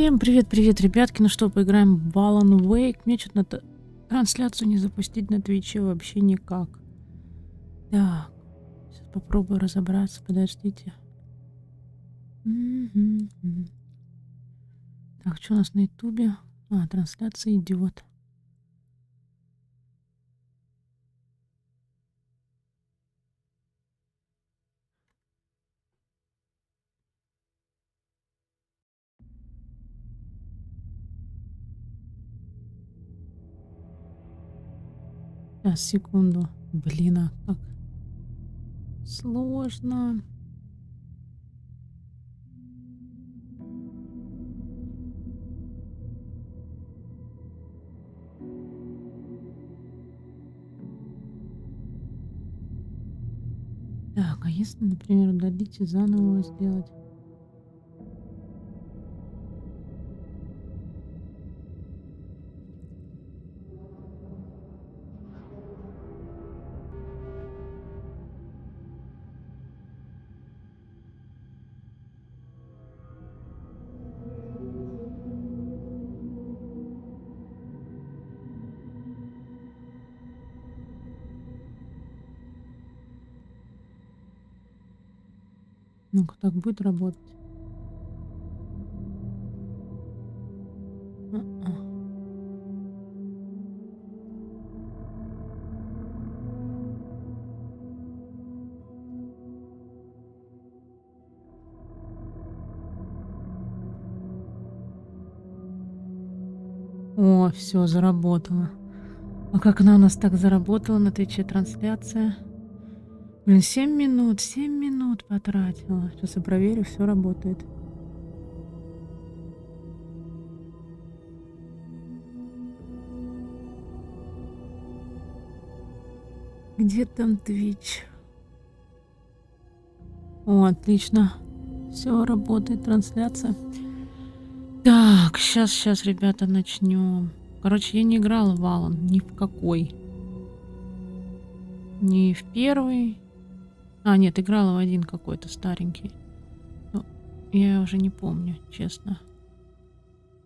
Всем привет, ребятки. Ну что, поиграем в Алан Вейк. Мне что-то на трансляцию не запустить на Твиче вообще никак. Так, сейчас попробую разобраться. Подождите. Так, что у нас на Ютубе? Трансляция идет. Сейчас, секунду. Блин, а как сложно. Так, а если, например, удалить и заново его сделать? Ну-ка, так будет работать? О, все, заработало. А как она у нас так заработала на Твиче трансляция? Блин, 7 минут потратила. Сейчас я проверю, все работает. Где там Твич? О, отлично. Все работает, трансляция. Так, сейчас, ребята, начнем. Короче, я не играла в Алан ни в какой. Ни в первый. Нет, играла в один какой-то старенький. Но я уже не помню, честно.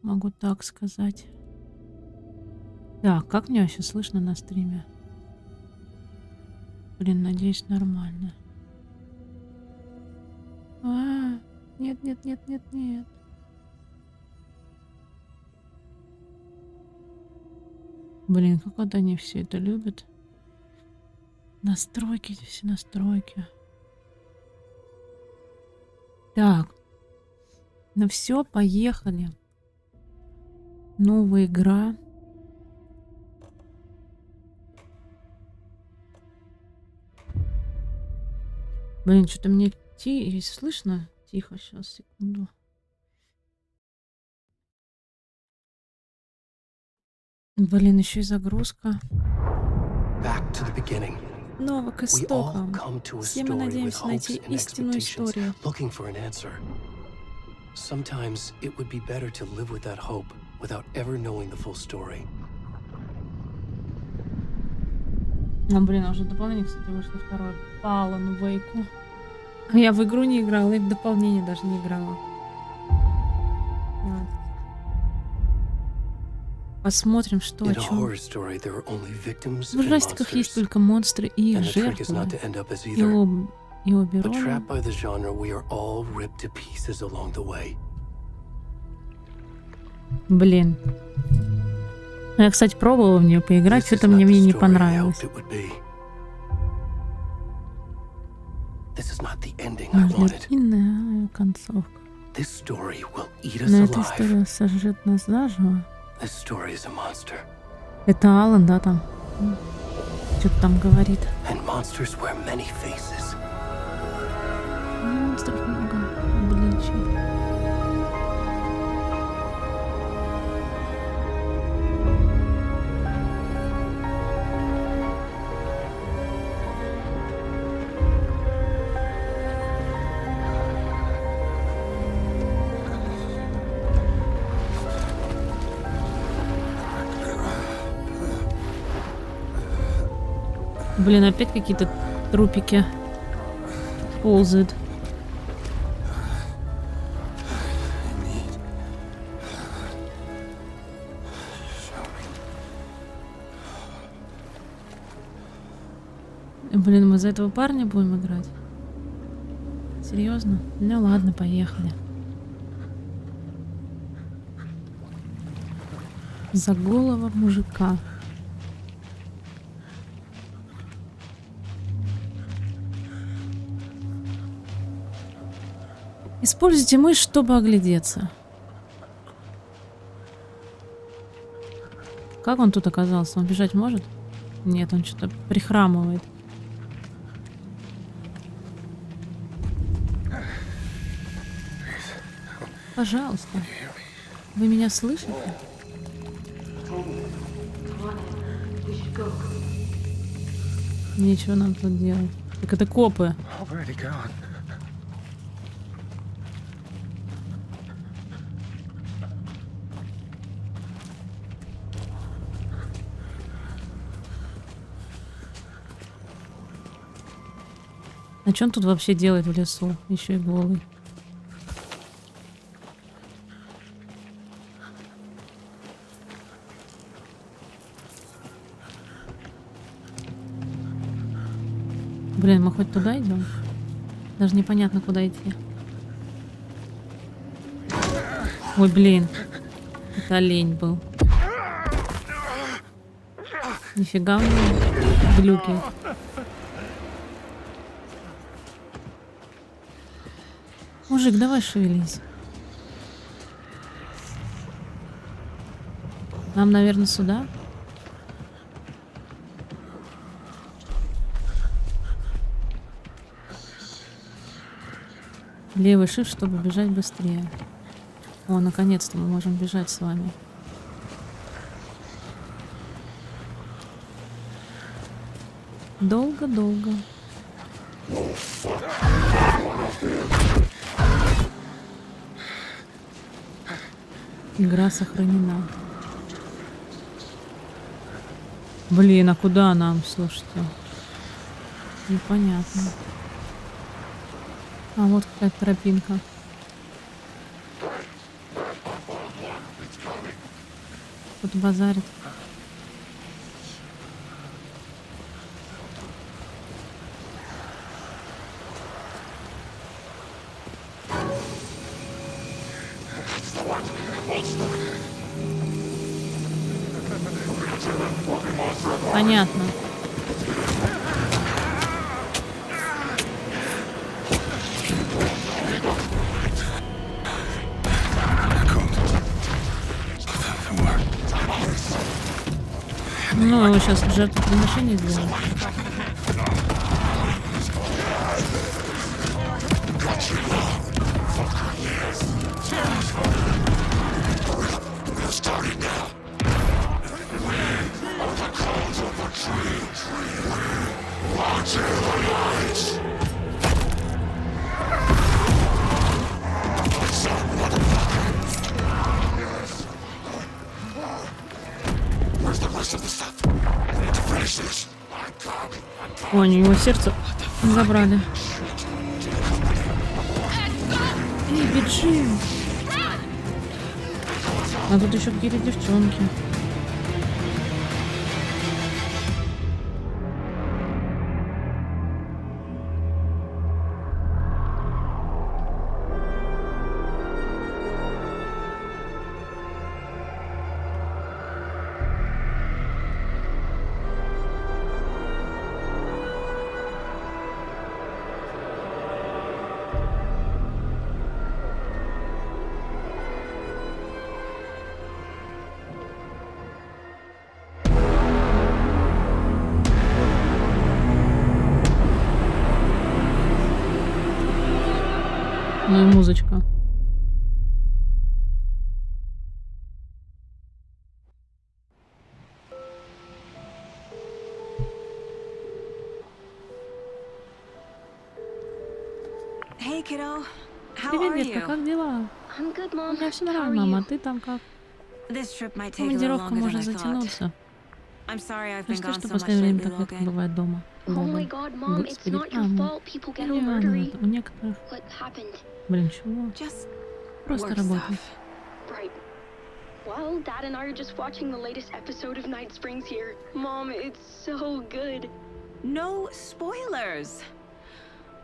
Могу так сказать. Так, как меня вообще слышно на стриме? Блин, надеюсь, нормально. Нет. Блин, как вот они все это любят. Настройки, эти все настройки. Так. Ну все, поехали. Новая игра. Блин, что-то мне слышно? Тихо, сейчас, секунду. Блин, еще и загрузка. Снова к истокам. Все мы надеемся найти истинную историю. Блин, уже дополнение, кстати, вышло второе. По Алану Вейку. Я в игру не играла, и в дополнение даже не играла. Посмотрим, что о чем. В ужастиках есть только монстры и их жертвы. И обе роли. Блин. Я, кстати, пробовала в нее поиграть, что-то мне не понравилось. Нужна длинная концовка. Но эта история сожрет нас заживо. Это Алан, да, там? Что-то там говорит. Монстров много, обличий. Блин, опять какие-то трупики ползают. Блин, мы за этого парня будем играть? Серьезно? Ну ладно, поехали. За голого мужика. Используйте мышь, чтобы оглядеться. Как он тут оказался? Он бежать может? Нет, он что-то прихрамывает. Пожалуйста. Вы меня слышите? Ничего нам тут делать. Так это копы. А что он тут вообще делает в лесу? Еще и голый. Блин, мы хоть туда идем? Даже непонятно, куда идти. Ой, блин. Это олень был. Нифига у него глюки. Мужик, давай шевелись. Нам, наверное, сюда? Левый shift, чтобы бежать быстрее. О, наконец-то мы можем бежать с вами. Долго-долго. Игра сохранена. Блин, а куда нам, слушайте? Непонятно. А вот какая-то тропинка. Тут базарит. Понятно. Ну, его сейчас в жертвоприношение сделают. О, они его сердце забрали. Эй, бежи! А тут еще какие-то девчонки. Ну и музычка. Привет, детка, как дела? У меня все нормально, мама, а ты там как? Командировка может затянуться. Прости, что в последнее время так редко бывает дома. Господи, у некоторых... Блин, чего? Просто работает. Well, Dad and I are just watching the latest episode of Night Springs here. Mom, it's so good. No spoilers.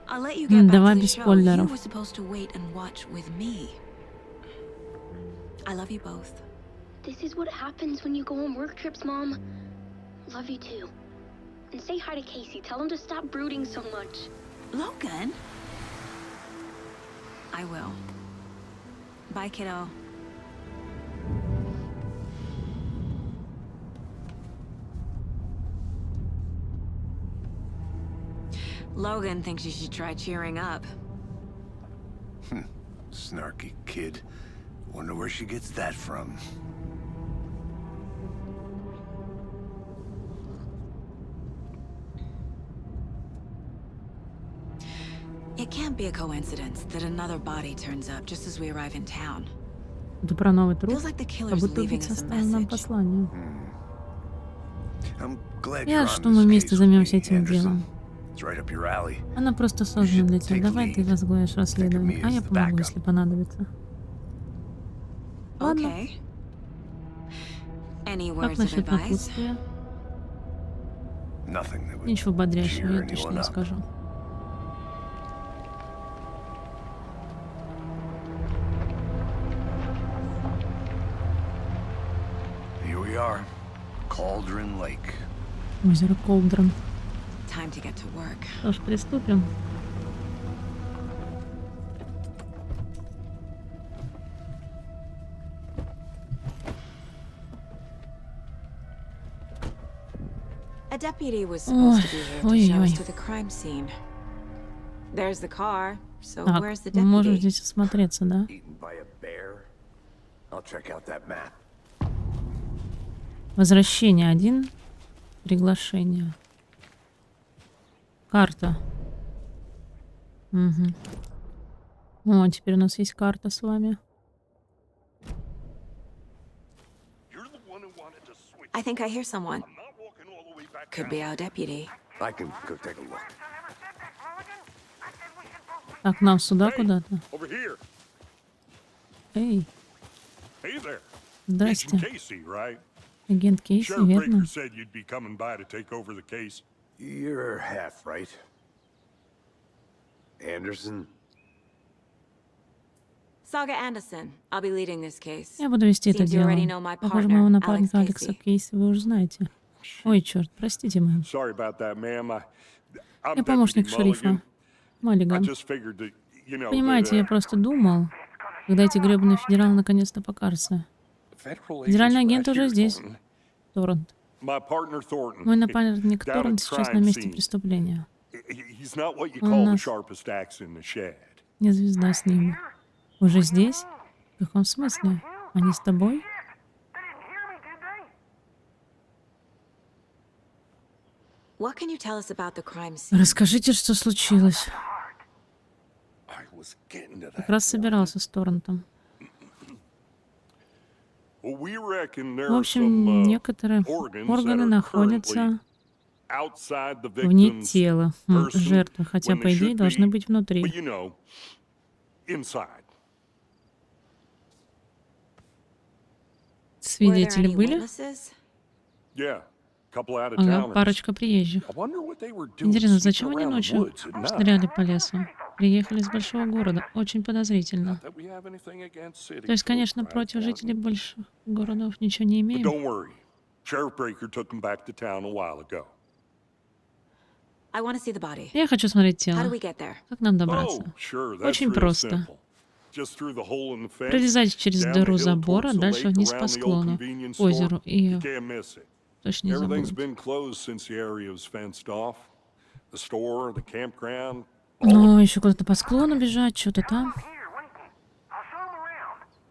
I'll let you get back Давай to the без show. You спойлеров. were supposed to wait and watch with me. I love you both. This is what happens when you go on work trips, Mom. Love you too. And say hi to Casey. Tell him to stop brooding so much. Logan? I will. Bye, kiddo. Logan thinks you should try cheering up. Snarky kid. Wonder where she gets that from. It can't be a coincidence that another body turns up just as we arrive in town. Это про новый труп. Feels like the Как killer's будто leaving убийца us a оставил нам message. послание. I'm glad Я you're рад, on что мы this вместе case with займемся me, этим Anderson. делом. It's right up your alley. Она просто создана для тебя. Давай ты возглавишь расследование, а я помогу, если понадобится. Ладно. Okay. Any Как words of насчет advice? напутствия? Nothing that would Ничего бодрящего cheer я точно anyone не up. скажу. Here we are. Cauldron Lake. Озеро Колдрон. Time to get to work. Что ж, приступим. A deputy was supposed to be here to show us Ой-ой. to the crime scene. There's the car, so Так, where's the мы можем deputy? здесь осмотреться, да? Eaten by a bear. I'll check out that map. Возвращение 1. Приглашение. Карта. Угу. О, теперь у нас есть карта с вами. I think I hear someone. Could be our deputy. I can go take a look. Так, нам сюда куда-то. Over here. Эй, Hey there. здрасте. Agent Casey, right? Агент Кейси, Sheriff верно? Baker said you'd be coming by to take over the case. You're half right. Anderson? Saga Андерсон. I'll be leading this case. Я буду вести это Seems you already дело. know my Похоже, partner, моего Alex напарника Алекса Casey. Кейси вы уже знаете. Ой, черт, простите, мэм. Sorry about that, ma'am. I'm Я помощник Deputy шерифа. Mulligan. I Маллиган. just figured that, you know, Понимаете, я that, просто думал, когда эти гребаные федералы наконец-то покажутся. Федеральный агент уже здесь. Торрент. my partner Thornton. Мой напарник down at Торрент the сейчас на crime месте scene. преступления. He's not what you Он call the нас- sharpest axe in the shed. Не звезда с ними. Уже здесь? В каком смысле? Они с тобой? What can you tell us about the crime scene? Расскажите, что случилось. I was getting to Как that. раз собирался с Торрентом. Well, we reckon there В are общем, some некоторые organs органы that are находятся outside the вне victim's тела person жертвы, хотя, when they по идее, should должны be, быть внутри. but you know, inside. Were there Свидетели any были? witnesses? Yeah, couple out of Ага, towners. парочка приезжих. I wonder what they were doing Интересно, sneaking зачем они around the ночью woods at night. шныряли по лесу? Приехали из большого города. Очень подозрительно. That we have anything against city То есть, folk, конечно, right, против Captain? жителей больших городов ничего не But имеем. don't worry. Sheriff Baker took them back to town a while ago. I want to see the body. Я хочу смотреть How do тело. we get there? Как нам Oh, добраться? sure, that's Очень real просто. simple. Just through the hole in the fence, Пролезать через down the дыру hill забора, towards the дальше lake, вниз around по the old склону, convenience к озеру, store. и You can't miss it. точно не Everything's забудут. been closed since the area was fenced off. The store, the campground. Ну, еще куда-то по склону бежать, что-то там.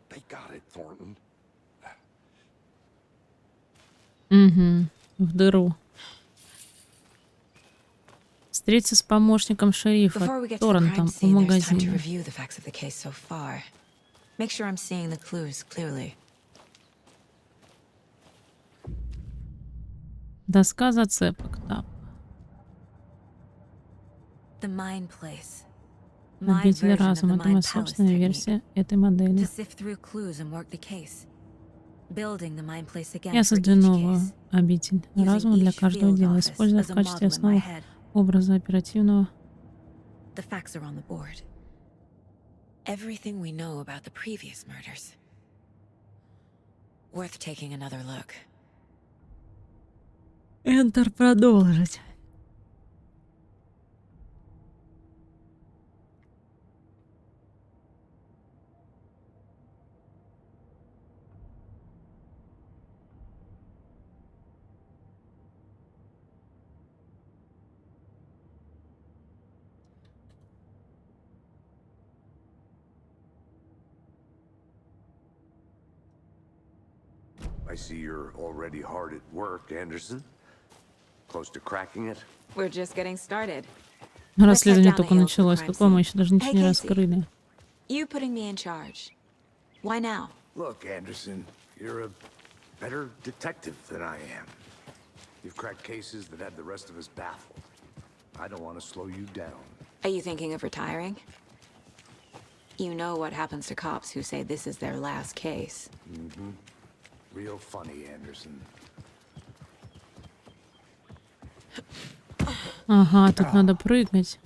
They got it, Thornton. Угу, в дыру. Встретиться с помощником шерифа Before we get to the crime Торрентом в scene, there's time to магазине. review the facts of the case so far. Make sure I'm seeing the clues clearly. Доска зацепок. Так. The mind place. My Обитель version of разума. the Это моя mind palace собственная technique. версия этой To модели. sift through clues and work the case. Building the mind place again Я for each создаю новую case. обитель разума для каждого дела, используя в качестве основы образа оперативного. The facts are on the board. Everything we know about the previous murders. Worth taking another look. Enter продолжить. I see you're already hard at work, Anderson. Close to cracking it? We're just getting started. Расследование только началось. Какое мы еще даже ничего не раскрыли. You putting me in charge. Why now? Look, Anderson, you're a better detective than I am. You've cracked cases that had the rest of us baffled. I don't want to slow you down. Are you thinking of retiring? You know what happens to cops who say this is their last case. Mm-hmm. Real funny, Anderson. Ага, тут надо прыгать.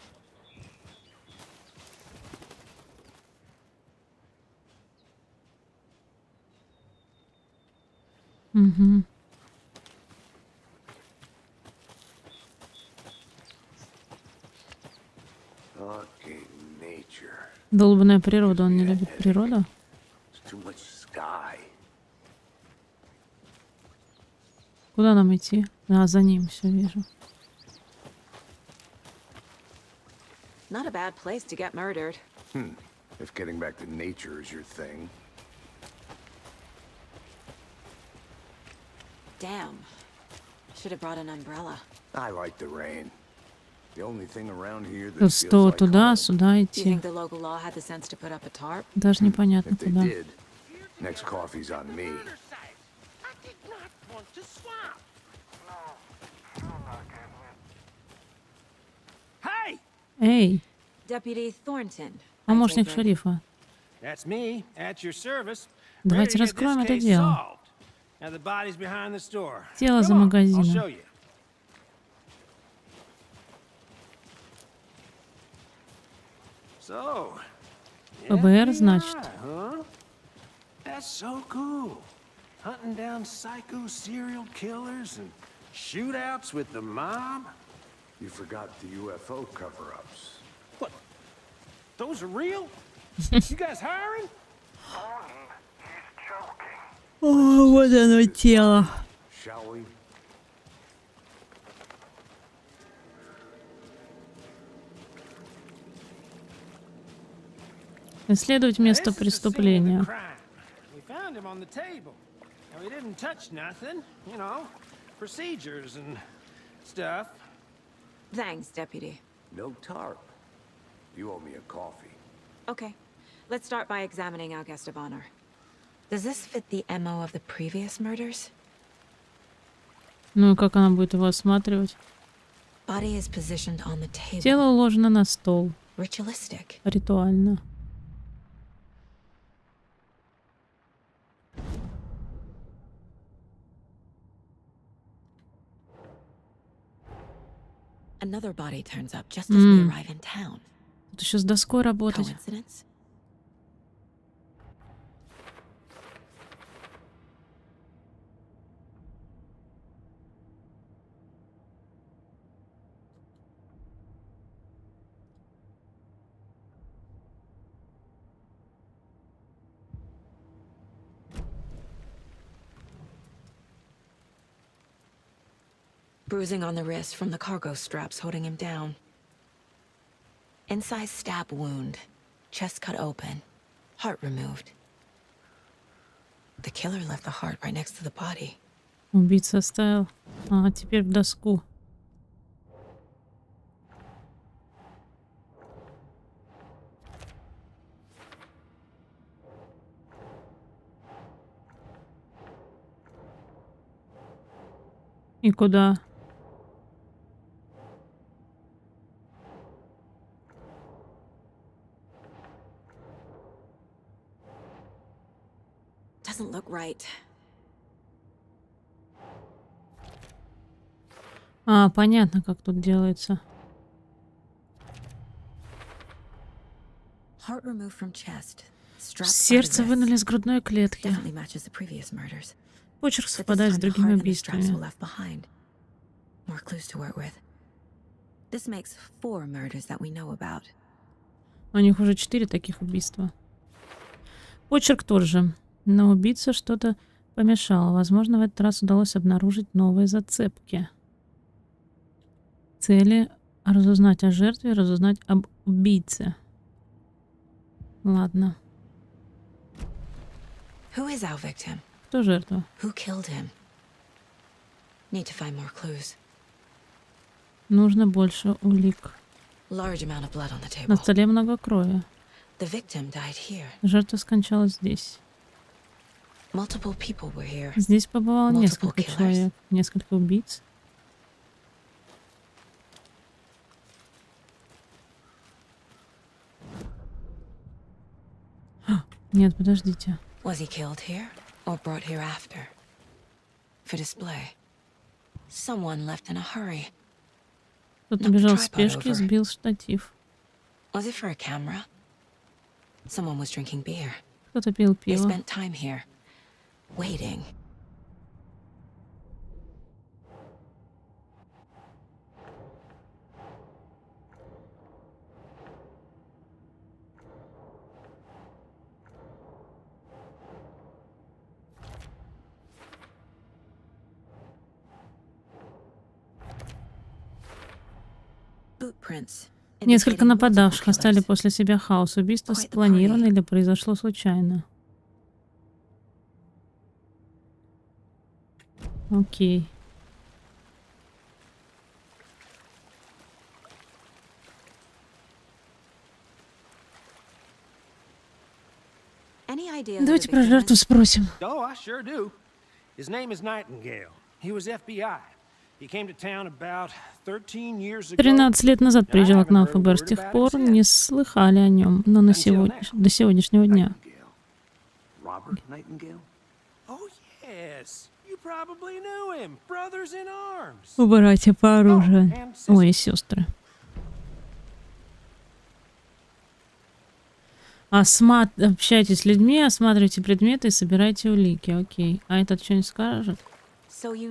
Угу. Fucking nature. Долбаная природа, он не любит природу. It's too much sky. Куда нам идти? А, за ним все вижу. Not a bad place to get murdered. If getting back to nature is your thing. Damn. Should have brought an umbrella. I like the rain. The only thing around here that Тут feels стоит like туда, home. сюда Do you идти. think the local law had the sense to put up a tarp? Даже непонятно If they куда. did, next coffee's on me. Эй, Deputy Thornton. I помощник take it. шерифа. That's me, at your service. Давайте Ready to get раскроем this это case дело. solved. Now the body's behind the store. Тело Come за on, I'll магазином. show you. So, ФБР, FBI, значит. huh? That's so cool. Hunting down psycho serial killers and shootouts with the mob. You forgot the UFO cover-ups. What? Those are real? You guys hiring? О, вот оно тело. Shall we? Исследовать место This is the scene of the преступления. crime. We found him on the table. And we didn't touch nothing, you know, procedures and stuff. Thanks, Deputy. No tarp. You owe me a coffee. Okay. Let's start by examining our guest of honor. Does this fit the MO of the previous murders? Ну и как она будет его осматривать? Body is positioned on the table. Тело уложено на стол. Ritualistic. Ритуально. Another body turns up just as we arrive in town. Тут еще с доской работать. Coincidence? Bruising on the wrist from the cargo straps holding him down. Incised stab wound. Chest cut open. Heart removed. The killer left the heart right next to the body. Убийца оставил. А теперь в доску. И куда? Doesn't look right. А, понятно, как тут делается. Heart removed from chest. Сердце вынули из грудной клетки. Почерк совпадает с другими убийствами. У них уже 4 таких убийства. Почерк тот же, но убийце что-то помешало. Возможно, в этот раз удалось обнаружить новые зацепки. Цели — разузнать о жертве, разузнать об убийце. Ладно. Кто жертва? Нужно больше улик. На столе много крови. Жертва скончалась здесь. Здесь побывало несколько человек, несколько убийц. Нет, подождите. Was he killed here or brought here after? For display. Someone left in a hurry. Кто-то бежал в спешке и сбил штатив. Was it for a camera? Someone was drinking beer. Кто-то пил They пиво. spent time here, waiting. Несколько нападавших оставили после себя хаос. Убийство спланировано или произошло случайно. Окей. Давайте про жертву спросим. Oh, I sure do. His name is Nightingale. He was FBI. He came to town about 13 years ago. 13 лет назад приезжал к нам в ФБР. С тех пор не слыхали о нем, но до сегодняшнего дня. Robert Nightingale? Oh, yes. You probably knew him. Brothers in arms. Братья по оружию. Ой, и сестры. Общайтесь с людьми, осматривайте предметы и собирайте улики. Окей. А этот что-нибудь скажет?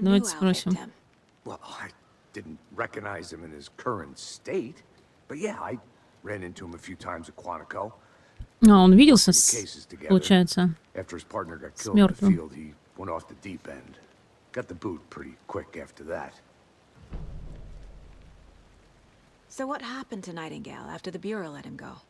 Давайте спросим. Well, I didn't recognize him in his current state, but yeah, I ran into him a few times at Quantico. А, он виделся, получается, After his partner got с killed in the мертвым. field, he went off the deep end. Got the boot pretty quick after that. So what happened to Nightingale after the Bureau let him go?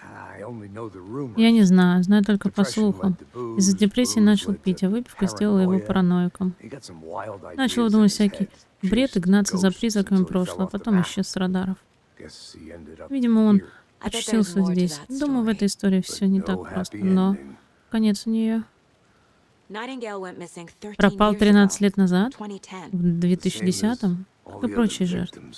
I only know the rumors. Я не знаю только по слухам. Из-за депрессии начал пить, а выпивка сделала его параноиком. He got some wild Начал ideas in думать his всякий head. бред и гнаться за призраками прошлого, а потом исчез с радаров. Видимо, он очутился здесь. Думаю, в этой истории все не так просто, но конец у нее. Пропал 13 лет назад, в 2010-м, как и прочие жертвы.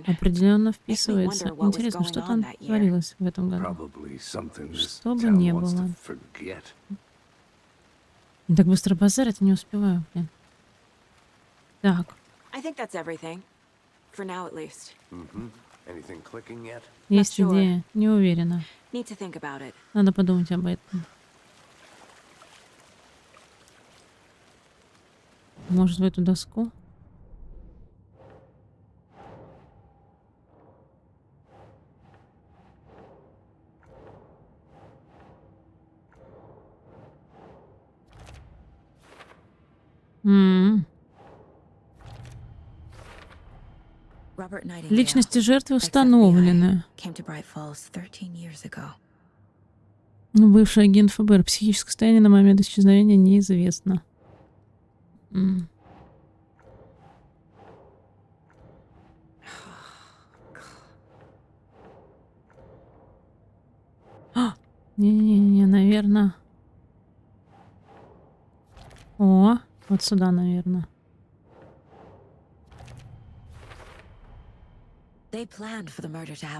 Определенно вписывается. Интересно, что там творилось в этом году. Что бы ни было. Так быстро базарить не успеваю, блин. Так. Есть идея. Не уверена. Надо подумать об этом. Может, в эту доску? Личности жертвы установлены. Бывший агент ФБР. Психическое состояние на момент исчезновения неизвестно. Не-не-не, наверное. О, вот сюда, наверное.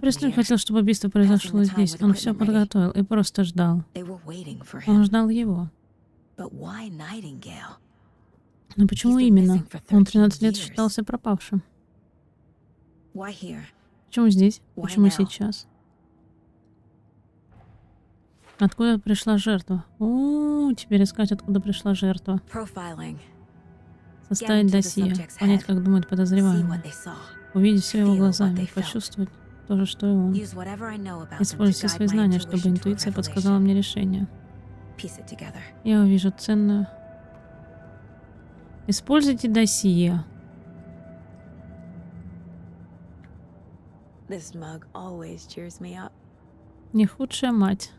Преступник хотел, чтобы убийство произошло здесь. Он все подготовил и просто ждал. Он ждал его. Но почему именно? Он 13 лет считался пропавшим. Почему здесь? Почему сейчас? Откуда пришла жертва? Теперь искать, откуда пришла жертва. Составить досье, понять, как думает подозреваемый. Увидеть все его глазами, почувствовать то же, что и он. Используй все свои знания, чтобы интуиция подсказала мне решение. Я увижу ценную. Используйте досье. Не худшая мать.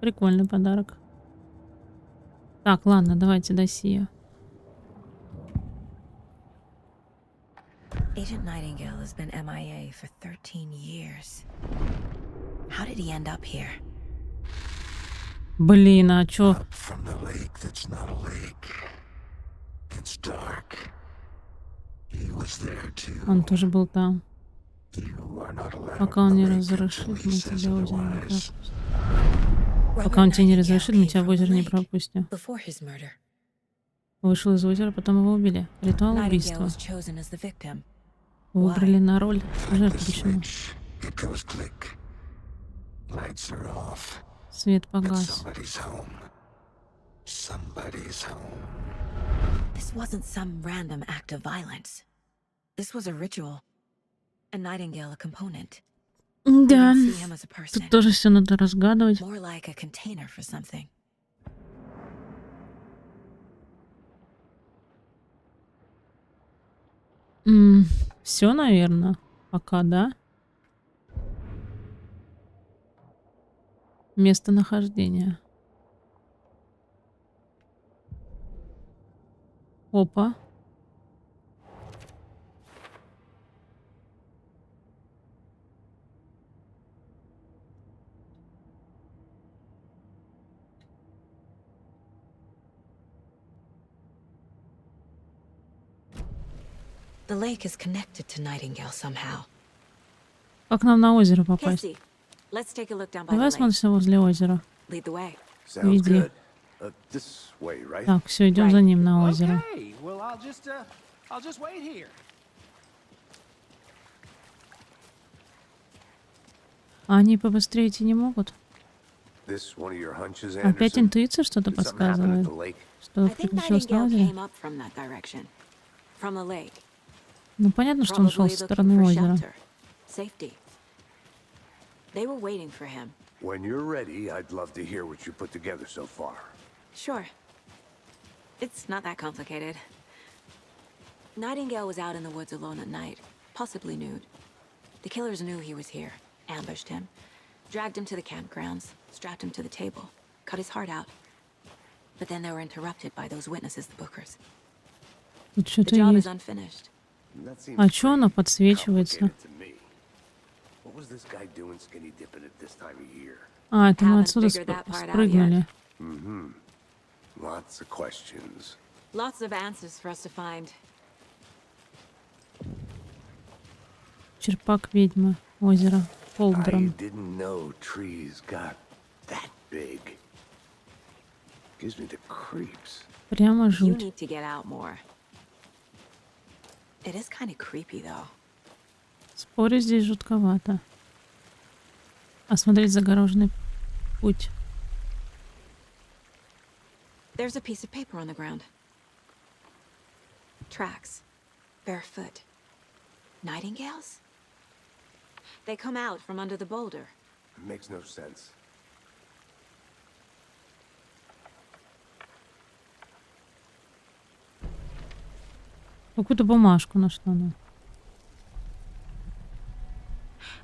Прикольный подарок. Так, ладно, давайте досье. Agent Nightingale has been MIA for 13 years. How did he end up here? Блин, а чё? From the lake that's not a lake. It's dark. He was there too. Он тоже был там. You are not allowed Пока он не to разрешит, мы until he тебя says в озеро не otherwise. пропустим. Пока он тебя не разрешит, мы тебя в озеро не пропустим. Before his murder, Вышел из озера, потом его убили. Ритуал Nightingale убийства. was chosen as the victim. Выбрали на роль жертвы. Почему? It goes click. Lights are off. Свет It's погас. somebody's home. Somebody's home. This wasn't some random act of violence. This was a ritual. And Nightingale a component. We Да, didn't see him as a person. тут тоже все надо разгадывать. More like a container for something. Все, наверное, пока, да? Местонахождение. Опа. The lake is connected to Nightingale somehow. Как нам на озеро попасть? Casey, let's take a look down by Давай the lake. осмотримся возле озера. Lead the way. Sounds Веди. good. This way, right? Так, все, идем за ним на озеро. Okay, well, I'll just wait here. А они побыстрее идти не могут? This one of your hunches, Опять Anderson? интуиция что-то Did something happen at подсказывает? the lake? Что I think приключилось на Nightingale озере? came up from that direction. From the lake. Ну, понятно, что он шел Probably со looking стороны for озера. shelter. Safety. They were waiting for him. When you're ready, I'd love to hear what you put together so far. Sure. It's not that complicated. Nightingale was out in the woods alone at night, possibly nude. The killers knew he was here, ambushed him, dragged him to the campgrounds, strapped him to the table, cut his heart out. But then they were interrupted by those witnesses, the Bookers. Тут The что-то job is есть. unfinished. That seems А чё оно pretty подсвечивается? complicated to me. What was this guy doing skinny dipping at this time of year? А, это мы Haven't отсюда figured that part out спрыгнули. Lots of questions. Lots of answers for us to find. Черпак ведьмы. Озеро. I Полдрон. didn't know trees got that big. Gives me the creeps. Прямо You жуть. need to get out more. It is kind of creepy, though. Спорю, здесь жутковато. Осмотреть загороженный путь. There's a piece of paper on the ground. Tracks. Barefoot. Nightingales? They come out from under the boulder. Makes no sense. Какую-то бумажку нашла она.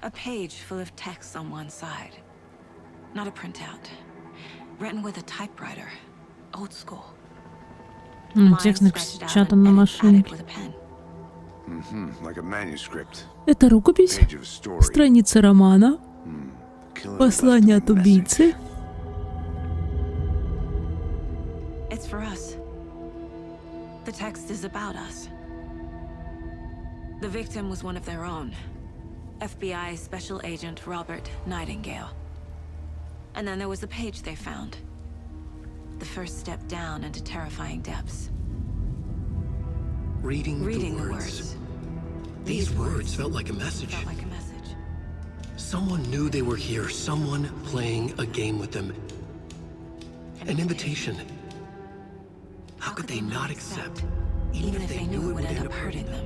A page full of text on one side. Not a printout. Written with a typewriter. Old school. Текст Lines scratched out напечатан and на added машинке. with a pen. Like a manuscript. Это рукопись? Page of a story. Страница романа? Killer Послание left от a message. убийцы? It's for us. The text is about us. The victim was one of their own. FBI Special Agent Robert Nightingale. And then there was the page they found. The first step down into terrifying depths. Reading the Reading the words. words. These words felt like a message. Felt like a message. Someone knew they were here. Someone playing a game with them. An invitation. How could they not accept, even if they knew it would end up hurting them?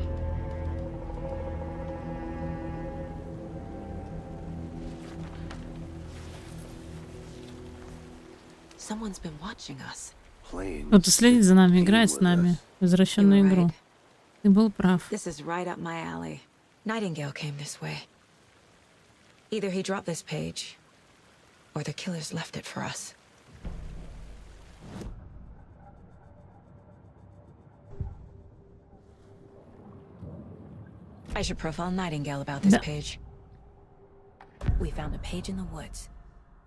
Someone's been watching us. Playing Кто-то следит за нами, game играет с with нами. us. Возвращенную You were игру. right. Ты был прав. This is right up my alley. Nightingale came this way. Either he dropped this page, or the killers left it for us. I should profile Nightingale about this Да. page. We found a page in the woods.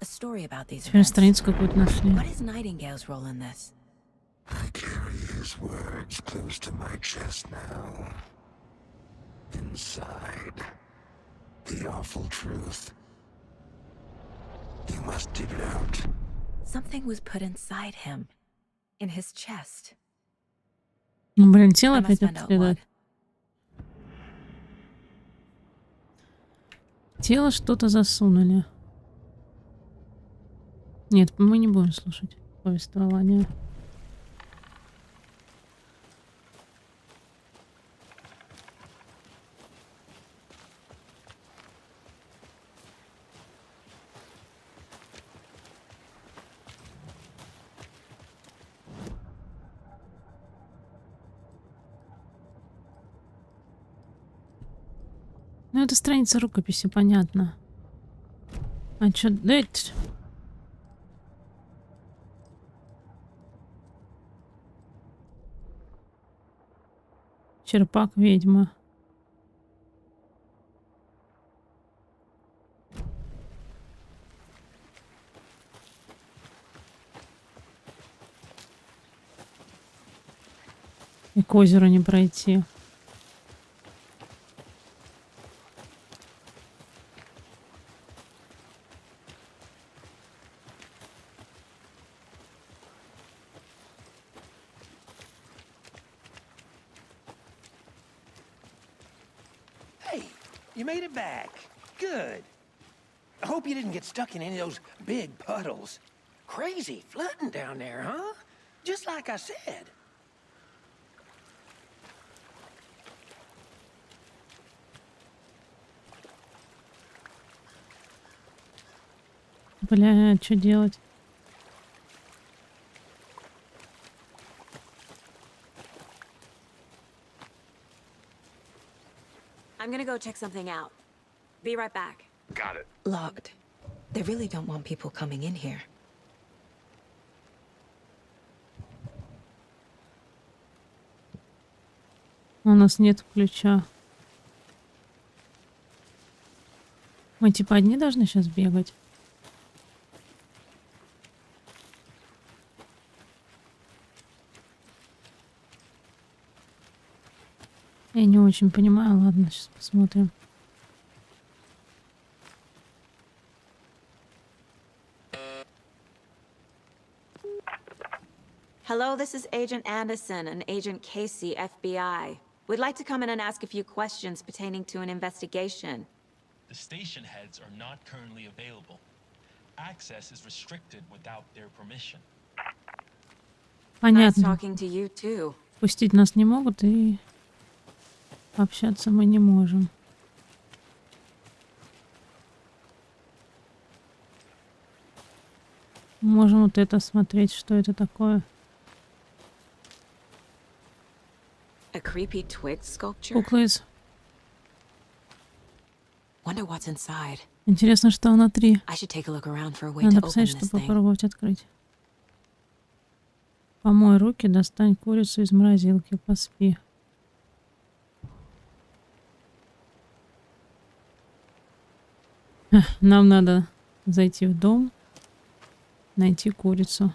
A story about these Теперь events. страницу какую-то нашли. What is Nightingale's role in this? I carry his words close to my chest now. Inside, the awful truth. You must dig it out. Something was put inside him. In his chest. Ну, блин, тело I must опять find out обследовать. what. Тело что-то засунули. Нет, мы не будем слушать повествование. Ну, это страница рукописи, понятно. А чё, дать? Черпак ведьма. И к озеру не пройти. Hey, you made it back. Good. I hope you didn't get stuck in any of those big puddles. Crazy flooding down there, huh? Just like I said. Бля, что делать? I'm gonna go check something out. Be right back. Got it. Locked. They really don't want people coming in here. У нас нет ключа. Мы типа одни должны сейчас бегать? Я не очень понимаю. Ладно, сейчас посмотрим. Hello, this is Agent Anderson and Agent Casey, FBI. We'd like to come in and ask a few questions pertaining to an investigation. The station heads are not currently available. Access is restricted without their permission. Nice Понятно. talking to you too. Пустить нас не могут, и общаться мы не можем. Можем вот это смотреть, что это такое. A creepy twig sculpture? Кукла из... Wonder what's inside. Интересно, что внутри. I should take a look around for a way Надо to open посмотреть, this чтобы thing. попробовать открыть. Помой руки, достань курицу из морозилки, поспи. Нам надо зайти в дом, найти курицу.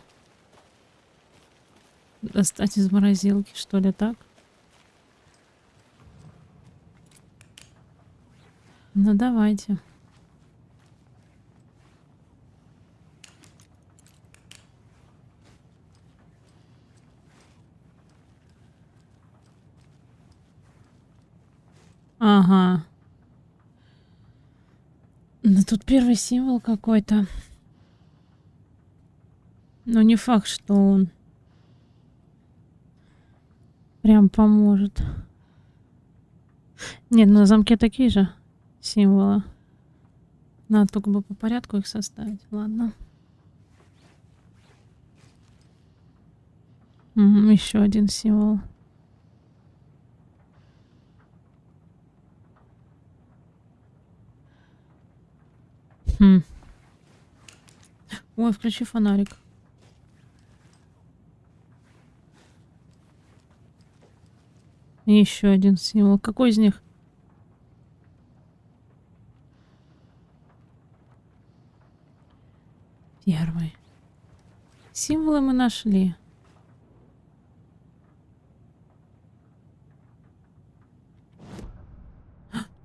Достать из морозилки, что ли, так? Ну, давайте. Ага. Да тут первый символ какой-то. Но не факт, что он прям поможет. Нет, на замке такие же символы. Надо только бы по порядку их составить. Ладно. Еще один символ. Ой, включи фонарик. Еще один символ. Какой из них? Первый. Символы мы нашли.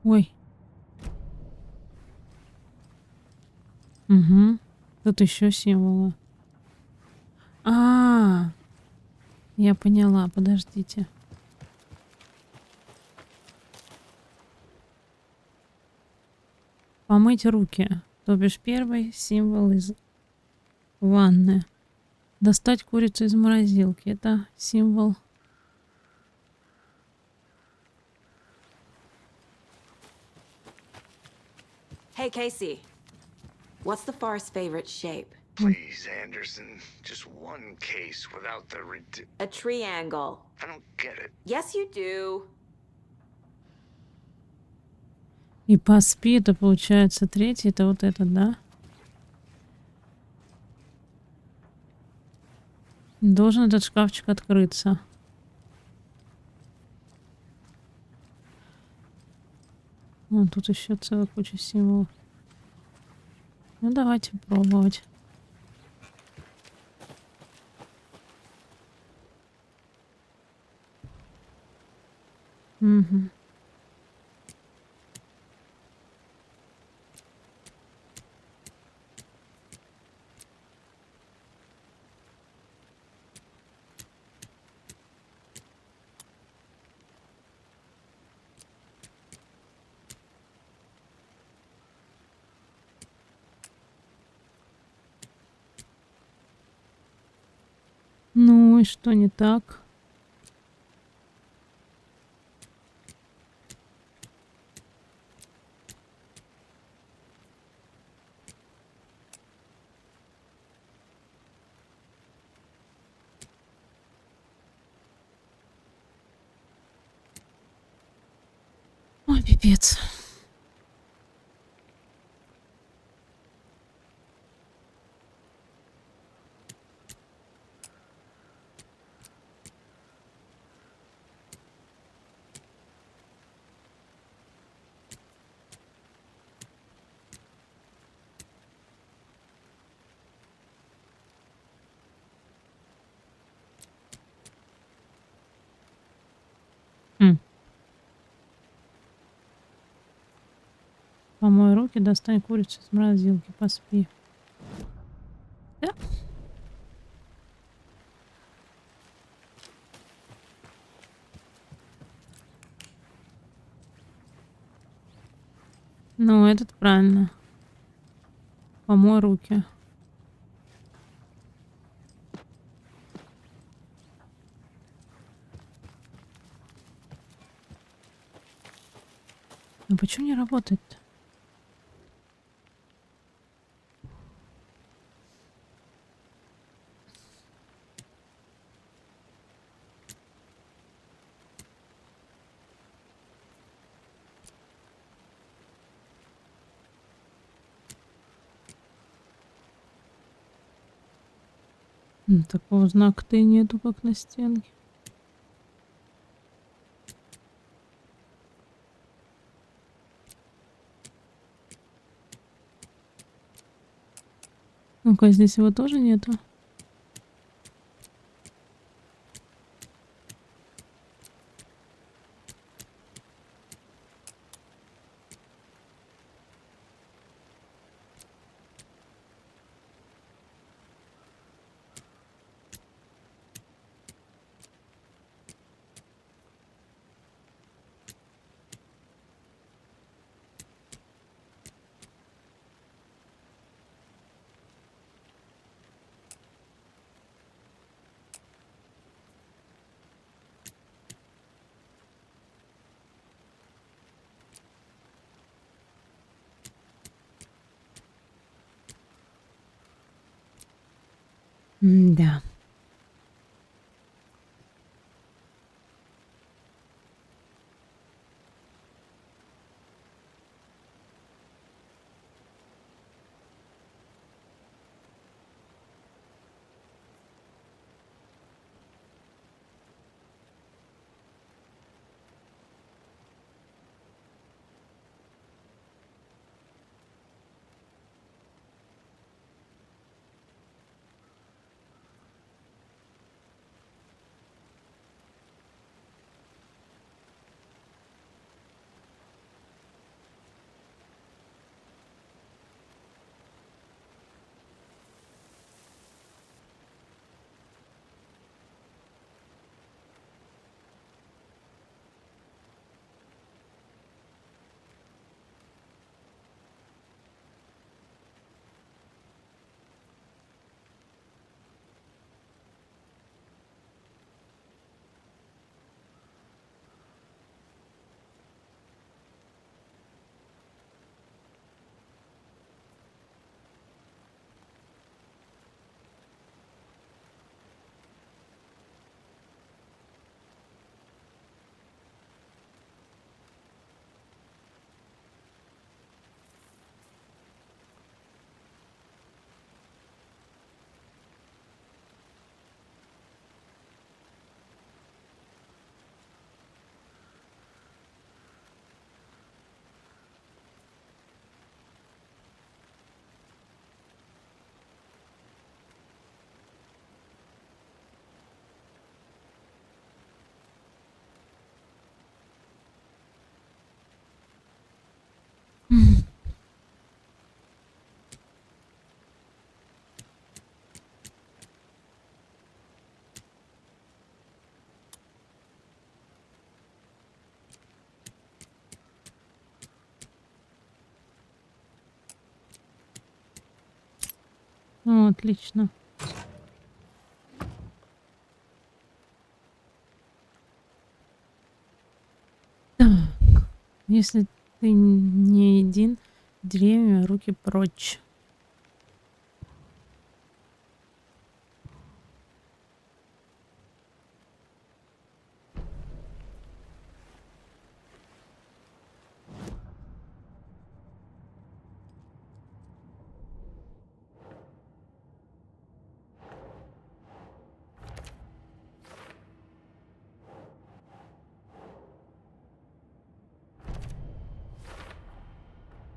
Ой. Угу. Тут еще символы. Я поняла, подождите. Помыть руки. То бишь первый символ из ванны. Достать курицу из морозилки. Это символ. Hey, Casey. What's the far's favorite shape? Please, Anderson. Just one case without the A triangle. I don't get it. Yes, you do. И поспи, это получается третий. Это вот этот, да? Должен этот шкафчик открыться. Вон тут еще целая куча символов. Ну давайте пробовать. Угу. Ну и что не так? Ой, пипец. Помой руки, достань курицу из морозилки, поспи. Да? Ну, этот правильно. Помой руки. Ну почему не работает-то? Такого знака-то и нету, как на стенке. Ну-ка, здесь его тоже нету. Да. О, отлично. Так, если ты не един, деревья, руки прочь.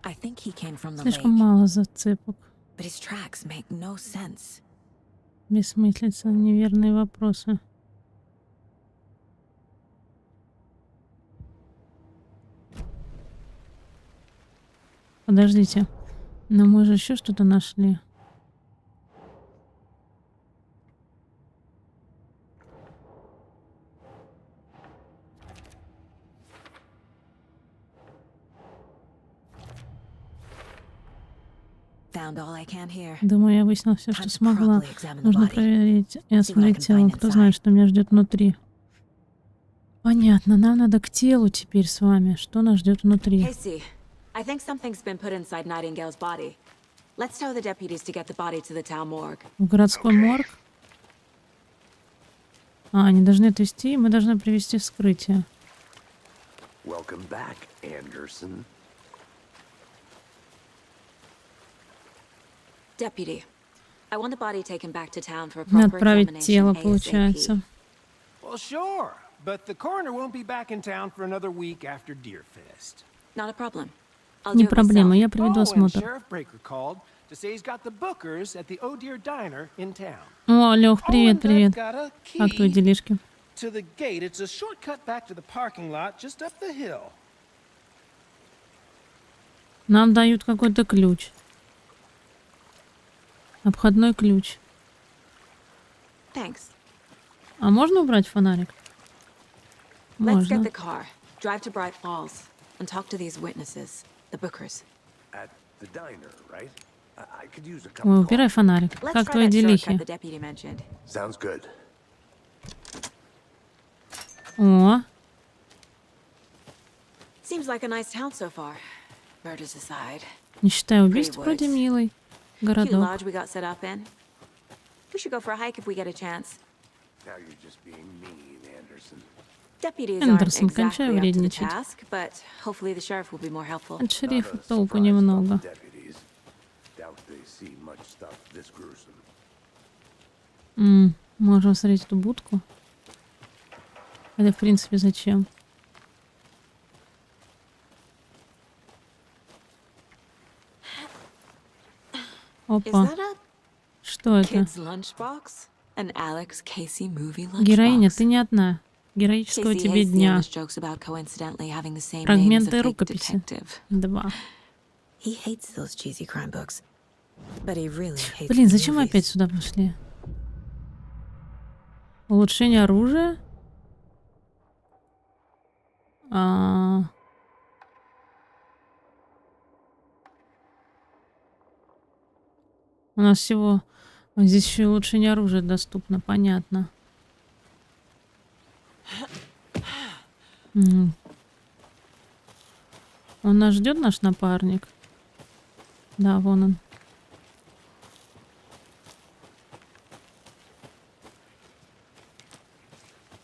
I think he came from the Слишком lake, мало зацепок. but his tracks make no sense. Бессмыслица, неверные вопросы. Подождите. Но мы же еще что-то нашли. Found all I can here. Думаю, я выяснила все, что смогла. Нужно проверить и осмотреть тело. Кто знает, что меня ждет внутри. Понятно, нам надо к телу теперь с вами. Что нас ждет внутри? Casey, I think something's been put inside Nightingale's body. Let's tell the deputies to get the body to the town morgue. В городской морг? А, они должны отвезти, и мы должны провести вскрытие. Welcome back, Anderson. Deputy, I want the body taken back to town for a Надо proper отправить тело, examination получается. Well, sure, but the coroner won't be back in town for another week after Deerfest. Not a problem. I'll Не do it проблема, myself. я проведу Oh, and осмотр. Sheriff Breaker called to say he's got the Bookers at the Oh Deer Diner in town. О, Лёх, Oh, привет, and привет. I've got a Как твои key делишки? to the gate. It's a shortcut back to the parking lot just up the hill. Нам дают какой-то ключ. Обходной ключ. Thanks. А можно убрать фонарик? Let's get Можно. the car, drive to Brайt-Фоллс, and talk to these witnesses, the Bookers. At the diner, right? I could use a cup Ой, of убирай coffee. фонарик. Let's Как try твои that делихи? shortcut the deputy mentioned. Sounds good. О, Seems like a nice town so far. Murders aside. не считая убийств, вроде милый Cute городок. lodge we got set up in. We should go for a hike if we get a chance. Now you're just being mean, Anderson. Deputies aren't Андерсон, exactly кончай up to the вредничать. task, but hopefully the sheriff will be more helpful. От шерифа Not a толку surprise немного. about deputies. Doubt they see much stuff this gruesome. Можем смотреть эту будку. Это, в принципе, зачем? Is Опа. that a Что это? kid's lunchbox? An Alex Casey movie lunchbox? Героиня, ты не одна. Героического Casey тебе hates the дня. endless jokes about coincidentally having the same name as a Фрагменты fake рукописи. detective. 2. He hates those cheesy crime books. But he really hates Блин, the зачем мы movies. опять сюда пошли? Улучшение оружия? У нас всего... Здесь еще и улучшение оружия доступно, понятно. Он нас ждет, наш напарник? Да, вон он.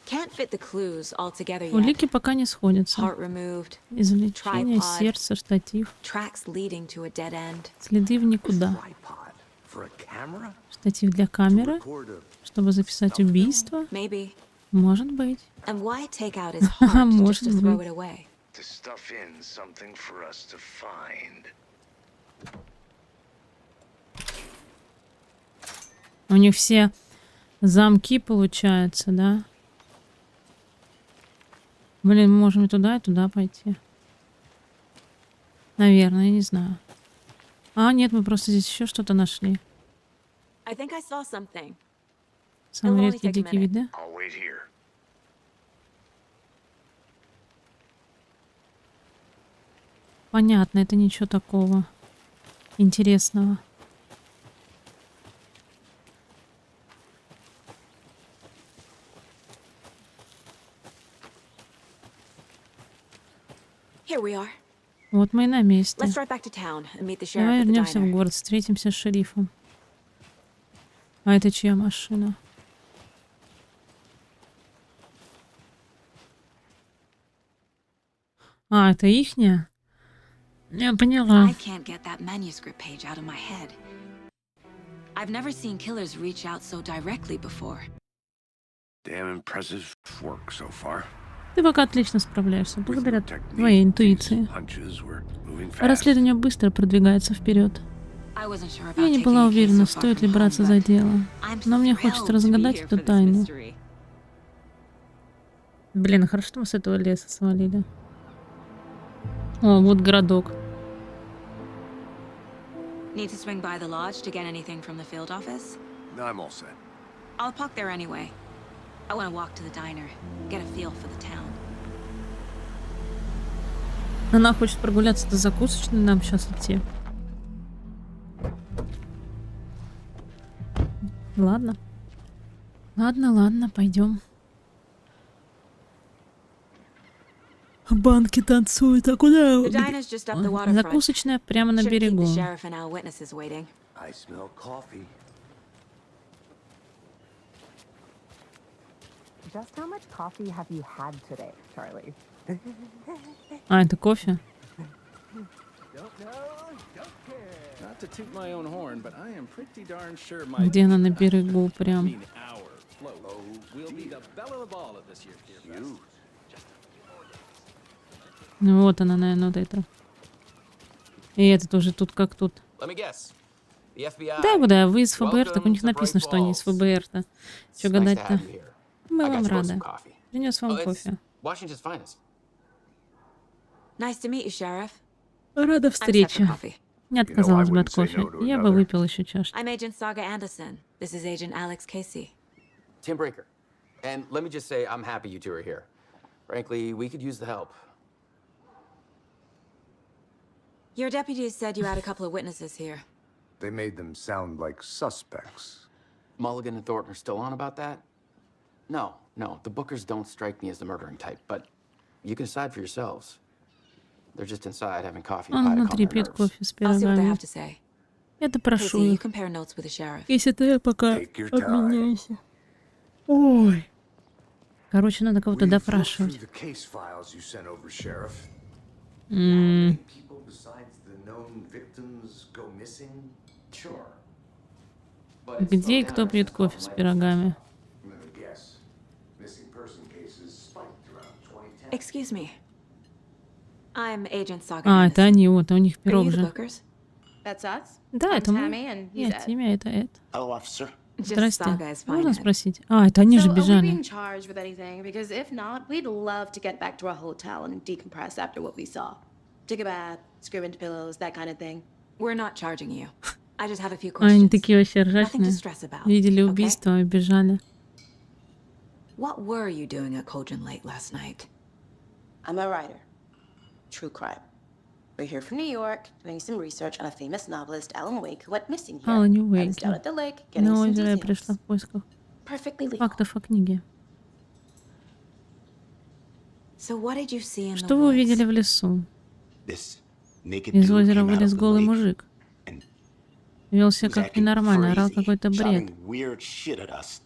Can't fit the clues all together yet. Улики пока не сходятся. Heart removed, Извлечение, Tripod. сердце, штатив. tracks leading to a dead end. Следы в никуда. Tripod for a camera? Штатив для камеры, Record a чтобы записать убийство. Maybe. Может быть. And why take out his heart just Может to throw быть. it away? to stuff in something for us to find. У них все замки, получается, да? Блин, мы можем и туда пойти. Наверное, я не знаю. А, нет, мы просто здесь еще что-то нашли. I think I saw something. Самые only редкие take a дикие minute. виды. I'll wait here. Понятно, это ничего такого интересного. Here we are. Вот мы и на месте. Let's drive back to town and meet the Давай sheriff at the вернемся в diner. город, встретимся с шерифом. А это чья машина? А, это ихняя? Я поняла. I can't get that manuscript page out of my head. I've never seen killers reach out so directly before. Damn impressive work so far. Ты пока отлично справляешься, благодаря Technique, твоей these интуиции. hunches were moving fast. Расследование быстро продвигается вперед. I wasn't sure about Я не taking была a case уверена, so far стоит ли from браться home, за but дело. I'm Но мне thrilled хочется to be разгадать here эту for this тайну. mystery. Блин, хорошо, что мы с этого леса свалили. О, вот городок. Need to swing by the lodge to get anything from the field office? No, I'm all set. I'll park there anyway. I want to walk to the diner, get a feel for the town. Она хочет прогуляться до закусочной, нам сейчас идти. Ладно. Ладно, пойдем. Банки танцуют, а куда? The diner's just up the waterfront. Закусочная прямо на Shouldn't keep берегу. the sheriff and our witnesses waiting. I smell coffee. Just how much coffee have you had today, Charlie? А, это кофе? Not to toot my own horn, but I am pretty darn sure my Где она на берегу прям? our float will be the belle of the ball at this year's Beer Fest. Ну, вот она, наверное, вот это. И это тоже тут как тут. Let me guess. The FBI. Да, куда? Вы из ФБР, так у Welcome них to написано, что они из Брайт-Фоллс. ФБР-то. Че It's nice to гадать-то? have you here. Мы I got вам you both рады. some coffee. Принес вам Oh, it's кофе. Washington's finest. Nice to meet you, Sheriff. Рада I'm set for встрече. coffee. Не отказалась бы от wouldn't say кофе. no to Я бы another. выпил еще чашку. I'm Agent Saga Anderson. This is Agent Alex Casey. Tim Breaker. And let me just say, I'm happy you two are here. Frankly, we could use the help. Your deputies said you had a couple of witnesses here. They made them sound like suspects. Mulligan and Thornton are still on about that? No, the Bookers don't strike me as the murdering type, but you can decide for yourselves. They're just inside having coffee and Он pie to calm внутри their пьет nerves. кофе с I'll see what they пирогами. have to say. Я допрошу Casey, you их. compare notes with the sheriff. Если ты пока Take your time. обменяйся. Ой. Короче, надо кого-то We've looked допрашивать. through the case files you sent over, Sheriff. М, People besides the known victims go missing? Sure. Где и кто пьет кофе с пирогами? I'm gonna guess. Missing person cases spiked around 2010. Excuse me. I'm Agent Saga А, это Андерсон. они, вот, а у них Are пирог you the же. bookers? That's us. Да, I'm это мы. Tammy, and he's Нет, Ed. имя это Эд. Hello, officer. Just Здрасте. Saga is fine. Можно Ed. спросить? А, это они же So, are we бежали. being charged with anything? Because if not, we'd love to get back to our hotel and decompress after what we saw. Take a bath, scream into pillows, that kind of thing. We're not charging you. I just have a few А они questions. такие вообще Nothing to ржачные. stress about. Видели okay? убийство и бежали. What were you doing at Cauldron Lake last night? I'm a writer. True crime. We're here from New York, doing some research on a famous novelist, Alan Weyk, who went missing here. Алан I was Уэйк. down at the lake, getting На some озеро я details. пришла в поисках Perfectly legal. фактов о книге. So what did you see in the Что вы увидели woods? в лесу? This naked Из dude озера came out вылез of the голый lake мужик. and Вел себя was как acting ненормально, орал crazy, какой-то бред. shouting weird shit at us.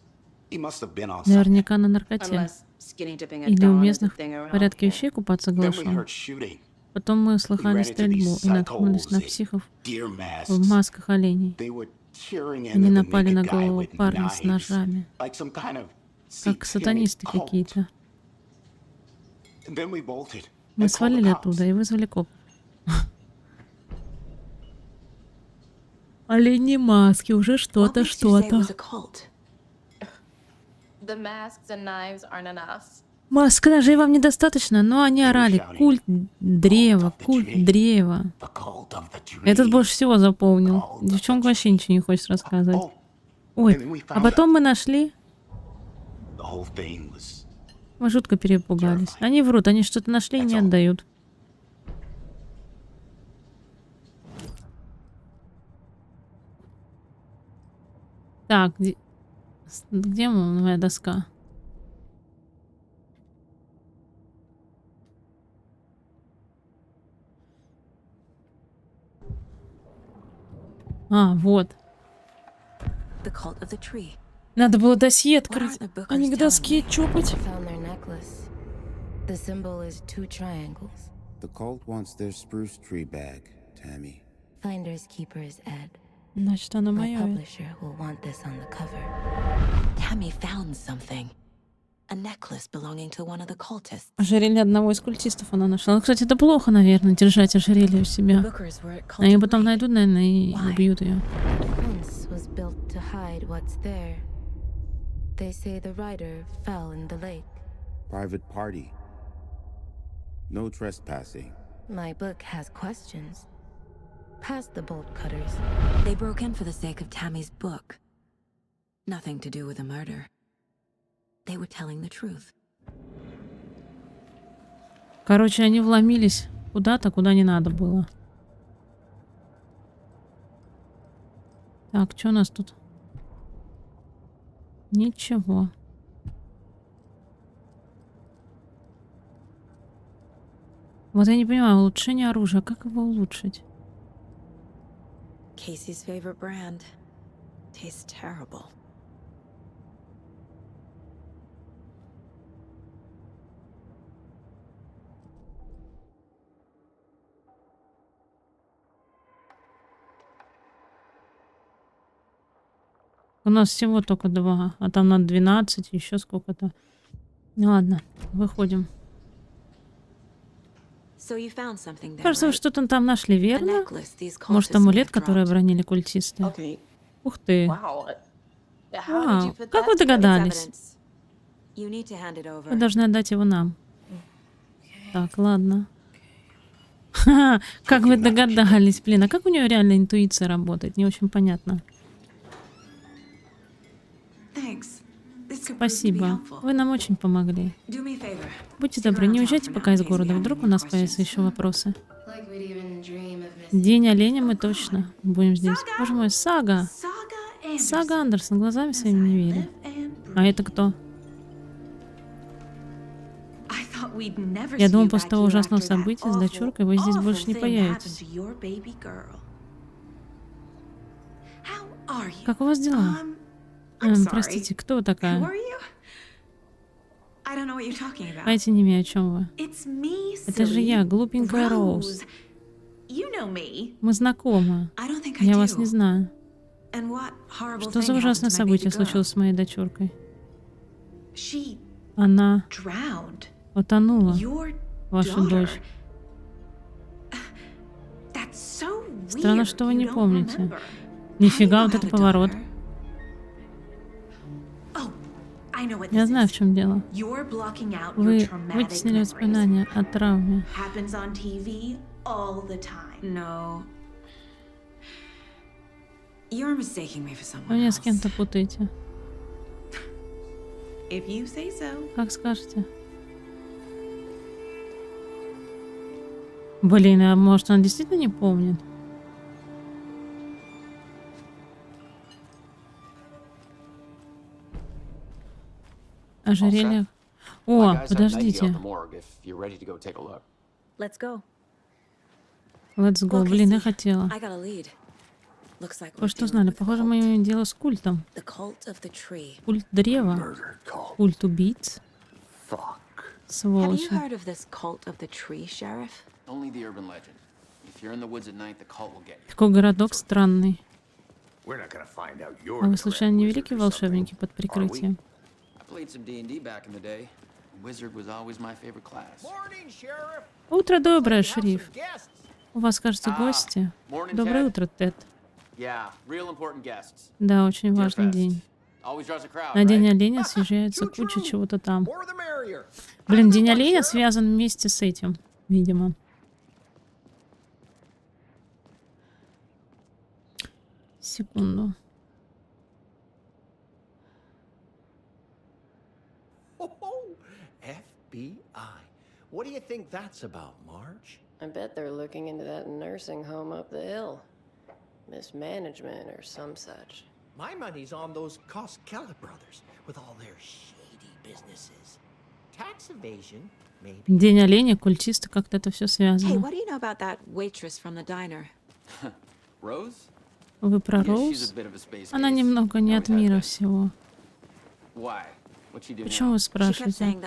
He must have been on something. Наверняка на наркоте. Unless skinny dipping at Или у dawn is a местных thing в around порядке here. вещей купаться Then we глашом. heard shooting. Потом мы We слыхали ran into стрельбу these и наткнулись на psychos, психов deer в masks. масках оленей. They were tearing Они into the напали на naked guy голову with парня с knives, ножами, like some kind of как сатанисты satanic cult. какие-то. And then we bolted Мы and called the свалили cops. оттуда и вызвали коп. Олени маски, уже What что-то, makes you say it что-то. was a cult? The masks and knives aren't enough. Маск ножей вам недостаточно, но они орали. Культ древа, культ древа. The cult of the tree. Этот больше всего запомнил. Девчонка вообще ничего не хочет рассказывать. Oh, Ой, а потом мы нашли... the whole thing was Мы жутко перепугались. Они врут, они что-то нашли и не отдают. Так, где моя доска? А, вот. The cult of the tree. Надо было досье What открыть, are the bookers а не к telling доске you? чопать. Found their necklace. The symbol is 2 triangles. The cult wants their spruce tree back, Tammy. Finders keepers, Ed. Значит, оно My мое. publisher will want this on the cover. Tammy found something. A necklace belonging to one of the cultists. Ожерелье одного из культистов она нашла. Ну, кстати, это плохо, наверное, держать ожерелье у себя. Bookers were at Они Cauldron потом Lake. найдут, наверное, и Why? убьют ее. Once was built to hide what's there. They say the writer fell in the lake. Private party. No trespassing. My book has questions. Past the bolt cutters. They broke in for the sake of Tammy's book. Nothing to do with the murder. They were telling the truth. Короче, они вломились куда-то, куда не надо было. Так, что у нас тут? Ничего. Вот я не понимаю, улучшение оружия. Как его улучшить? Casey's favorite brand. Tastes terrible. У нас всего только 2, а там надо 12, еще сколько-то. Ну ладно, выходим. So you found something there, Кажется, вы right? что-то там нашли, A верно? necklace these Может, cultists may амулет, have который dropped. обронили культисты? Okay. Ух ты. Wow. How did you Вау, put как that вы together? догадались? Evidence. You need to hand it over. Вы должны отдать его нам. Так, ладно. Ха, как вы догадались, блин, а как у нее реально интуиция работает? Не очень понятно. Thanks. This could prove to be Спасибо. helpful. Вы нам очень помогли. Do me a favor. Будьте Stick добры, не around уезжайте town for пока now из in case города. we have Вдруг any у нас more появятся questions. еще вопросы. Like we'd even dream of missing. День оленя мы точно будем здесь. Боже мой, Сага. Сага Андерсон, глазами своими не верю. А это кто? Я думал, после того ужасного события с дочуркой вы здесь больше не появитесь. Как у вас дела? Простите, кто вы такая? Знаете, не имею, о чем вы. Это же я, глупенькая Роуз. Мы знакомы. Я вас не знаю. Что за ужасное событие случилось с моей дочуркой? Она утонула, ваша дочь. Странно, что вы не помните. Нифига, вот это поворот. Я знаю, в чем дело. Вы вытеснили воспоминания о травме. Вы меня с кем-то путаете. Как скажете. Блин, а может она действительно не помнит? Ожерелье. О, подождите. Let's go. Блин, я хотела. Вы что знали? Похоже, мы имеем дело с культом. Культ древа. Культ убийц. Сволочи. Такой городок странный. А вы случайно не великие волшебники под прикрытием? Утро доброе, шериф. У вас, кажется, гости. Доброе утро, Тед. Да, очень важный день. На День оленя съезжается куча чего-то там. Блин, День оленя связан вместе с этим, видимо. Секунду. FBI. What do you think that's about, Marge? I bet they're looking into that nursing home up the hill. Mismanagement or some such. My money's on those Koskela brothers with all their shady businesses. Tax evasion, maybe. День оленя, культисты, как-то это все связано. Hey, what do you know about that waitress from the diner? Rose? Вы про Роуз? Она немного не от мира всего. Почему вы спрашиваете?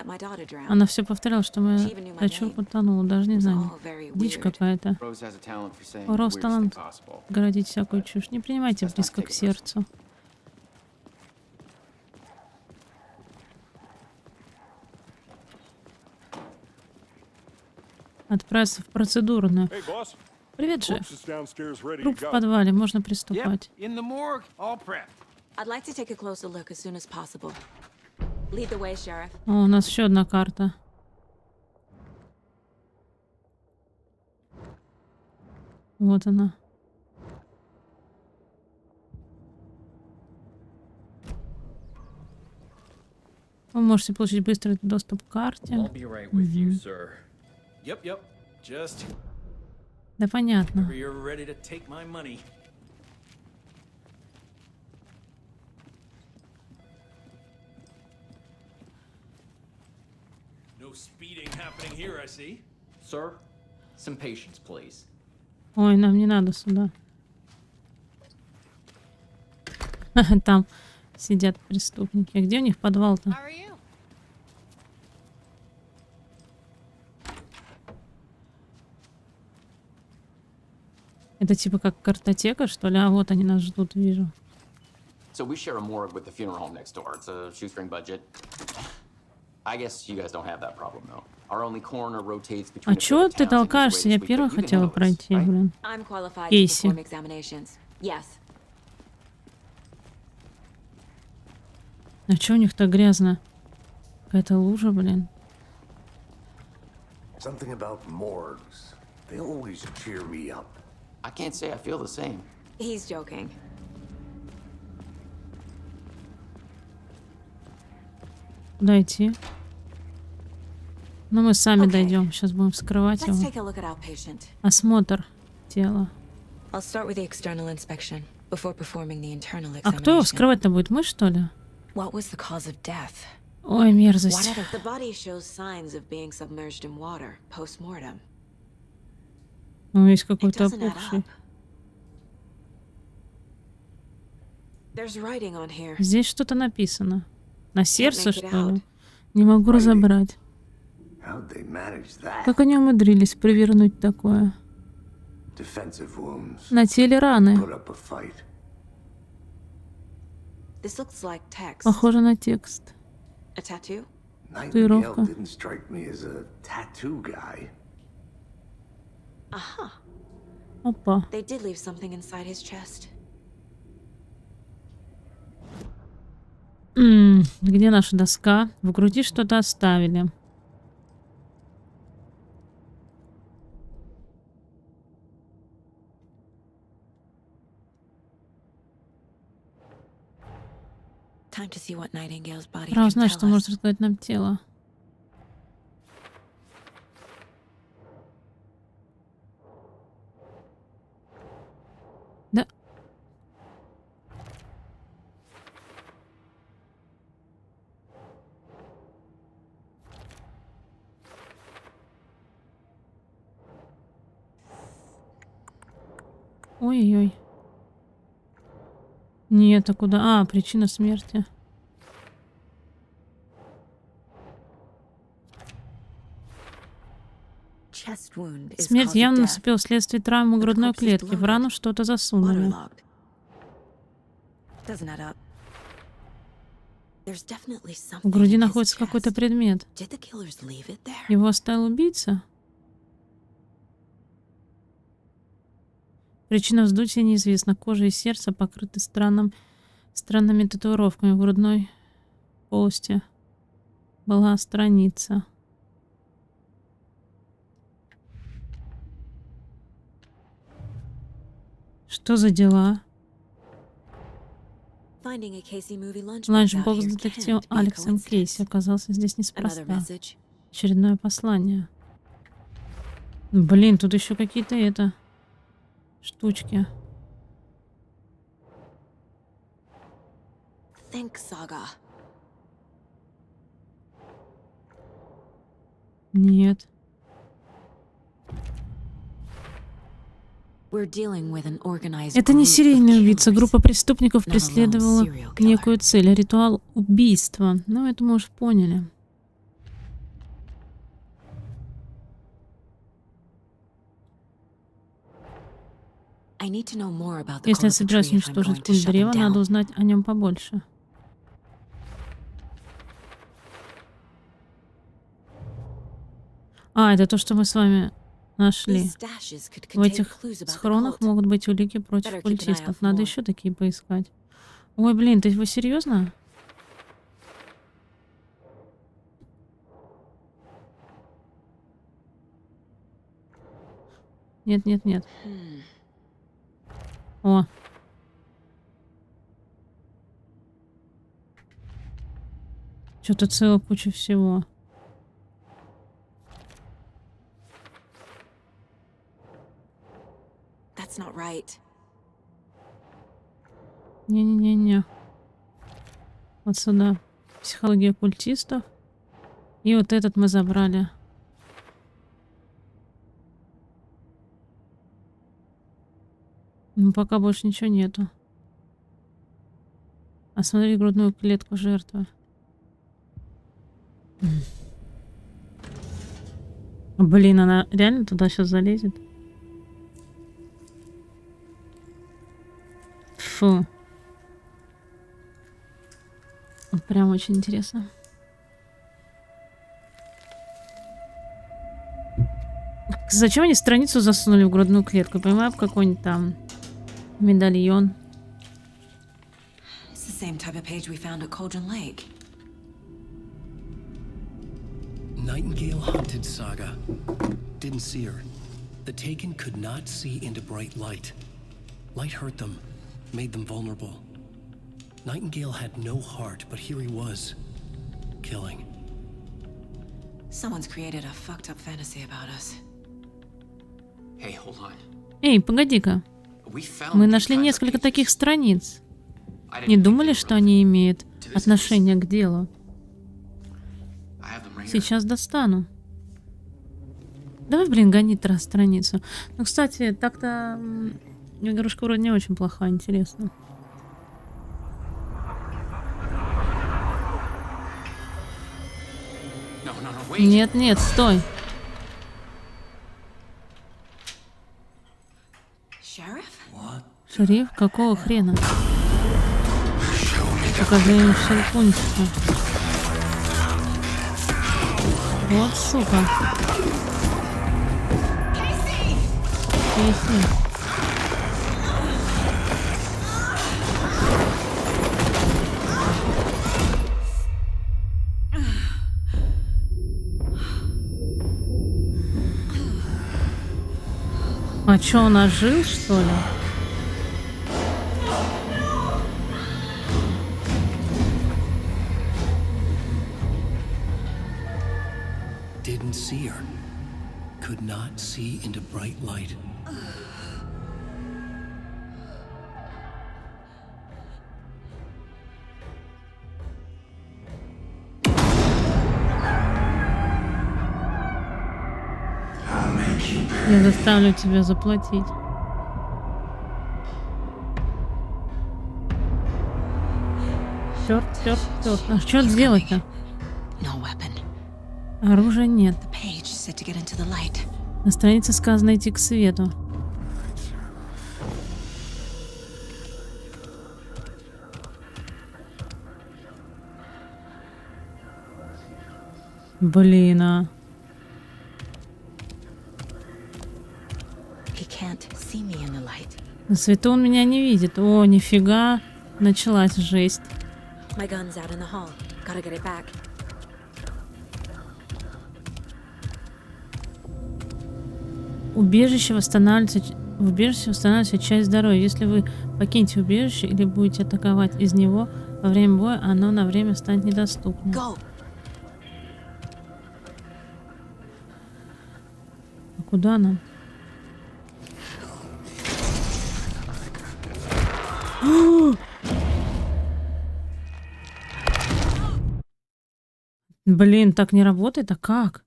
Она все повторяла, что моя дочурка утонула, даже не знаю. Дичь какая-то. У Роуз талант городить всякую чушь. Не принимайте близко к сердцу. Отправиться в процедурную. Привет, шеф. Труп в подвале, можно приступать. О, у нас еще одна карта. Вот она. Вы можете получить быстрый доступ к карте. Да понятно. Ой, нам не надо сюда. Там сидят преступники. А где у них подвал-то? Это типа как картотека, что ли? А вот они нас ждут, вижу. So we share a morgue with the funeral home next door. It's a shoestring budget. I guess you guys don't have that problem though. Our only coroner rotates between. А чё ты толкаешься? Я первая хотела пройти, блин. Кейси. А чё у них так грязно? Какая-то лужа, блин. Something about morgues. They always cheer me up. I can't say I feel the same. He's joking. Куда идти? Ну, мы сами дойдем. Сейчас будем вскрывать его. Осмотр тела. А кто его вскрывать-то будет? Мы, что ли? Ой, мерзость. Ну, есть какой-то опухший. There's writing on here. Здесь что-то написано. На сердце, что ли? Не могу разобрать. How'd they manage that? Как они умудрились провернуть такое? Defensive wounds. На теле раны. Put up a fight. This looks like text. Похоже на текст. A tattoo? Татуировка. Didn't strike me as a tattoo guy. Aha. Опа. They did leave something inside his chest. Где наша доска? В груди что-то оставили. Time to see what Nightingale's body Пора can узнать, tell что us. может рассказать нам тело. Да. Ой-ой-ой. Нет, а куда? А, причина смерти. Смерть явно наступила вследствие травмы грудной клетки. В рану что-то засунули. В груди находится какой-то предмет. Его оставил убийца? Причина вздутия неизвестна. Кожа и сердце покрыты странными татуировками. В грудной полости была страница. Что за дела? Ланчбокс детектива Алексом Кейси оказался здесь неспроста. Очередное послание. Блин, тут еще какие-то штучки. Нет. Это не серийный убийца. Группа преступников преследовала некую цель, ритуал убийства. Ну, это мы уже поняли. Если я собираюсь уничтожить культ древа, надо узнать о нем побольше. А, это то, что мы с вами нашли. В этих схронах могут быть улики против культистов. Надо еще такие поискать. Ой, блин, ты его серьезно? Нет, нет, нет. О. Что-то целая куча всего. Не-не-не-не. Вот сюда. Психология культистов. И вот этот мы забрали. Ну, пока больше ничего нету. Осмотри грудную клетку жертвы. Блин, она реально туда сейчас залезет? Фу. Прям очень интересно. Зачем они страницу засунули в грудную клетку? Понимаю, в какой-нибудь там медальон. Nightingale hunted Saga. Didn't see her. The Taken could not see into bright light. Light hurt them, made them vulnerable. Nightingale had no heart, but here he was, killing. Someone's created a fucked up fantasy about us. Hey, hold on. Эй, погоди-ка. Мы нашли несколько таких страниц. Не думали, что они имеют отношение к делу? Сейчас достану. Давай, блин, гони страницу. Ну, кстати, так-то игрушка вроде не очень плохая, интересно. Нет, нет, стой. Шериф? Какого хрена? Покажи ему щелкунчика. Вот сука. Кейси. А чё, он ожил, что ли? Didn't see her. Could not see into bright light. Я заставлю тебя заплатить. Черт, черт, черт. А что сделать-то? Оружия нет. На странице сказано идти к свету. Блин, а. На свету он меня не видит. О, нифига. Началась жесть. Убежище восстанавливается часть здоровья. Если вы покинете убежище или будете атаковать из него во время боя, оно на время станет недоступным. А куда нам? Блин, так не работает, а как?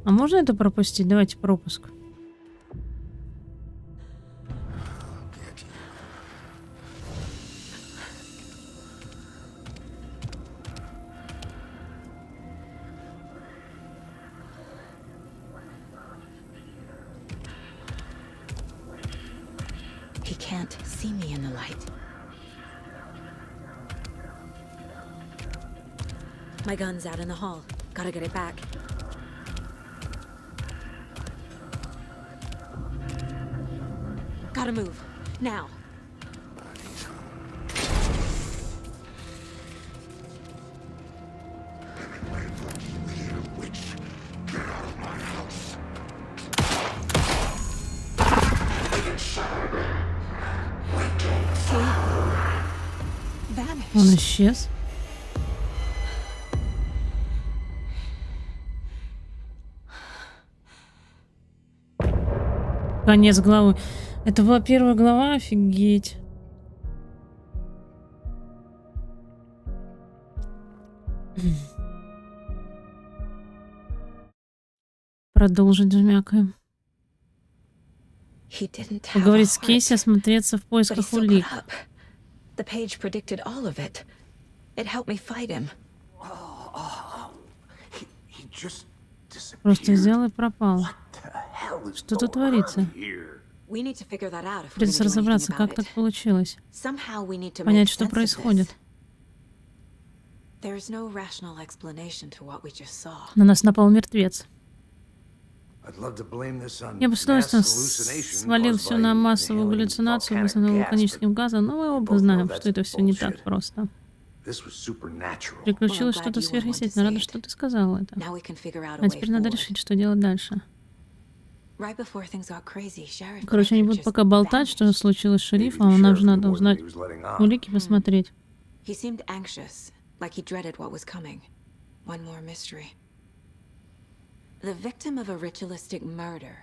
А можно это пропустить? Давайте пропуск. See me in the light. My gun's out in the hall. Gotta get it back. Gotta move. Now. Он исчез. Конец главы. Это была первая глава, офигеть. Продолжить жмякаем. Поговорить с Кейси, осмотреться в поисках улик. The page predicted all of it. It helped me fight him. Просто взял и пропал. Что тут творится? Придется разобраться, как так получилось. Понять, что происходит. На нас напал мертвец. Я бы с удовольствием свалил все на массовую галлюцинацию, вызванную вулканическим газом, но мы оба знаем, что это все не так просто. Приключилось что-то сверхъестественное. Рада, что ты сказала это. А теперь надо решить, что делать дальше. Короче, они будут пока болтать, что случилось с шерифом, а нам же надо узнать улики, посмотреть. The victim of a ritualistic murder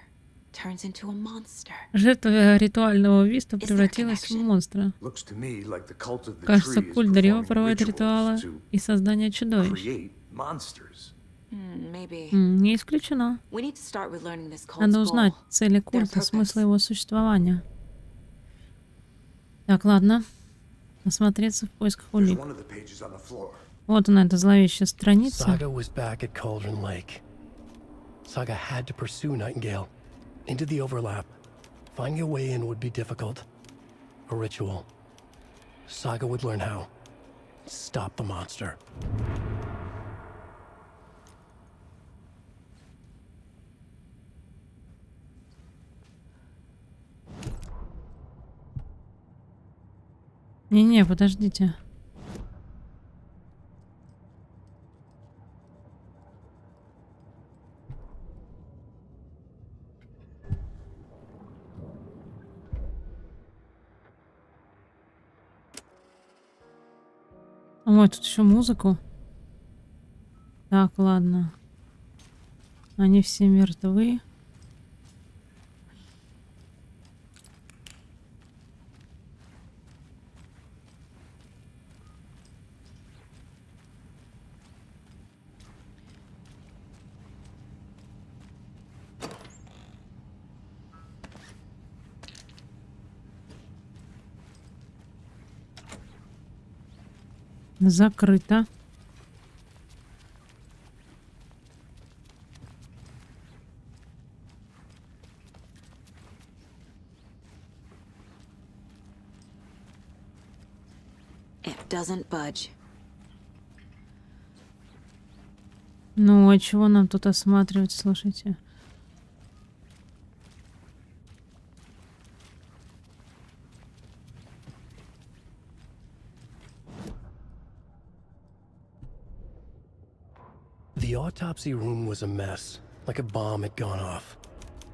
turns into a monster. Жертва ритуального убийства превратилась в монстра. Looks to me like the cult of the Кажется, tree is культ древа performing проводит ритуалы rituals to и создание чудовищ. create monsters. Maybe. Не исключено. We need to start with learning this cult's Надо goal. узнать цели культа, смысл его существования. Так, ладно. Осмотреться в поисках There's улик. one of the pages on the floor. Вот она, эта зловещая страница. Saga was back at Cauldron Lake. Saga had to pursue Nightingale into the overlap. Finding a way in would be difficult. A ritual. Saga would learn how. Stop the monster. Не-не, подождите. Ой, тут еще музыку. Так, ладно. Они все мертвы. Закрыто. It doesn't budge. Ну, а чего нам тут осматривать, слушайте? The autopsy room was a mess, like a bomb had gone off.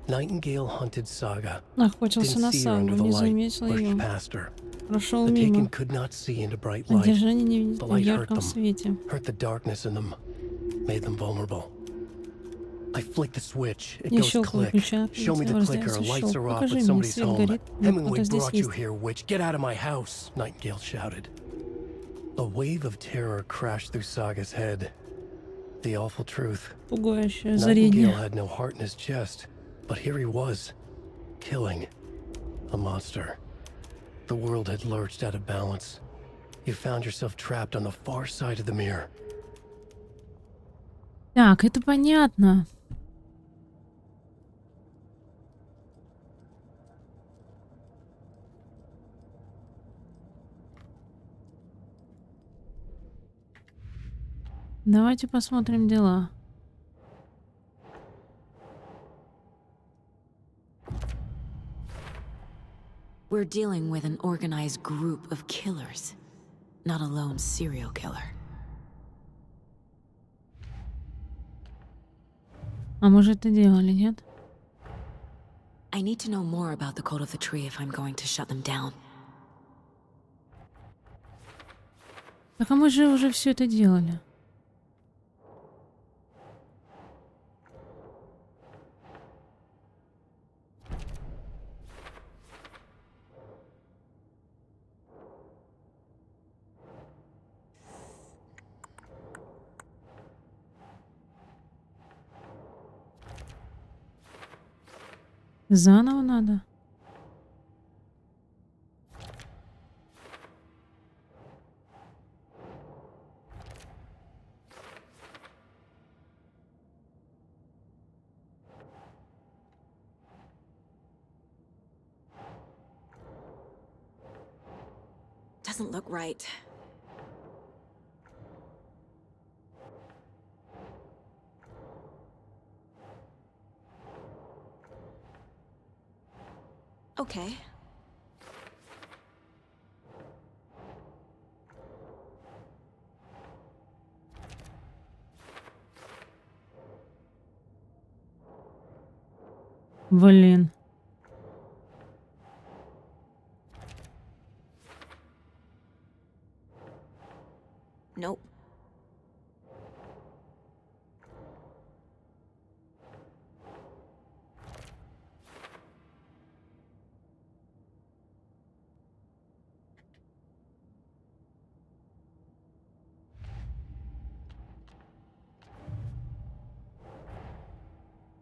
Nightingale hunted Saga. Охотился Didn't на see her Сагу, under the не light, заметил pushed ее. past her. Прошел The мимо. Taken could not see into bright light. Одержание не видит The в light hurt ярком them, свете. hurt the darkness in them, made them vulnerable. I flick the switch, it Я goes щелкаю click. ключа, Show me the clicker, раздается lights щелк. are off, Покажи but мне, somebody's свет home. горит, но Hemingway кто-то здесь brought you есть. here, witch. Get out of my house, Nightingale shouted. A wave of terror crashed through Saga's head. The awful truth. Пугающее Nightingale озарение. had no heart in his chest, but here he was, killing a monster. The world had lurched out of balance. You found yourself trapped on the far side of the mirror. Так, это понятно. Давайте посмотрим дела. We're dealing with an organized group of killers, not a lone serial killer. А мы же это делали, нет? I need to know more about the cult of the tree if I'm going to shut them down. Так а мы же уже все это делали. Заново надо. Doesn't look right. Okay. Блин. Nope.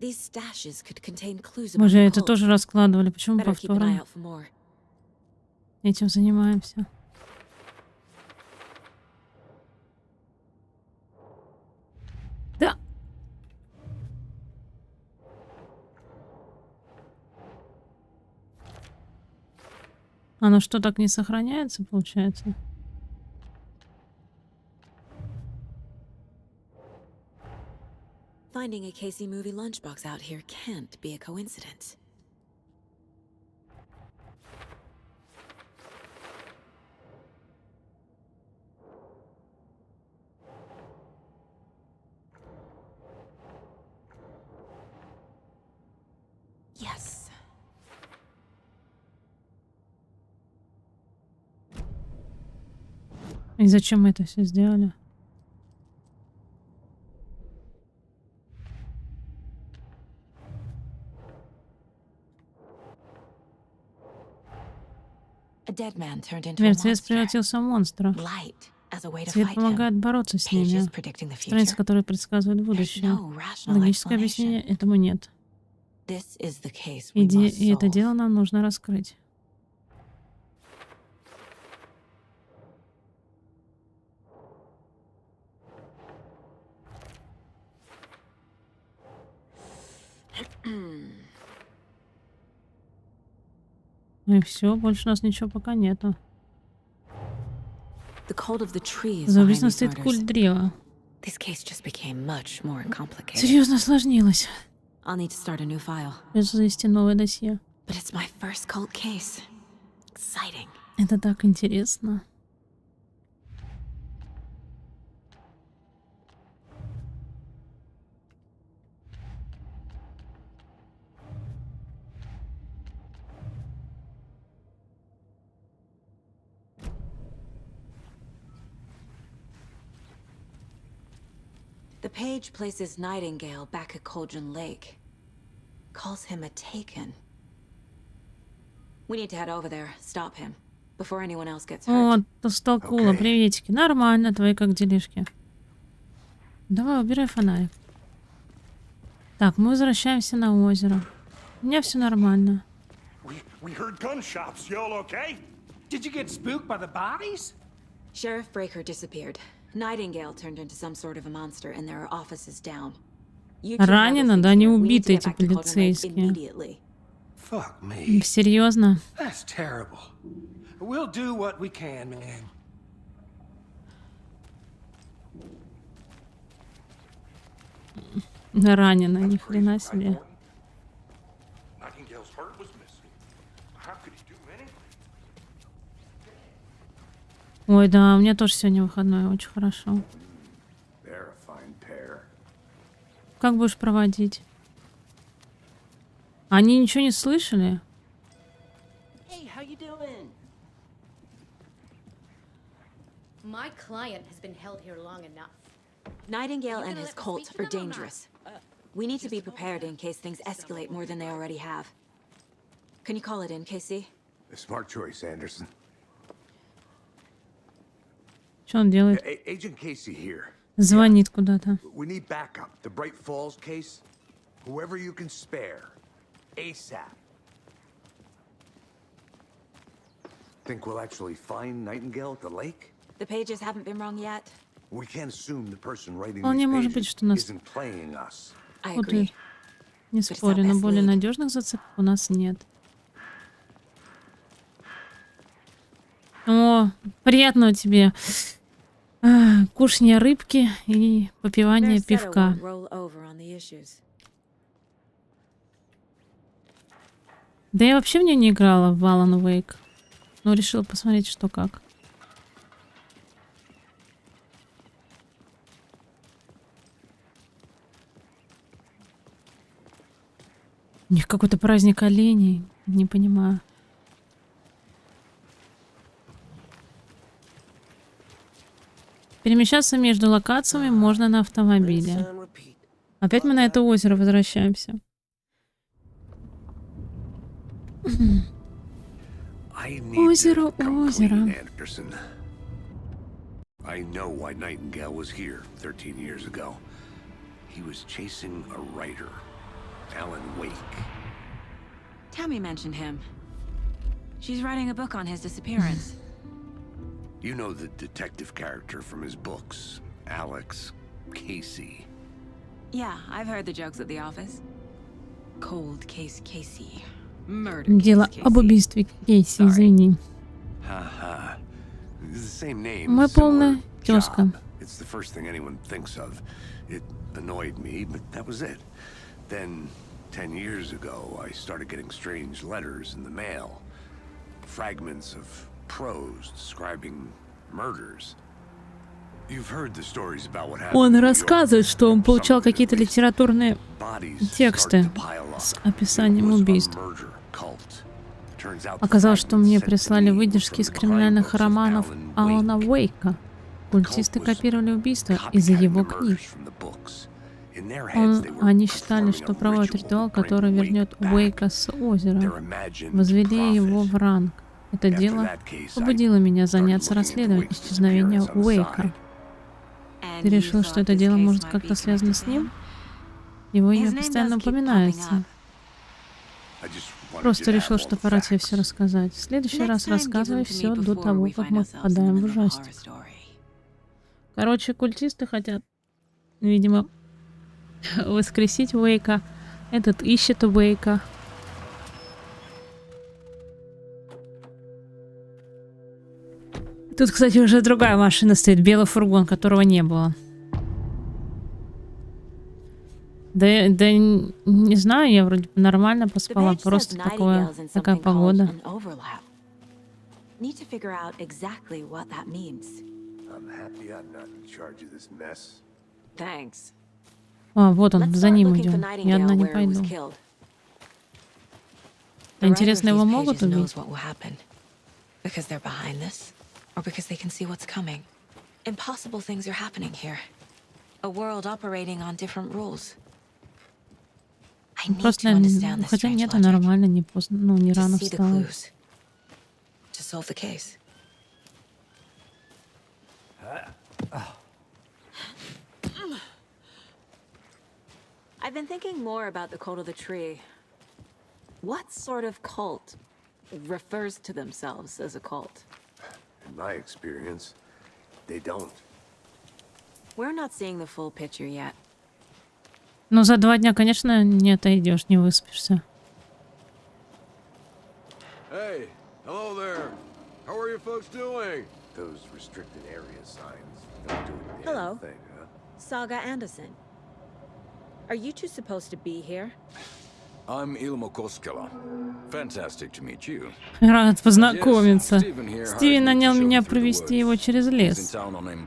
These stashes could contain clues about Мы же the это cult. тоже раскладывали. Почему Better keep an eye повторно? out for more. Этим занимаемся. Да. Оно что, так не сохраняется, получается? Finding a Casey movie lunchbox out here can't be a coincidence. Yes. И зачем мы это все сделали? A dead man turned into a Мертвец monster. превратился в монстра. Light as a way to Свет fight him. помогает бороться с ними. Pages predicting the Страницы, future. которые предсказывают будущее. no rational Логическое explanation. объяснение этому нет. This is the case we must И это solve. дело нам нужно раскрыть. И все, больше у нас ничего пока нету. The cult of the tree is За behind убийством these стоит murders. культ древа. This case just became much more complicated. Серьезно осложнилось. I'll need to start a new file. Придется завести новое досье. But it's my first cult case. Exciting. Это так интересно. The page places Nightingale back at Cauldron Lake. Calls him a taken. We need to head over there, stop him, before anyone else gets hurt. О, толстолкула, приветики. Нормально, твои как делишки. Давай, убирай фонарик. Так, мы возвращаемся на озеро. У меня все нормально. We heard gunshots. You all okay? Did you get spooked by the bodies? Sheriff Breaker disappeared. Nightingale turned into some sort of a monster, and there are offices down. Ранено, да, не убиты эти полицейские. Fuck me. Серьезно? That's terrible. We'll do what we can, man. Ранено, ни хрена себе. Nightingale's heart was missing. How could he do anything? Ой, да, у меня тоже сегодня выходной, очень хорошо. Как будешь проводить? Они ничего не слышали? Hey, how you doing? My client has been held here long enough. Nightingale and his cult are dangerous. We need to be prepared in case things escalate more than they already have. Can you call it in, Casey? Smart choice, Anderson. Что он делает? Agent Casey here. Звонит куда-то. We need backup. The Brайt-Фоллс case. Whoever you can spare. ASAP. Think we'll actually find Nightingale at the lake? The pages haven't been wrong yet. We can't assume the person writing Вполне these может быть, pages что нас... isn't playing us. I Вот agree. Не спорю, но более надежных зацепок у нас нет. О, приятного тебе кушания рыбки и попивания пивка. Да я вообще в нее не играла, в Алан Уэйк. Но решила посмотреть, что как. У них какой-то праздник оленей. Не понимаю. Перемещаться между локациями можно на автомобиле. Опять мы на это озеро возвращаемся. Озеро, озеро. I know why Nightingale was here 13 years ago. He was chasing a writer. Allan Weyk. Tammy mentioned him. She's writing a book on his disappearance. You know the detective character from his books, Alex Casey. Yeah, I've heard the jokes at the office. Cold case Casey. Murder Дело case об Casey. убийстве Кейси, извини. Haha. It's the same name. Мой полная тёзка. Job. It's the first thing anyone thinks of. It annoyed me, but that was it. Then, 10 years ago, I started getting strange letters in the mail. Fragments of prose describing murders. You've heard the stories about what happened. Он рассказывает, что он получал какие-то литературные тексты с описанием убийств. Оказалось, что мне прислали выдержки из криминальных романов Алана Уэйка. Культисты копировали убийства из-за его книг. Они считали, что проводят ритуал, который вернет Уэйка с озера. Возвели его в ранг. Это дело побудило меня заняться расследованием исчезновения Уэйка. Ты решил, что это дело может как-то связано с ним? Его имя постоянно упоминается. Просто решил, что пора тебе все рассказать. В следующий раз рассказывай все до того, как мы попадаем в ужастик. Короче, культисты хотят, видимо, воскресить Уэйка. Этот ищет Уэйка. Тут, кстати, уже другая машина стоит, белый фургон, которого не было. Да не знаю, я вроде бы нормально поспала, просто такая погода. А, вот он, за ним идем. Я одна не пойду. Интересно, его могут убить? Or because they can see what's coming. Impossible things are happening here. A world operating on different rules. I need to understand this Хотя strange нет, logic. нормально, не поздно, ну не рано To see the встала. clues. To solve the case. I've been thinking more about the cult of the tree. What sort of cult refers to themselves as a cult? In my experience, they don't. We're not seeing the full picture yet. Ну за 2 дня, конечно, не отойдешь, не выспишься. Hey, hello there. How are you folks doing? Those restricted area signs don't do a damn Hello. thing, huh? Saga Anderson. Are you two supposed to be here? I'm Ilmo Koskela. Fantastic to meet you. Рад познакомиться. Стивен нанял меня провести его через лес.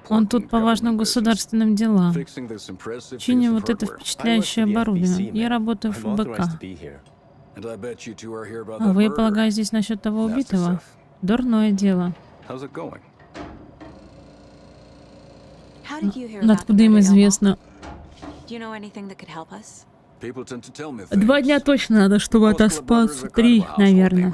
Он тут по важным государственным делам. Чиню вот это впечатляющее оборудование. Я работаю в ФБК. А вы, полагаю, здесь насчет того убитого? Дурное дело. Откуда им известно? 2 дня точно надо, чтобы отоспаться. 3, наверное.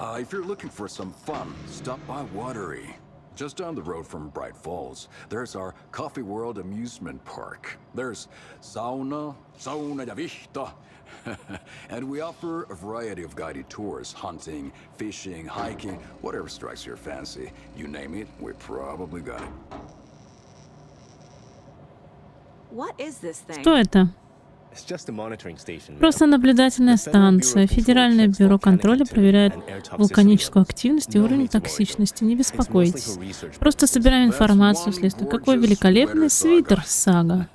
If you're looking for some fun, stop by Watery. Just down the road from Braight-Fålls, there's our Coffee World amusement park. There's sauna ja vihta. And we offer a variety of guided tours, hunting, fishing, hiking, whatever strikes your fancy. You name it, we probably got it. Что это? Просто наблюдательная станция. Федеральное бюро контроля проверяет вулканическую активность и уровень токсичности. Не беспокойтесь. Просто собираем информацию вследствие. Какой великолепный свитер Сага.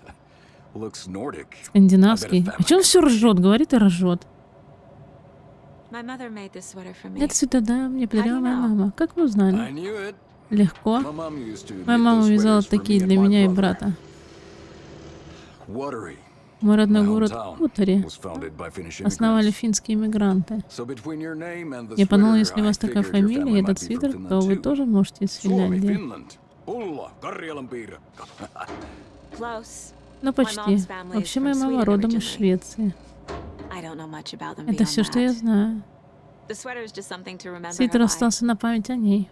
Скандинавский. А че он все ржет? Говорит и ржет. Это свитер, да, мне подарила моя мама. Как вы узнали? Легко. Моя мама вязала такие для меня и брата. Мой родной город Утари основали финские иммигранты. Я подумал, если у вас такая фамилия и этот свитер, то вы тоже можете из Финляндии. Ну, почти. Вообще, моя мама родом из Швеции. Это все, что я знаю. Свитер остался на память о ней.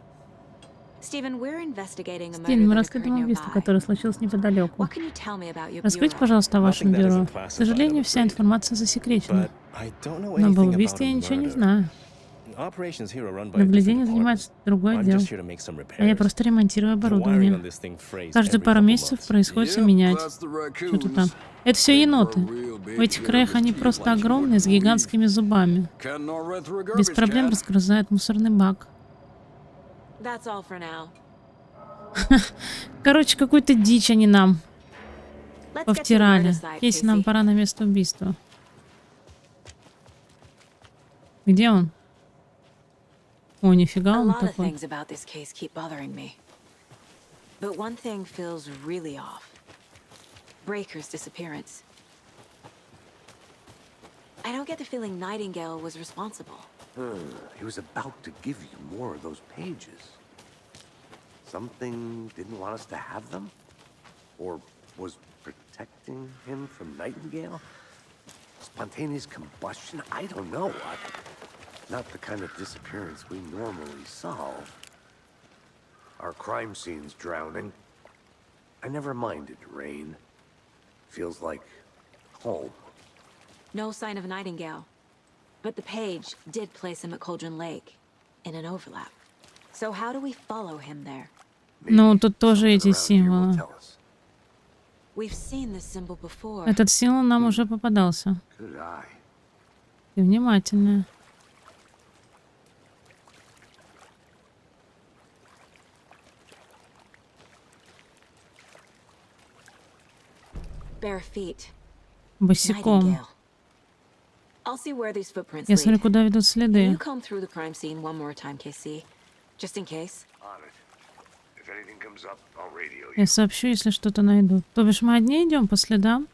Стивен, мы расследуем убийство, которое случилось неподалеку. Расскажите, пожалуйста, о вашем бюро. К сожалению, вся информация засекречена. Но об убийстве я ничего не знаю. Наблюдение занимается другой отдел. А я просто ремонтирую оборудование. Каждые пару месяцев приходится менять. Что-то там. Это все еноты. В этих краях они просто огромные, с гигантскими зубами. Без проблем разгрызают мусорный бак. Короче, какую-то дичь они нам повтирали. Кейси, нам пора на место убийства. Где он? О, нифига он такой. Breaker's disappearance. I don't get the feeling Nightingale was responsible. He was about to give you more of those pages. Something didn't want us to have them? Or was protecting him from Nightingale? Spontaneous combustion? I don't know. Not the kind of disappearance we normally solve. Our crime scene's drowning. I never minded rain. Feels like home. No sign of Nightingale. But the page did place him at Cauldron Lake, in an overlap. So how do we follow him there? Ну, тут тоже эти символы. We've seen this symbol before. Этот символ нам уже попадался. Ты внимательная. Bare feet. Босиком. Я смотрю, куда ведут следы. Я сообщу, если что-то найду. То бишь мы одни идем по следам?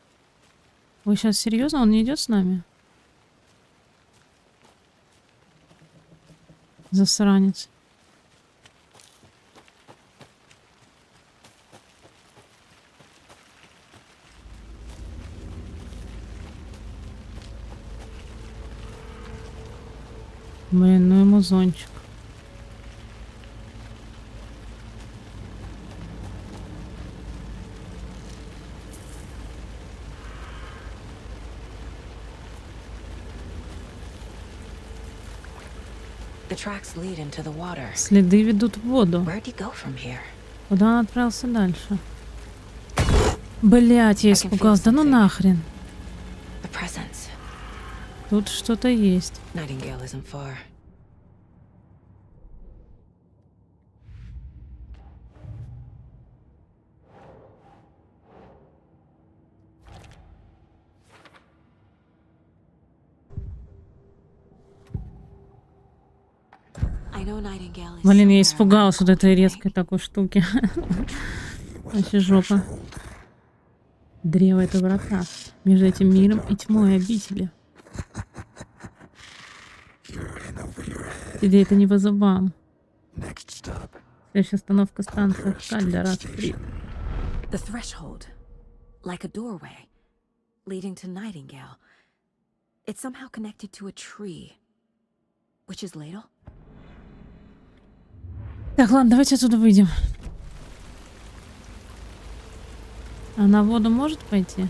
Вы сейчас серьезно? Он не идет с нами? Засранец. Блин, ну ему зонтик. Следы ведут в воду. Куда он отправился дальше? Блять, я испугалась. Да ну нахрен. Тут что-то есть. Блин, я испугалась вот этой резкой такой штуки. Вообще жопа. Древо — это врата между этим миром и тьмой обители. Тебе это не по зубам. Следующая остановка — станция Кальдера-стрит. The threshold, like a doorway, leading to Nightingale. It's somehow connected to a tree. Which is ladle? Так, ладно, давайте отсюда выйдем. А на воду может пойти?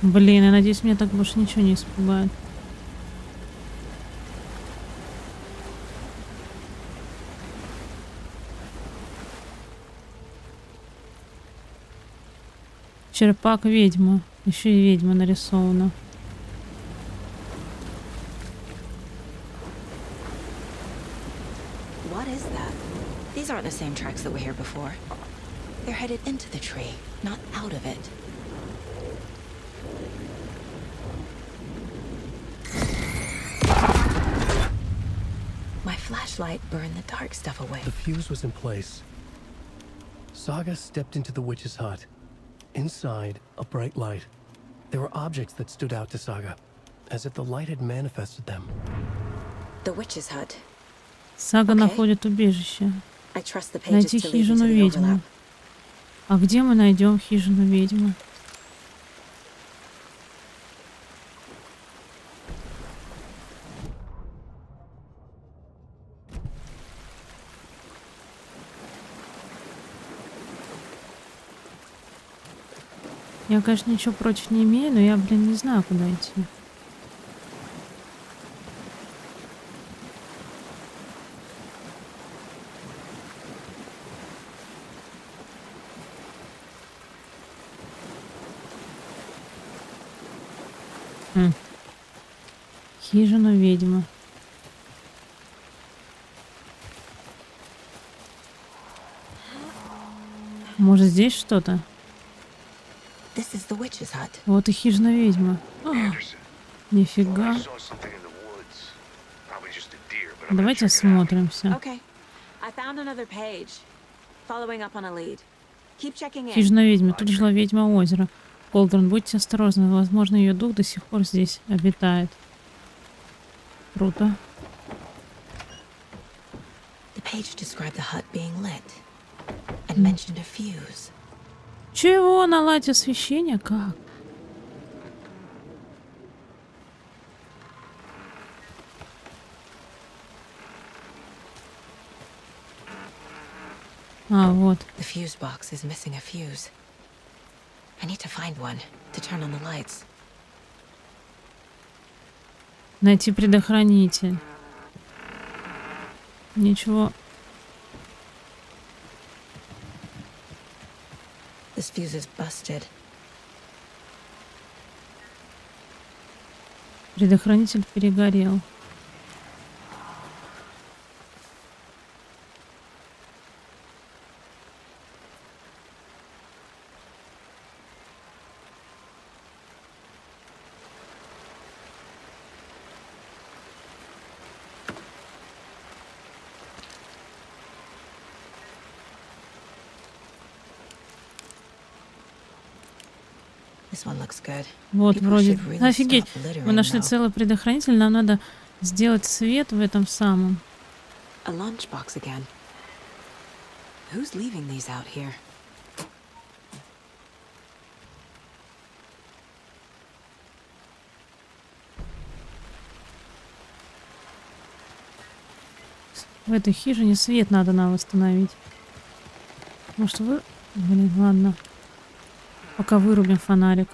Блин, я надеюсь, меня так больше ничего не испугает. Черпак ведьма. Еще и ведьма нарисована. What is that? These aren't the same tracks that were here before. They're headed into the tree, not out of it. My flashlight burned the dark stuff away. The fuse was in place. Saga stepped into the witch's hut. Inside, a bright light. There were objects that stood out to Saga. as if the light had manifested them. The witch's hut. Сага находит убежище. Найти хижину ведьмы. А где мы найдем хижину ведьмы? Я, конечно, ничего против не имею, но я, блин, не знаю, куда идти. Хижина ведьмы. Может, здесь что-то? Вот и хижина ведьмы. Нифига. Давайте осмотримся. Хижина ведьмы. Тут жила ведьма озера. Колдрон, будьте осторожны. Возможно, ее дух до сих пор здесь обитает. Круто. Чего? Наладить освещение? Как? А, вот. Найти предохранитель. Ничего. This fuse is busted. Предохранитель перегорел. Вот, вроде... Офигеть, мы нашли целый предохранитель, нам надо сделать свет в этом самом. В этой хижине свет надо нам восстановить. Может, вы... Блин, ладно. Пока вырубим фонарик.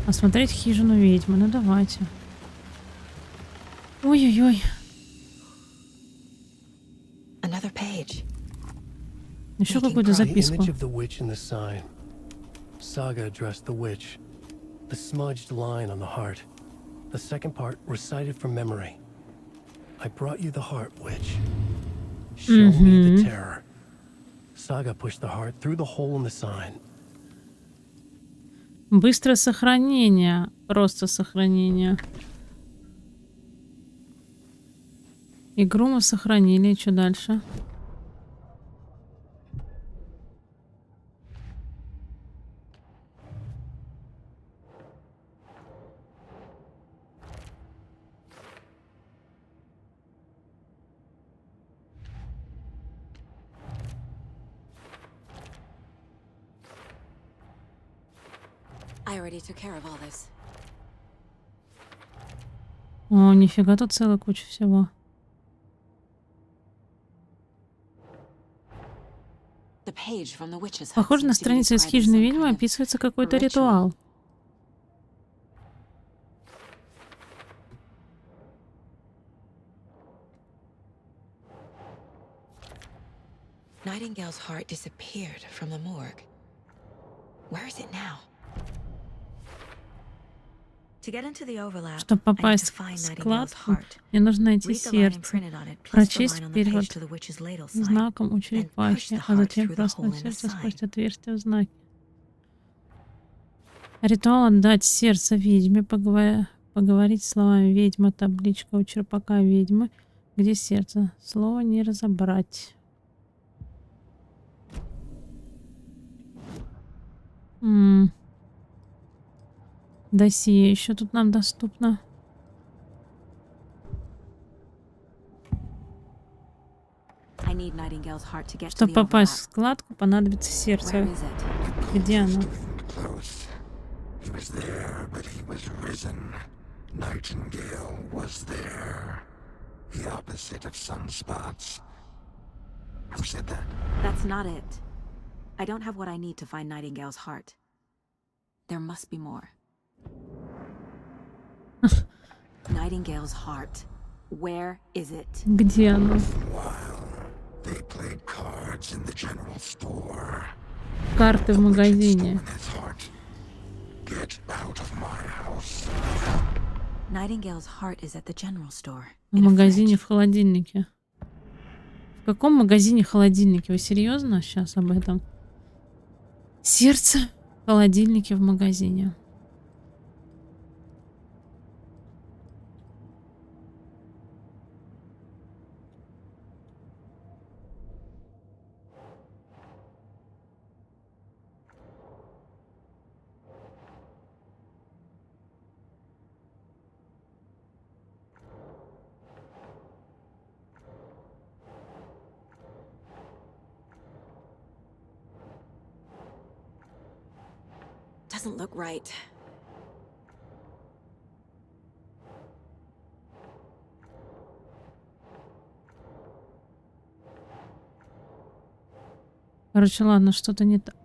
Осмотреть хижину ведьмы. Ну давайте. Ой-ой-ой. Еще какую-то записку. Saga addressed the witch. The smudged line on the heart. The second part recited from memory. I brought you the heart, witch. Show me the terror. Saga pushed the heart through the hole in the sign. Быстрое сохранение. Просто сохранение. Игру мы сохранили. И что дальше? О, нифига, тут целая куча всего. Похоже, на странице из хижины ведьмы описывается какой-то ритуал. Nightingale's heart disappeared from the morgue. Where is it now? Чтобы попасть в склад, мне нужно найти сердце, прочесть перевод знаком у черепахи, а затем проснуть сердце сквозь отверстие в знаке. Ритуал отдать сердце ведьме, поговорить словами ведьма, табличка у черпака ведьмы, где сердце. Слово не разобрать. Досье еще тут нам доступно. Чтобы попасть в складку, понадобится сердце. Где оно? He was there, but he was risen. Nightingale was there. The opposite of sunspots. Who said that? That's not it. I don't have what I need to find Nightingale's heart. There must be more. Nightingale's heart. Where is it? Где оно? They played cards in the general store. Карты в магазине. Get out of my house. Nightingale's heart is at the general store. В магазине в холодильнике. В каком магазине холодильнике? Вы серьезно сейчас об этом? Сердце в холодильнике в магазине. Doesn't look right. Короче, ладно, что-то не так.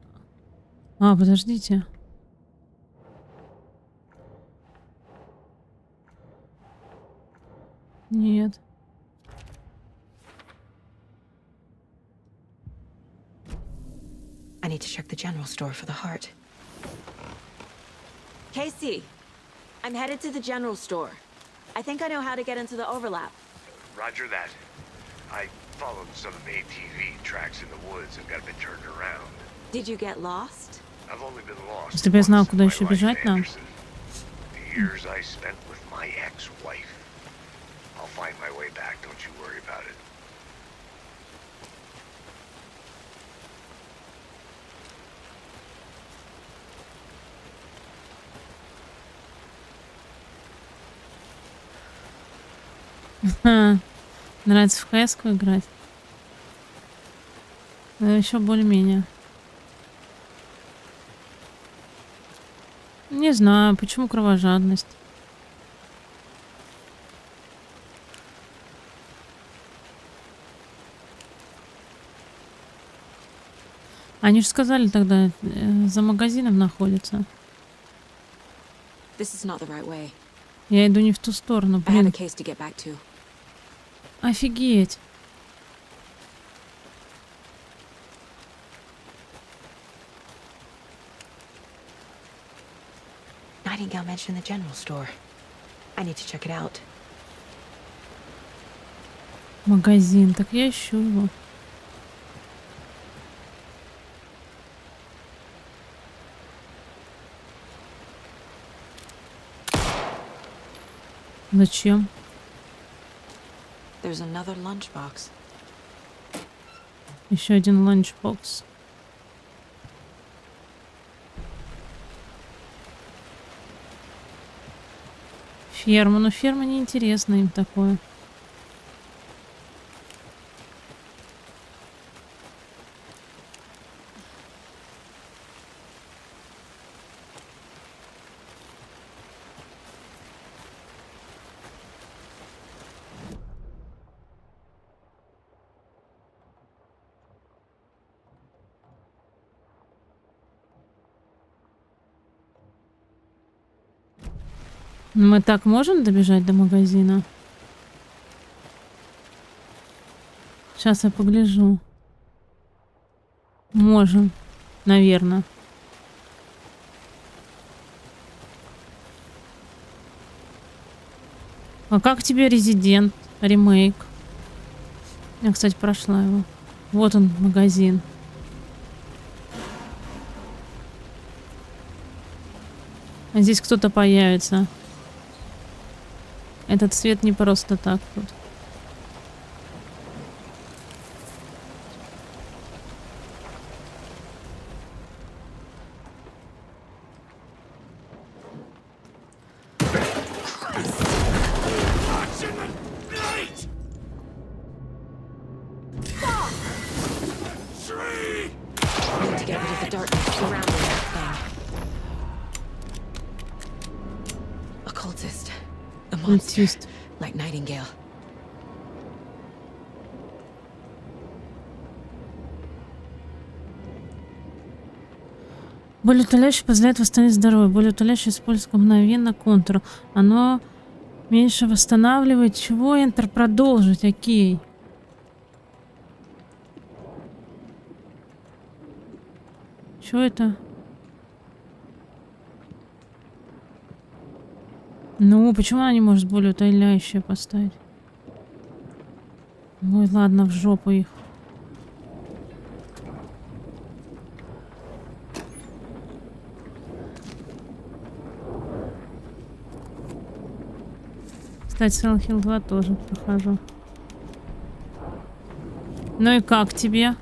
А, подождите. Нет. I need to check the general store for the heart. Casey, I'm headed to the general store. I think I know how to get into the overlap. Roger that. I followed some ATV tracks in the woods and got a bit turned around. Did you get lost? I've only been lost. Если бы я знал, куда еще бежать нам. The years I spent with my ex-wife. I'll find my way back, don't you worry about it. Нравится в хэску играть. Но еще более-менее. Не знаю, почему кровожадность. Они же сказали тогда, за магазином находится. This is not the right way. Я иду не в ту сторону, I have a блин. case to get back to. Офигеть. Nightingale mentioned the general store. I need to check it out. Магазин, так я ищу его. Зачем? There's another lunchbox. Еще один ланчбокс. Ферма, но ферма неинтересна им такое. Мы так можем добежать до магазина? Сейчас я погляжу. Можем, наверное. А как тебе Резидент ремейк? Я, кстати, прошла его. Вот он, магазин. А здесь кто-то появится. Этот свет не просто так тут. Wait! Tree! We need to get rid of the darkness surrounding that thing. A cultist. A monster. Like Nightingale. Более утоляющее позволяет восстановить здоровье. Более утоляющее используется мгновенно контур. Оно меньше восстанавливает. Чего? Enter продолжить. Окей. Что это? Ну, почему она не может более утоляющее поставить? Ой, ладно, в жопу их. Кстати, Silent Hill 2 тоже прохожу. Ну и как тебе?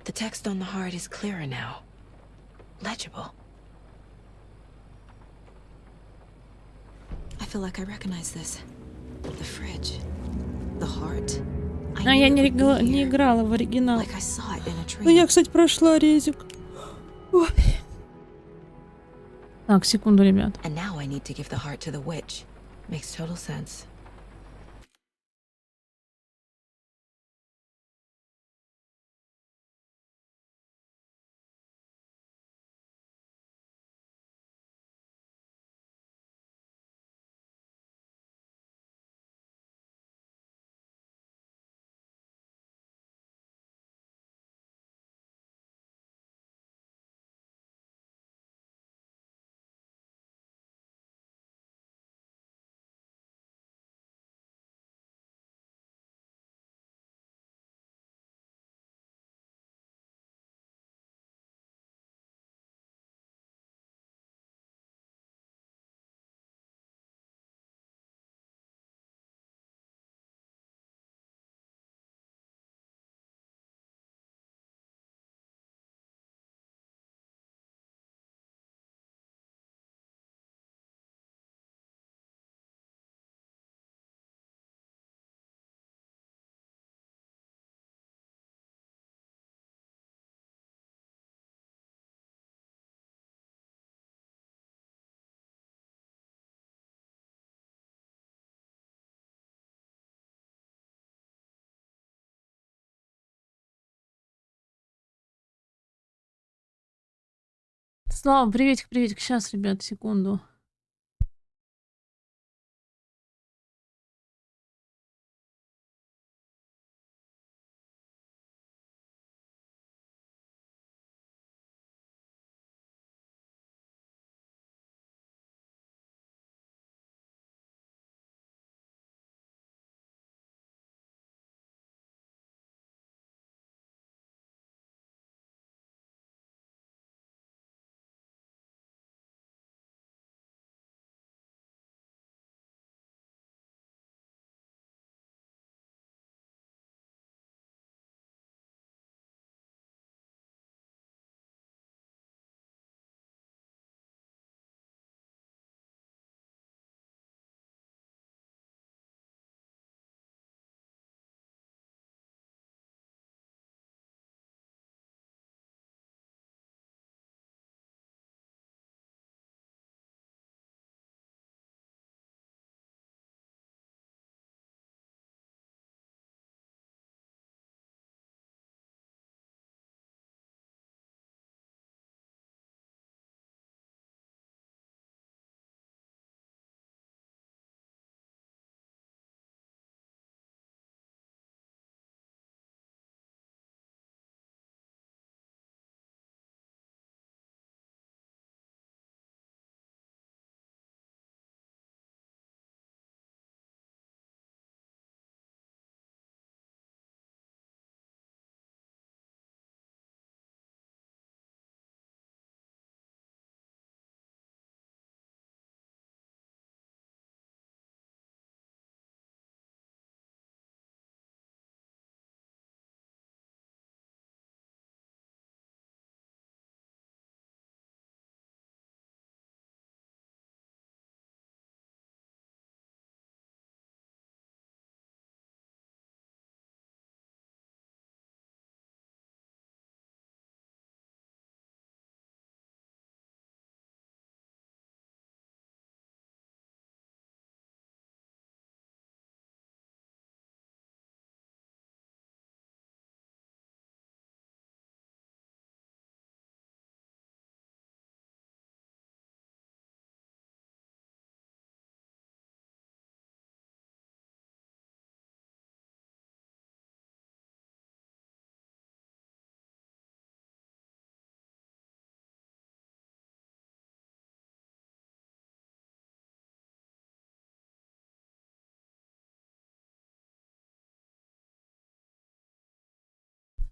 The text on the heart is clearer now. Legible. I feel like I recognize this. The fridge. The heart. А я не играла в оригинал. Ну я, кстати, прошла резик. Ой. Так, секунду, ребят. And now I need to give the heart to the witch. Makes total sense. Слава, приветик, приветик. Сейчас, ребят, секунду.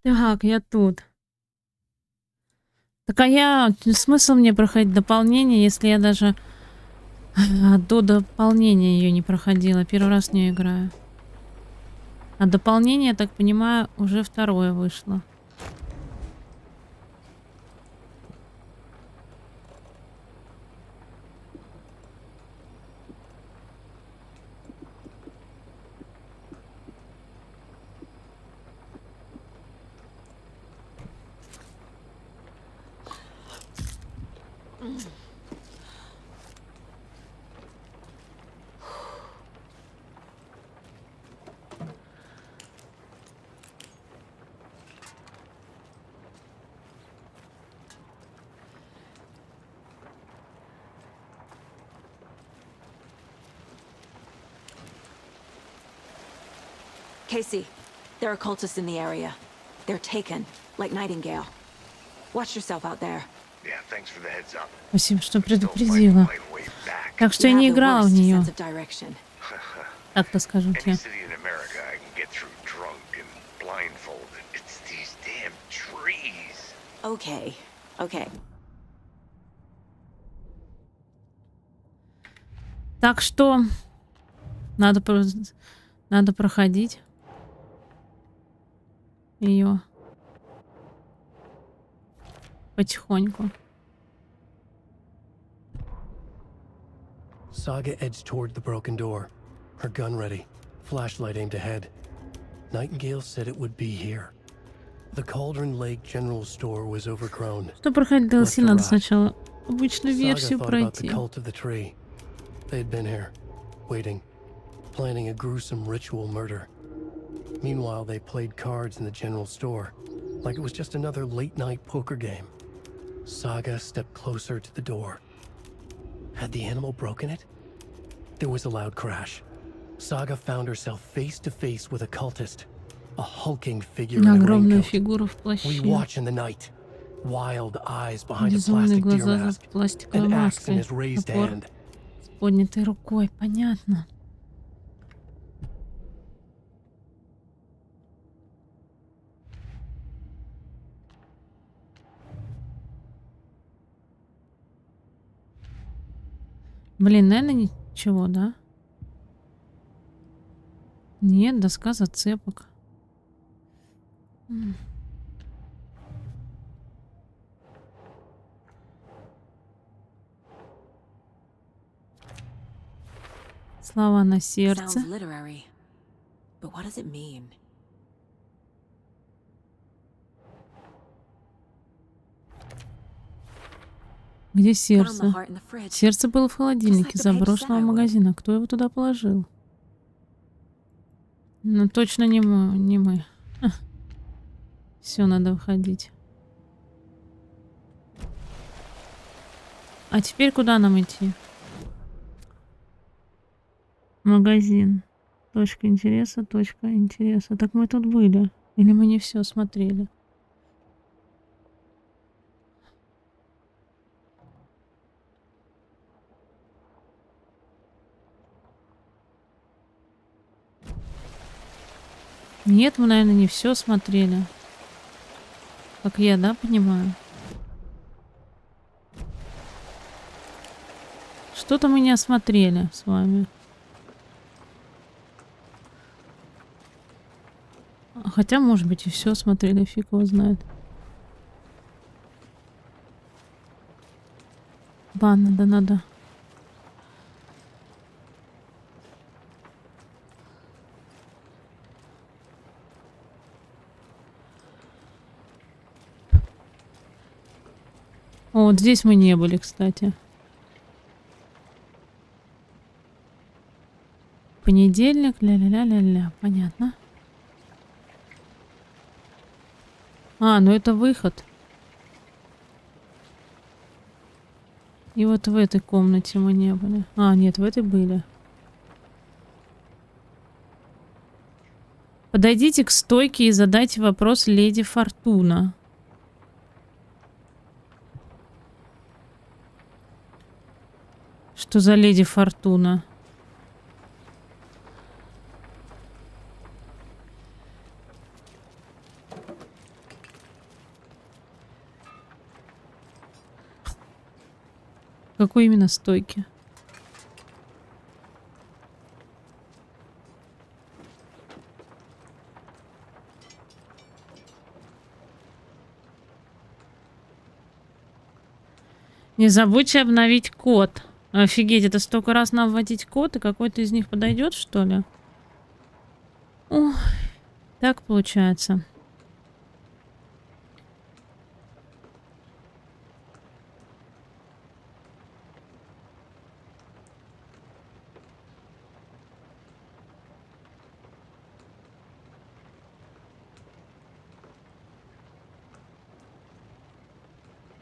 Так, я тут. Так смысл мне проходить дополнение, если я даже до дополнения ее не проходила. Первый раз в нее играю. А дополнение, я так понимаю, уже второе вышло. Casey, there are cultists in the area. They're taken, like Nightingale. Watch yourself out there. Yeah, thanks for the heads up. Спасибо, что предупредила. Так что я не играла в нее. Так-то скажу тебе. Okay, okay. Так что надо проходить ее потихоньку. Saga edged toward the broken door, her gun ready, flashlight aimed ahead. Nightingale said it would be here. The Cauldron Lake General Store was overgrown. Что проходить DLC надо сначала обычную версию пройти. They had been here, waiting, planning a gruesome ritual murder. Meanwhile, they played cards in the general store, like it was just another late-night poker game. Saga stepped closer to the door. Had the animal broken it? There was a loud crash. Saga found herself face to face with a cultist, a hulking figure in a raincoat. We watch in the night, wild eyes behind a plastic deer mask, an axe in his raised hand. С поднятой рукой, понятно. Блин, наверное, ничего, да? Нет, доска зацепок. Слова на сердце. Где сердце? Сердце было в холодильнике заброшенного магазина. Кто его туда положил? Ну, точно не мы. Все, надо выходить. А теперь куда нам идти? Магазин. Точка интереса, точка интереса. Так мы тут были. Или мы не все смотрели? Нет, мы, наверное, не все смотрели. Как я, да, понимаю? Что-то мы не осмотрели с вами. Хотя, может быть, и все смотрели, фиг его знает. Ладно, да надо. О, вот здесь мы не были, кстати. Понедельник, ля-ля-ля-ля-ля, понятно. А, ну это выход. И вот в этой комнате мы не были. А, нет, в этой были. Подойдите к стойке и задайте вопрос леди Фортуна. Что за леди Фортуна? какой именно стойки? Не забудьте обновить код. Офигеть, это столько раз нам вводить код, и какой-то из них подойдет, что ли? Ой, так получается.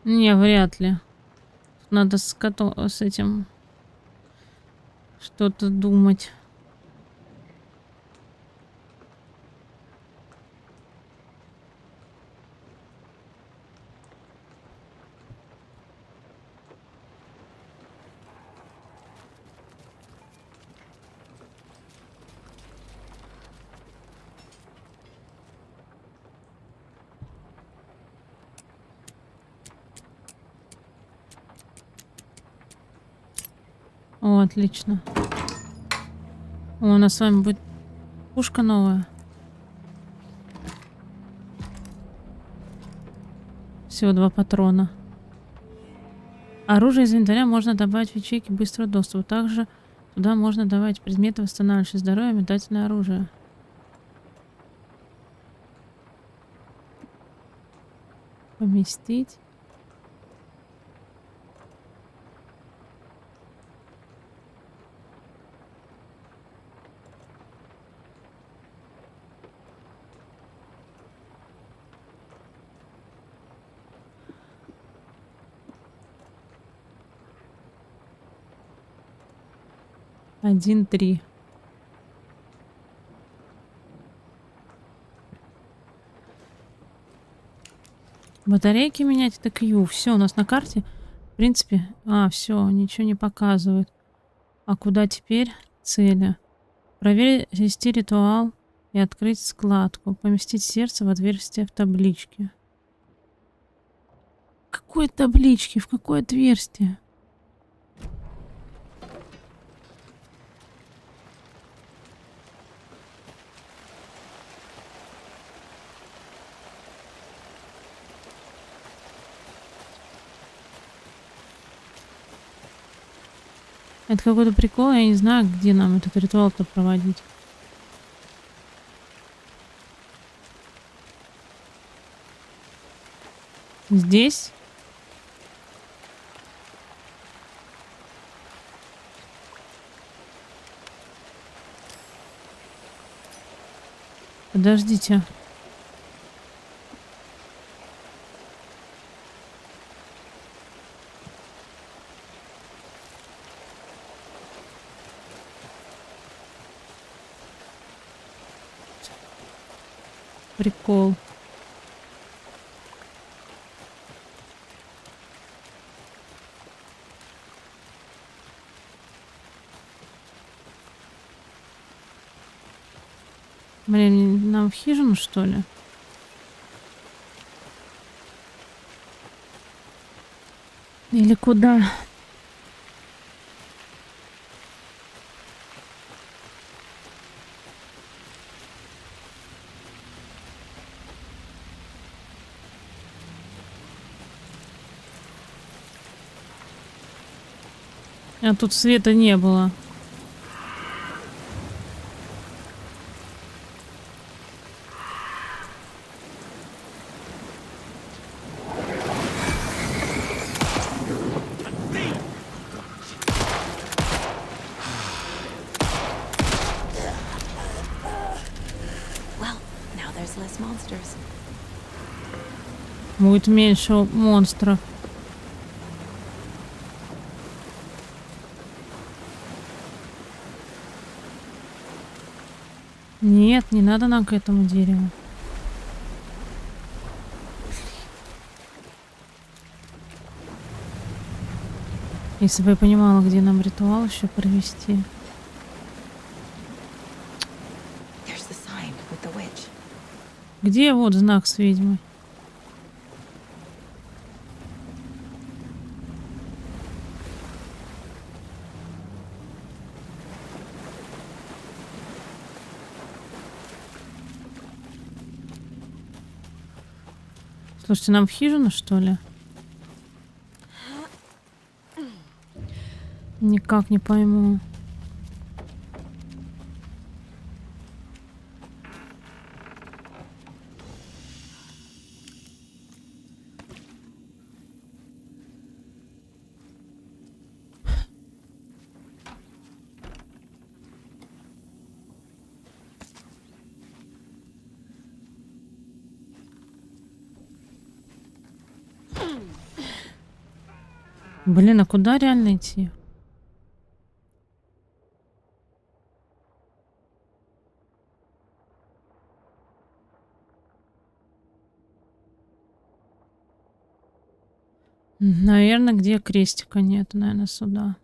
Не, вряд ли. Надо с этим что-то думать. О, отлично. О, у нас с вами будет пушка новая. Всего 2 патрона. Оружие из инвентаря можно добавить в ячейки быстрого доступа. Также туда можно добавить предметы, восстанавливающие здоровье, метательное оружие. Поместить. Один, 3. Батарейки менять это Q. Все, у нас на карте, в принципе... все, ничего не показывает. А куда теперь? Цели. Проверить, ввести ритуал и открыть складку. Поместить сердце в отверстие в табличке. Какой таблички? В какое отверстие? Это какой-то прикол, я не знаю, где нам этот ритуал-то проводить. Здесь? Подождите. Прикол. Блин, нам в хижину, что ли? Или куда? А тут света не было. Будет меньше монстров. Нет, не надо нам к этому дереву. Если бы я понимала, где нам ритуал еще провести. Где вот знак с ведьмой? Слушайте, нам в хижину, что ли? Никак не пойму. Блин, а куда реально идти? Наверное, где крестика нет, наверное, сюда.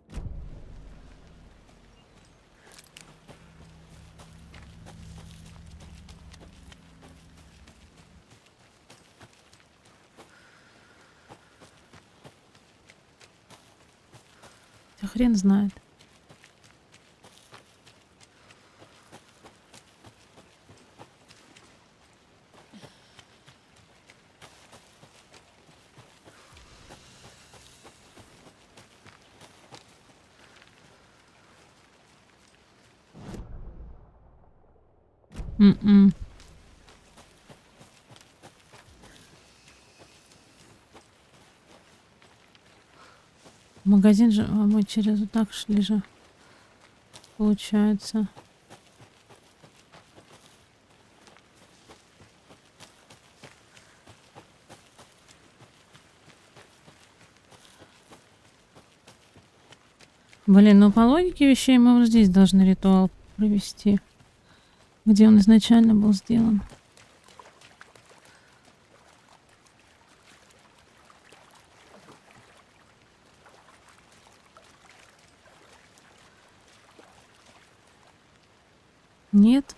Да хрен знает. Магазин же, а мы через вот так шли же. Получается. Блин, ну по логике вещей мы вот здесь должны ритуал провести, где он изначально был сделан. Нет.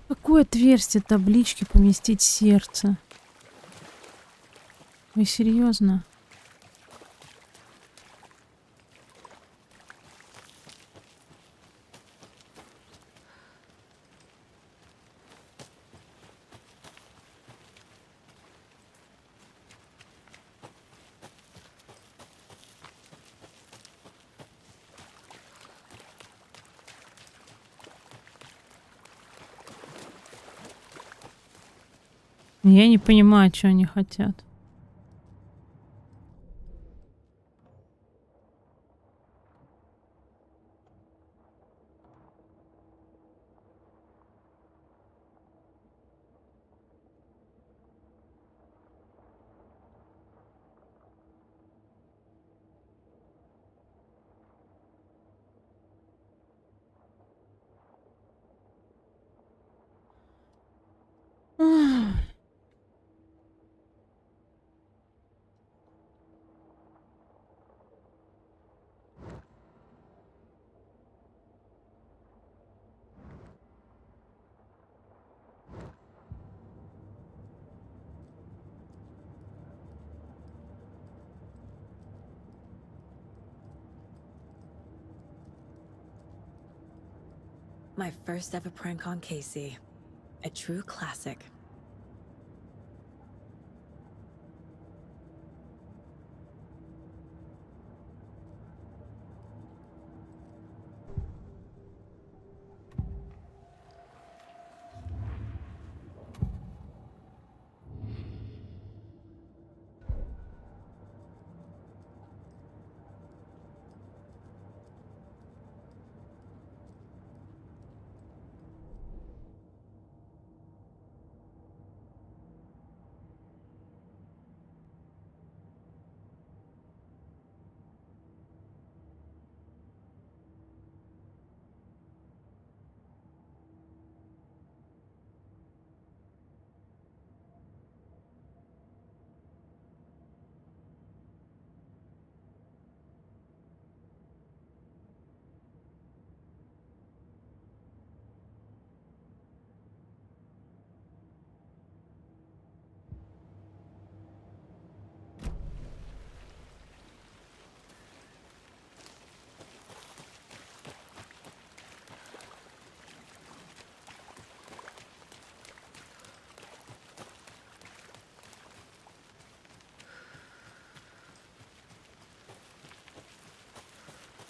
Какое отверстие таблички поместить сердце? Вы серьезно? Я не понимаю, что они хотят. My first ever prank on Casey. A true classic.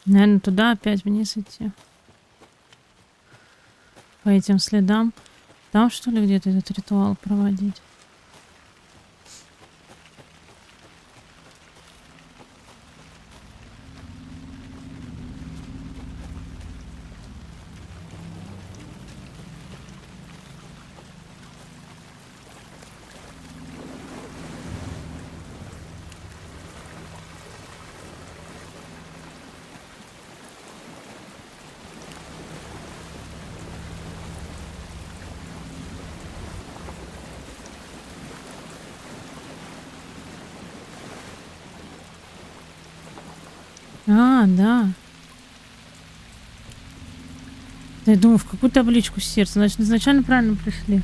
Наверное, туда опять вниз идти. По этим следам. Там, что ли, где-то этот ритуал проводить? А, да. Да я думаю, в какую табличку сердца. Значит, изначально правильно пришли.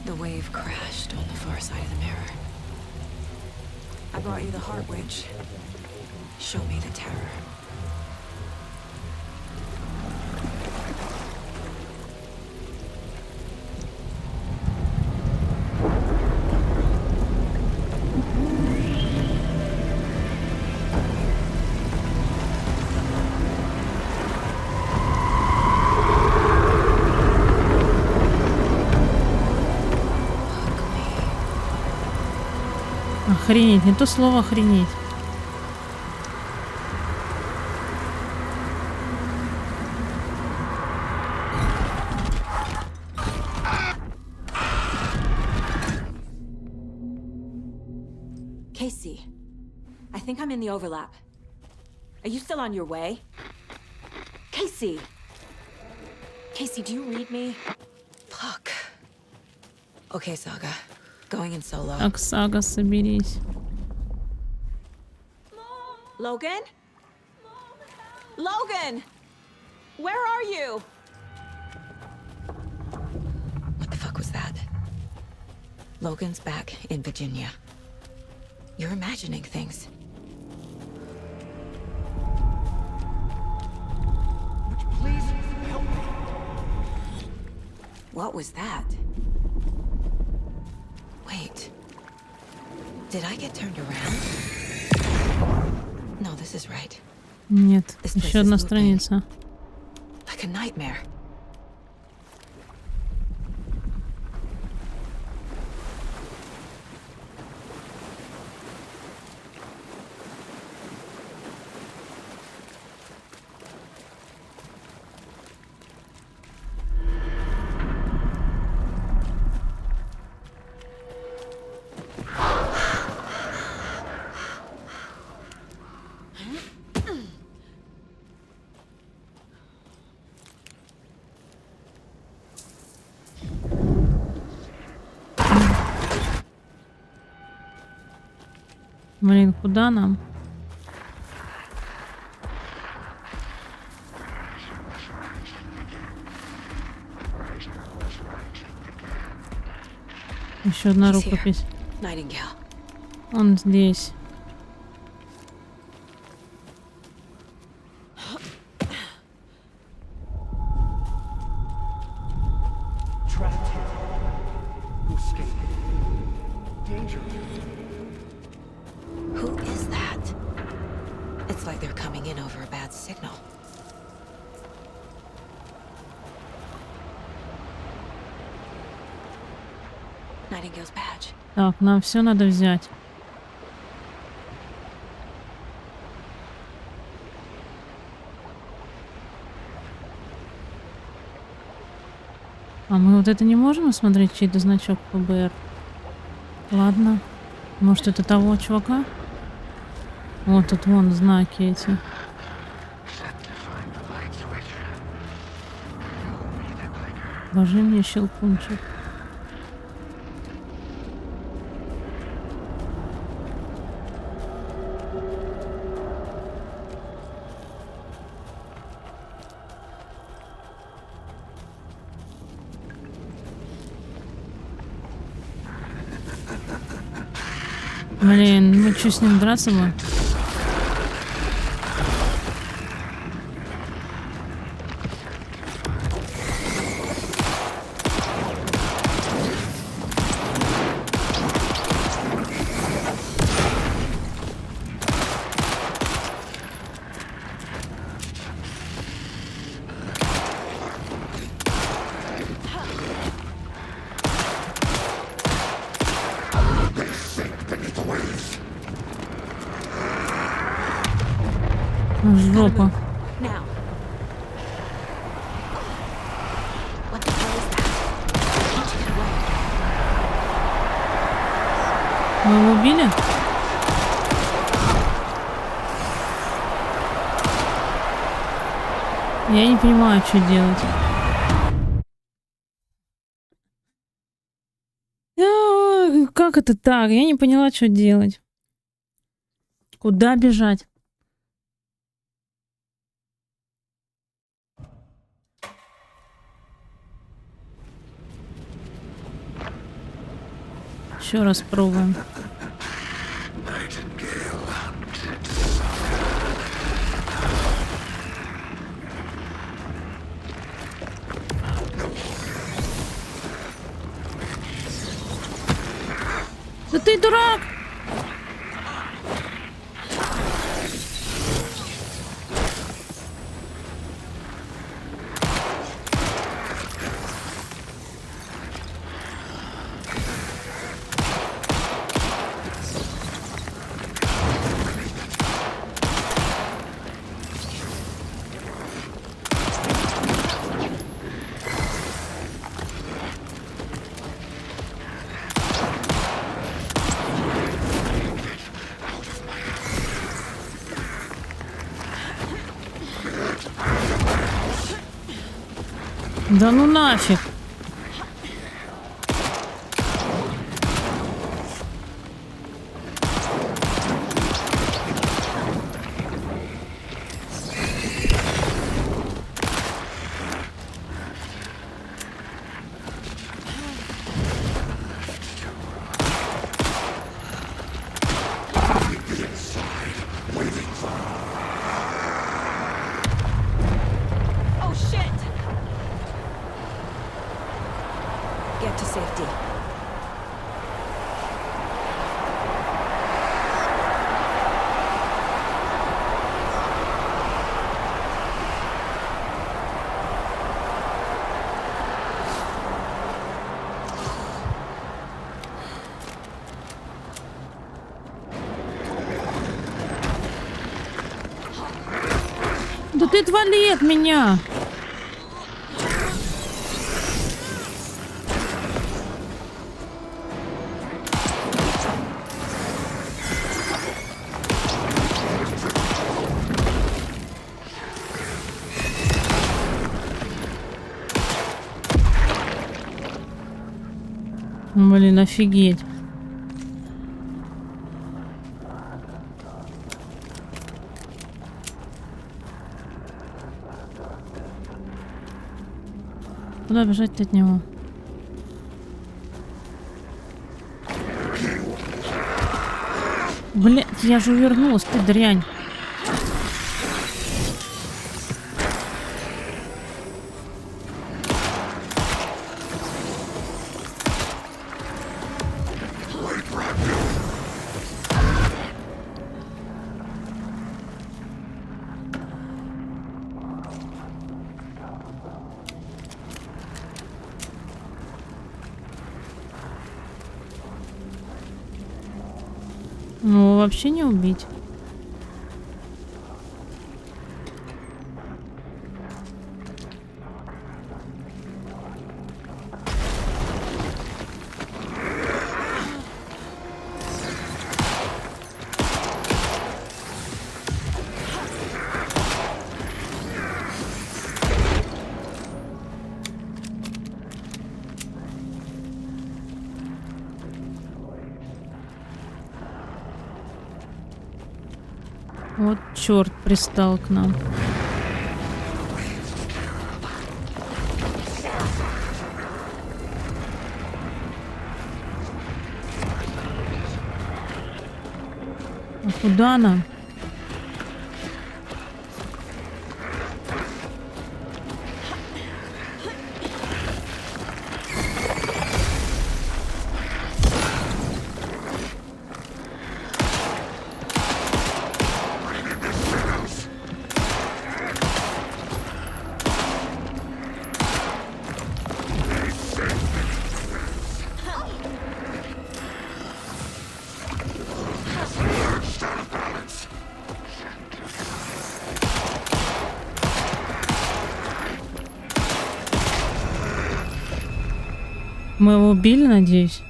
The wave crashed on the far side of the mirror. I brought you the heart witch. Show me the terror. Охренеть, не то слово охренеть. Casey, I think I'm in the overlap. Are you still on your way? Casey! Casey, do you read me? Fuck. Okay, Saga. Going in solo. Так, Сага, соберись. Logan? Logan! Where are you? What the fuck was that? Logan's back in Virginia. You're imagining things. Would you please help me? What was that? Wait. Did I get turned around? No, this is right. Нет, еще одна страница. Like a nightmare. Блин, куда нам? Еще одна рукопись. Он здесь. Who is that? It's like they're coming in over a bad signal. Nightingale's badge. Так, нам все надо взять. А мы вот это не можем осмотреть, чей-то значок ФБР? Ладно. Может, это того чувака? Вот тут вон знаки эти. Боже мне, щелкунчик. Блин, ну что, с ним драться было? жопа. Now. What the hell is that? Get away. Мы его убили? Я не понимаю, что делать. Как это так? Я не поняла, что делать. Куда бежать? Еще раз пробуем. Да ты дурак! Да ну нафиг. Get to safety. Да ты отвали от меня! Блин, офигеть. Куда бежать от него? Блин, я же увернулась, ты дрянь. Ну, вообще не убить. Вот черт пристал к нам. А куда нам? Мы его убили, надеюсь?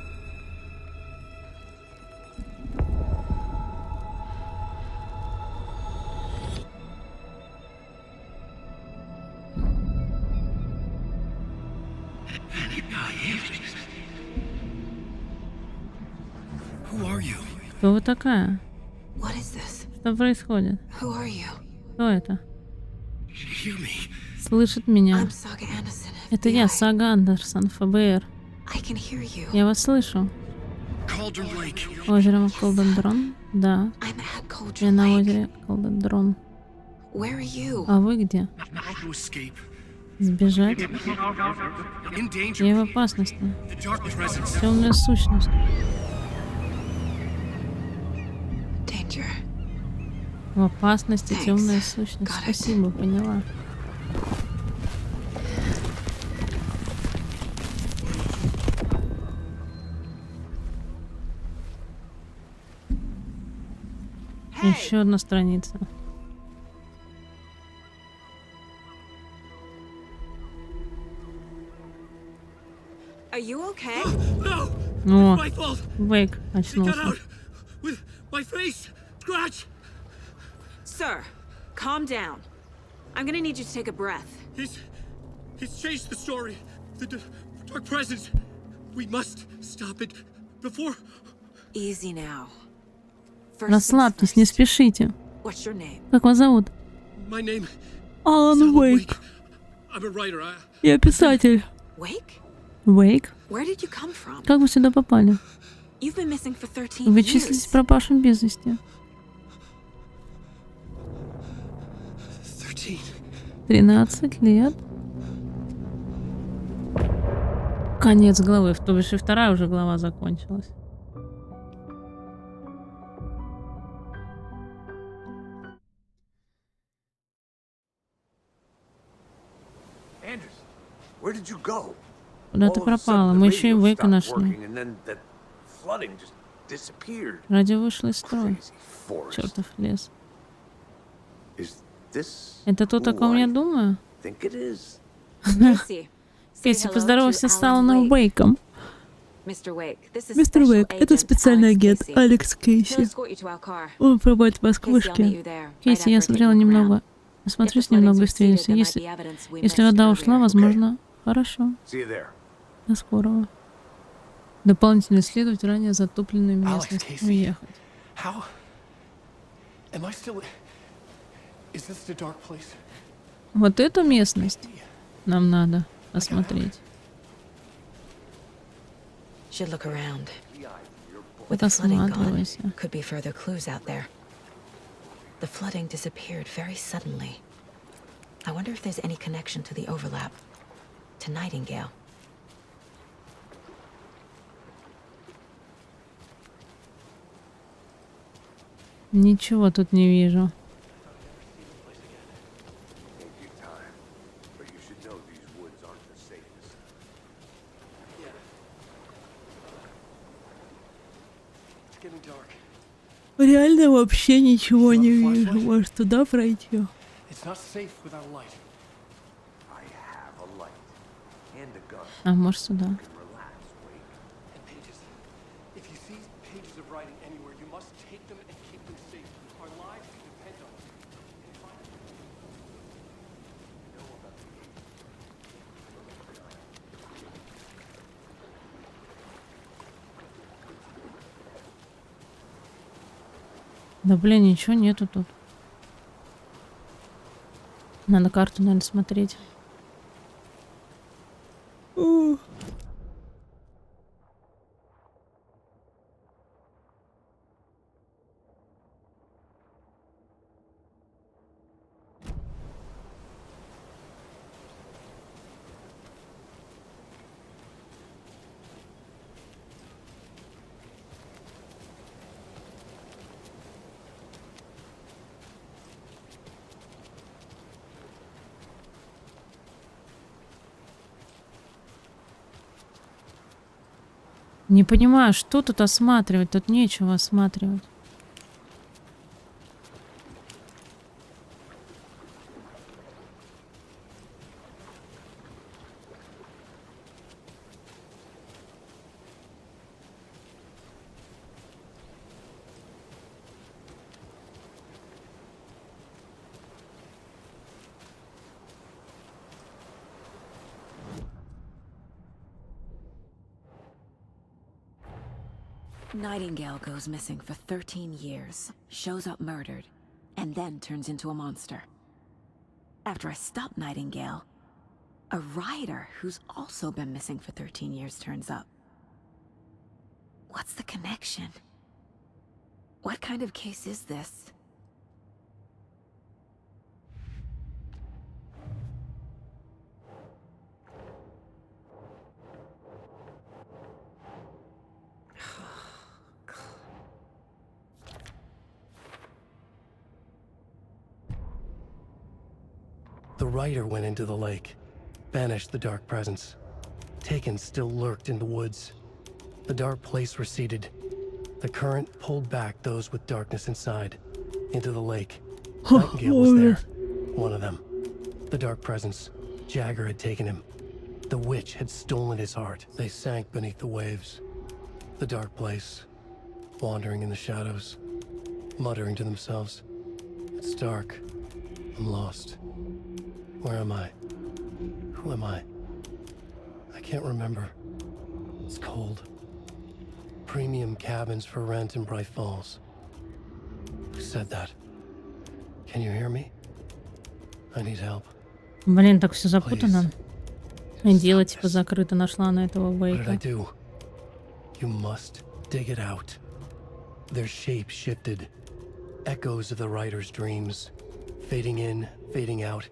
Кто вы такая? Что происходит? Кто это? Слышит меня. Это я, Сага Андерсон, ФБР. Я вас слышу. Озеро Колдендрон? Да. Я на озере Колдендрон. А вы где? Сбежать? Я в опасности. Темная сущность. В опасности темная сущность. Спасибо, поняла. Еще одна страница. О, Вейк очнулся. Sir, calm down. I'm gonna need you to take a breath. He's changed the story. The dark presence. We must stop it before. Easy now. Расслабьтесь, не спешите. What's your name? Как вас зовут? My name Алан Уэйк. I'm a writer. Я писатель. Вейк? Where did you come from? Как вы сюда попали? You've been missing for 13 Вы years. числитесь пропавшим без вести. 13 лет. Конец главы. То бишь и вторая уже глава закончилась. Куда ты пропала? Мы еще и Вейка нашли. Радио вышло из строя. Чертов лес. Это то, о ком я думаю? Кейси, поздоровайся с Аланом Уэйком. Мистер Вейк, это специальный агент Алекс Кейси. Он проводит вас к вышке. Кейси, я смотрела немного. Осмотрюсь немного и встретимся. Если вода ушла, возможно, хорошо. До скорого. Дополнительно исследовать ранее затопленную местность. Уехать. Вот эту местность нам надо осмотреть. Осматривайся. The flooding disappeared very suddenly. I wonder if there's any connection to the overlap. To Nightingale. Ничего тут не вижу. Реально вообще ничего не вижу. Может, туда пройти? А может, сюда? Да блин, ничего нету тут. Надо карту, наверное, смотреть. Не понимаю, что тут осматривать? Тут нечего осматривать. Nightingale goes missing for 13 years, shows up murdered, and then turns into a monster. After I stop Nightingale, a writer who's also been missing for 13 years turns up. What's the connection? What kind of case is this? The writer went into the lake, banished the dark presence. Taken still lurked in the woods. The dark place receded. The current pulled back those with darkness inside, into the lake. Nightingale was there, one of them. The dark presence, Jagger had taken him. The witch had stolen his heart. They sank beneath the waves. The dark place, wandering in the shadows, muttering to themselves. It's dark. I'm lost. Where am I? Who am I? I can't remember. It's cold. Premium cabins for rent in Brайт-Фоллс. Who said that? Can you hear me? I need help. Блин, так все запутано. И дело типа закрыто, нашла на этого What did I Вейка. do? You must dig it out. Their shape shifted. Echoes of the writer's dreams. Fading in, fading out.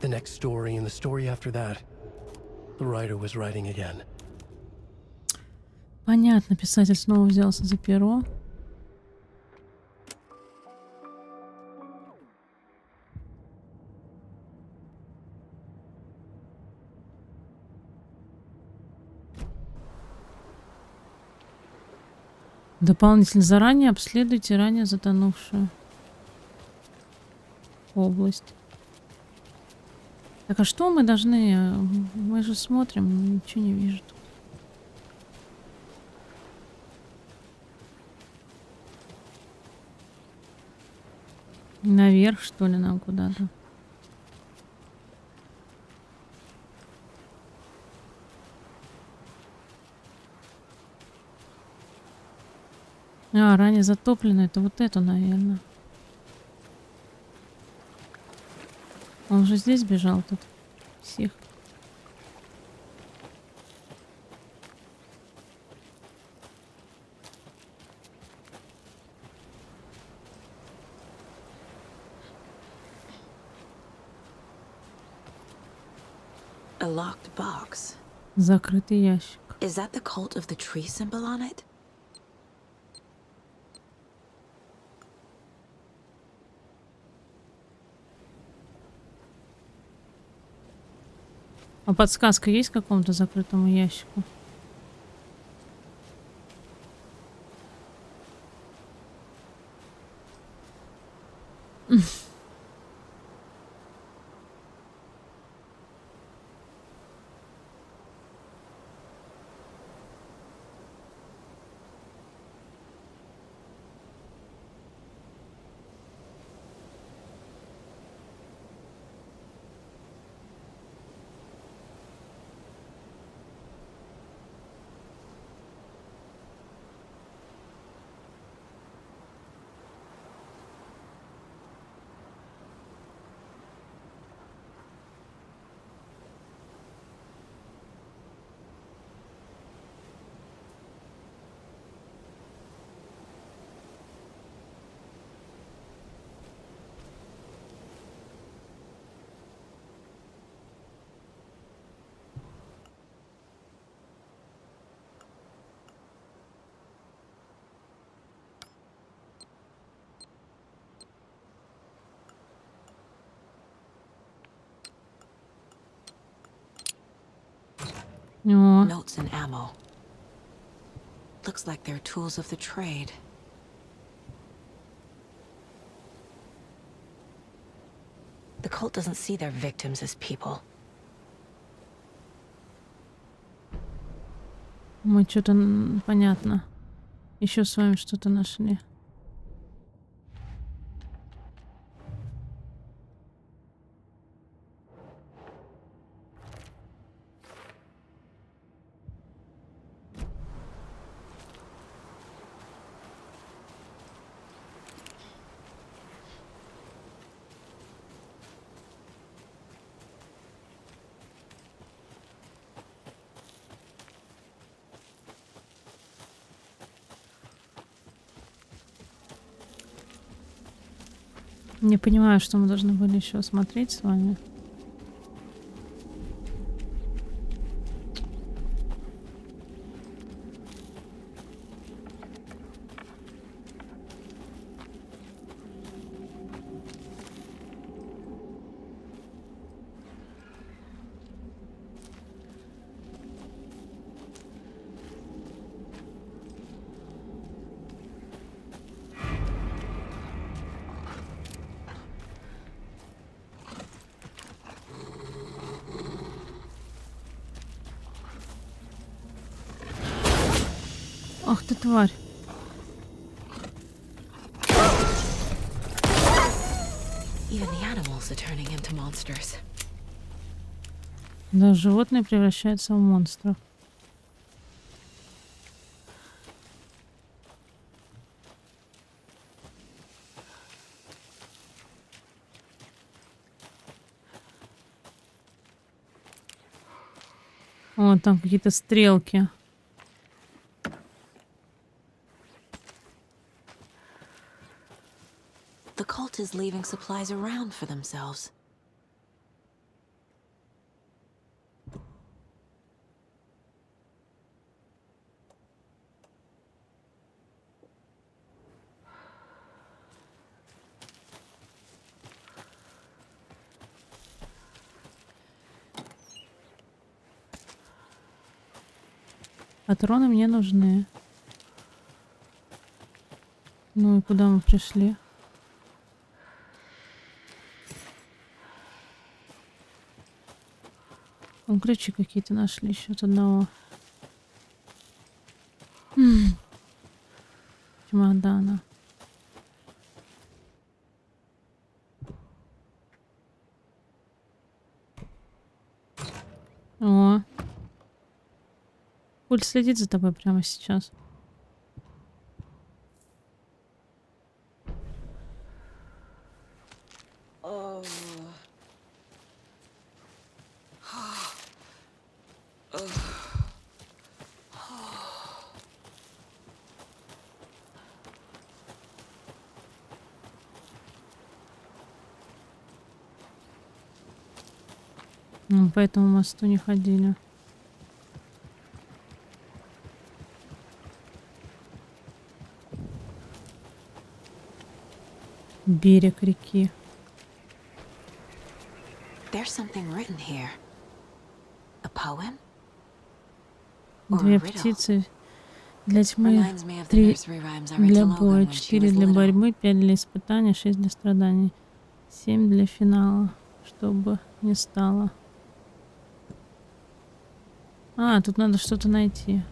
The next story and the story after that. The writer was writing again. Понятно, писатель снова взялся за перо. Дополнительно заранее обследуйте ранее затонувшую область. Так, а что мы должны? Мы же смотрим, ничего не вижу. Наверх, что ли, нам куда-то? А, ранее затоплено. Это вот это, наверное. Он же здесь бежал тут. Всех. A locked box. Закрытый ящик. Is that the cult of the tree symbol on it? А подсказка есть к какому-то закрытому ящику? Notes and ammo. Looks like they're tools of the trade. The cult doesn't see their victims as people. Мы что-то понятно. Еще с вами что-то нашли. Не понимаю, что мы должны были еще смотреть с вами. Ах ты тварь. Even the animals are turning into monsters. Да, животные превращаются в монстров. О, там какие-то стрелки. The cult is leaving supplies around for themselves. Патроны мне нужны. Ну и куда мы пришли? Вон ключи какие-то нашли еще от одного чемодана. О. Пульт следит за тобой прямо сейчас. По этому мосту не ходили. Берег реки. There's something written here. A poem? Две птицы для тьмы, 3 для боя, 4 для борьбы, 5 для испытания, 6 для страданий, 7 для финала, чтобы не стало. А, тут надо что-то найти.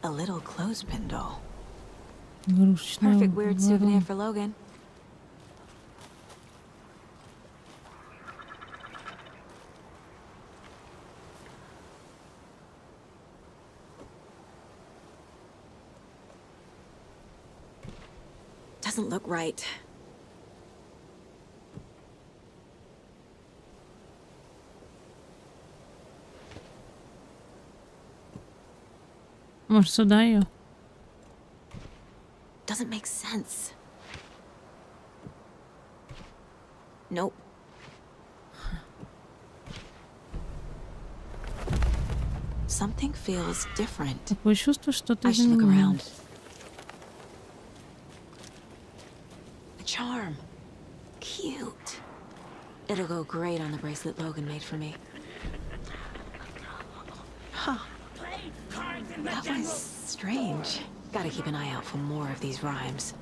A little clothespin doll. Игрушечная Perfect weird souvenir ворона. for Logan. Doesn't look right. Может, сюда ее? Doesn't make sense. Nope. Something feels different. Такое чувство, что ты I should look around. изменилась. A charm. Cute. It'll go great on the bracelet Logan made for me. Huh. That was strange. Gotta keep an eye out for more of these rhymes.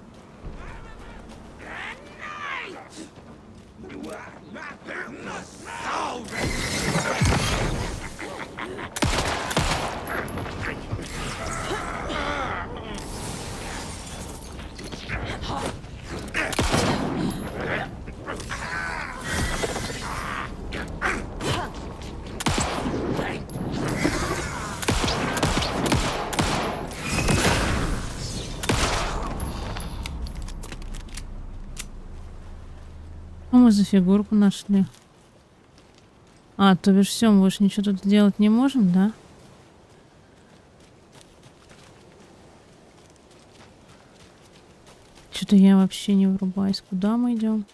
Что мы за фигурку нашли? А, то бишь все, мы больше ничего тут делать не можем, да? Что-то я вообще не врубаюсь. Куда мы идем?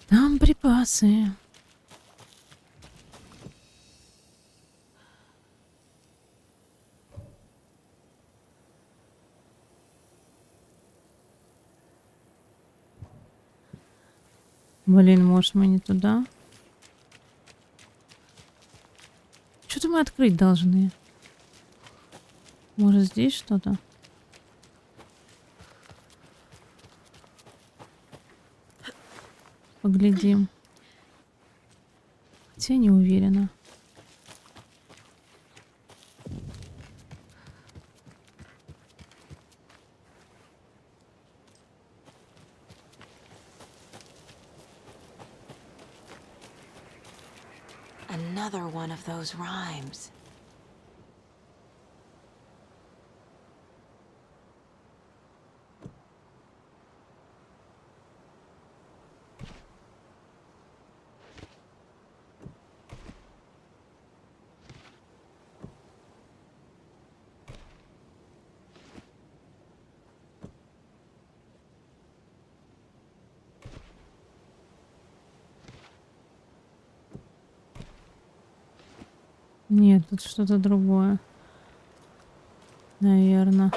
Там припасы. Блин, может, мы не туда? Что-то мы открыть должны. Может, здесь что-то? Поглядим. Хотя не уверена. Another one of those rhymes. Нет, тут что-то другое. Наверное.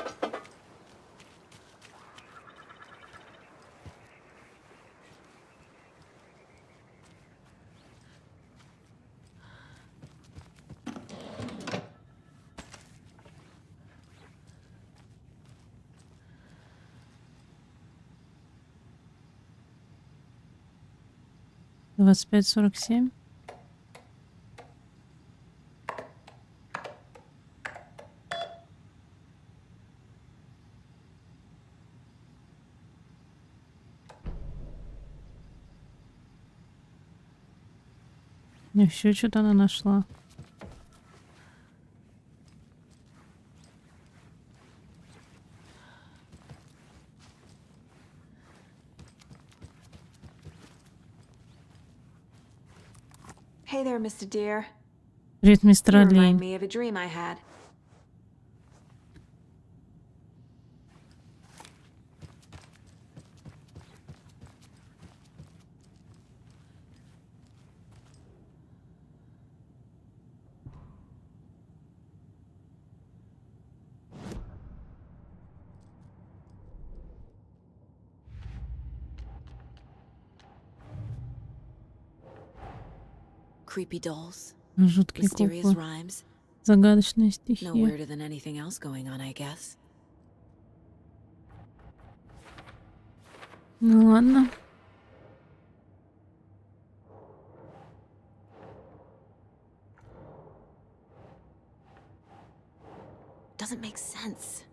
Двадцать 25:47. Еще что-то она нашла. Hey there, Mr. Deer. Привет, мистер You remind Олень. me of a dream I had. Creepy dolls, Жуткие mysterious куклы. rhymes. Загадочная No стихия. weirder than anything else going on, I guess. Ну ладно. Doesn't make sense.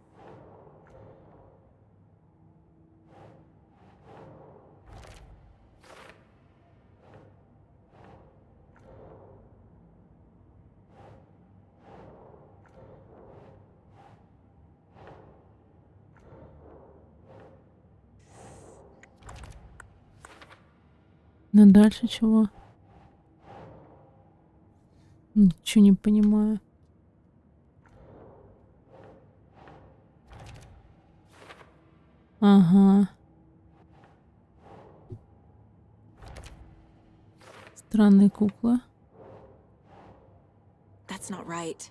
Ну дальше чего? Ничего не понимаю. Ага. Странные куклы. That's not right.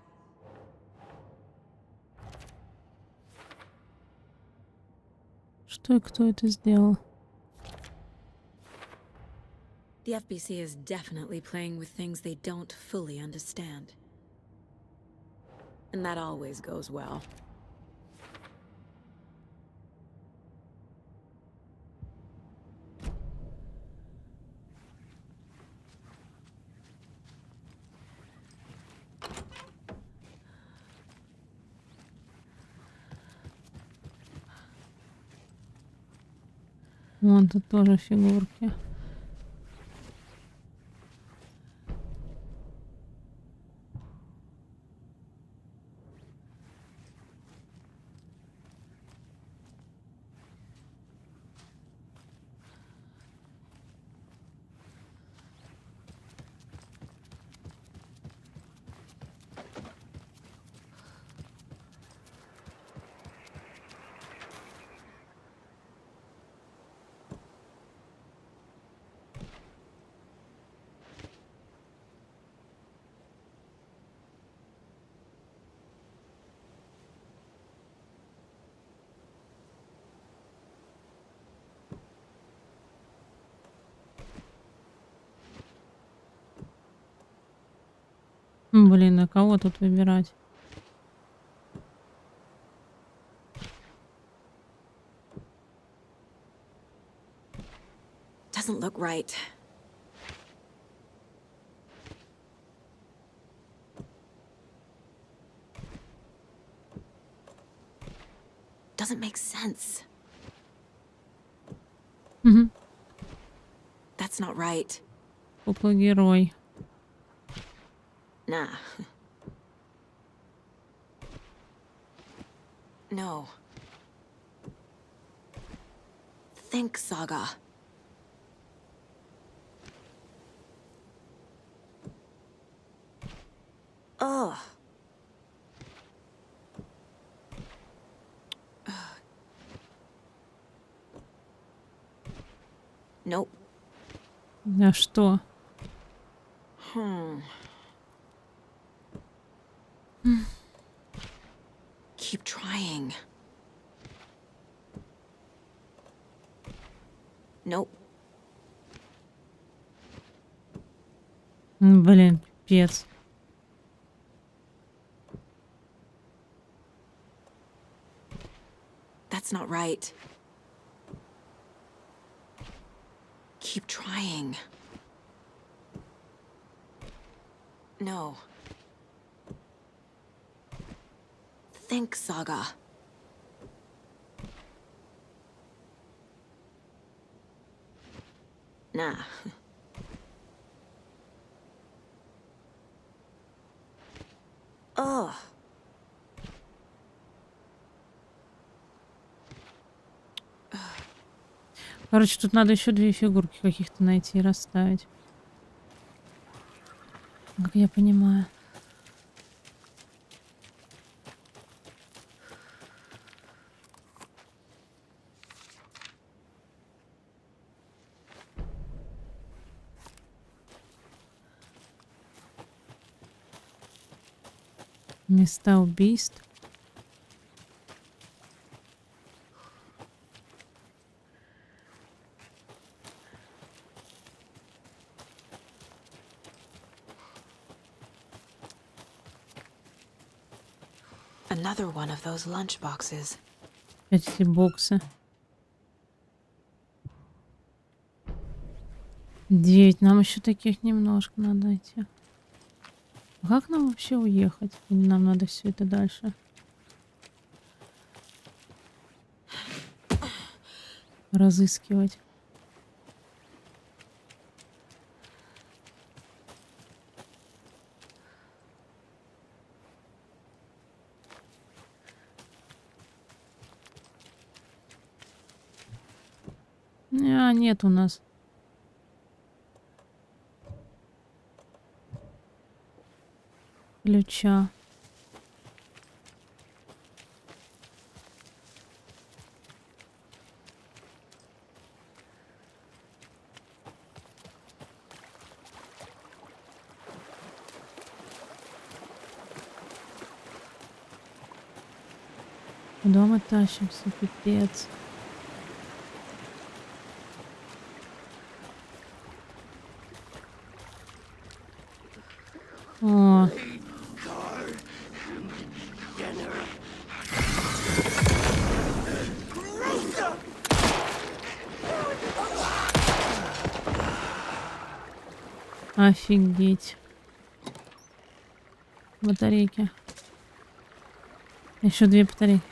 Что и кто это сделал? The FBC is definitely playing with things they don't fully understand. And that always goes well. Вон тут тоже фигурки. Блин, а кого тут выбирать? Doesn't look right. Doesn't make sense. Угу. That's not right. Кукла-герой. Nah. No. Think, Saga. Ugh. Nope. А что? Keep trying. Nope. Блин, пипец. That's not right. Keep trying. No. Think, Saga. Nah. Ugh. Короче, тут надо еще 2 фигурки каких-то найти и расставить. Как я понимаю. Места убийств. Another one of those lunch boxes. Эти боксы. 9. Нам еще таких немножко надо идти. А как нам вообще уехать? Или нам надо все это дальше разыскивать? Нет у нас. Ключа. Куда мы тащимся, пипец. О. Офигеть. Батарейки. Еще 2 батарейки.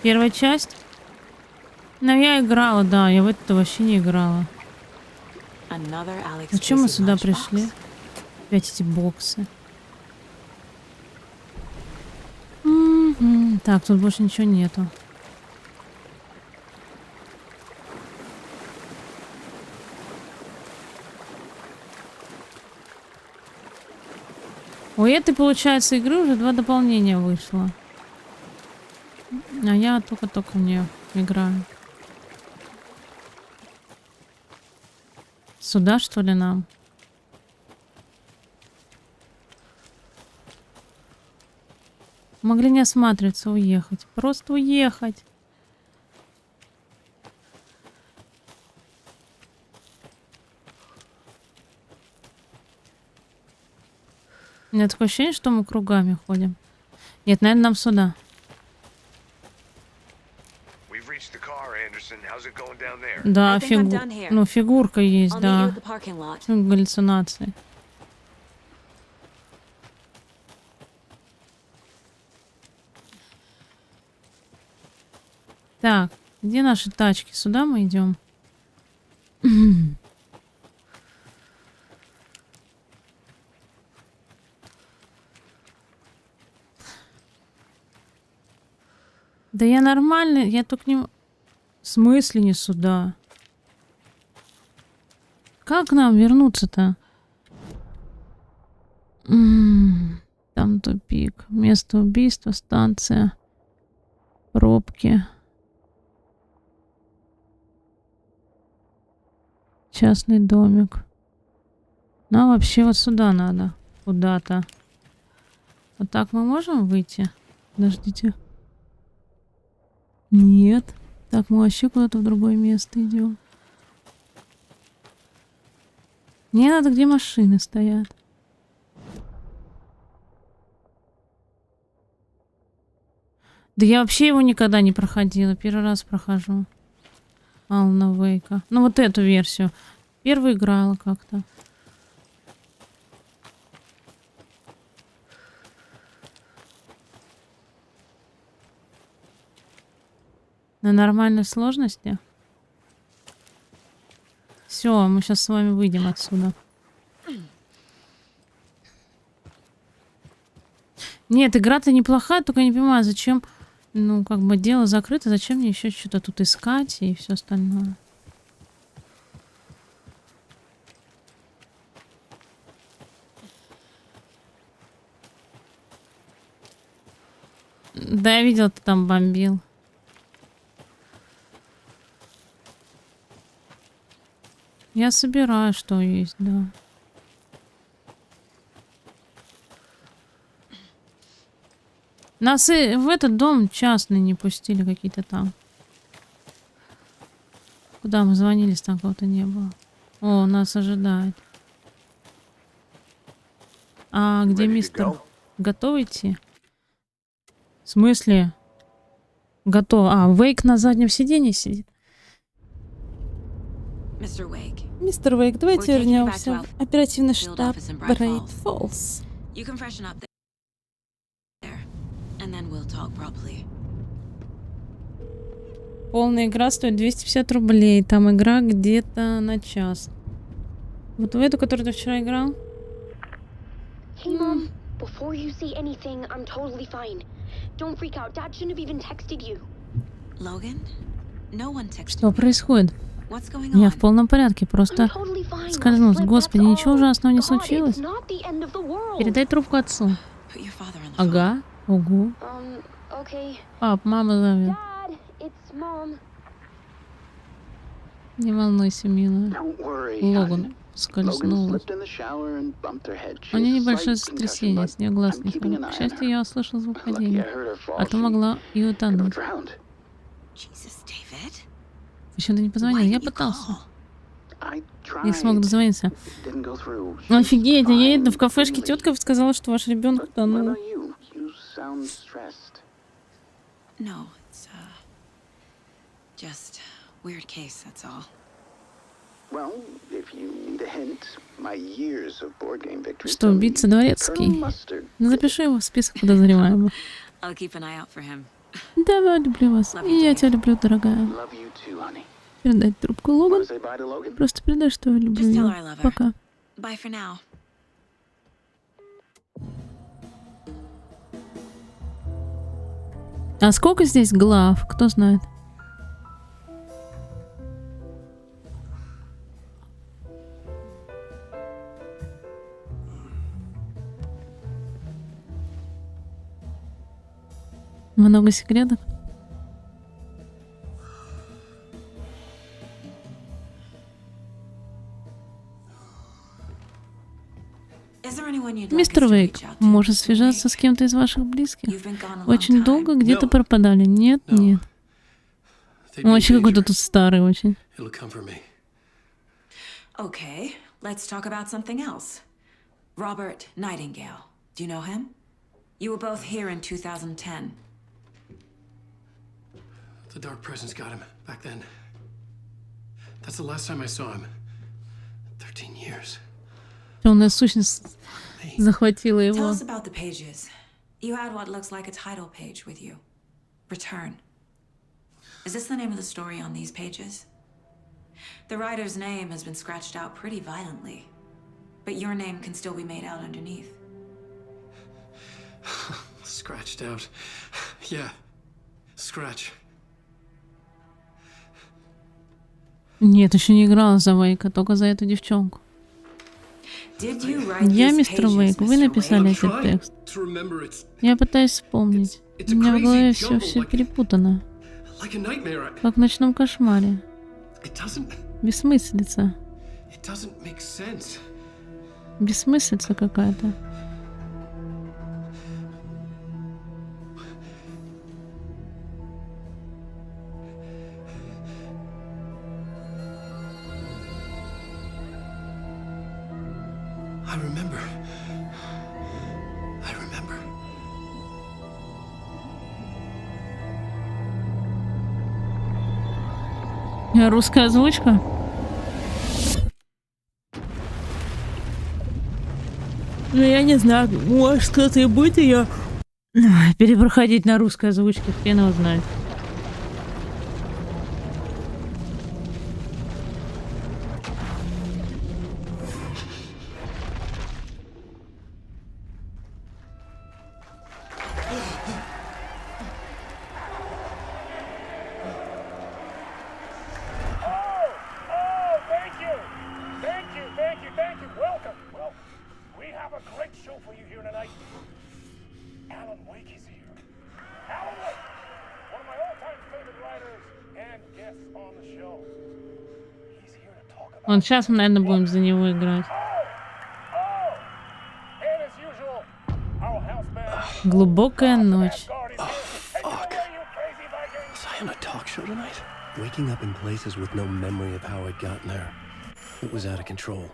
Первая часть? Но я играла, да. Я в это вообще не играла. Зачем мы сюда пришли? Опять эти боксы. Так, тут больше ничего нету. У этой, получается, игры уже 2 дополнения вышло. А я только-только в нее играю. Сюда, что ли, нам? Могли не осматриваться, уехать. Просто уехать. У меня такое ощущение, что мы кругами ходим. Нет, наверное, нам сюда. Да, ну, фигурка есть, да. Галлюцинации. Так, где наши тачки? Сюда мы идем? Да я нормально, я только не... В смысле не сюда? Как нам вернуться-то? Там тупик. Место убийства, станция. Пробки. Частный домик. Нам вообще вот сюда надо. Куда-то. Вот так мы можем выйти? Подождите. Нет. Так, мы вообще куда-то в другое место идем. Мне надо, где машины стоят. Да я вообще его никогда не проходила. Первый раз прохожу. Алана Вейка. Ну, вот эту версию. Первую играла как-то. На нормальной сложности. Все, мы сейчас с вами выйдем отсюда. Нет, игра-то неплохая, только не понимаю, зачем... Ну, как бы дело закрыто, зачем мне еще что-то тут искать и все остальное. Да, я видел, ты там бомбил. Я собираю, что есть, да. Нас и в этот дом частный не пустили, какие-то там. Куда мы звонились, там кого-то не было. О, нас ожидает. А где мистер? Готов идти? В смысле? Готов. А, Вейк на заднем сиденье сидит. Мистер Вейк, давайте вернемся в оперативный штаб Брайт-Фоллс. Полная игра стоит 250 рублей. Там игра где-то на час. Вот в эту, которую ты вчера играл? Hey, Mom. Before you say anything, I'm totally fine. Don't freak out. Dad shouldn't have even texted you. Logan? No one texted. Что происходит? Я в полном порядке, просто скользнулась. Господи, ничего ужасного не случилось. Передай трубку отцу. Ага, ого. Пап, мама зовет. Не волнуйся, милая. Логан скользнула. У нее небольшое сотрясение, с нее глаз не ходит. К счастью, я услышал звук падения, а то могла и утонуть. Почему ты не позвонил? Я пытался. Не смог дозвониться. Офигеть, я еду в кафешке, тетка сказала, что ваш ребенок утонул. Что, убийца дворецкий? Запиши его в список подозреваемых. Да, люблю вас. И я тебя люблю, дорогая. Передай трубку Логан. Просто передай, что я люблю ее. Пока. А сколько здесь глав? Кто знает? Много секретов? Мистер Вейк, может связаться с кем-то из ваших близких? Очень долго где-то пропадали? Нет, нет. Вообще какой-то тут старый очень. Do you know him? You were both here in 2010. The Dark Presence got him back then. That's the last time I saw him. 13 years. Темная сущность захватила Tell его. us about the pages. You had what looks like a title page with you. Return. Is this the name of the story on these pages? The writer's name has been scratched out pretty violently, but your name can still be made out underneath. Scratched out. Yeah. Scratch. Нет, еще не играла за Вейка, только за эту девчонку. Я мистер Вейк, вы написали этот текст. Я пытаюсь вспомнить. У меня в голове все перепутано. Как в ночном кошмаре. Бессмыслица. Бессмыслица какая-то. I remember. Русская озвучка? Ну, я не знаю, может, кто-то и будет ее перепроходить на русской озвучке, хрен его знает. Alан Вейк is here. Алан Вейк, one of my all-time favorite writers and guests on the show. He's here to talk about... Вон сейчас мы, наверное, будем за него играть. And as usual, our house band... Глубокая ночь. Was I on a talk show tonight? Waking up in places with no memory of how I'd gotten there. It was out of control.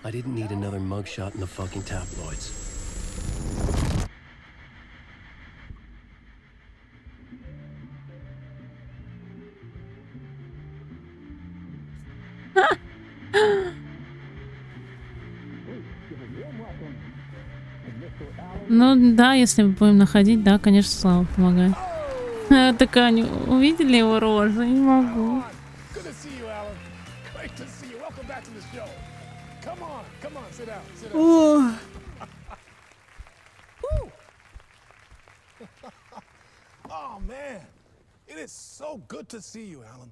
I didn't need another mugshot in the fucking tabloids. Ну да, если мы будем находить, да, конечно, Слава помогает. Такая, они увидели его рожу, не могу. О. Oh man, it is so good to see you, Alan.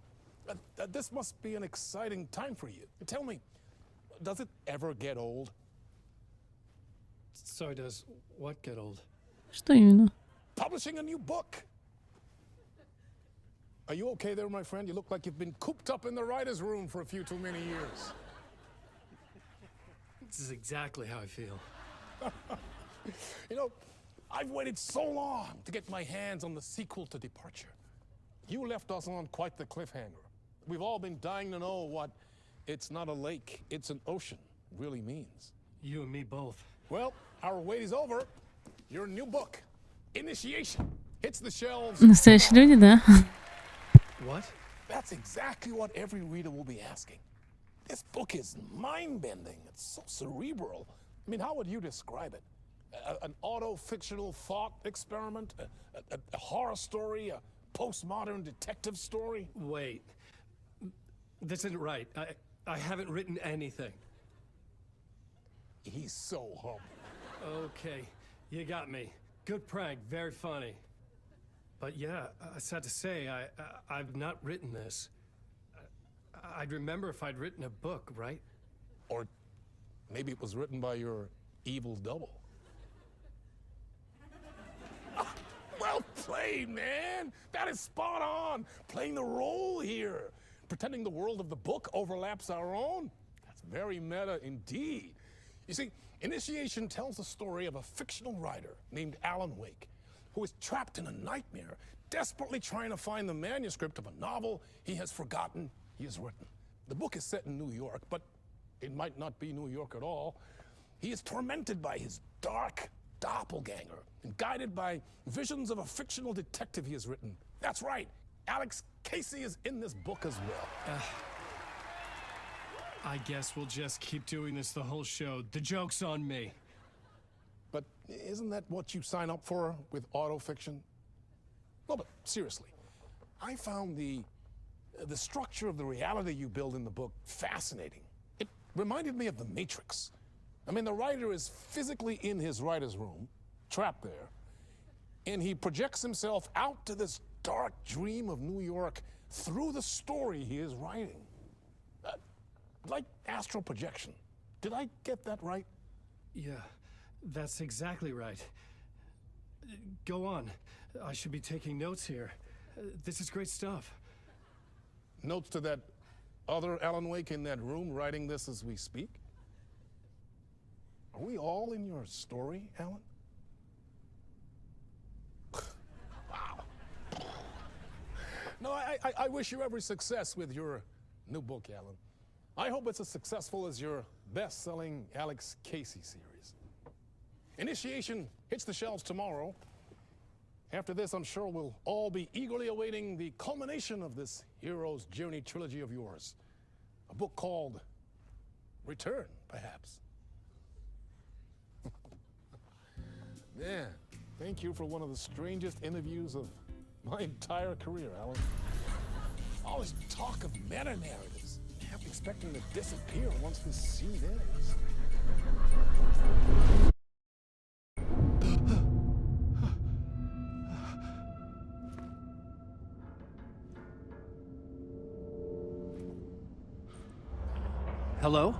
This must be an exciting time for you. Tell me, does it ever get old? So does what get old? Что именно? Publishing a new book. Are you okay there, my friend? You look like you've been cooped up in the writer's room for a few too many years. This is exactly how I feel. You know, I've waited so long to get my hands on the sequel to Departure. You left us on quite the cliffhanger. We've all been dying to know what "it's not a lake, it's an ocean" really means. You and me both. Well, our wait is over. Your new book, Initiation, hits the shelves. Настоящие люди, да? What? That's exactly what every reader will be asking. This book is mind-bending. It's so cerebral. I mean, how would you describe it? An auto-fictional thought experiment? A horror story? A postmodern detective story? Wait. This isn't right. I haven't written anything. He's so humble. Okay, you got me. Good prank, very funny. But yeah, sad to say, I've not written this. I'd remember if I'd written a book, right? Or maybe it was written by your evil double. Well played, man! That is spot on! Playing the role here. Pretending the world of the book overlaps our own. That's very meta indeed. You see, Initiation tells the story of a fictional writer named Allan Weyk, who is trapped in a nightmare, desperately trying to find the manuscript of a novel he has forgotten he has written. The book is set in New York, but it might not be New York at all. He is tormented by his dark, doppelganger and guided by visions of a fictional detective he has written. That's right, Alex Casey is in this book as well. I guess we'll just keep doing this the whole show. The joke's on me. But isn't that what you sign up for with autofiction? No, but seriously, I found the structure of the reality you build in the book fascinating. It reminded me of The Matrix. I mean, the writer is physically in his writer's room, trapped there, and he projects himself out to this dark dream of New York through the story he is writing. Like astral projection. Did I get that right? Yeah, that's exactly right. Go on. I should be taking notes here. This is great stuff. Notes to that other Alan Wake in that room writing this as we speak? Are we all in your story, Alan? Wow. No, I wish you every success with your new book, Alan. I hope it's as successful as your best-selling Alex Casey series. Initiation hits the shelves tomorrow. After this, I'm sure we'll all be eagerly awaiting the culmination of this hero's journey trilogy of yours. A book called Return, perhaps. Man, thank you for one of the strangest interviews of my entire career, Alan. All this talk of meta-narratives, kept expecting to disappear once this scene ends. Hello?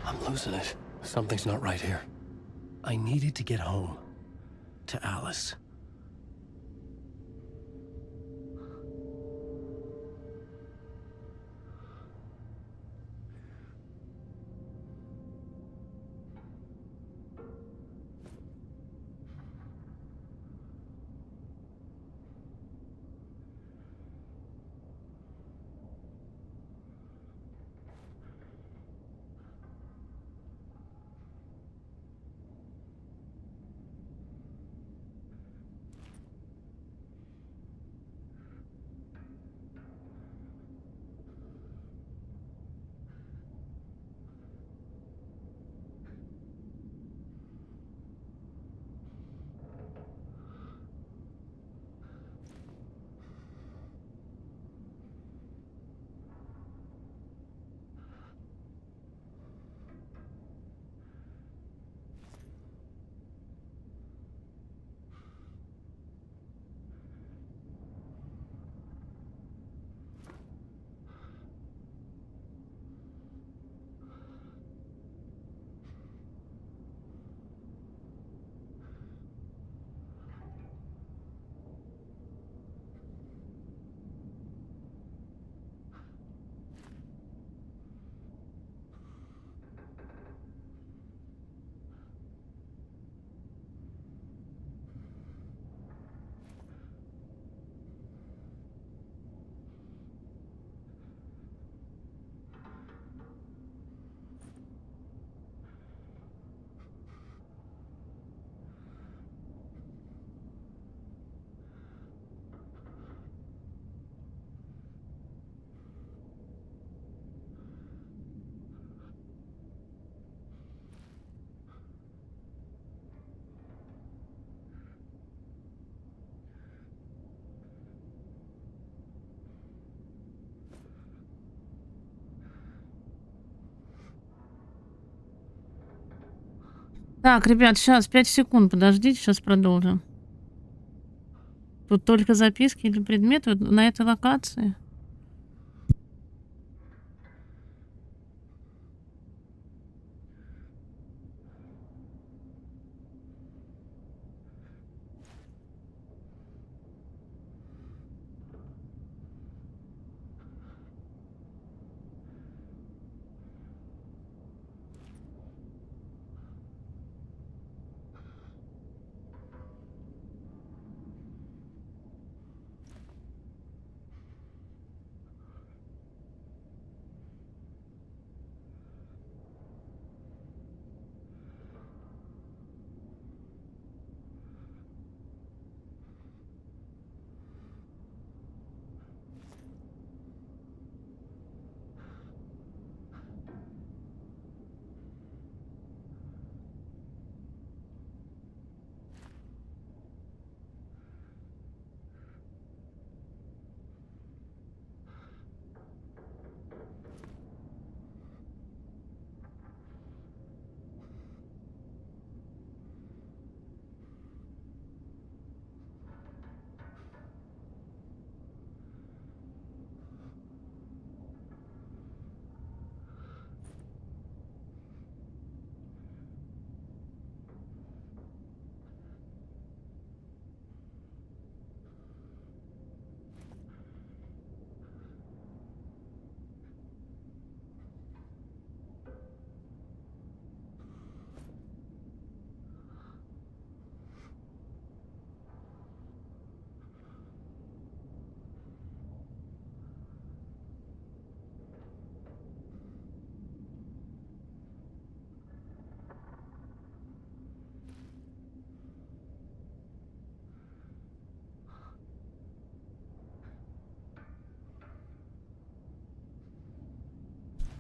I'm losing it. Something's not right here. I needed to get home. To Alice. Так, ребят, сейчас 5 секунд, подождите, сейчас продолжим. Тут только записки или предметы на этой локации.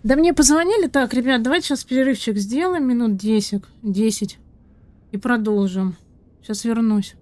Да мне позвонили. Так, ребят, давайте сейчас перерывчик сделаем. Минут 10. 10. И продолжим. Сейчас вернусь.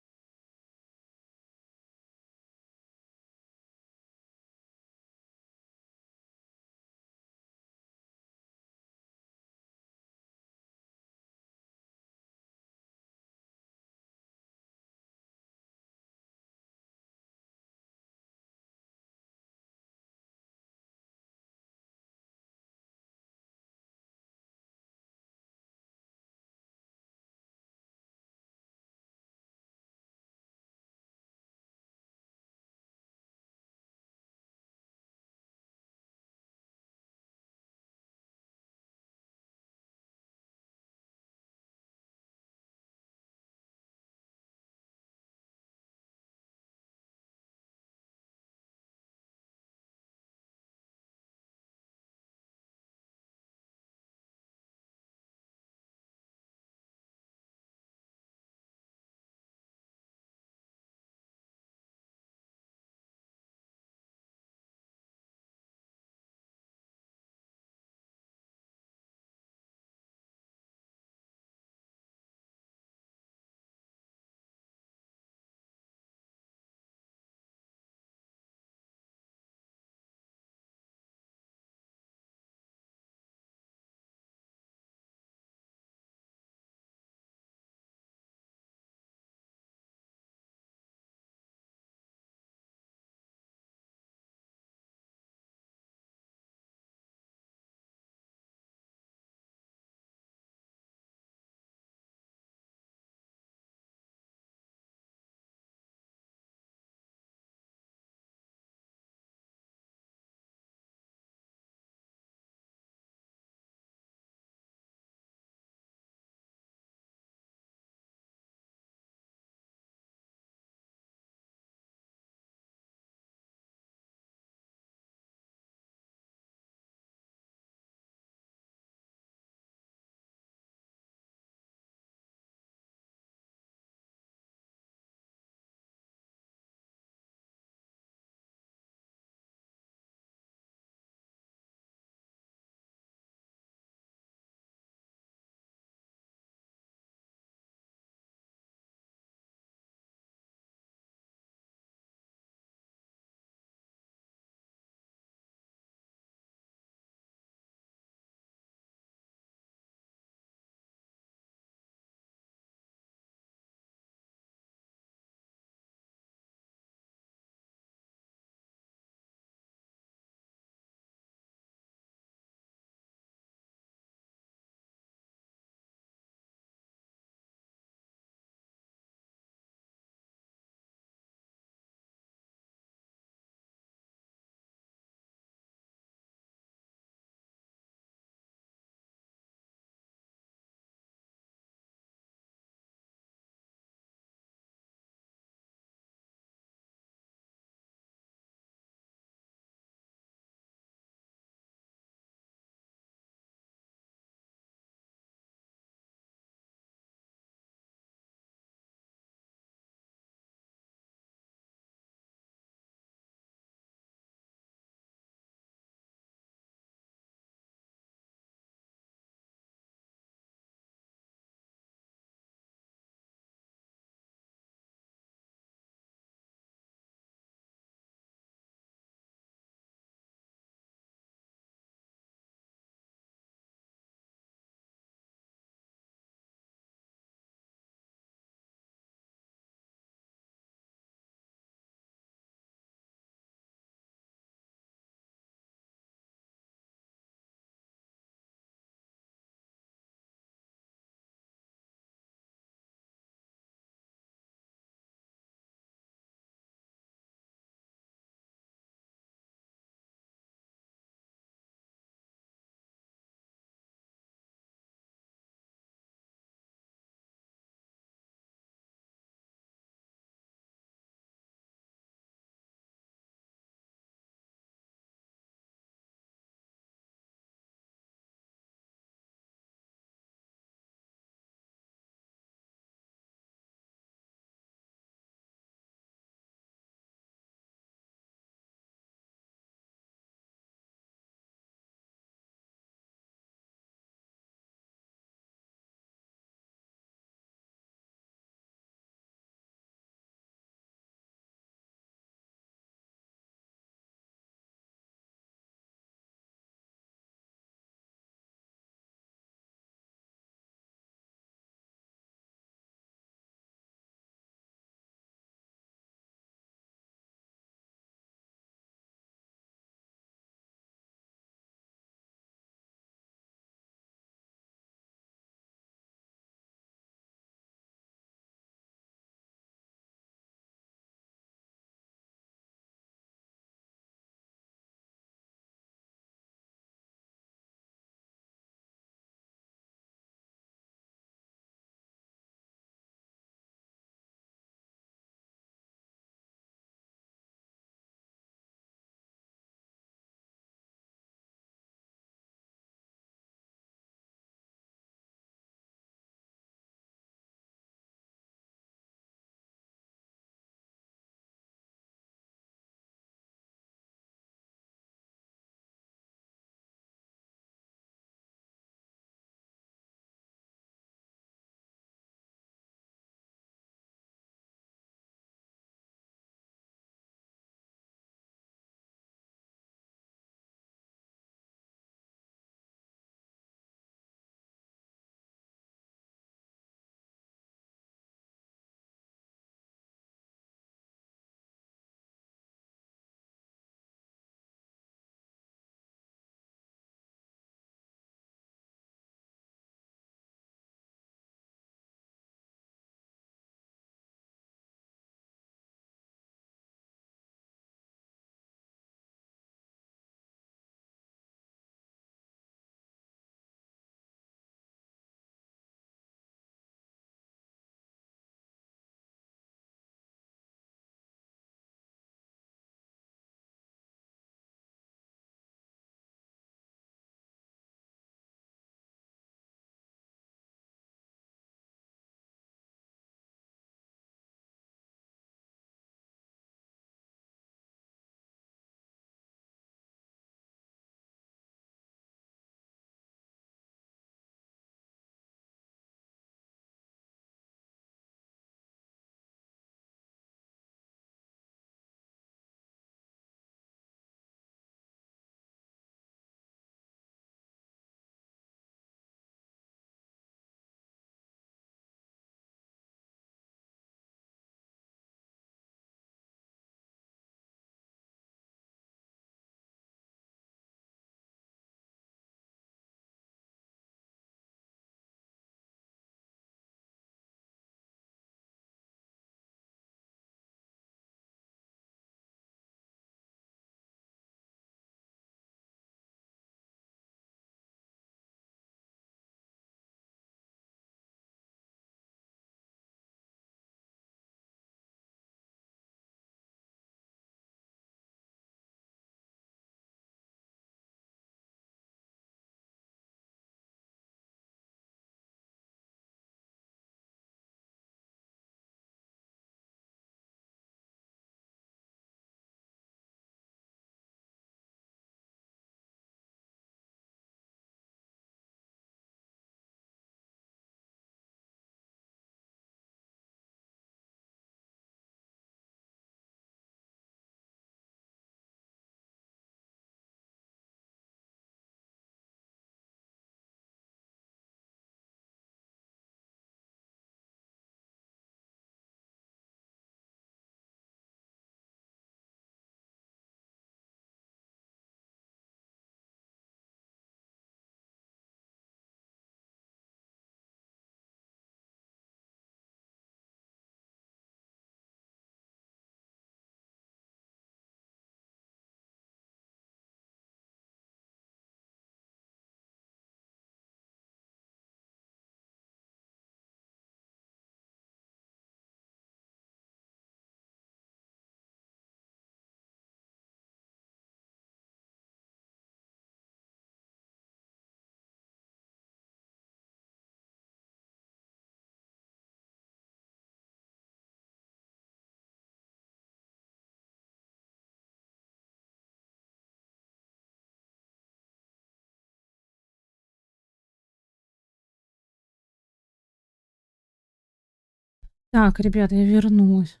Так, ребята, я вернулась.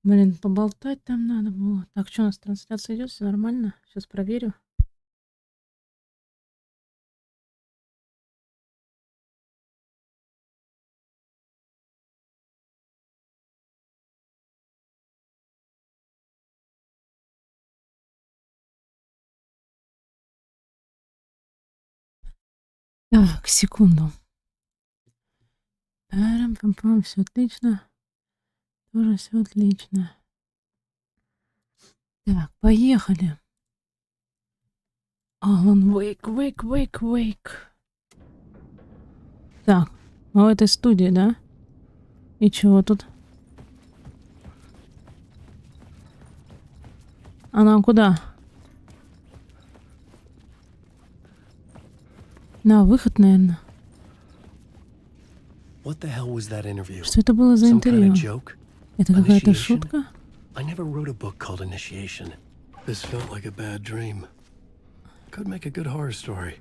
Блин, поболтать там надо было. Так, что у нас трансляция идет? Все нормально? Сейчас проверю. Так, секунду. Парам-пам-пам, все отлично. Тоже все отлично. Так, поехали. Алан Вейк, Вейк. Так, в этой студии, да? И чего тут? А нам куда? На выход, наверное. What the hell was that interview? Что это было за Some kind of интервью? joke? Это какая-то Initiation? шутка? I never wrote a book called Initiation. This felt like a bad dream. Could make a good horror story.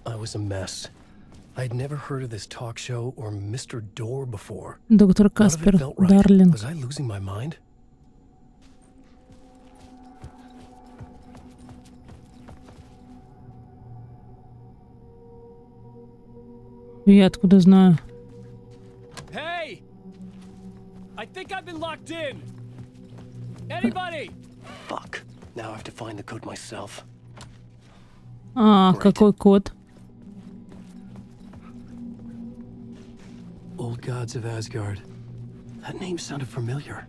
I was a mess. I'd never heard of this talk show or Mr. Door before. Доктор None of it Каспер, felt right. Дарлинг. Was I losing my mind? Я откуда знаю? Hey! I think I've been locked in. Anybody? Fuck. Now I have to find the code myself. А, какой код? Old Gods of Asgard. That name sounded familiar.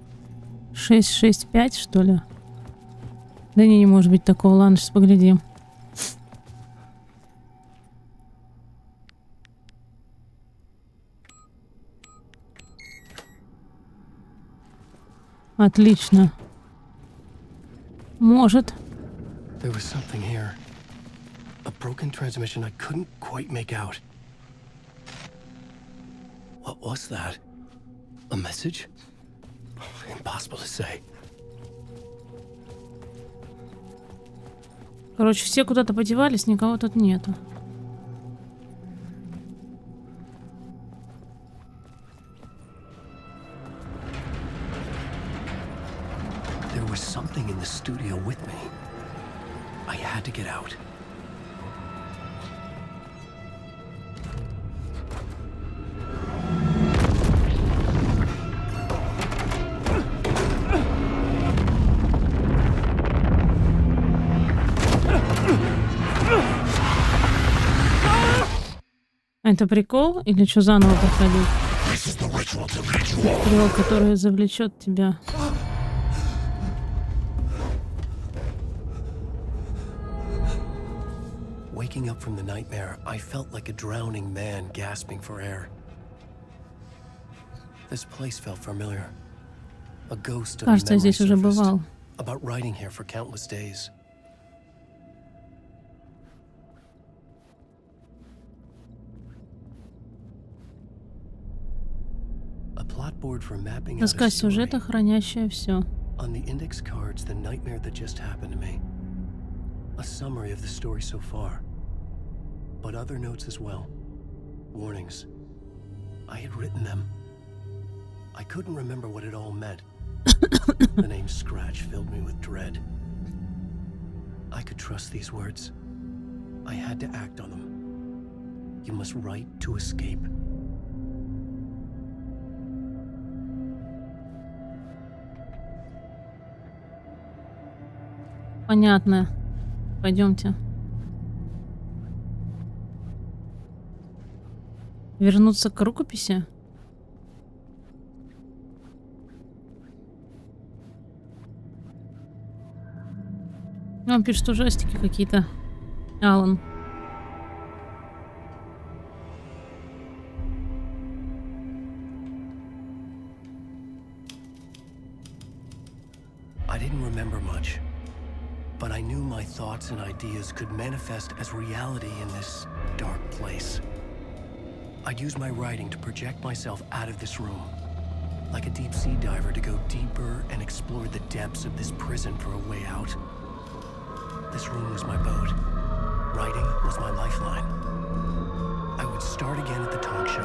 665, что ли? Да не может быть такого. Ладно, сейчас поглядим. Отлично. Может. There was something here. A broken transmission I couldn't quite make out. What was that? A message? Impossible to say. Короче, все куда-то подевались, никого тут нету. There was something in the studio with me. I had to get out. Это прикол или что заново проходить? Ритуал, который завлечет тебя. Waking up from the nightmare, I felt like a drowning man gasping for air. This place felt familiar. A ghost of a Кажется, я memory здесь уже surfaced бывал. about riding here for countless days. A plot board for mapping out Доска a story. сюжета, хранящая все. On the index cards, the nightmare that just happened to me. A summary of the story so far. But other notes as well. Warnings. I had written them. I couldn't remember what it all meant. The name Scratch filled me with dread. I could trust these words. I had to act on them. You must write to escape. Понятно. Пойдемте. Вернуться к рукописи? Он пишет ужастики какие-то. Алан. I didn't remember much, but I knew my thoughts and ideas could manifest as reality in this dark place. I'd use my writing to project myself out of this room, like a deep-sea diver to go deeper and explore the depths of this prison for a way out. This room was my boat. Writing was my lifeline. start again at the talk show.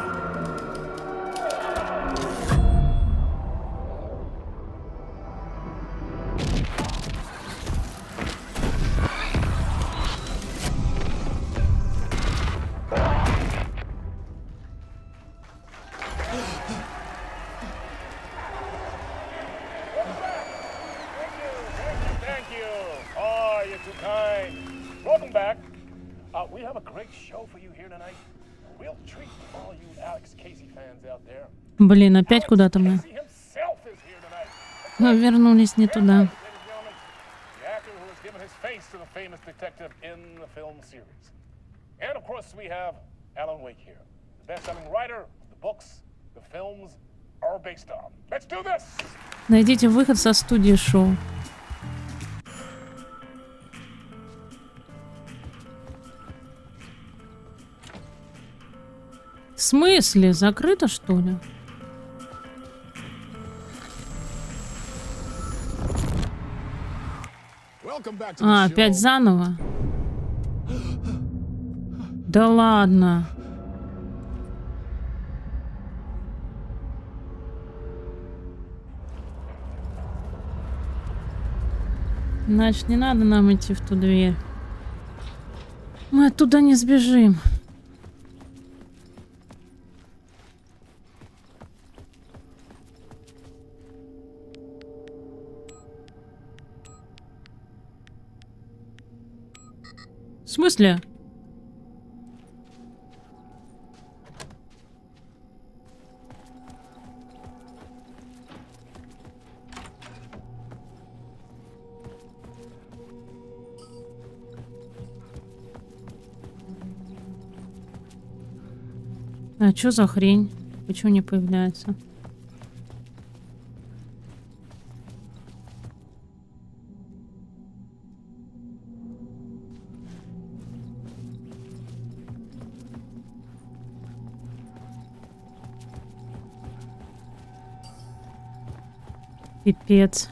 Thank you. Oh, you're too kind. Welcome back. We have a great show for you here tonight. A real treat for all you Alex Casey fans out there. Блин, опять куда-то мы. Мы вернулись не туда. The actor who has given his face to the famous detective in the film series. And of course we have Alan Weyk here, the best-selling writer of the books the films are based on. Let's do this! Найдите выход со студии шоу. В смысле? Закрыто, что ли? А, опять заново? Да ладно. Значит, не надо нам идти в ту дверь. Мы оттуда не сбежим. В смысле? А чё за хрень? Почему не появляется? Пипец.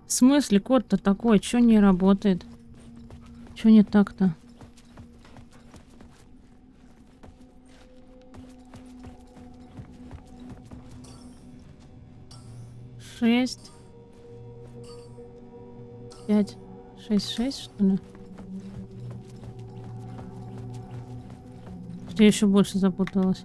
В смысле код-то такой? Чё не работает? Чё не так-то? Шесть. 5. 6, что ли? Я еще больше запуталась.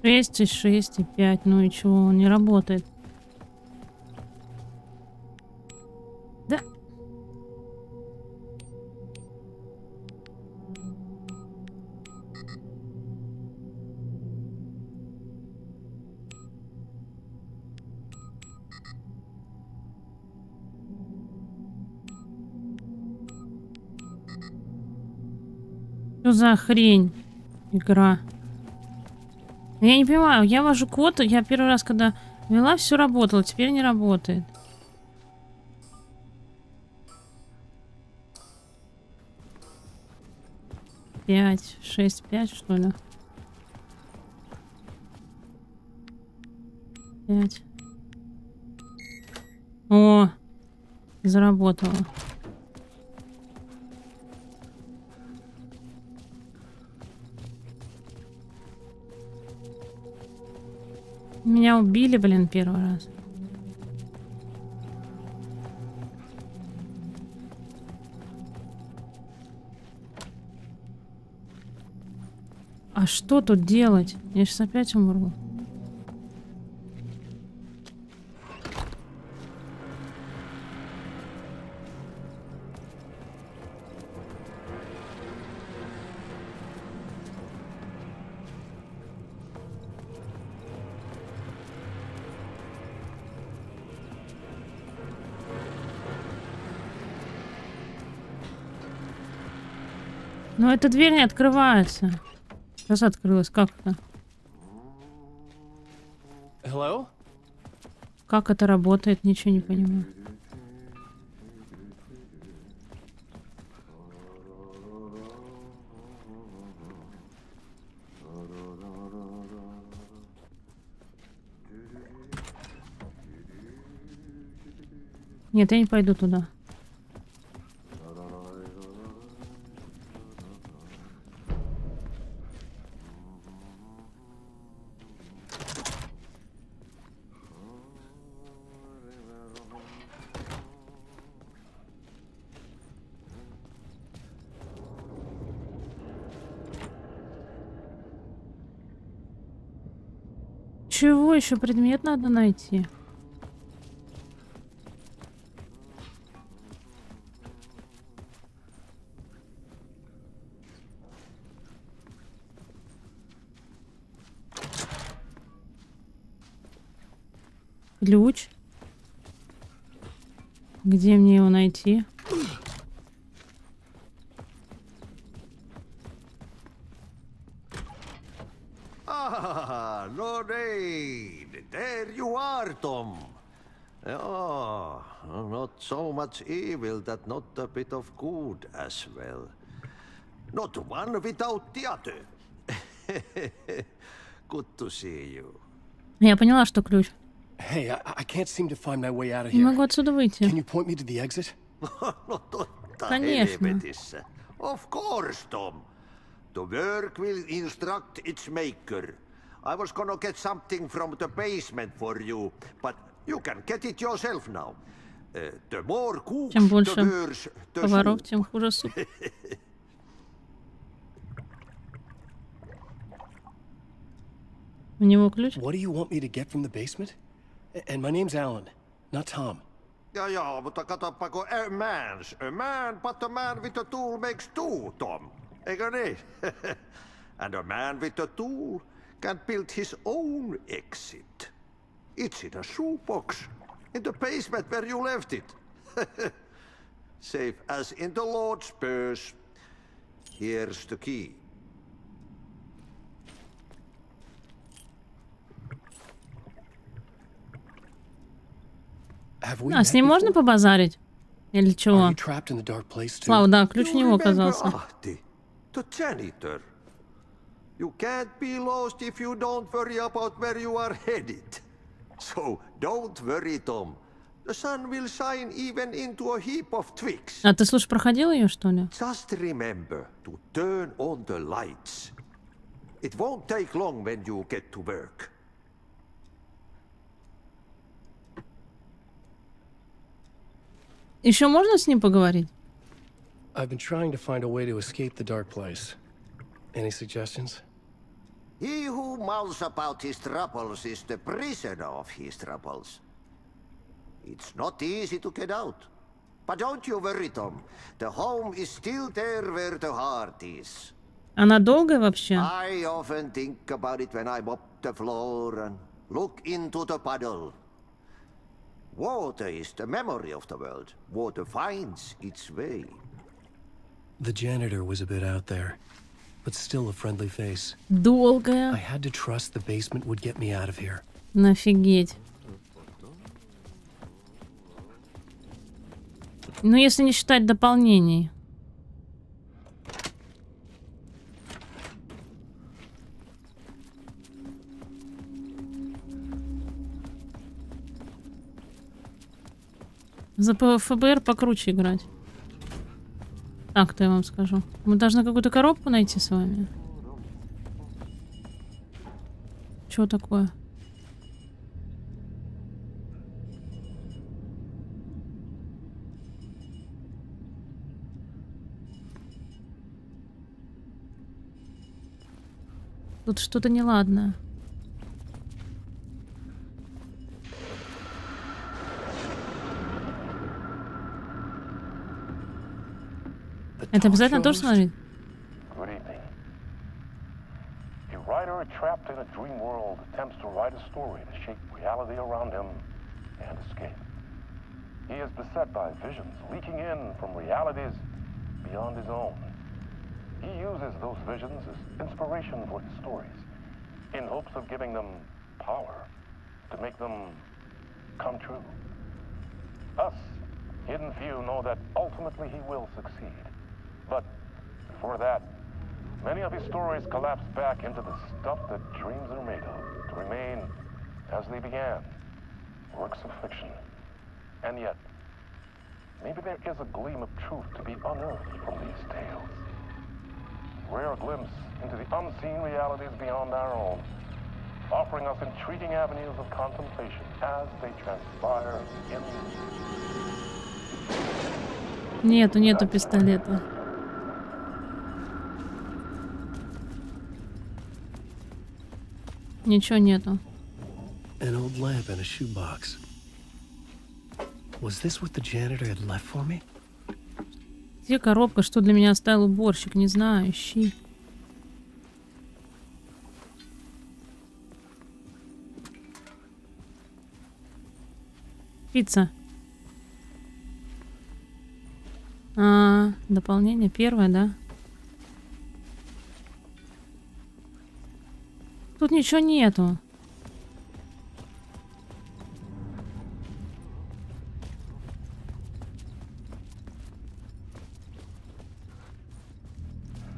Шесть и 6 и 5. Ну и чего, он не работает. Да. Что за хрень? Игра. Я не понимаю, я ввожу код, я первый раз, когда ввела, все работало, теперь не работает. Пять, 6, 5, что ли? 5. О, заработало. Меня убили, блин, первый раз. А что тут делать? Я сейчас опять умру. Но эта дверь не открывается. Сейчас открылась. Как это? Hello? Как это работает? Ничего не понимаю. Нет, я не пойду туда. Чего еще предмет надо найти? Ключ. Где мне его найти? Ah, no need. There you are, Tom. Oh, not so much evil that not a bit of good as well. Not one without the other. Good to see you. Я поняла, что ключ. Hey, I can't seem to find my way out of Не here. могу отсюда выйти. Can you point me to the exit? Конечно. Of course, Tom. The work will instruct its maker. I was gonna get something from the basement for you, but you can get it yourself now. The more cooks, Чем the больше worse the поваров, soup. тем хуже суп. У него ключ? What do you want me to get from the basement? And my name's Alan, not Tom. Ja, mutta katsoppa, a man, but a man with a tool makes two, Tom. Eikö niin? And a man with a tool can build his own exit. It's in a shoebox, in the basement where you left it. Safe as in the Lord's purse. Here's the key. А, с ним можно побазарить? Или чего? Слава, да, ключ у него оказался. The janitor. You can't be lost if you don't worry about where you are headed. So don't worry, Tom. The sun will shine even into a heap of twigs. А ты, слушай, проходил ее, что ли? Just remember to turn on the lights. It won't take long when you get to work. Еще можно с ним поговорить? I've been trying to find a way to escape the dark place. Any suggestions? He who mulls about his troubles is the prisoner of his troubles. It's not easy to get out. But don't you worry, Tom. The home is still there where the heart is. Она долгая вообще? I often think about it when I mop the floor and look into the puddle. Water is the memory of the world. Water finds its way. The janitor was a bit out there, but still a friendly face. Долгая. I had to trust the basement would get me out of here. Нафигеть. Ну, если не считать дополнений. За ФБР покруче играть. Так-то я вам скажу. Мы должны какую-то коробку найти с вами. Чего такое? Тут что-то неладное. Это обязательно тоже смотреть? Good evening. A writer trapped in a dream world attempts to write a story to shape reality around him and escape. He is beset by visions leaking in from realities beyond his own. he uses those visions as inspiration for his stories, in hopes of giving them power, to make them come true. Us, hidden few, know that ultimately he will succeed. But before that, many of his stories collapse back into the stuff that dreams are made of, to remain as they began, works of fiction. And yet, maybe there is a gleam of truth to be unearthed from these tales. Rare glimpse into the unseen realities beyond our own, offering us intriguing avenues of contemplation as they transpire in... Нету пистолета. Ничего нету. An old lamp and a shoebox. Was this what the janitor had left for me? Где коробка, что для меня оставил уборщик? Не знаю, ищи. Пицца. Дополнение первое, да? Тут ничего нету.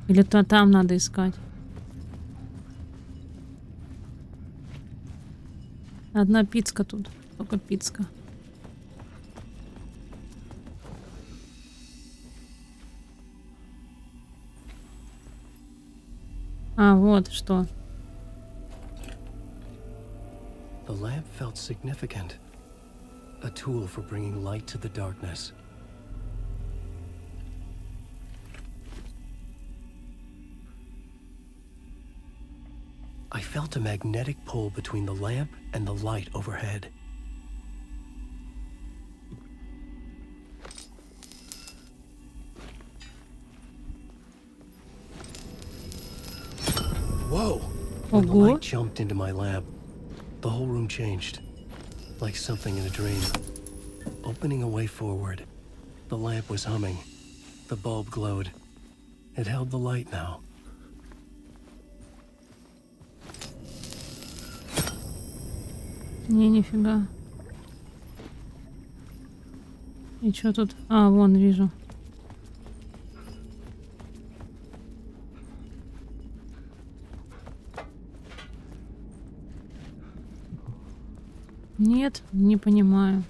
Или то там надо искать. Одна пиццка тут. Только пиццка. Вот что. The lamp felt significant. A tool for bringing light to the darkness. I felt a magnetic pull between the lamp and the light overhead. Whoa! When the light jumped into my lamp, the whole room changed, like something in a dream. Opening a way forward, the lamp was humming. The bulb glowed. It held the light now. Нифига. И что тут? Вон, вижу. Нет, не понимаю.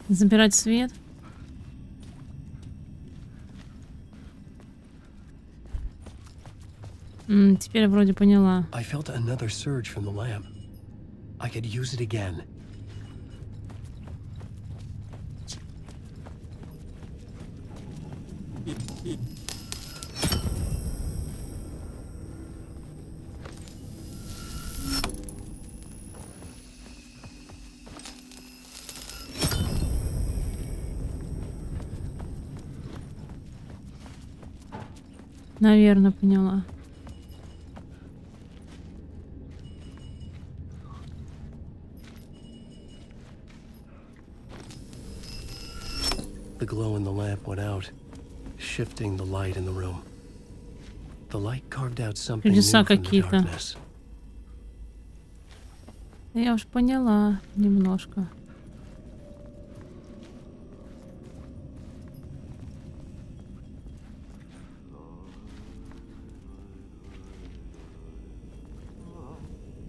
Забирать свет. Теперь вроде поняла. I felt another surge from the lamp. I could use it again. Наверное, поняла. The glow in the lamp went out, shifting the light in the room. The light carved out something new from the darkness. Я уж поняла немножко.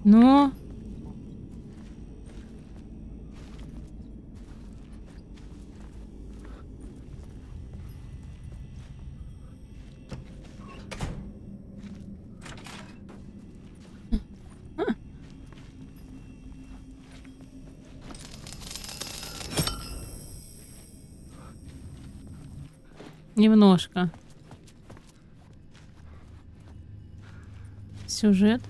Ну? Немножко. Сюжет.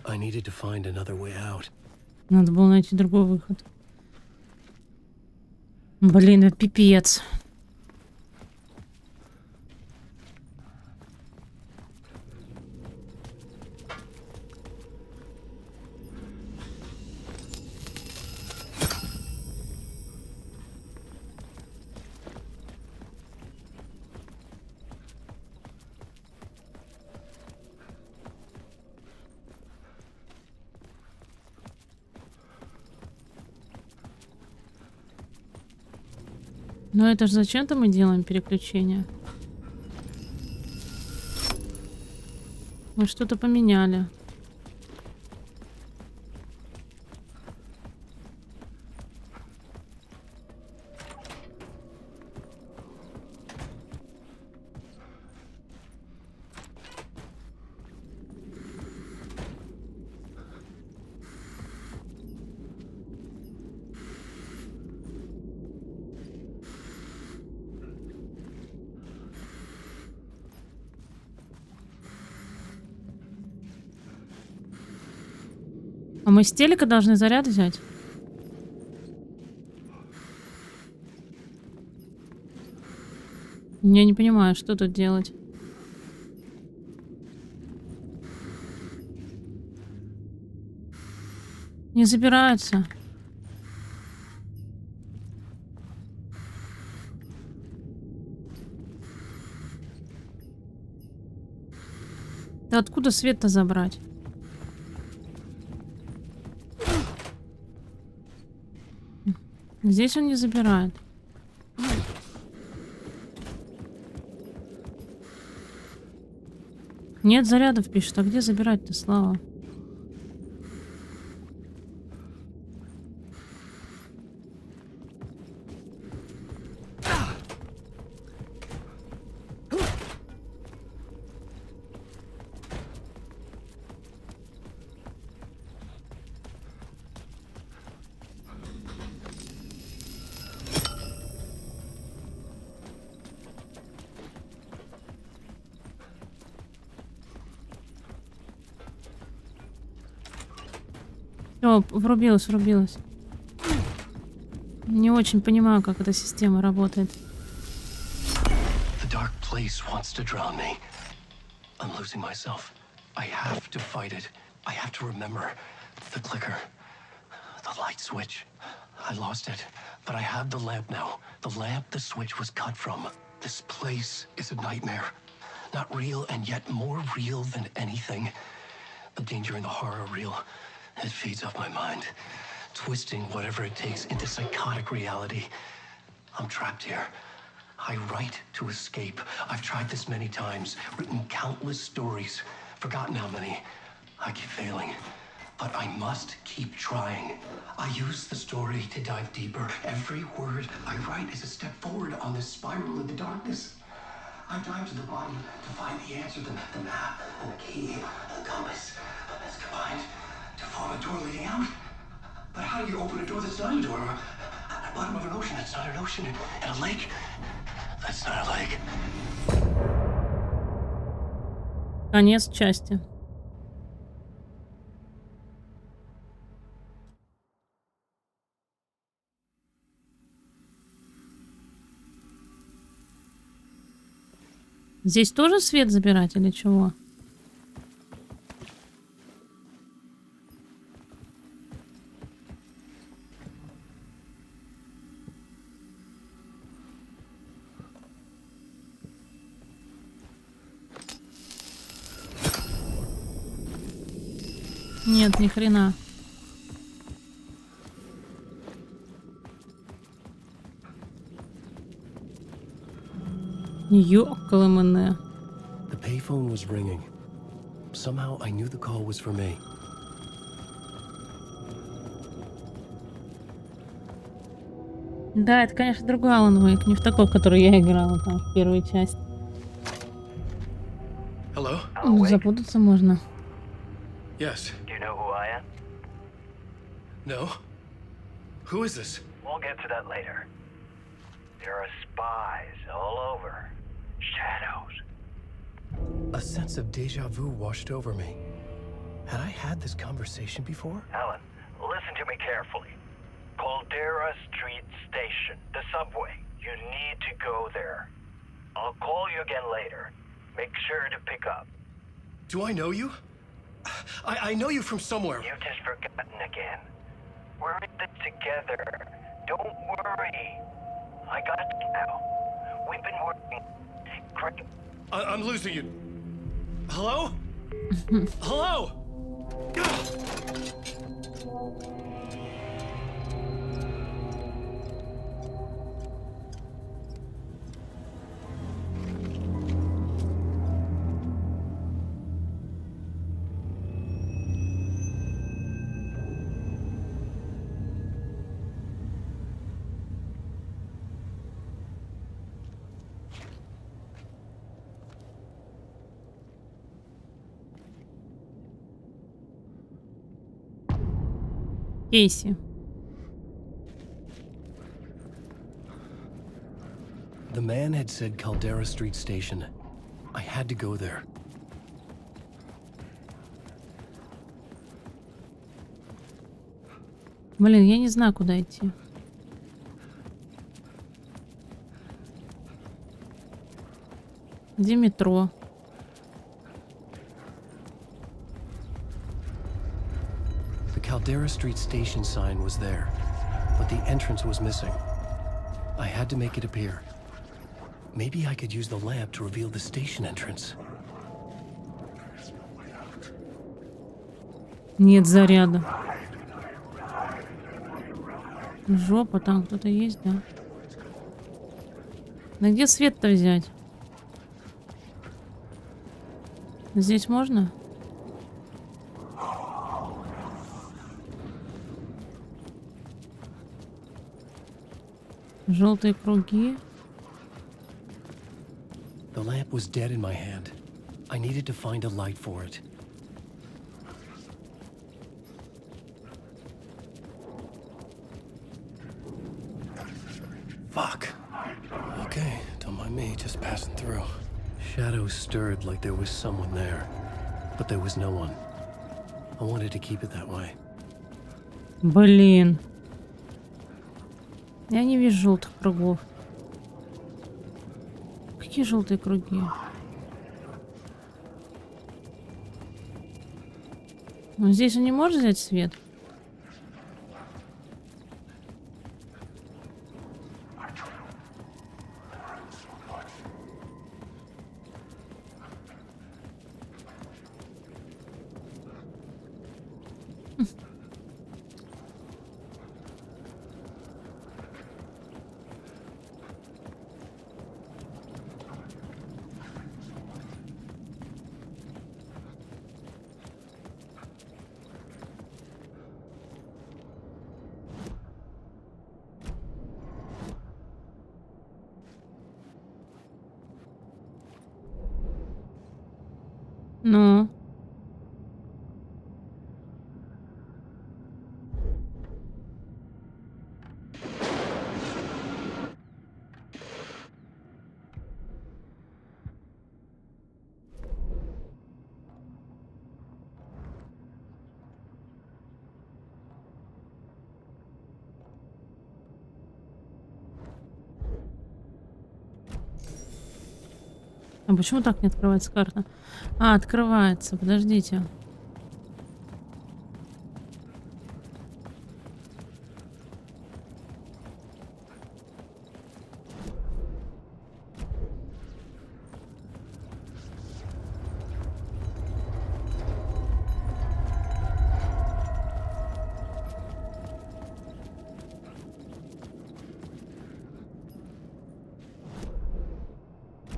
I needed to find another way out. Надо было найти другой выход. Блин, это пипец. Но это же зачем-то мы делаем переключение. Мы что-то поменяли. А мы с телека должны заряд взять? Я не понимаю, что тут делать. Не забираются. Да откуда свет-то забрать? Здесь он не забирает. Нет зарядов, пишет. А где забирать-то, Слава? О, врубилась. Не очень понимаю, как эта система работает. The dark place wants to drown me. I'm losing myself. I have to fight it. I have to remember the clicker, the light switch. I lost it, but I have the lamp now. The lamp the switch was cut from. This place is a nightmare. Not real and yet more real than anything. The danger and the horror real. It feeds off my mind, twisting whatever it takes into psychotic reality. I'm trapped here. I write to escape. I've tried this many times, written countless stories, forgotten how many. I keep failing, but I must keep trying. I use the story to dive deeper. Every word I write is a step forward on this spiral in the darkness. I dive to the bottom to find the answer, the map, and the key, and the compass. It's combined to form a door leading out. But how do you open a door that's not a door? At the bottom of an ocean that's not an ocean. And a lake that's not a lake. Конец части. Здесь тоже свет забирать или чего? Нет, ни хрена. Ёкалэмэне. The payphone was ringing. Somehow I knew the call was for me. Да, это, конечно, другой Алан Вейк, не в такой, в который я играла там в первой части. Hello? Запутаться можно. Yes. Do you know who I am? No. Who is this? We'll get to that later. There are spies all over. Shadows. A sense of deja vu washed over me. Had I had this conversation before? Alan, listen to me carefully. Caldera Street Station, the subway. You need to go there. I'll call you again later. Make sure to pick up. Do I know you? I know you from somewhere. You've just forgotten again. We're in this together. Don't worry. I got you now. We've been working. Great. I'm losing you. Hello? Hello? Кейси. The man had said Caldera Street Station. I had to go there. Блин, я не знаю, куда идти. Где метро? The Caldera Street Station sign was there, but the entrance was missing. I had to make it appear. Maybe I could use the lamp to reveal the station entrance. Нет заряда. Жопа, там кто-то есть, да? Да где свет-то взять? Здесь можно? Желтые круги. The lamp was dead in my hand. I needed to find a light for it. Fuck. Okay, don't mind me, just passing through. Shadows stirred like there was someone there, but there was no one. I wanted to keep it that way. Блин. Я не вижу желтых кругов. Какие желтые круги? Ну, здесь он не может взять свет? Ну. А почему так не открывается карта? А, открывается. Подождите.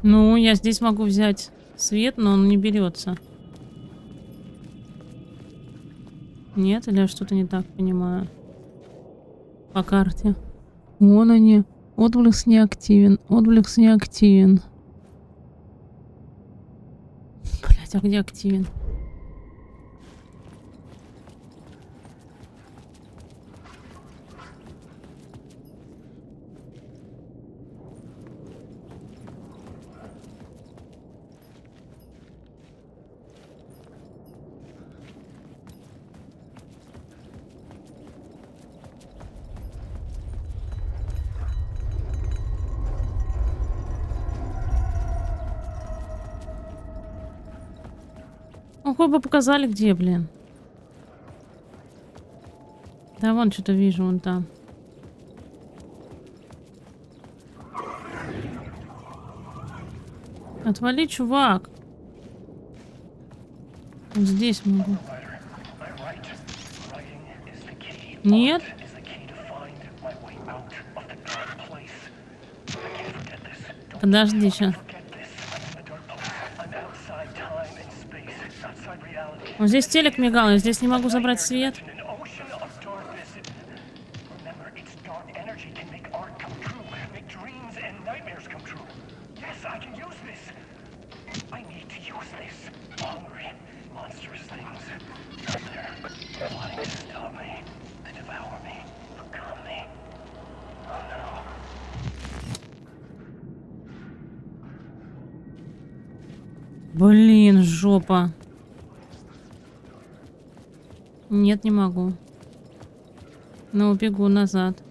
Ну, я здесь могу взять свет, но он не берется. Нет, или я что-то не так понимаю? По карте. Вон они. Отблеск не активен. Отблеск не активен. Блять, а где активен? Ну, хоть бы показали, где, блин. Да, вон что-то вижу, вон там. Отвали, чувак. Вот здесь могу. Нет? Подожди сейчас. Вот здесь телек мигал, я здесь не могу забрать свет. Блин, жопа. Нет, не могу. Но убегу назад.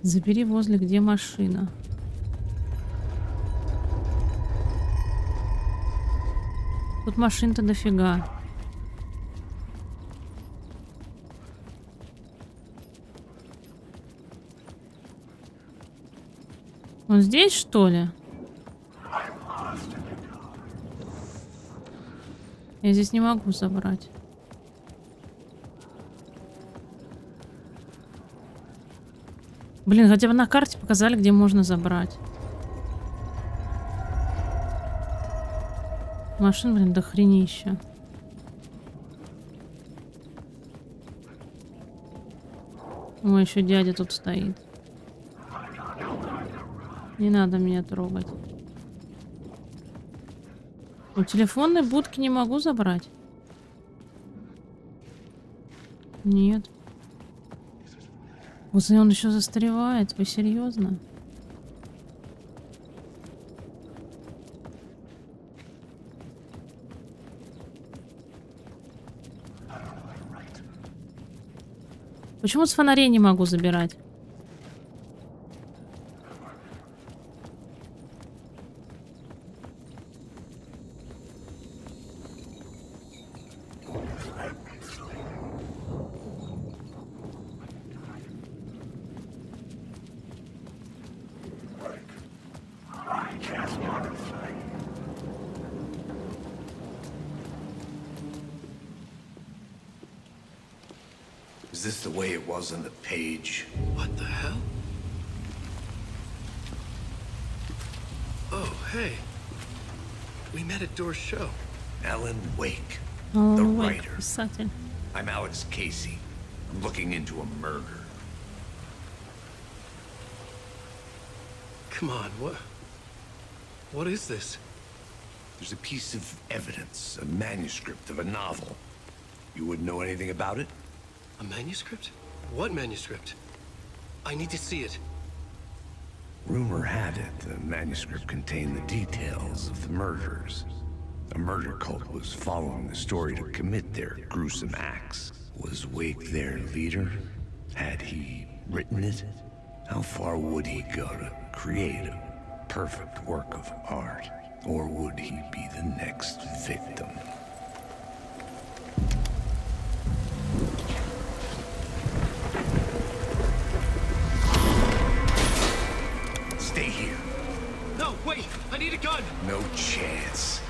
Забери возле, где машина. Тут машин-то дофига. Он здесь, что ли? Я здесь не могу забрать. Блин, хотя бы на карте показали, где можно забрать. Машин, блин, до хренища. Ой, еще дядя тут стоит. Не надо меня трогать. У телефонной будки не могу забрать. Нет. Вот он еще застревает. Вы серьезно? Почему с фонарей не могу забирать? Is this the way it was on the page? What the hell? Oh, hey. We met at Door's show. Alan Weyk, Алан the Уэйк, writer. писатель. I'm Alex Casey. I'm looking into a murder. Come on, what is this? There's a piece of evidence, a manuscript of a novel. You wouldn't know anything about it? A manuscript? What manuscript? I need to see it. Rumor had it the manuscript contained the details of the murders. A murder cult was following the story to commit their gruesome acts. Was Wake their leader? Had he written it? How far would he go to create a perfect work of art? Or would he be the next victim? Stay here. No, wait! I need a gun! No chance.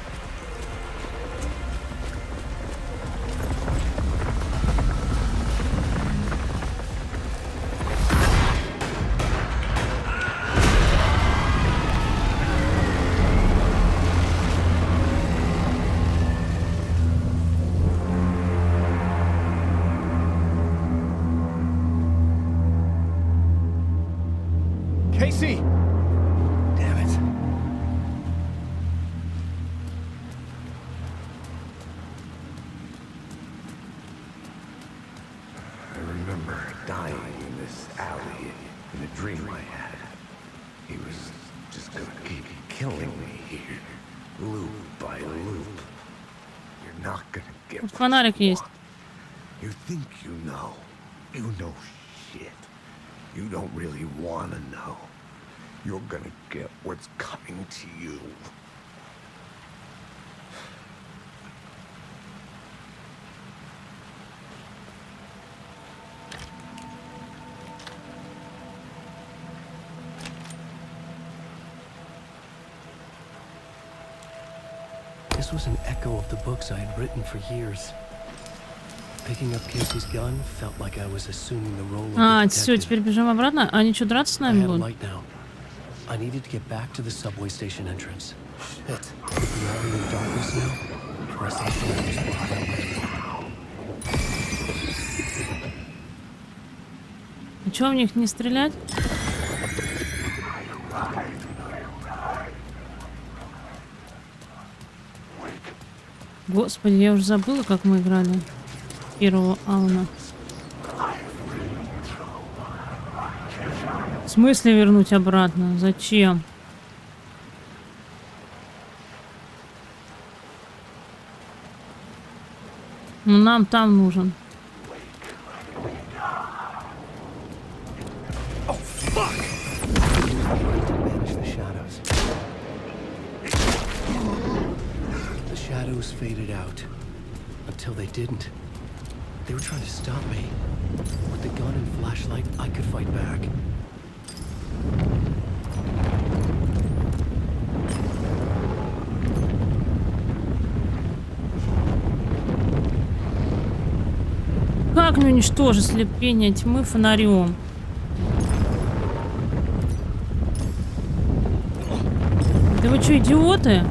Casey! Damn it. I remember dying in this alley in a dream I had. He was just gonna keep killing me here, loop by loop. You're not gonna get Тут фонарик есть. You think you know. You know shit. You don't really want to know. You're gonna get what's coming to you. This was an echo of the books I had written for years. Picking up Casey's gun felt like I was assuming the role of the все, detective. теперь бежим обратно. Они что, драться с I нами had a будут? light now. I needed to get back to the subway station entrance. Shit. If we are in the darkness now, trust the shadows will highlight. А чё в них не стрелять? Господи, я уже забыла, как мы играли первого Алана. В смысле вернуть обратно? Зачем? Ну, нам там нужен. The shadows faded out until they didn't. They were trying to stop me. With the gun and flashlight, I could fight back. Как мне уничтожить слепление тьмы фонарем? Да вы что, идиоты?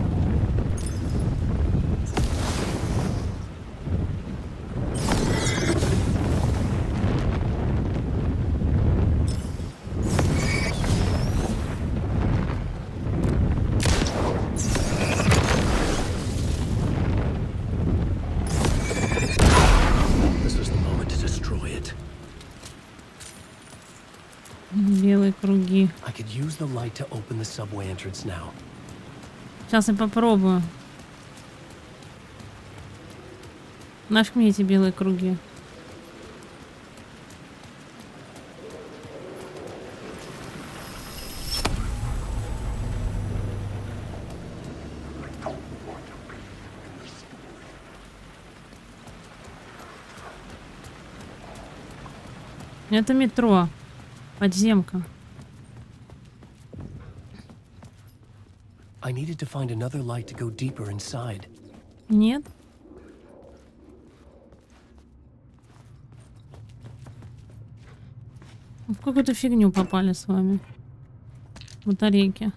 Белые круги. I could use the light to open the subway entrance now. Сейчас я попробую. Нафиг мне эти белые круги. Это метро. Подземка. I needed to find another light to go deeper inside. Нет. В какую-то фигню попали с вами. Батарейки.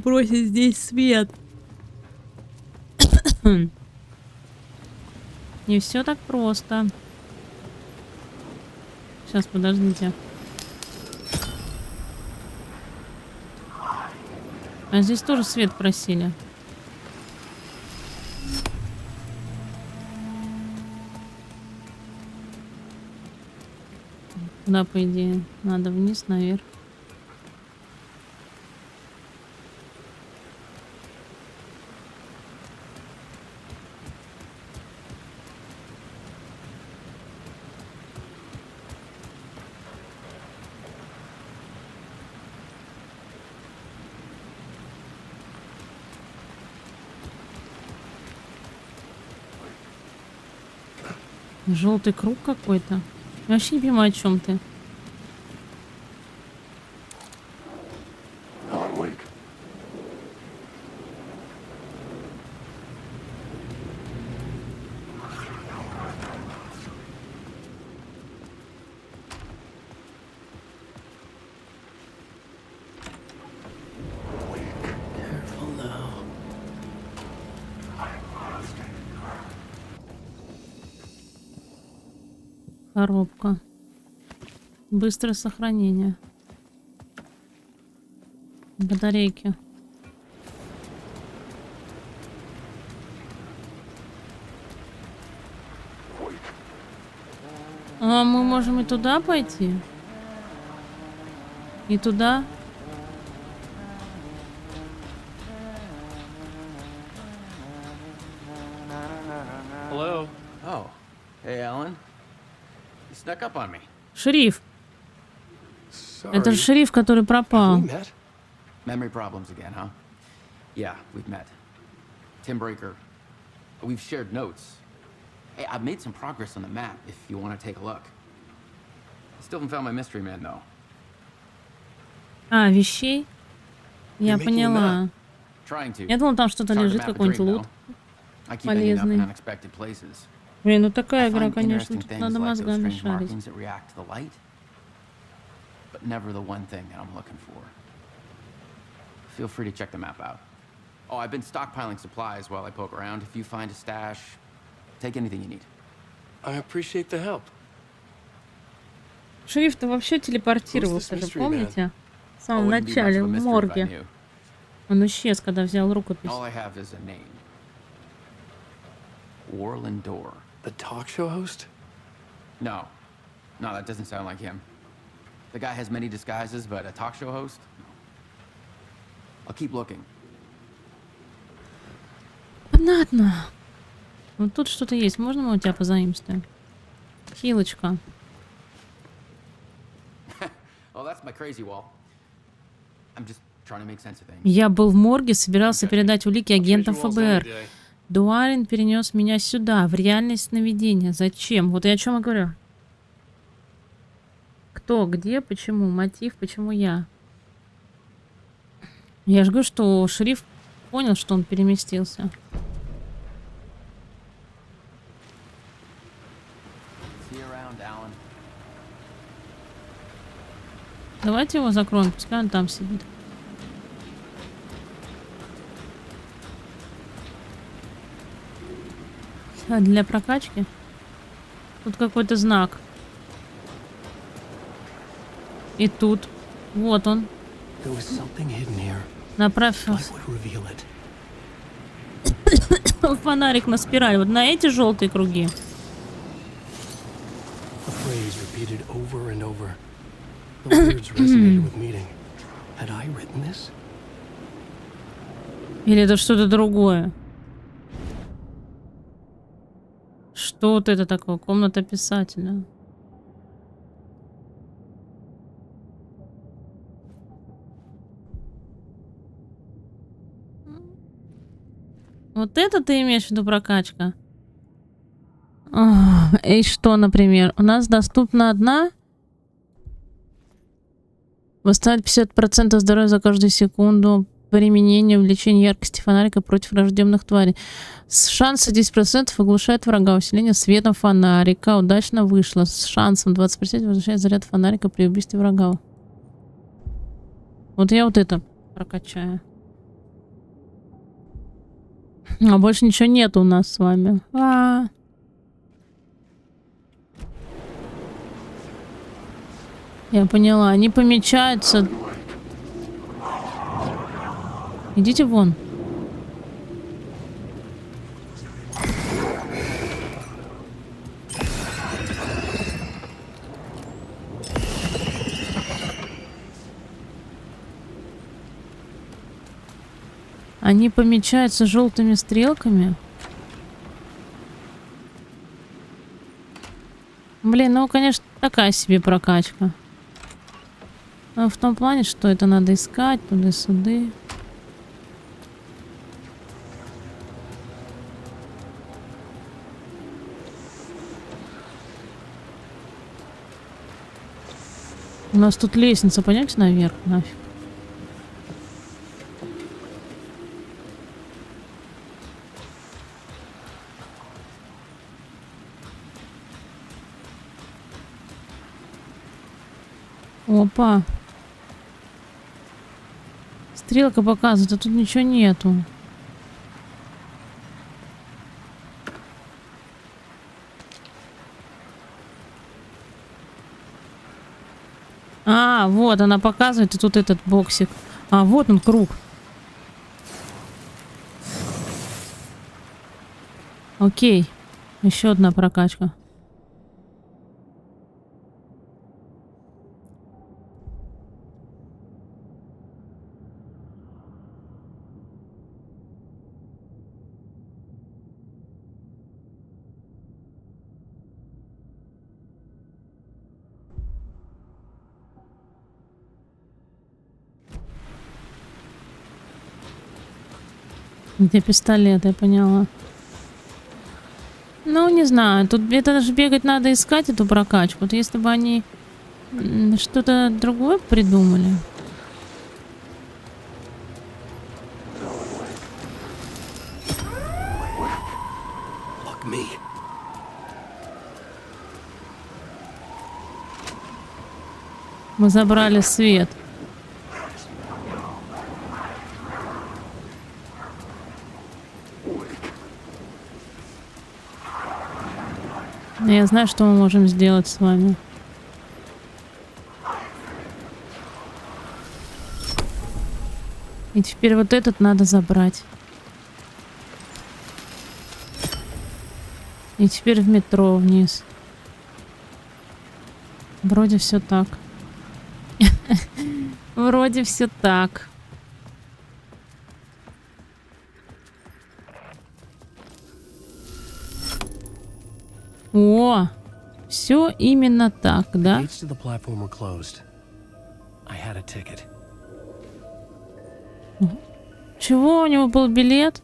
Бросить здесь свет. Не все так просто. Сейчас, подождите. А здесь тоже свет просили. Куда, по идее? Надо вниз, наверх. Желтый круг какой-то. Я вообще не понимаю, о чем ты. Алан Вейк. Careful now. Коробка. Быстрое сохранение. Батарейки. А мы можем и туда пойти? И туда? Hello. Oh, hey, Alan. You snuck up on me. Шериф. Это же шериф, который пропал. Memory problems again, huh? Yeah, we've met. Tim Breaker. We've shared notes. Hey, I've made some progress on the map if you want to take a look. Still haven't found my mystery man, though. А, вещей? Я поняла. Я думал, там что-то лежит, какой-нибудь лут полезный. Блин, ну такая игра, конечно, тут надо мозгами шарить. Feel free to check the map out. Oh, I've been stockpiling supplies while I poke around. If you find a stash, take anything you need. I appreciate the help. Шериф-то вообще телепортировался же, помните? В самом начале, в морге. Он исчез, когда взял рукопись. All I have is a name. Warland Door. The talk show host? No. No, that doesn't sound like him. The guy has many disguises, but a talk show host? I'll keep looking. Понятно. Вот тут что-то есть. Можно мы у тебя позаимствуем? Хилочка. Я был в морге, собирался передать улики агентам ФБР. Дуарин перенес меня сюда, в реальность сновидения. Зачем? Вот я о чем и говорю. Кто, где, почему, мотив, почему я. Я же говорю, что шериф понял, что он переместился. Давайте его закроем, пускай он там сидит. А для прокачки? Тут какой-то знак. И тут. Вот он. Направился. Фонарик на спираль. Вот на эти желтые круги. Или это что-то другое? Что вот это такое? Комната писателя. Вот это ты имеешь в виду прокачка? И что, например? У нас доступна одна. Восстановить 50% здоровья за каждую секунду. Применение увеличения яркости фонарика против враждебных тварей. С шансом 10% оглушает врага. Усиление светом фонарика. Удачно вышло. С шансом 20% возвращает заряд фонарика при убийстве врага. Вот я вот это прокачаю. А больше ничего нет у нас с вами. Я поняла. Они помечаются. Идите вон. Они помечаются желтыми стрелками. Блин, ну, конечно, такая себе прокачка. Но в том плане, что это надо искать туда-сюда. У нас тут лестница, пойдемте наверх, нафиг. Опа. Стрелка показывает, а тут ничего нету. А, вот она показывает, и тут этот боксик. А, вот он, круг. Окей. Еще одна прокачка. Где пистолет, я поняла. Ну, не знаю. Тут это даже бегать надо искать эту прокачку. Вот если бы они что-то другое придумали. Мы забрали свет. Я знаю, что мы можем сделать с вами. И теперь вот этот надо забрать. И теперь в метро вниз. Вроде все так. Вроде все так. О, все именно так, да? Чего, у него был билет?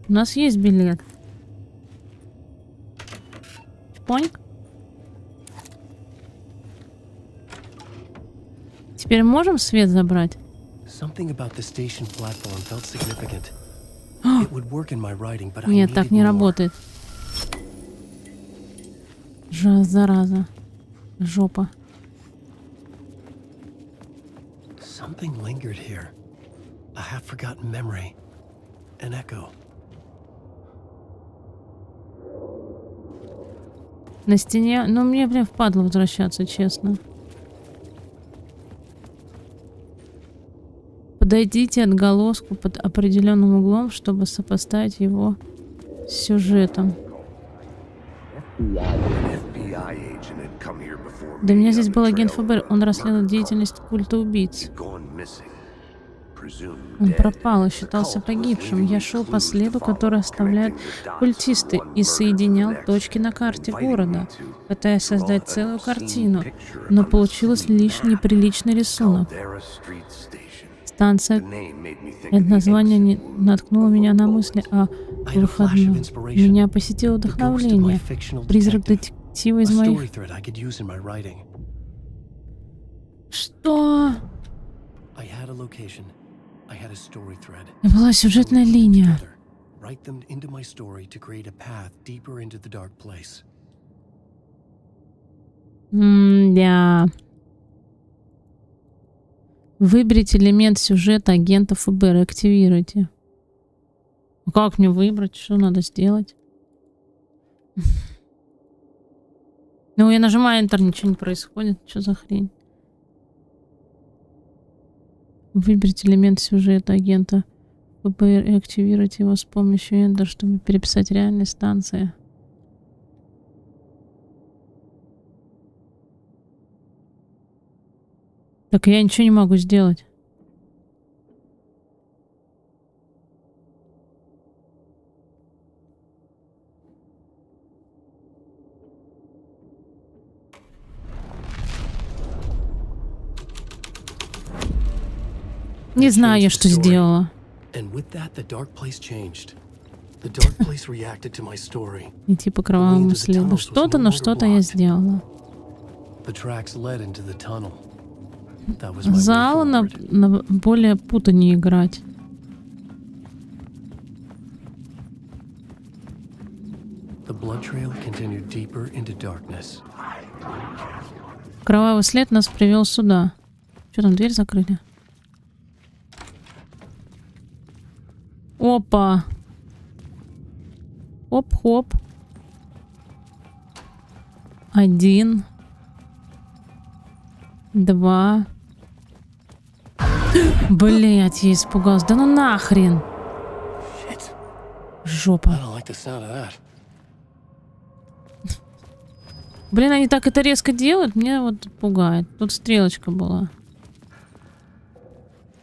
У нас есть билет. Поньк. Теперь можем свет забрать? Нет, так не работает. Зараза. Жопа. Something lingered here. A half-forgotten memory. An echo. На стене... Ну, мне, блин, впадло возвращаться, честно. Подойдите отголоску под определенным углом, чтобы сопоставить его с сюжетом. До меня здесь был агент ФБР. Он расследовал деятельность культа убийц. Он пропал и считался погибшим. Я шел по следу, который оставляют культисты, и соединял точки на карте города, пытаясь создать целую картину, но получилось лишь неприличный рисунок. Станция. Это название наткнуло меня на мысли о выходном. Меня посетило вдохновление. Призрак детектива из моих... Что? Была сюжетная линия. Да. Выберите элемент сюжета агента ФБР и активируйте. Как мне выбрать? Что надо сделать? Ну, я нажимаю Enter, ничего не происходит. Что за хрень? Выберите элемент сюжета агента ФБР и активируйте его с помощью Enter, чтобы переписать реальные станции. Так я ничего не могу сделать. Не знаю я, что сделала. Идти по кровавому следу. Что-то, но что-то я сделала. За Алана на более путанее играть. Кровавый след нас привел сюда. Что там, дверь закрыли? Опа. Хоп-хоп. 1, 2. Блять, я испугалась. Да ну нахрен. Жопа. Блин, они так это резко делают, меня вот пугает. Тут стрелочка была.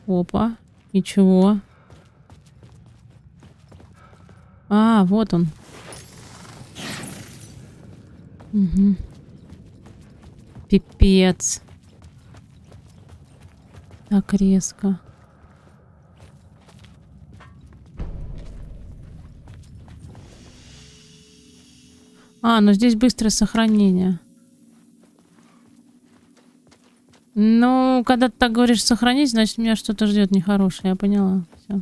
Опа. И чего? А, вот он. Угу. Пипец. Так резко. А, ну здесь быстрое сохранение. Ну, когда ты так говоришь сохранить, значит меня что-то ждет нехорошее. Я поняла. Все.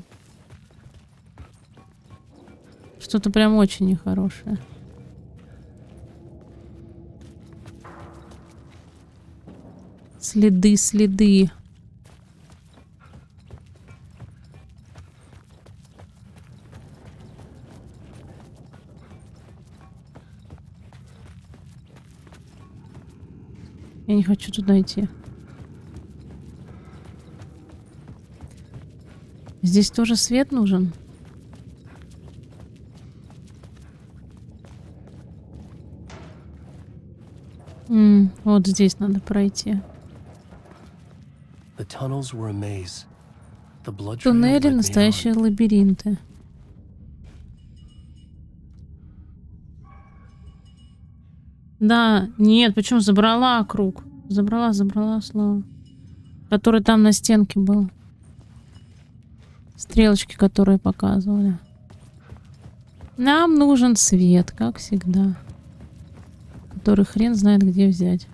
Что-то прям очень нехорошее. Следы, следы. Я не хочу туда идти. Здесь тоже свет нужен. Вот здесь надо пройти. Туннели — настоящие лабиринты. Да, нет, почему? Забрала круг. Забрала слово. Который там на стенке был. Стрелочки, которые показывали. Нам нужен свет, как всегда. Который хрен знает, где взять.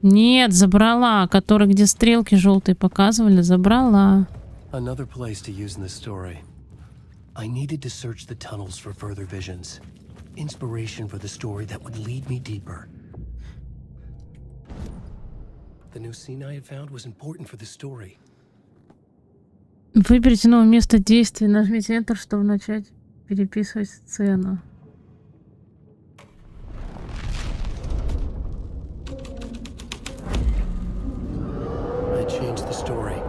Нет, забрала. Который, где стрелки желтые показывали, забрала. Another place to use in this story. I needed to search the tunnels for further visions. Inspiration for the story that would lead me deeper. The new scene I had found was important for the story. Выберите новое место действия. Нажмите Enter, чтобы начать переписывать сцену. I changed the story.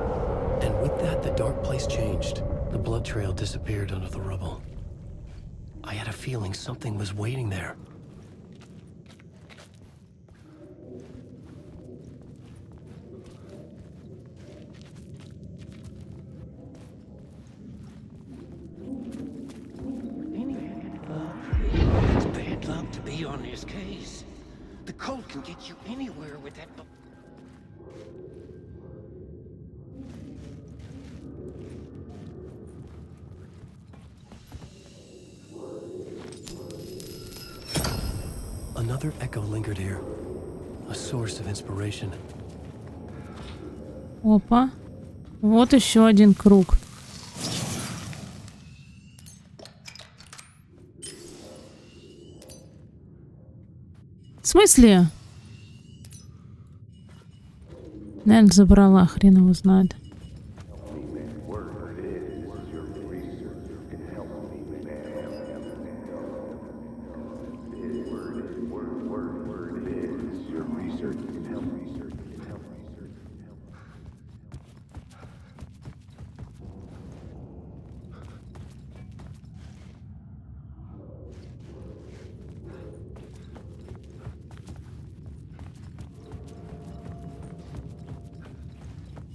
And with that, the dark place changed. The blood trail disappeared under the rubble. I had a feeling something was waiting there. It's bad luck to be on this case. The cold can get you anywhere with that. Another echo lingered here. A source of inspiration. Опа. Вот еще один круг. В смысле? Наверное, забрала, хрен его знает.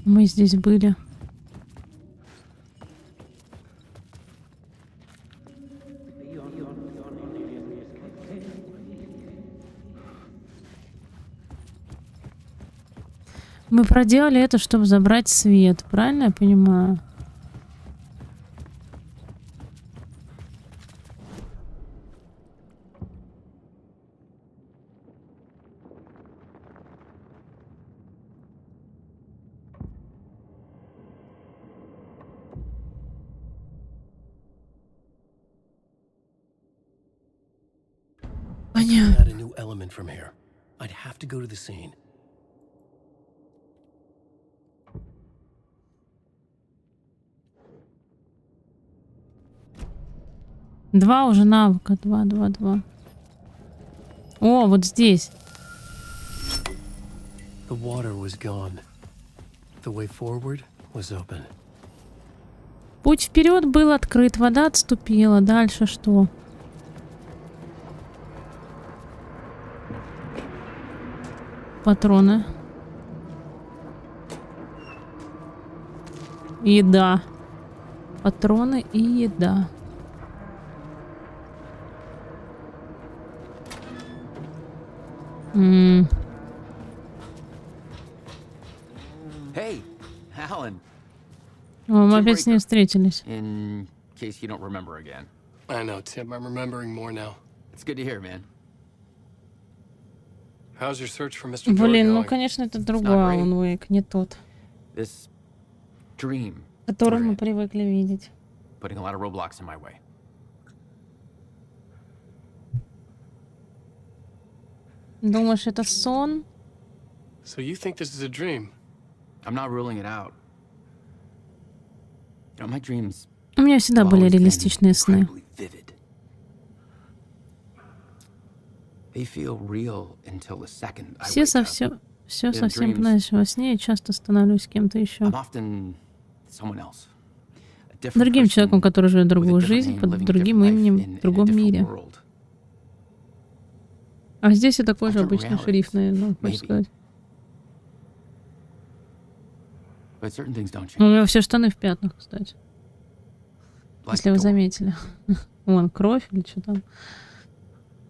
Мы здесь были. Мы проделали это, чтобы забрать свет. Правильно я понимаю? Add a new element from here. I'd have to go to the scene. Два уже навыка. Два. О, вот здесь. The water was gone. The way forward was open. Путь вперед был открыт, вода отступила. Дальше что? Патроны. Еда. Патроны и еда. Hey, Alan. О, мы опять с ней встретились. In case you don't remember again. I know, Tim. I'm remembering more now. It's good to hear, man. How's your search for Mr. Блин, ну, конечно, это другой Алан Вейк, не тот, This dream. который мы привыкли видеть. Putting a lot of roadblocks in my way. Думаешь, это сон? So you think this is a dream? I'm not ruling it out. You know, my dreams У меня всегда были реалистичные сны. vivid. They feel real until the second I Все wake up. все In совсем dreams, знаешь, во сне я часто становлюсь кем-то еще. I'm often someone else. A different Другим person человеком, который живет with a другую different жизнь, name, под living a другим different life именем, in в другом a different мире. world. А здесь я такой же Alternate обычный realities, шериф, наверное, хочешь maybe. сказать. But certain things don't У change. меня все штаны в пятнах, кстати. Like Если вы door. заметили. Вон, кровь или что там.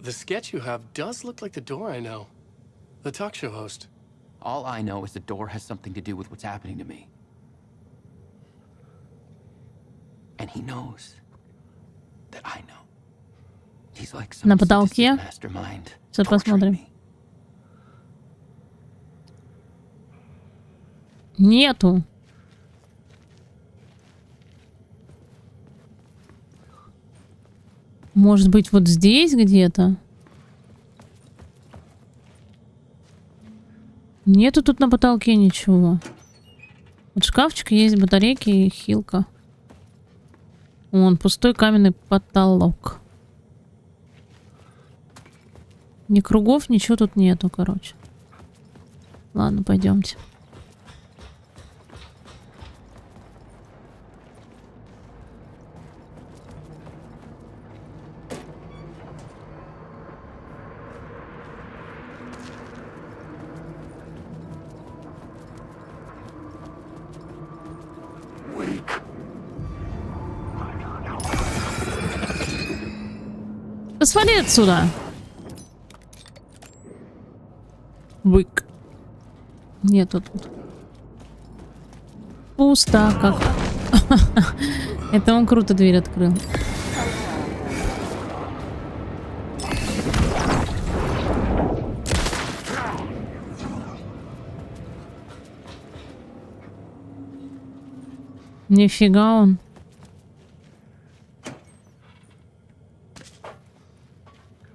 The sketch you have does look like the door I know. The talk show host. All I know is the door has something to do with what's happening to me. And he knows that I know. He's like some На sadistic потолке. mastermind Сейчас torturing посмотрим. me. Нету. Может быть, вот здесь где-то? Нету тут на потолке ничего. Вот шкафчик есть, батарейки и хилка. Вон, пустой каменный потолок. Ни кругов, ничего тут нету, короче. Ладно, пойдемте. Свали отсюда. Вейк. Нету тут. Пусто как. Это он круто дверь открыл. Нифига он.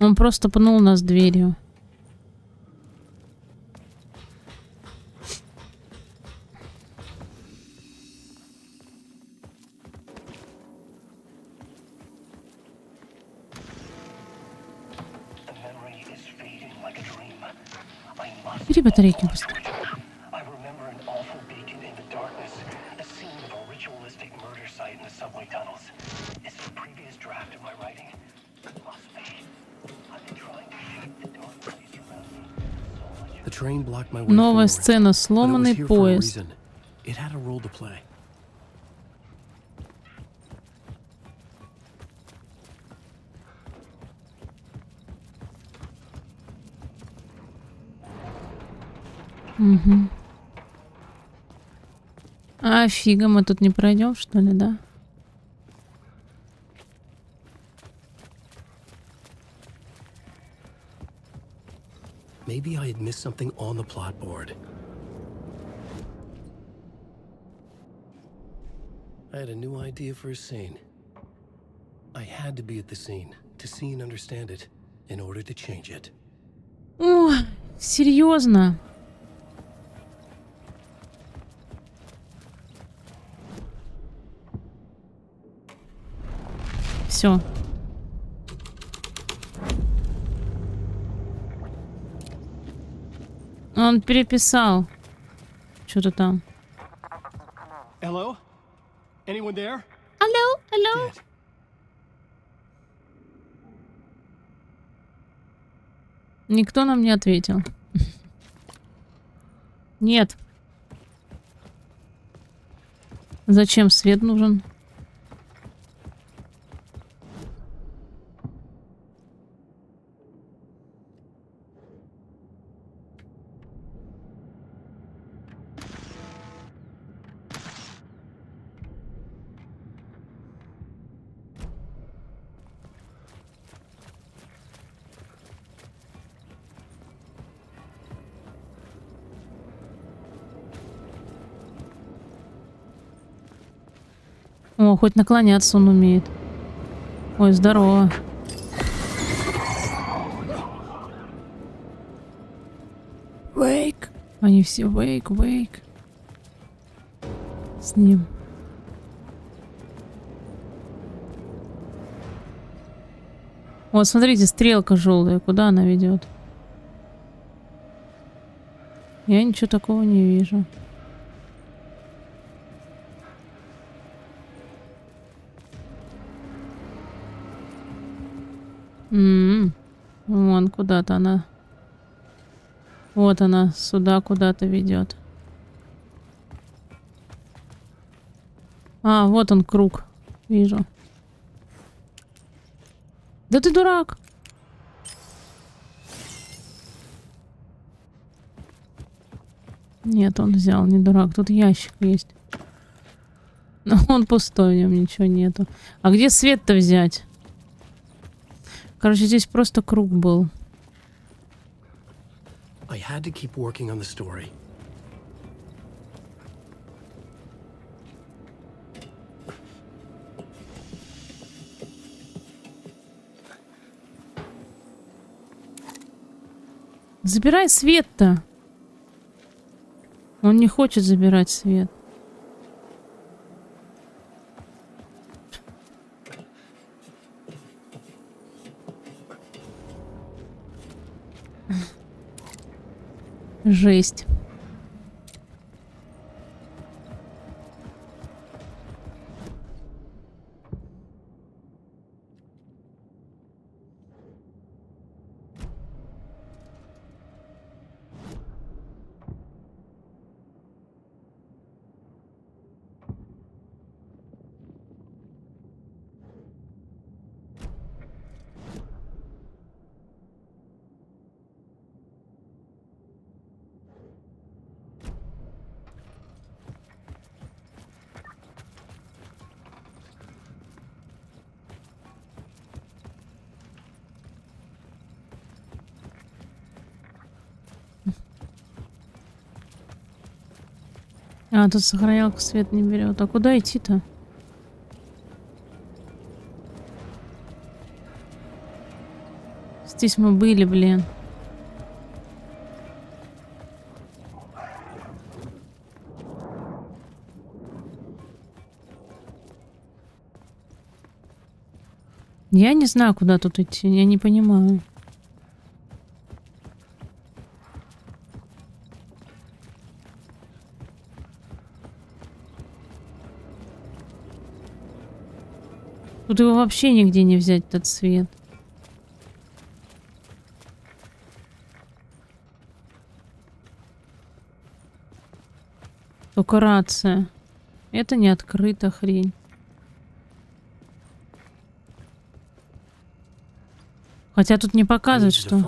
Он просто пнул нас дверью. Бери батарейки быстро. Новая сцена. Сломанный поезд. Угу. А фига, мы тут не пройдем, что ли, да? Maybe I had missed something on the plot board. I had a new idea for a scene. I had to be at the scene to see and understand it in order to change it. О, серьезно? Все. Он переписал. Что-то там. Hello? Anyone there? Hello, hello. Dead. Никто нам не ответил. Нет. Зачем свет нужен? О, хоть наклоняться он умеет. Ой, здорово. Они все Вейк с ним. Вот, смотрите, стрелка желтая. Куда она ведет? Я ничего такого не вижу. Вон куда-то она. Вот она сюда куда-то ведет. А, вот он круг. Вижу. Да ты дурак! Нет, он взял, не дурак. Тут ящик есть. Но он пустой, в нем ничего нету. А где свет-то взять? Короче, здесь просто круг был. I had to keep working on the story. Забирай свет-то. Он не хочет забирать свет. Жесть. А, тут сохранялка свет не берет. А куда идти-то? Здесь мы были, блин. Я не знаю, куда тут идти. Я не понимаю. Тут его вообще нигде не взять, этот свет. Только рация. Это не открыта хрень. Хотя тут не показывают, что...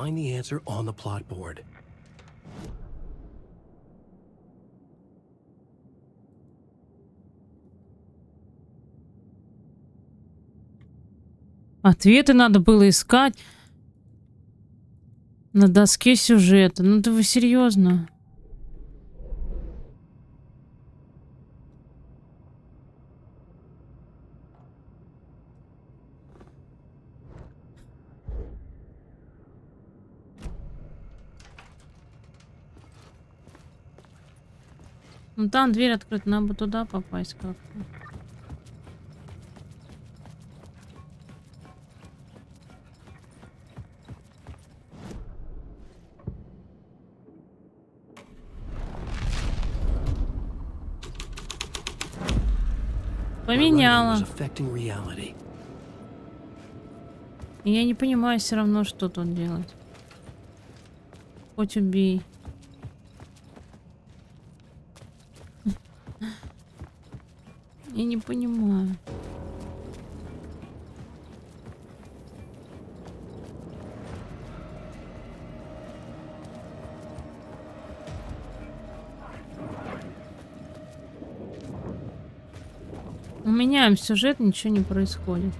Ответы надо было искать на доске сюжета. Ну да вы серьезно? Ну там дверь открыта, надо бы туда попасть как-то. Поменяла. И я не понимаю все равно, что тут делать. Хоть убей. Я не понимаю. Меняем сюжет, ничего не происходит.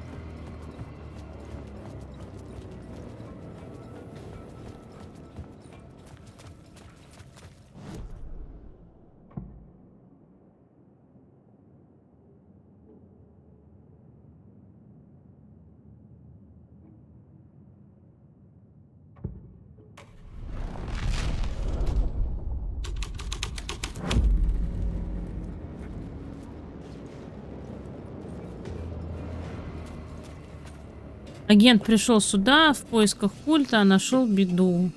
Агент пришел сюда в поисках культа, а нашел беду.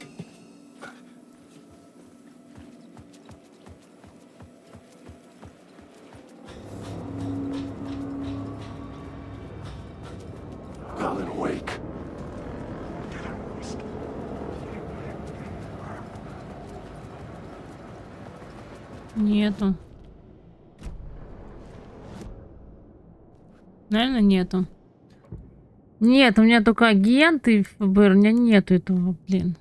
Алан Вейк. Нету. Наверное, нету. Нет, у меня только агенты ФБР, у меня нету этого, блин.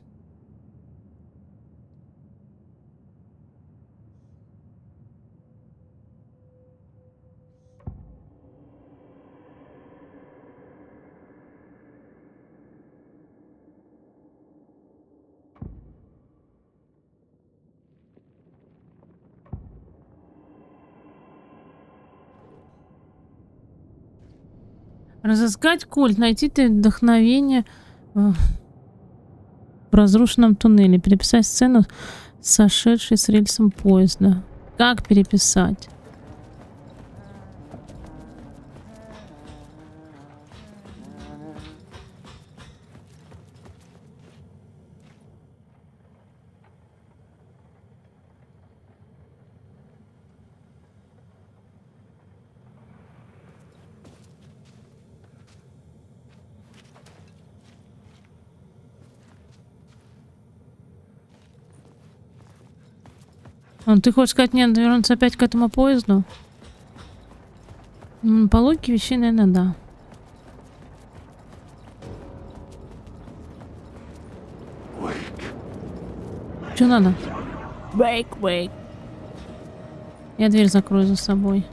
Разыскать культ, найти вдохновение в разрушенном туннеле, переписать сцену, сошедшей с рельсом поезда. Как переписать? Ты хочешь сказать, мне надо вернуться опять к этому поезду? По логике вещей, наверное, да. Что надо? Вейк. Я дверь закрою за собой.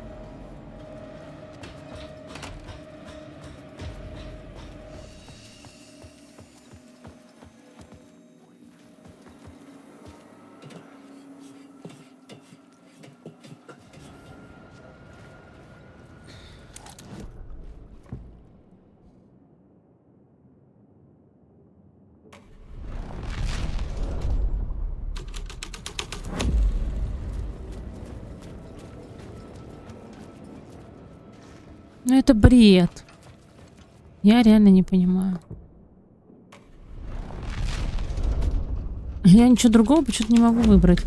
Ну это бред. Я реально не понимаю. Я ничего другого почему-то не могу выбрать.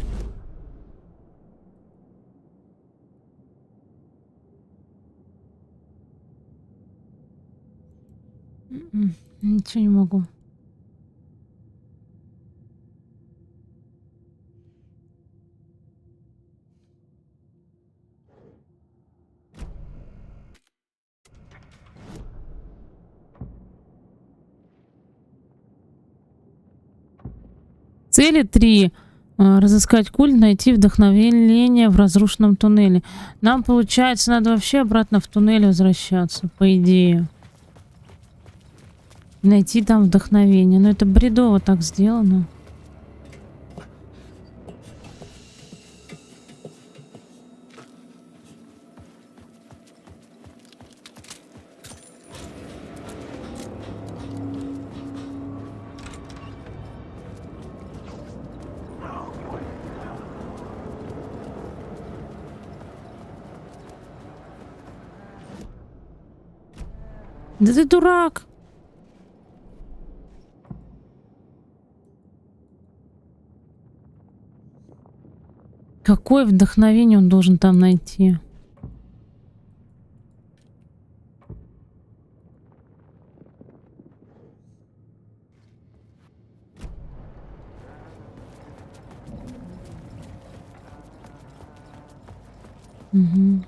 Ничего не могу. Цели 3. Разыскать культ, найти вдохновение в разрушенном туннеле. Нам, получается, надо вообще обратно в туннель возвращаться, по идее. Найти там вдохновение. Но это бредово так сделано. Да ты дурак! Какое вдохновение он должен там найти? Угу.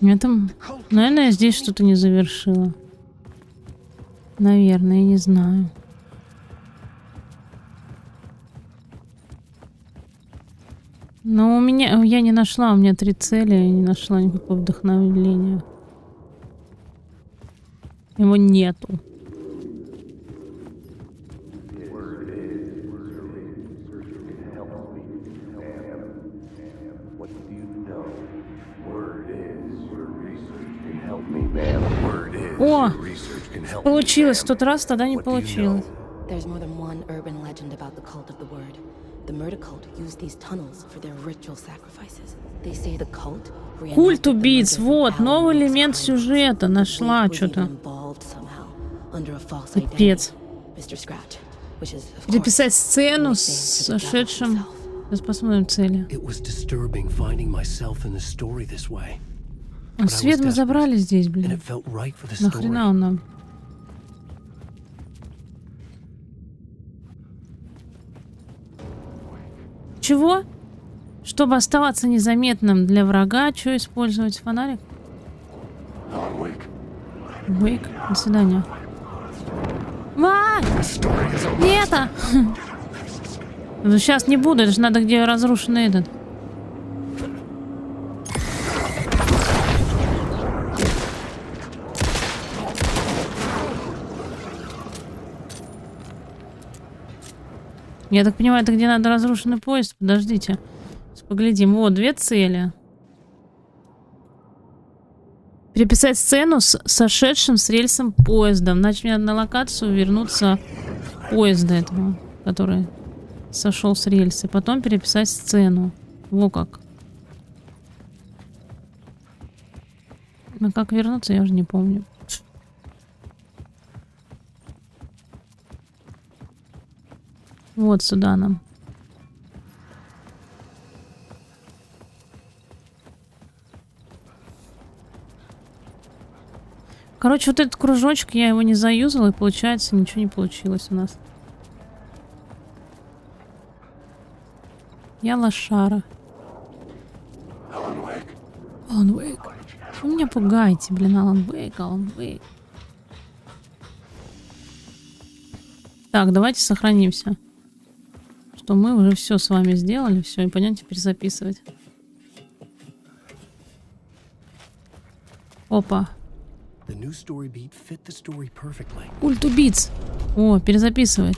Это, наверное, я здесь что-то не завершила. Наверное, я не знаю. Но у меня... Я не нашла, у меня 3 цели, я не нашла никакого вдохновения. Его нету. О! Получилось. В тот раз тогда не получилось. There's more than one urban legend about the cult of the word. The murder cult used these tunnels for their ritual sacrifices. They say the cult Культ убийц. Вот, новый элемент сюжета. Нашла что-то. Пипец. Переписать сцену с сошедшим. Сейчас посмотрим цели. Свет мы забрали здесь, блин. Нахрена он нам? Чего? Чтобы оставаться незаметным для врага, что использовать? Фонарик? Вейк. До свидания. Не это! Сейчас не буду, это же надо, где разрушенный этот. Я так понимаю, это где надо разрушенный поезд? Подождите. Поглядим. Вот, 2 цели. Переписать сцену с сошедшим с рельсом поездом. Значит, мне надо на локацию вернуться поезда этого, который сошел с рельса. Потом переписать сцену. Во как. Ну как вернуться, я уже не помню. Вот сюда нам. Короче, вот этот кружочек, я его не заюзала, и получается, ничего не получилось у нас. Я лошара. Алан Вейк. Вы меня пугаете, блин, Алан Вейк, Алан Вейк. Так, давайте сохранимся. Что мы уже все с вами сделали, все, и пойдем теперь записывать. Опа. Культ убийц. О, перезаписывает.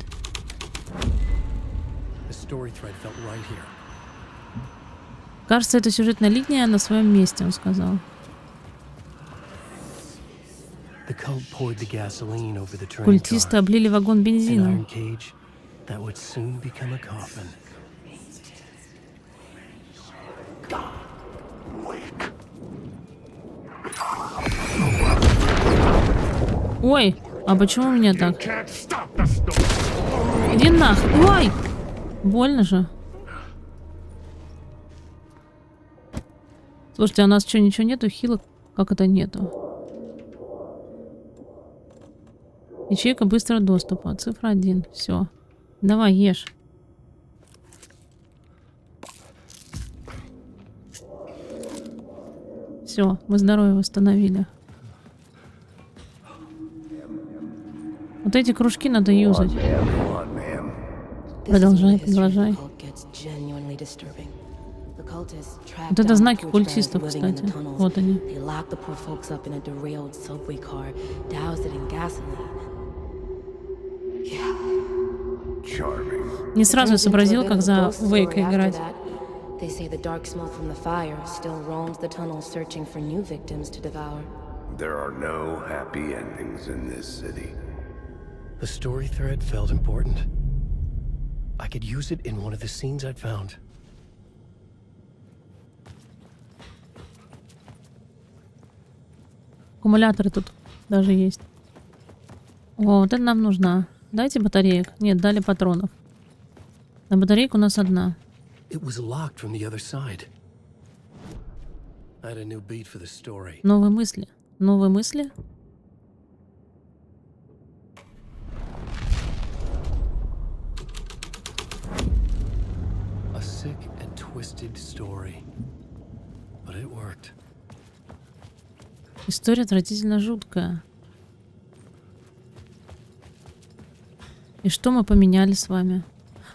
Кажется, эта сюжетная линия на своем месте, он сказал. Культисты облили вагон бензином. Ой, а почему у меня так? Иди нахуй. Ой! Больно же. Слушайте, а у нас что, ничего нету? Хилок? Как это нету? Ячейка быстрого доступа. Цифра 1. Все. Давай, ешь. Все, мы здоровье восстановили. Вот эти кружки надо юзать. Продолжай, продолжай. Вот это знаки культистов, кстати. Вот они. Не сразу я сообразил, как за Вейка играть. They say the dark smoke from the fire still roams the tunnels searching for new victims to devour. There are no happy endings in this city. The story thread felt important. I could use it in one of the scenes I'd found. Аккумуляторы тут даже есть. О, вот это нам нужна. Дайте батареек. Нет, дали патронов. На батарейку у нас одна. Новые мысли. Новые мысли? A sick and twisted story. But it worked. История отвратительно жуткая. И что мы поменяли с вами?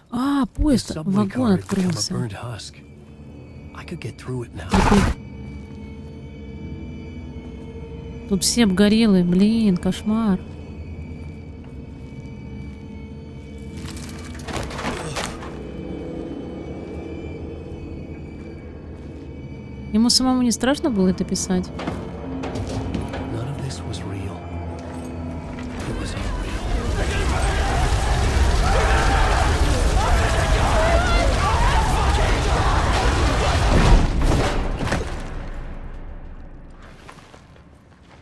А, поезд, вагон открылся. I could get through it now. Тут все обгорелые, блин, кошмар. Ему самому не страшно было это писать? None of this was real. It was unreal.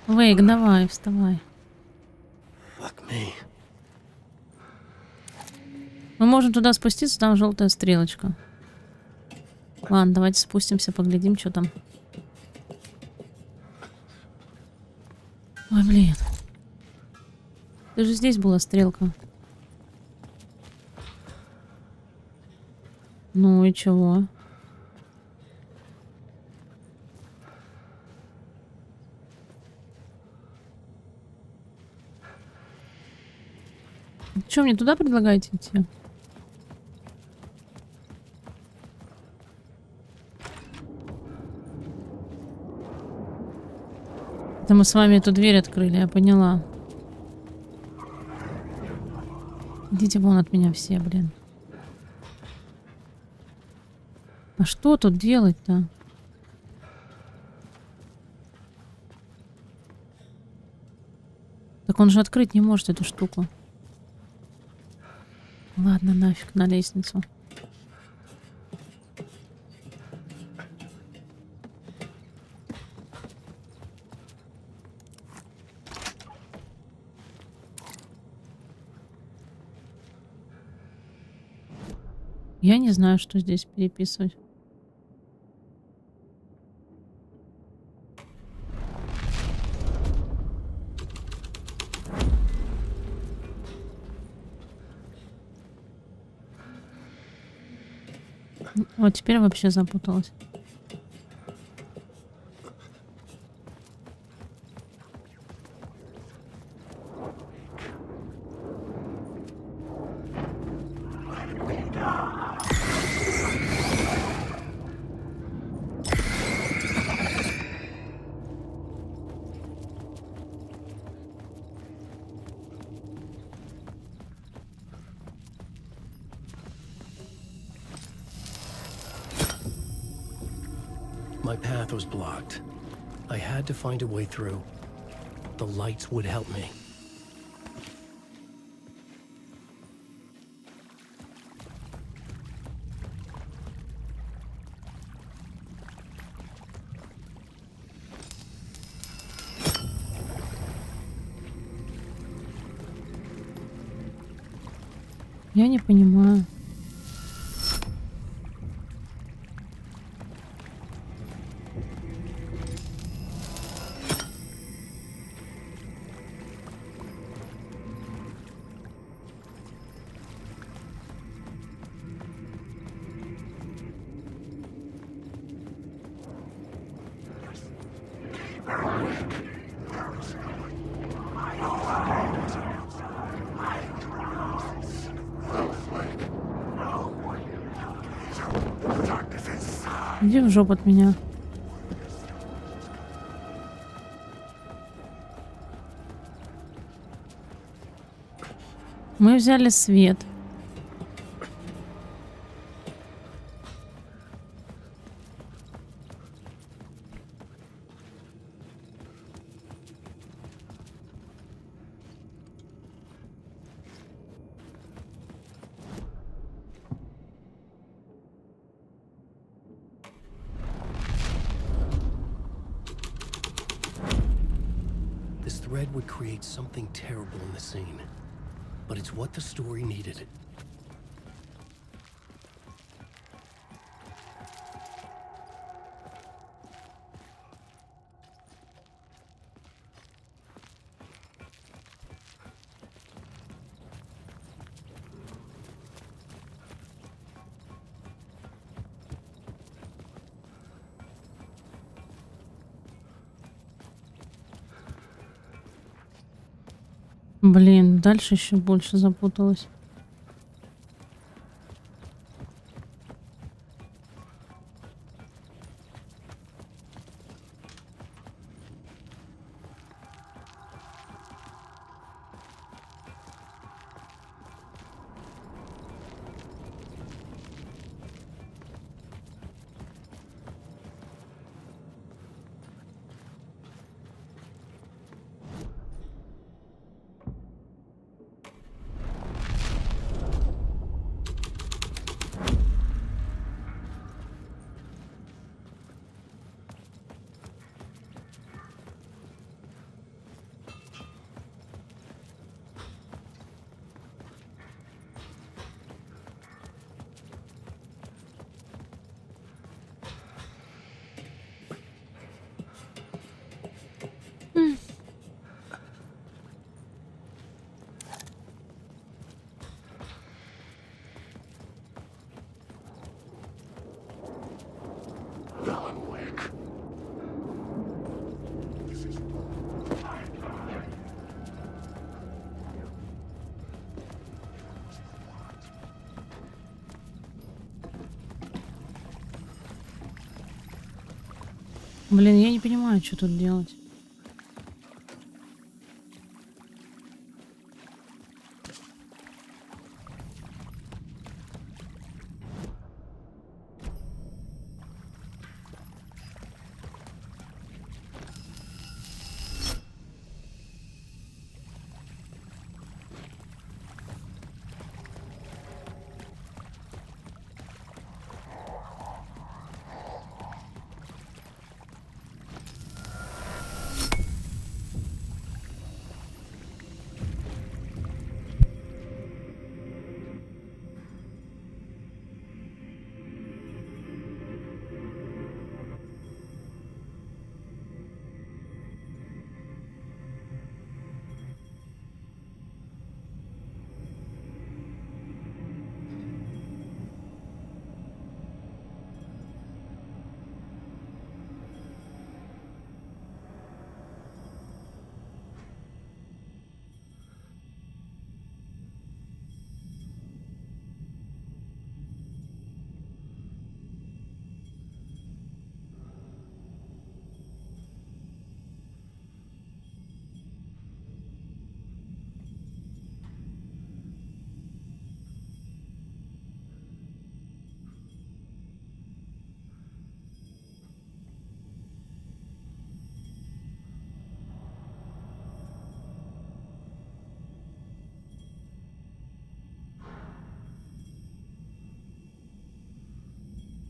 Вейк, давай, вставай. Fuck me. Мы можем туда спуститься, там желтая стрелочка. Ладно, давайте спустимся, поглядим, что там. Ой, блин. Ты же здесь была стрелка. Ну и чего? Что, мне туда предлагаете идти? Это мы с вами эту дверь открыли, я поняла. Идите вон от меня все, блин. А что тут делать-то? Так он же открыть не может эту штуку. Ладно, нафиг, на лестницу. Я не знаю, что здесь переписывать. Вот теперь вообще запуталась. My path was blocked. I had to find a way through. The lights would help me. Я не понимаю. Иди в жопу от меня. Мы взяли свет. This thread would create something terrible in the scene, but it's what the story needed. Блин, дальше еще больше запуталась. Блин, я не понимаю, что тут делать.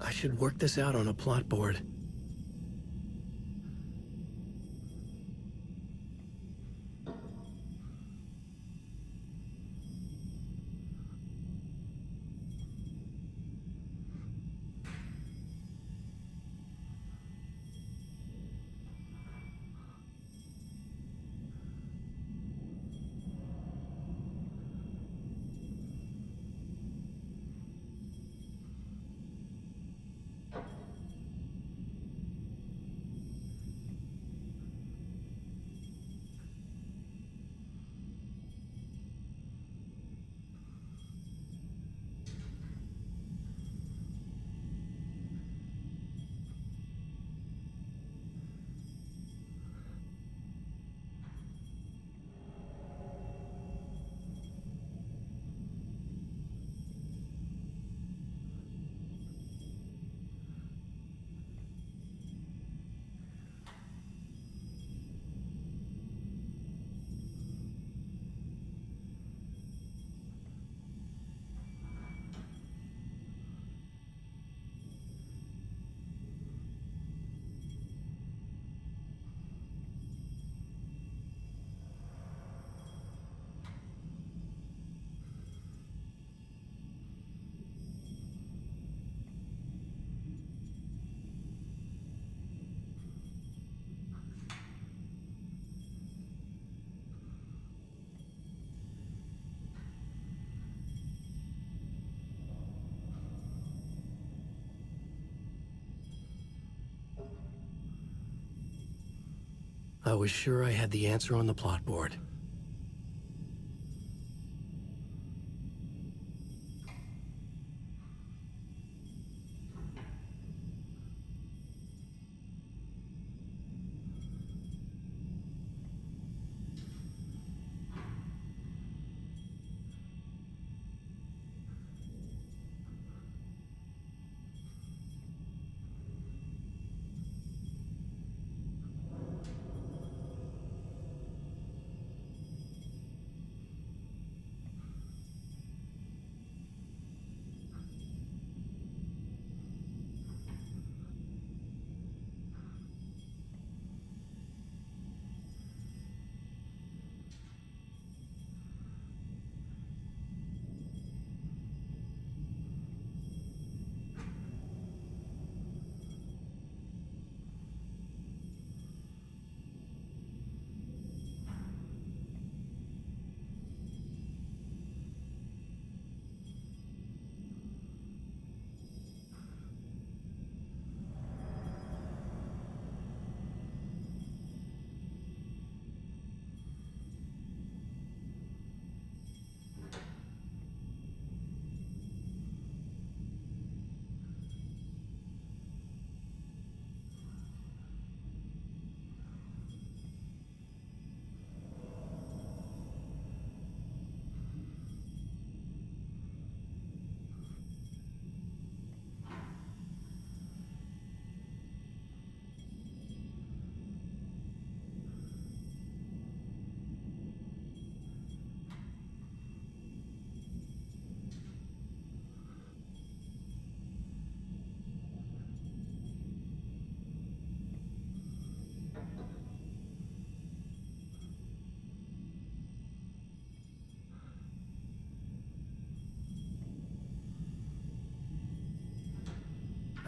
I should work this out on a plot board. I was sure I had the answer on the plot board.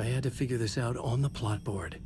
I had to figure this out on the plot board.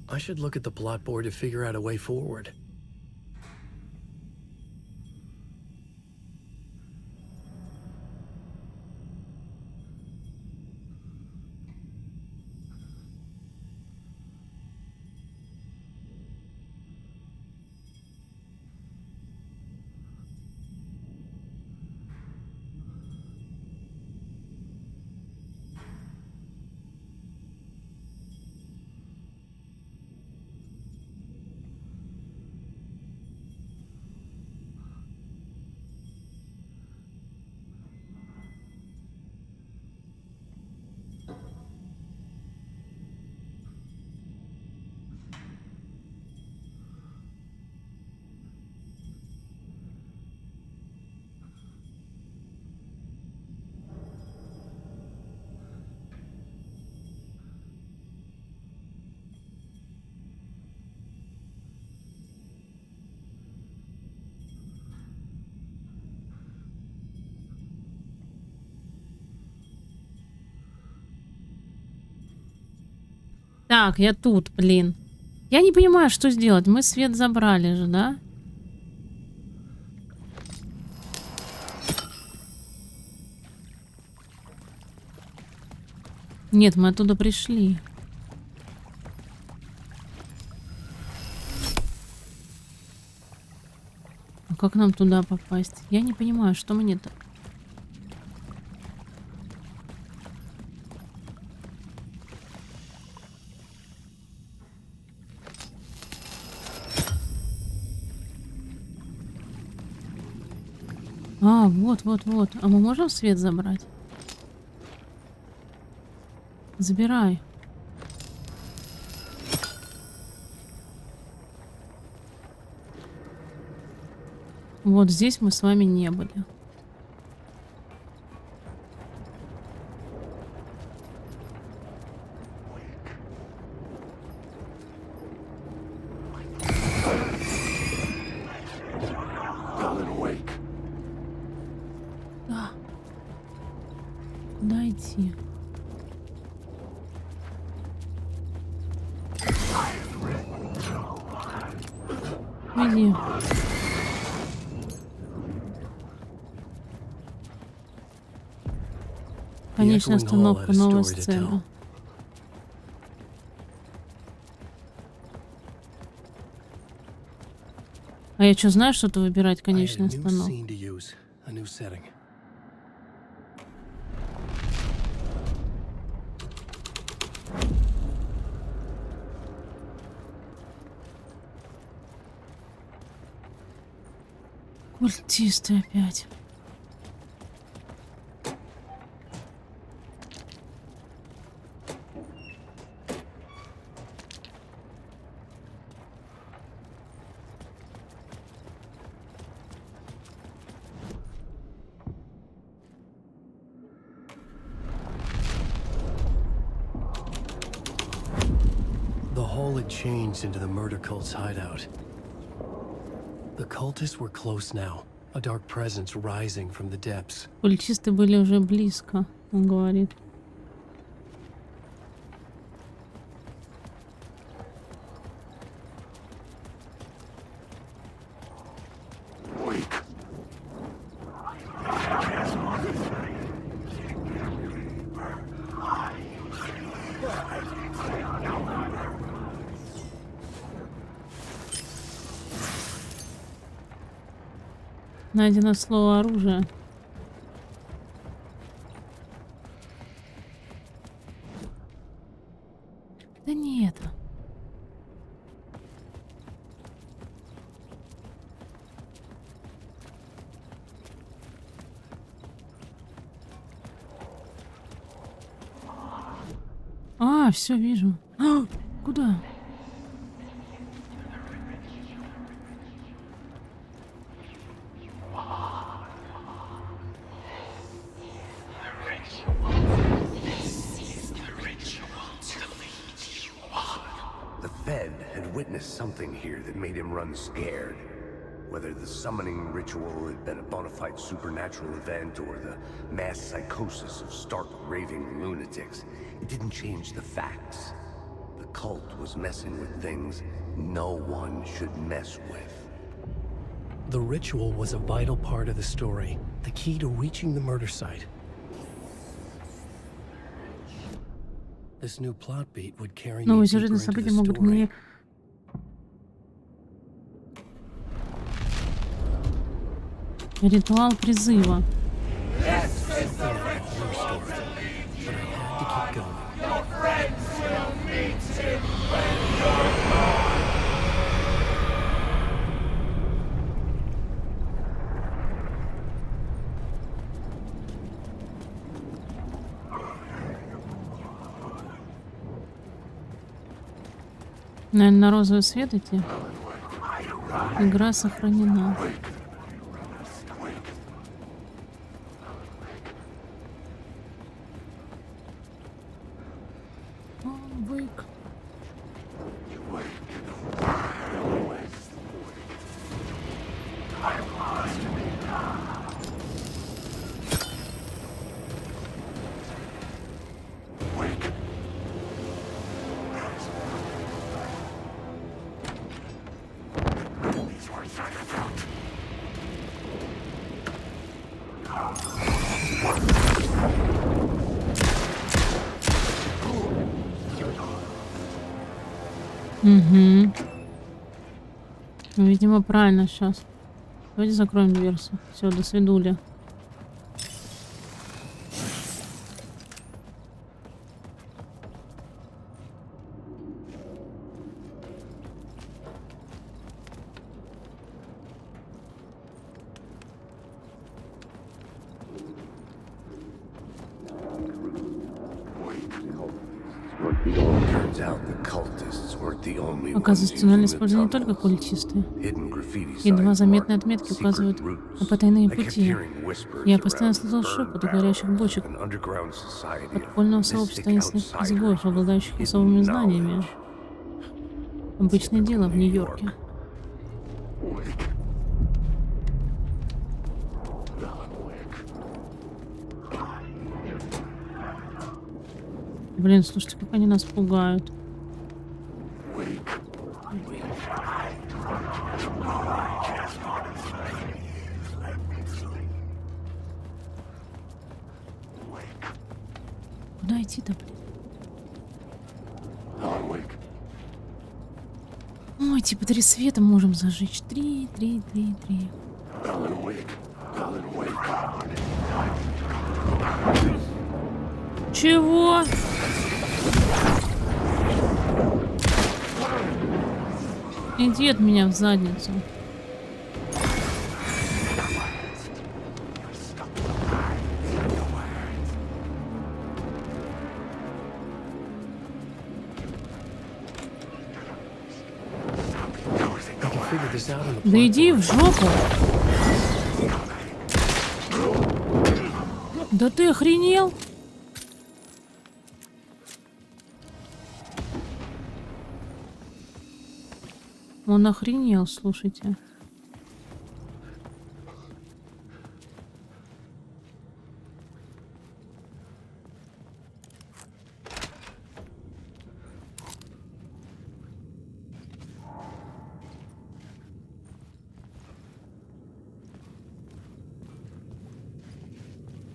I should look at the plot board to figure out a way forward. Так, я тут, блин. Я не понимаю, что сделать. Мы свет забрали же, да? Нет, мы оттуда пришли. А как нам туда попасть? Я не понимаю, что мне-то... А, вот. А мы можем свет забрать? Забирай. Вот здесь мы с вами не были. Алан Уэйк. Да. Куда идти? Иди. Конечная остановка, новая сцена. А я что, знаю, что-то выбирать конечную остановку? Культисты опять. The hall had changed into the murder cult's hideout. The cultists were close now, a dark presence rising from the depths. Культисты были уже близко, он говорит. Найдено слово оружие. Да не это. А, все вижу. А, куда? Something here that made him run scared. Whether the summoning ritual had been a bona fide supernatural event or the mass psychosis of stark raving lunatics, it didn't change the facts. The cult was messing with things no one should mess with. The ritual was a vital part of the story, the key to reaching the murder site. This new plot beat would carry me deeper into the story. Ритуал призыва. Наверное, на розовый свет идти. Игра сохранена. Вейк. Угу. Видимо, правильно сейчас. Давайте закроем дверцу. Все, до свидули. Оказывается, туннель используют не только культисты. Едва заметные отметки указывают на потайные пути. Я постоянно слышал шепот говорящих бочек подпольного сообщества таинственных изгоев, обладающих особыми знаниями. Обычное дело в Нью-Йорке. Блин, слушайте, как они нас пугают. Куда идти-то, блин? Алан Вейк. Ой, типа 3 света можем зажечь. 3. Алан Вейк. Алан Вейк. Чего? Иди от меня в задницу. Да иди в жопу. Да ты охренел? Он охренел, слушайте.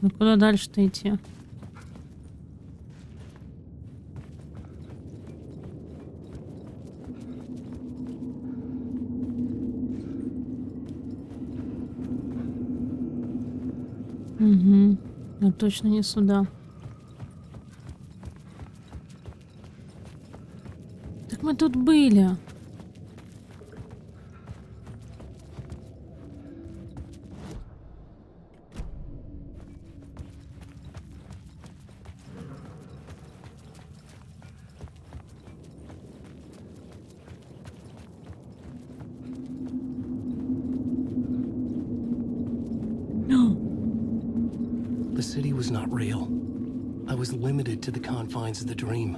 Ну куда дальше-то идти? Угу. Но точно не сюда. Так мы тут были. The city was not real. I was limited to the confines of the dream.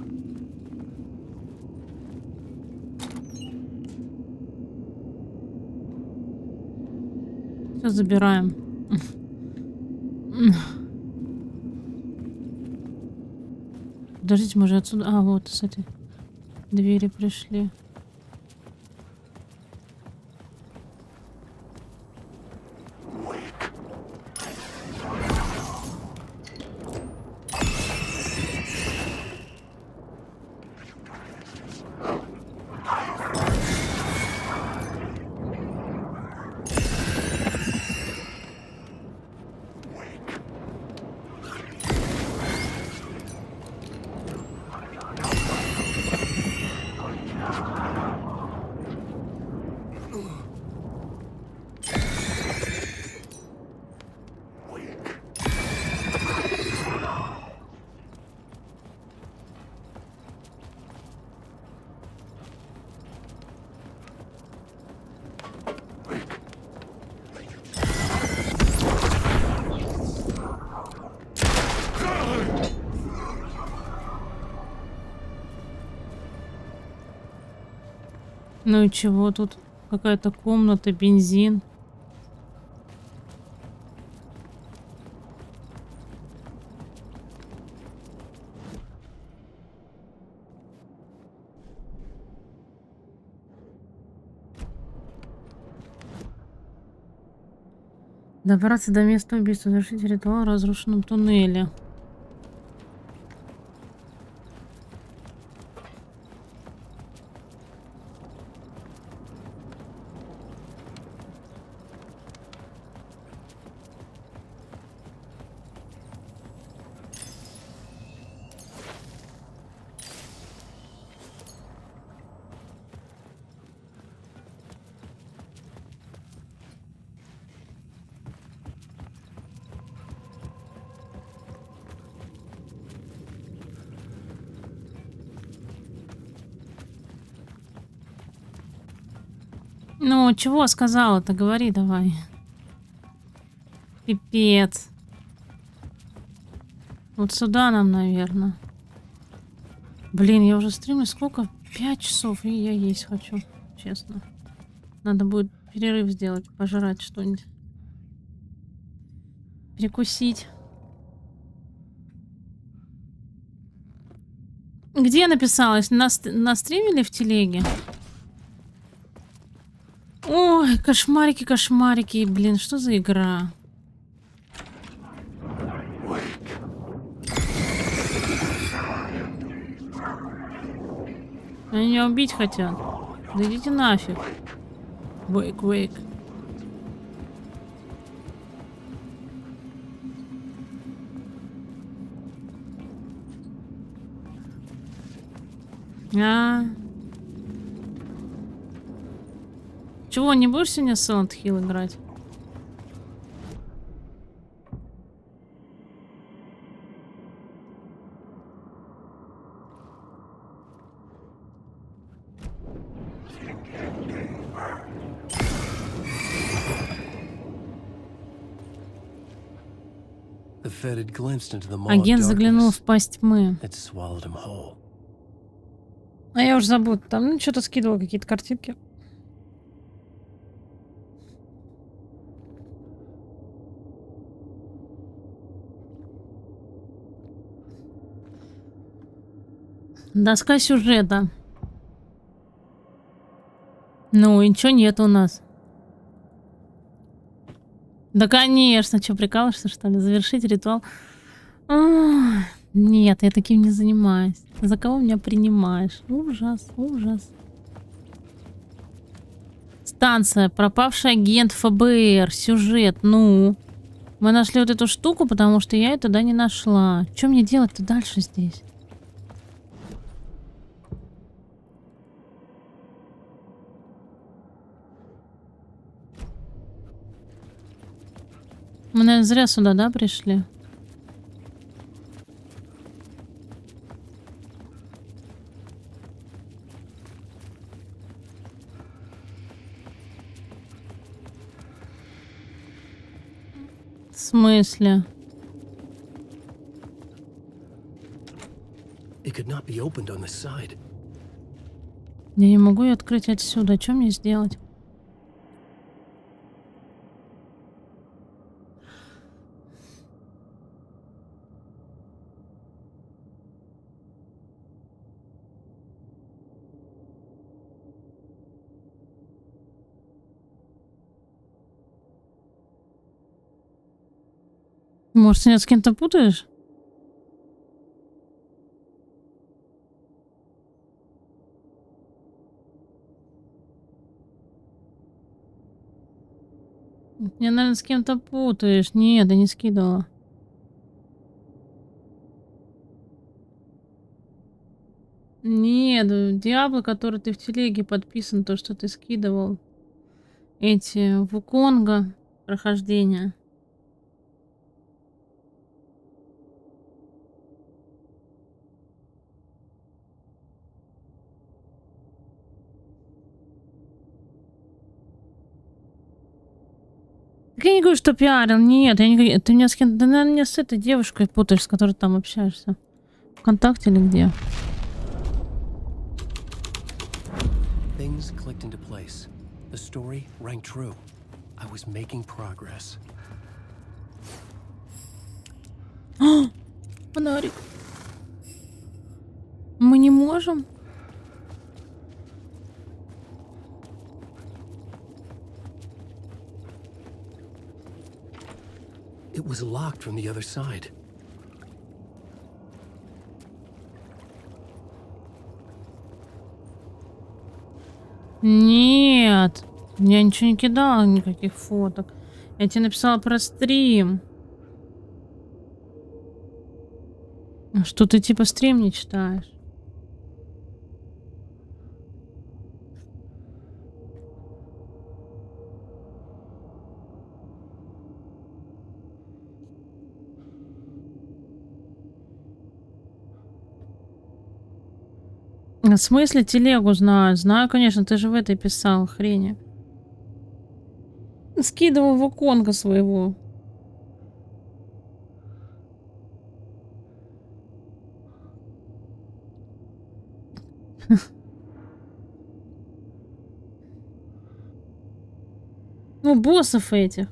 Все забираем. Подождите, мы же отсюда... А, вот с этой двери пришли. Ну и чего тут? Какая-то комната, бензин. Добраться до места убийства, завершить ритуал в разрушенном туннеле. Ну, чего сказала-то? Говори давай. Пипец. Вот сюда нам, наверное. Блин, я уже стримлю сколько? 5 часов, и я есть хочу, честно. Надо будет перерыв сделать, пожрать что-нибудь. Перекусить. Где написалась? На стриме или в телеге? Ой, Ой, кошмарики, кошмарики. Блин, что за игра? Они меня убить хотят. Да идите нафиг. Вейк. Чего, не будешь сегодня Silent Hill играть? Агент заглянул в пасть тьмы. А я уже забыл. Там что-то скидывал, какие-то картинки. Доска сюжета. Ну, и ничего нет у нас. Да, конечно. Что, прикалываешься, что ли? Завершить ритуал? Нет, я таким не занимаюсь. За кого меня принимаешь? Ужас, ужас. Станция. Пропавший агент ФБР. Сюжет. Ну. Мы нашли вот эту штуку, потому что я ее туда не нашла. Что мне делать-то дальше здесь? Мы, наверное, зря сюда, да, пришли? В смысле? Я не могу ее открыть отсюда. Что мне сделать? Может, ты с кем-то путаешь? Я, наверное, с кем-то путаешь. Нет, я не скидывала. Нет, Диабло, который ты в телеге подписан, то, что ты скидывал. Эти Вуконга прохождения. Так я не говорю, что пиарил. Нет, я не говорю. Ты меня с кем-то... Ты, наверное, меня с этой девушкой путаешь, с которой там общаешься. ВКонтакте или где? Things clicked into place. The story rang true. I was making progress. Фонарик. Мы не можем? It was locked from the other side. Нет. Я ничего не кидала, никаких фоток. Я тебе написала про стрим. Что ты типа стрим не читаешь? В смысле телегу знаю? Знаю, конечно, ты же в этой писал хрени. Скидывал в иконку своего. Ну, боссов этих.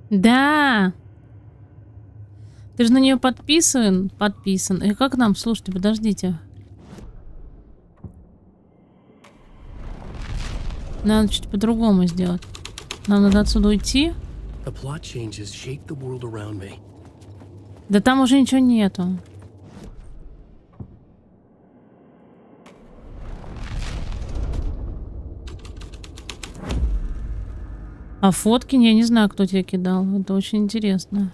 Да. Ты же на нее подписан? Подписан. И как нам? Слушайте, подождите. Надо чуть по-другому сделать. Нам надо отсюда уйти. Да там уже ничего нету. А фотки? Я не знаю, кто тебе кидал. Это очень интересно.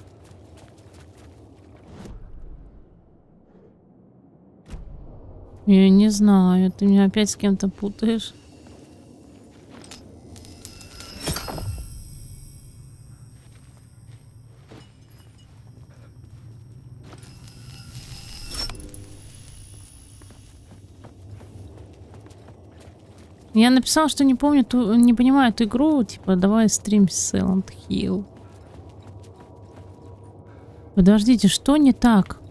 Я не знаю. Ты меня опять с кем-то путаешь. Я написала, что не помню, не понимаю эту игру. Типа, давай стрим с Silent Hill. Подождите, что не так?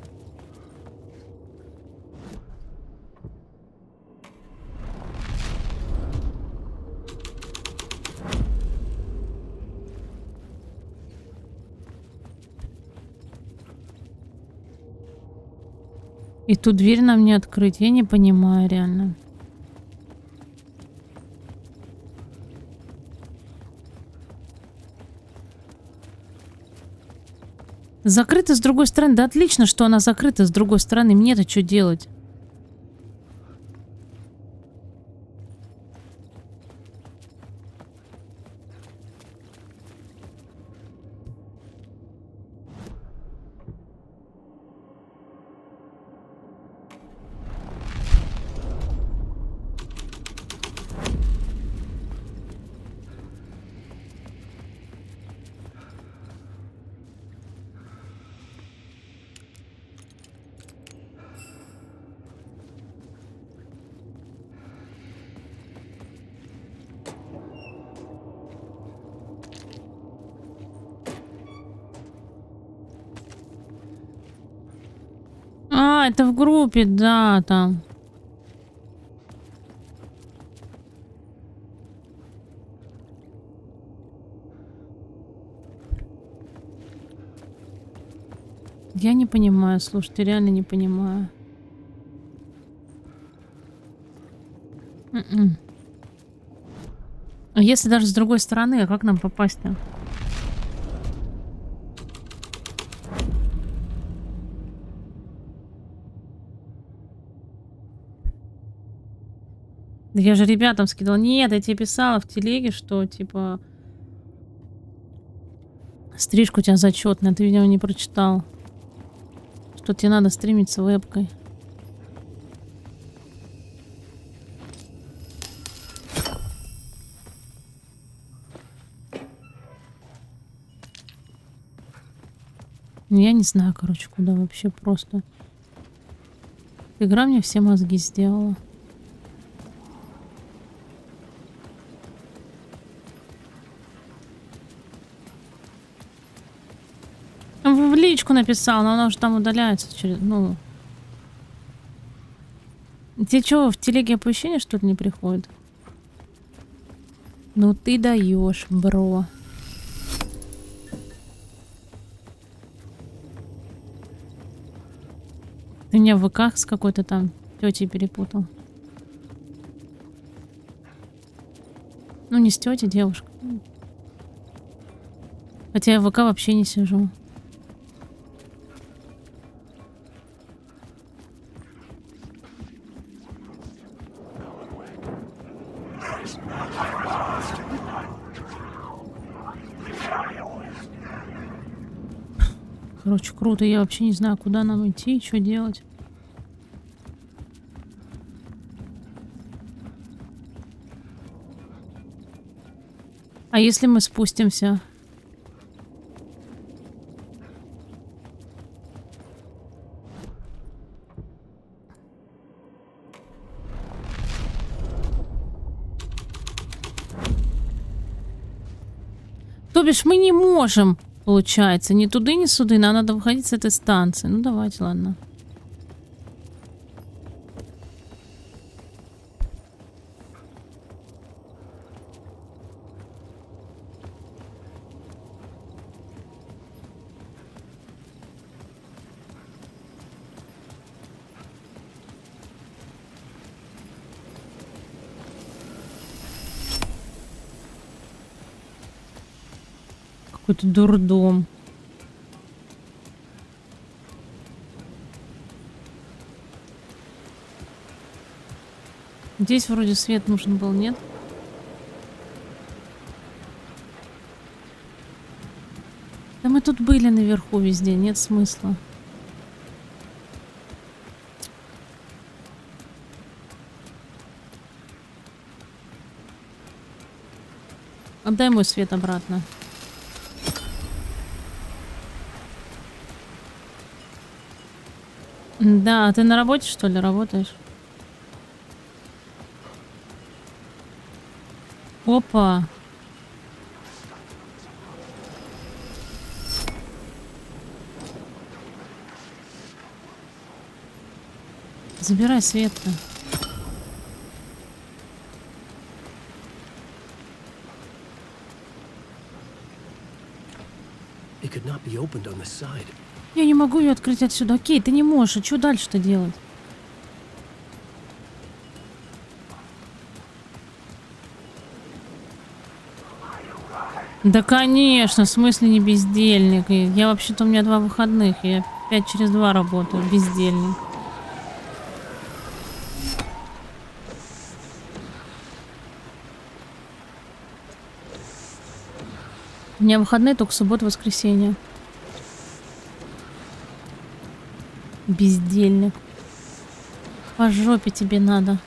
И ту дверь нам не открыть. Я не понимаю, реально. Закрыта с другой стороны. Да отлично, что она закрыта с другой стороны. Мне-то что делать? А, это в группе, да, там. Я не понимаю, слушайте, реально не понимаю. А если даже с другой стороны, а как нам попасть-то? Да я же ребятам скидывала. Нет, я тебе писала в телеге, что типа стрижка у тебя зачетная, ты, видимо, не прочитал. Что тебе надо стримить с вебкой. Я не знаю, короче, куда вообще просто. Игра мне все мозги сделала. В личку написал, но она уже там удаляется через... Ну... Тебе что, в телеге оповещения что-то не приходит? Ну ты даешь, бро. Ты меня в ВК с какой-то там тетей перепутал. Ну не с тетей, девушка. Хотя я в ВК вообще не сижу. Короче, круто. Я вообще не знаю, куда нам идти и что делать. А если мы спустимся? То бишь мы не можем, получается, ни туды, ни сюда. Нам надо выходить с этой станции. Ну давайте, ладно. Какой-то дурдом. Здесь вроде свет нужен был, нет? Да мы тут были наверху везде, нет смысла. Отдай мой свет обратно. Да, а ты на работе, что ли, работаешь? Опа. Забирай свет-то. Я не могу ее открыть отсюда. Окей, ты не можешь. А что дальше-то делать? Да, конечно, в смысле не бездельник. Я вообще-то у меня 2 выходных. Я 5 через 2 работаю. Бездельник. У меня выходные только суббота, воскресенье. Бездельник. По жопе тебе надо.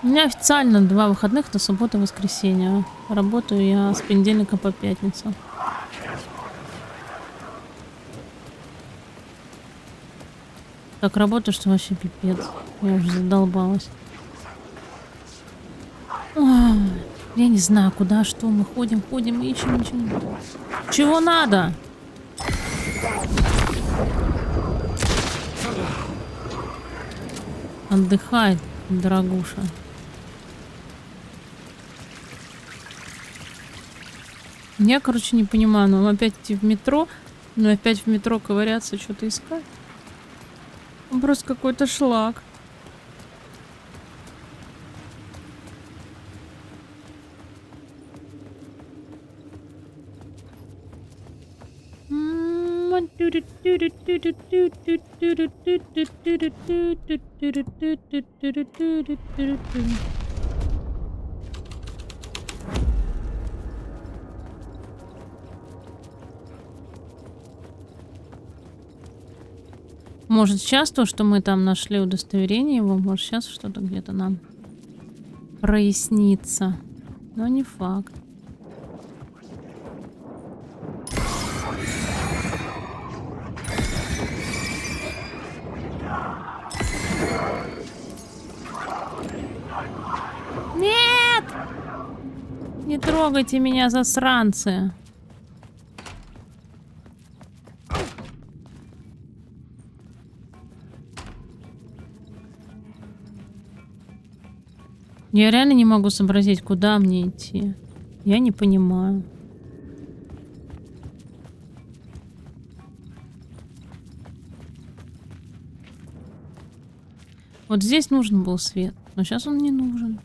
У меня официально 2 выходных, это суббота и воскресенье. Работаю я с понедельника по пятницу. Так работаю, что вообще пипец. Я уже задолбалась. Ой, я не знаю, куда, что. Мы ходим, ищем, ничего не будет. Чего надо? Отдыхай, дорогуша. Я, короче, не понимаю, нам опять идти в метро, но опять в метро ковыряться, что-то искать. Просто какой-то шлак. Может, сейчас то, что мы там нашли удостоверение его, может, сейчас что-то где-то нам прояснится. Но не факт. Нет! Не трогайте меня, засранцы. Я реально не могу сообразить, куда мне идти. Я не понимаю. Вот здесь нужен был свет, но сейчас он не нужен.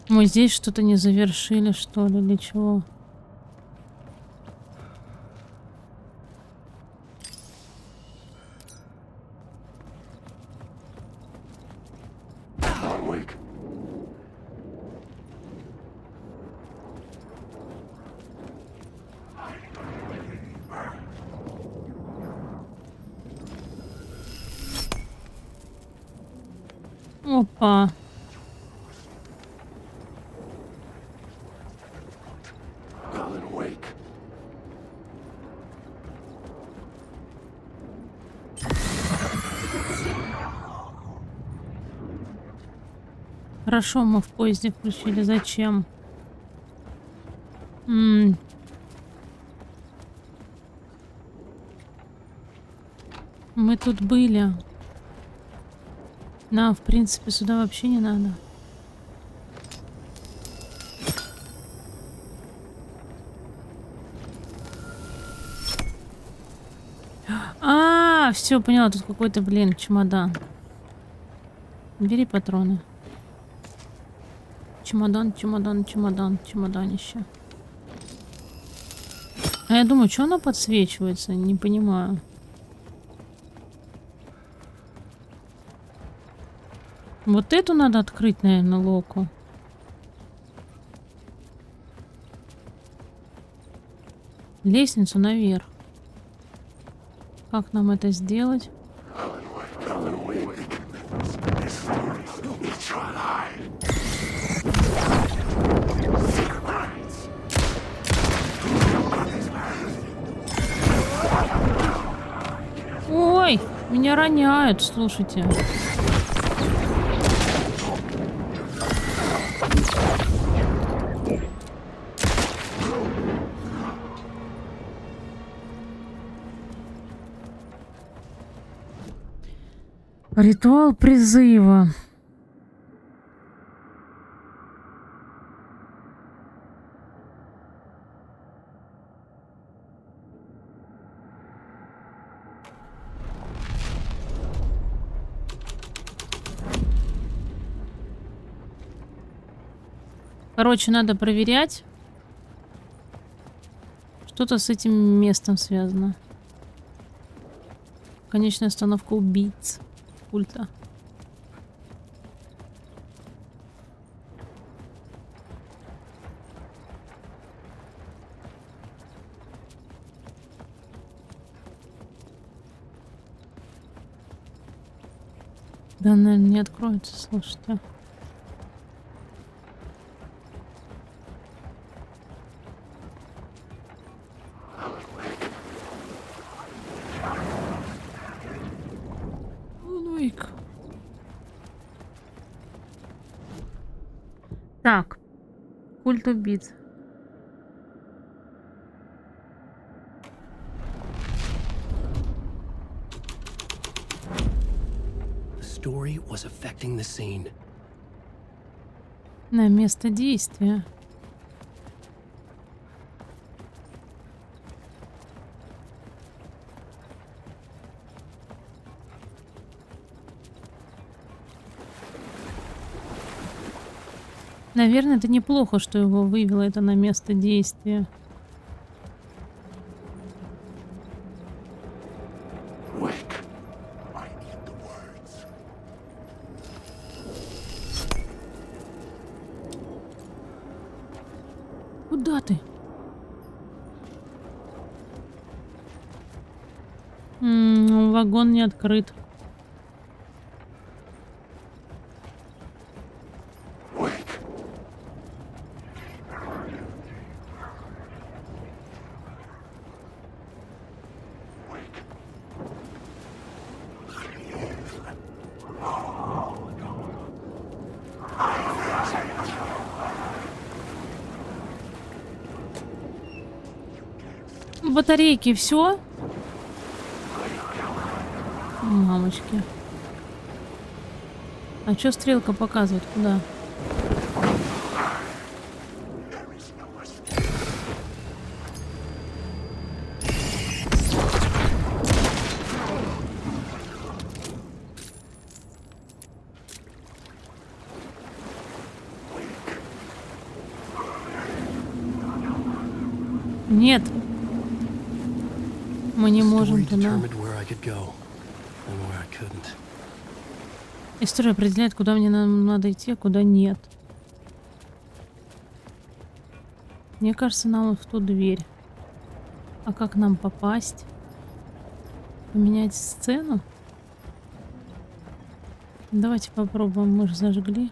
Мы здесь что-то не завершили, что ли, или чего? Алан Вейк. Опа. Алан Вейк. Хорошо, мы в поезде включили. Зачем? Мы тут были. Нам, в принципе, сюда вообще не надо. Все, поняла, тут какой-то, блин, чемодан. Бери патроны. Чемодан, чемодан, чемодан, чемоданище. А я думаю, что оно подсвечивается? Не понимаю. Вот эту надо открыть, наверное, локу. Лестницу наверх. Как нам это сделать? Ой, меня роняют, слушайте. Ритуал призыва. Короче, надо проверять. Что-то с этим местом связано. Конечная остановка убийц. Культа. Да, наверное, не откроется, слушайте. Алан Вейк. Так. Культ убийц. Story was affecting the scene. На место действия. Наверное, это неплохо, что его вывело это на место действия. Куда ты? Вагон не открыт. Батарейки, все? Мамочки. А что стрелка показывает? Куда? Нет. Мы не можем туда. История определяет, куда мне надо идти, а куда нет. Мне кажется, нам вот в ту дверь. А как нам попасть? Поменять сцену? Давайте попробуем. Мы же зажгли.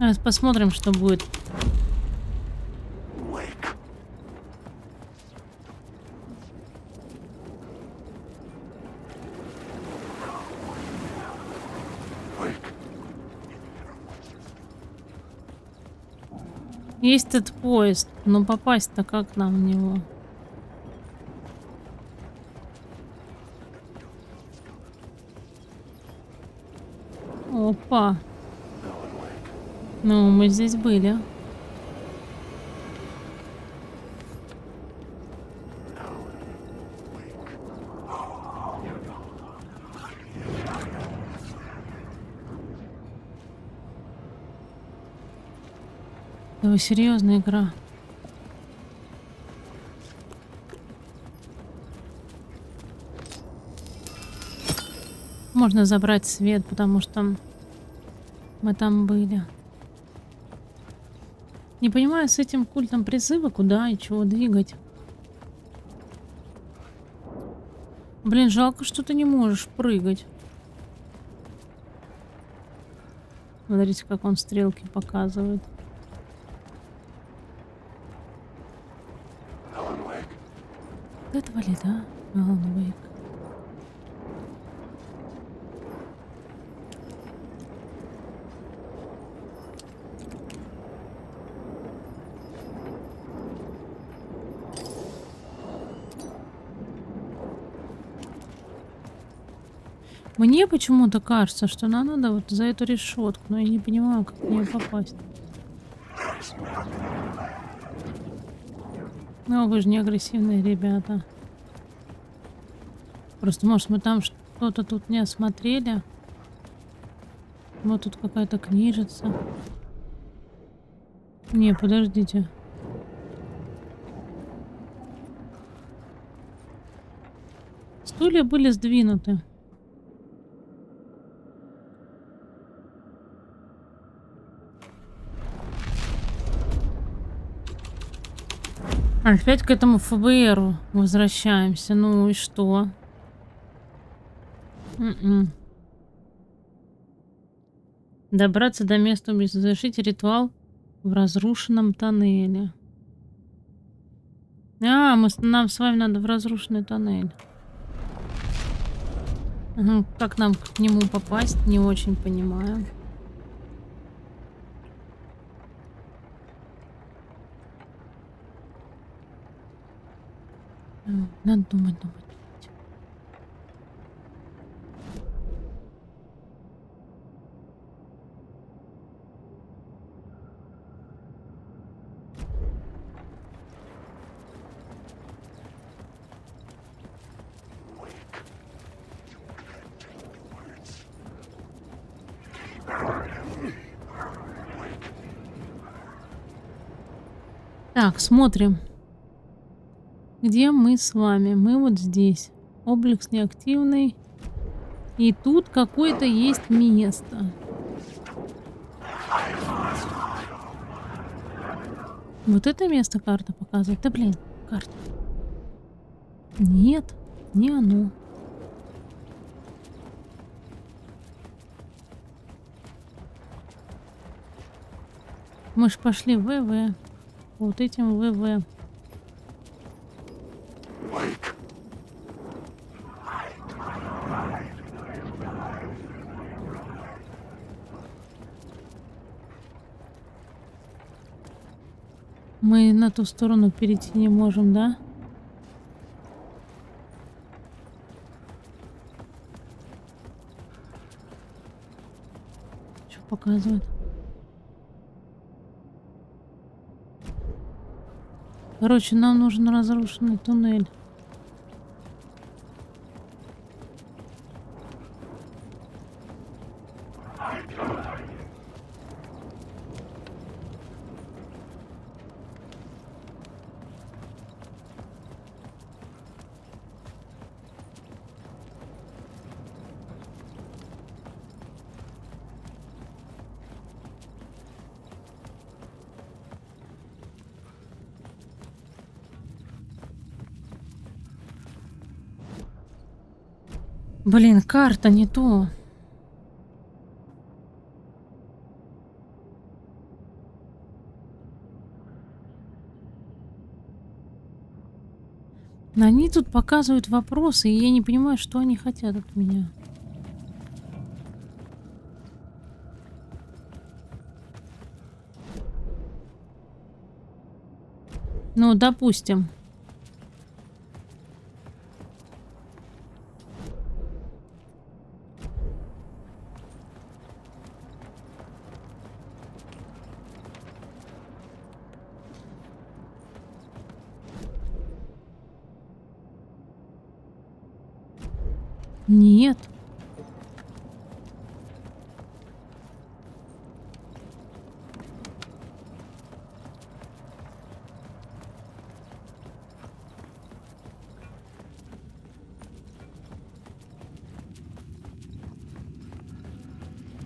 Сейчас посмотрим, что будет. Есть этот поезд, но попасть-то как нам в него? Опа. Ну, мы здесь были. Это серьезная игра. Можно забрать свет, потому что мы там были. Не понимаю с этим культом призыва, куда и чего двигать. Блин, жалко, что ты не можешь прыгать. Смотрите, как он стрелки показывает. Это валит, а? Алан Вейк. Мне почему-то кажется, что нам надо вот за эту решетку, но я не понимаю, как в нее попасть. Ну, вы же не агрессивные ребята. Просто, может, мы там что-то тут не осмотрели. Вот тут какая-то книжица. Не, подождите. Стулья были сдвинуты. Опять к этому ФБРу возвращаемся. Ну и что? Добраться до места убийства. Завершить ритуал в разрушенном тоннеле. А, нам с вами надо в разрушенный тоннель. Как нам к нему попасть, не очень понимаю. Надо думать. Так, смотрим. Где мы с вами? Мы вот здесь. Облик неактивный. И тут какое-то есть место. Вот это место карта показывает. Да блин, карта. Нет, не оно. Мы ж пошли в ВВ. Вот этим ВВ. Мы на ту сторону перейти не можем, да? Что показывает? Короче, нам нужен разрушенный туннель. Блин, карта не то. Они тут показывают вопросы, и я не понимаю, что они хотят от меня. Ну, допустим. Нет.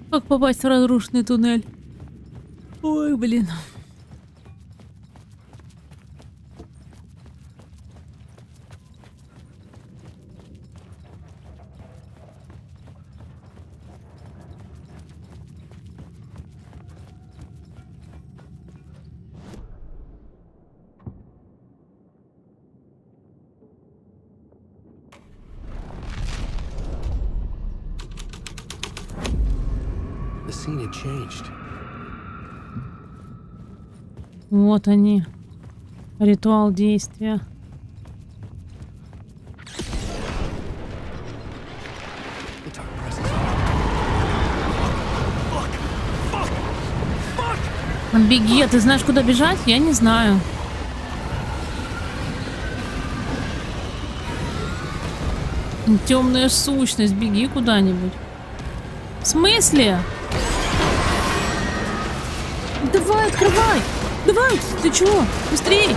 Как попасть в разрушенный туннель? Ой, блин. The scene had changed. Вот они. Ритуал действия. Беги, а ты знаешь, куда бежать? Я не знаю. Темная сущность, беги куда-нибудь. В смысле? Давай, открывай! Давай! Ты чего? Быстрей!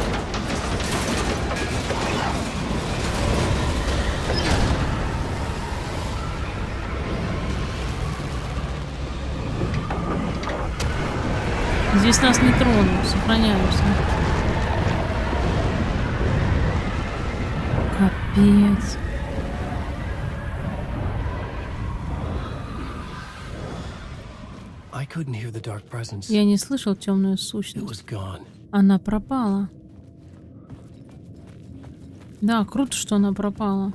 Здесь нас не тронут, сохраняемся. Капец. Я не слышал темную сущность. Она пропала. Да, круто, что она пропала.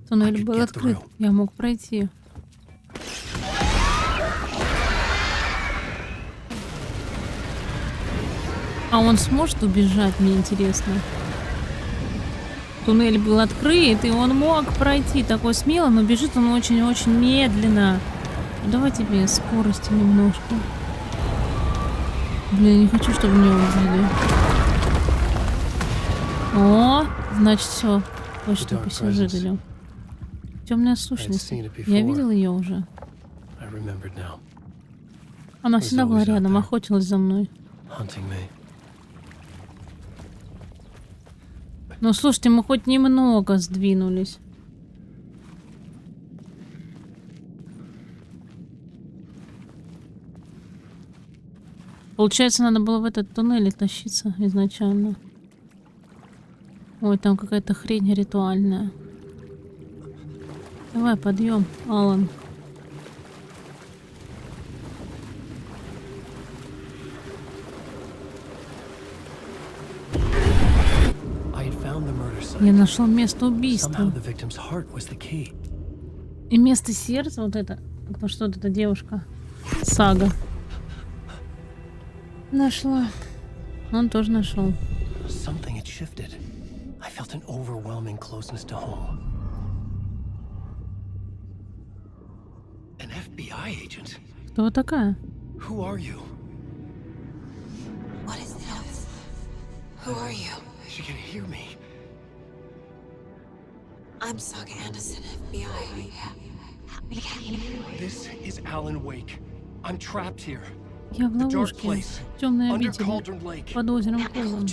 Туннель был открыт. Я мог пройти. А он сможет убежать, мне интересно. Туннель был открыт, и он мог пройти такой смело, но бежит он очень-очень медленно. Давай тебе скорости немножко. Блин, не хочу, чтобы меня убили. О, значит, все. Точно посижу. Темная сущность. Я видел ее уже. Она всегда была рядом, охотилась за мной. Ну, слушайте, мы хоть немного сдвинулись. Получается, надо было в этот туннель тащиться изначально. Ой, там какая-то хрень ритуальная. Давай, подъем, Алан. Я нашел место убийства. И место сердца вот это. Потому что вот эта девушка. Сага. Нашла. Он тоже нашел. Кто такая? She can hear me. I'm Sagi Андерсон, FBI. This is Алан Вейк. I'm trapped here. Я в ловушке. Темная обитель. Под озером Колом.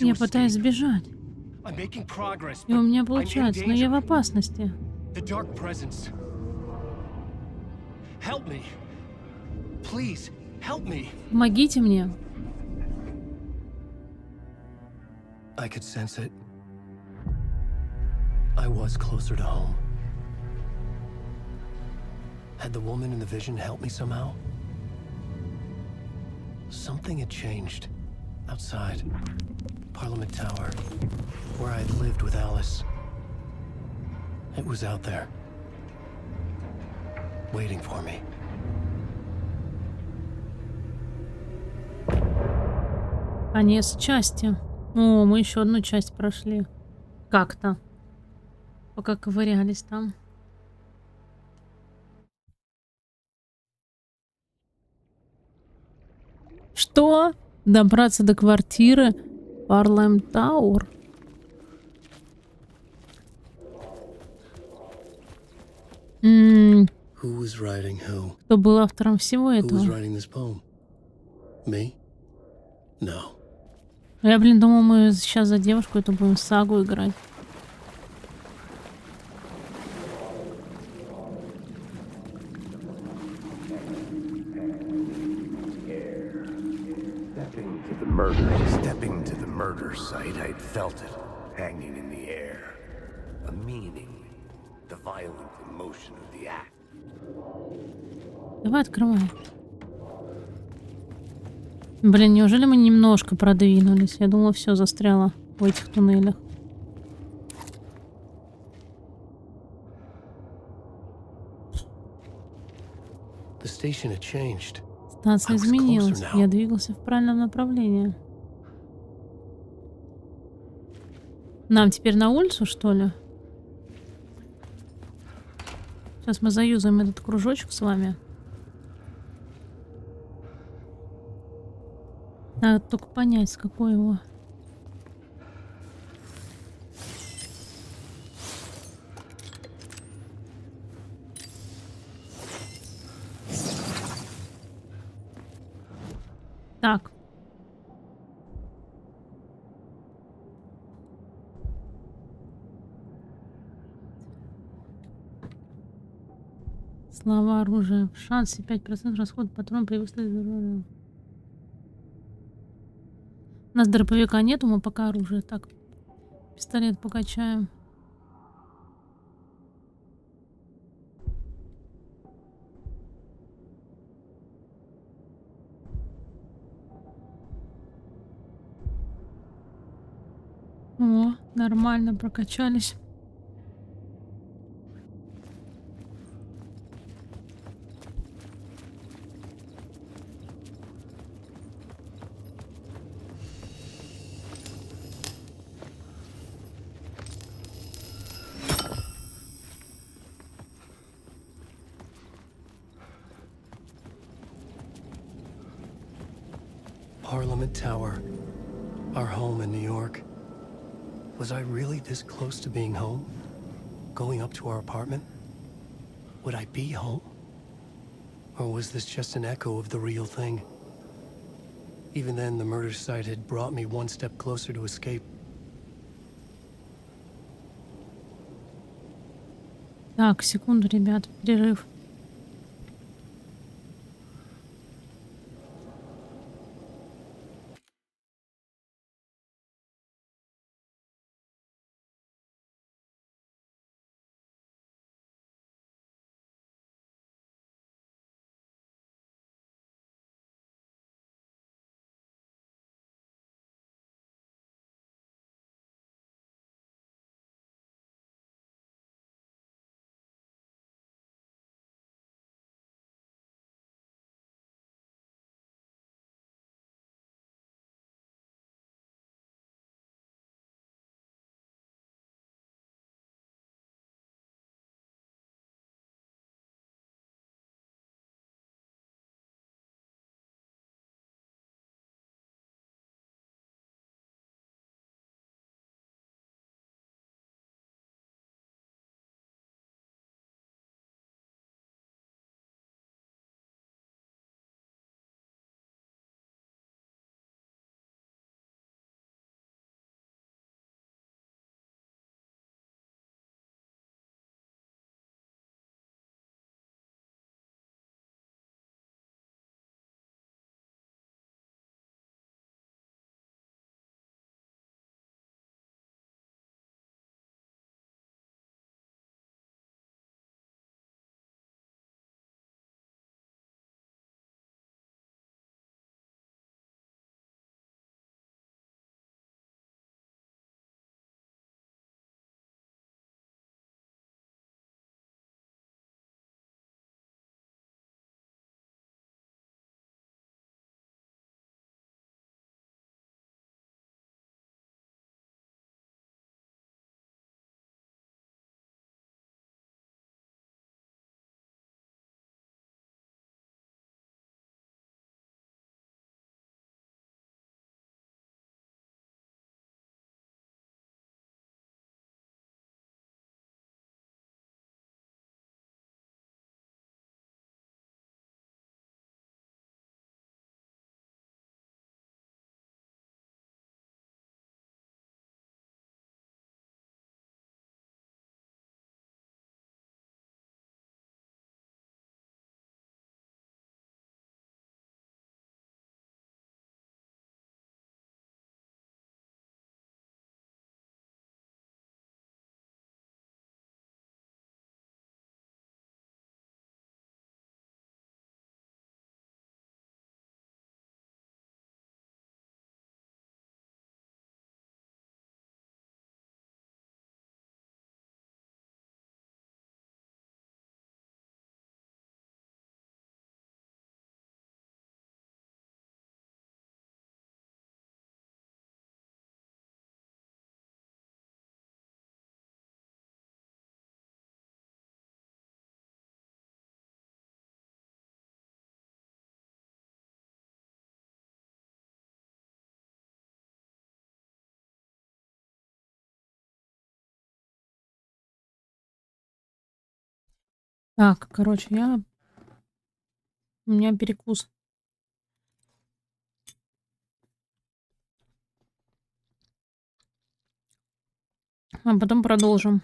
Я пытаюсь сбежать. И у меня получается, но я в опасности. Помогите мне. I could sense it. I was closer to home. Had the woman in the vision helped me somehow? Something had changed. Outside. Parliament Tower. Where I had lived with Alice. It was out there. Waiting for me. Конец части. О, мы еще одну часть прошли. Как-то. Пока ковырялись там. Что? Добраться до квартиры Парламент Тауэр? Who was writing who? Кто был автором всего Who этого? was writing this poem? Me? No. Я, блин, думал, мы сейчас за девушку это будем сагу играть. Stepping to the murder site, I'd felt it, hanging in the air. A meaning, the violent emotion of the act. Давай открывай. Блин, неужели мы немножко продвинулись? Я думала, все застряло в этих туннелях. The station had changed. Станция изменилась. Я двигался в правильном направлении. Нам теперь на улицу, что ли? Сейчас мы заюзаем этот кружочек с вами. Надо только понять, с какой его. Так. Слова оружия. В шансе 5% расход патрон при выстреле. У нас дробовика нету, мы пока оружие. Так, пистолет покачаем. О, нормально прокачались. Parliament Tower. Our home in New York. Was I really this close to being home? Going up to our apartment? Would I be home? Or was this just an echo of the real thing? Even then, the murder site had brought me one step closer to escape. Так, секунду, ребят, перерыв. Так, короче, у меня перекус. А потом продолжим.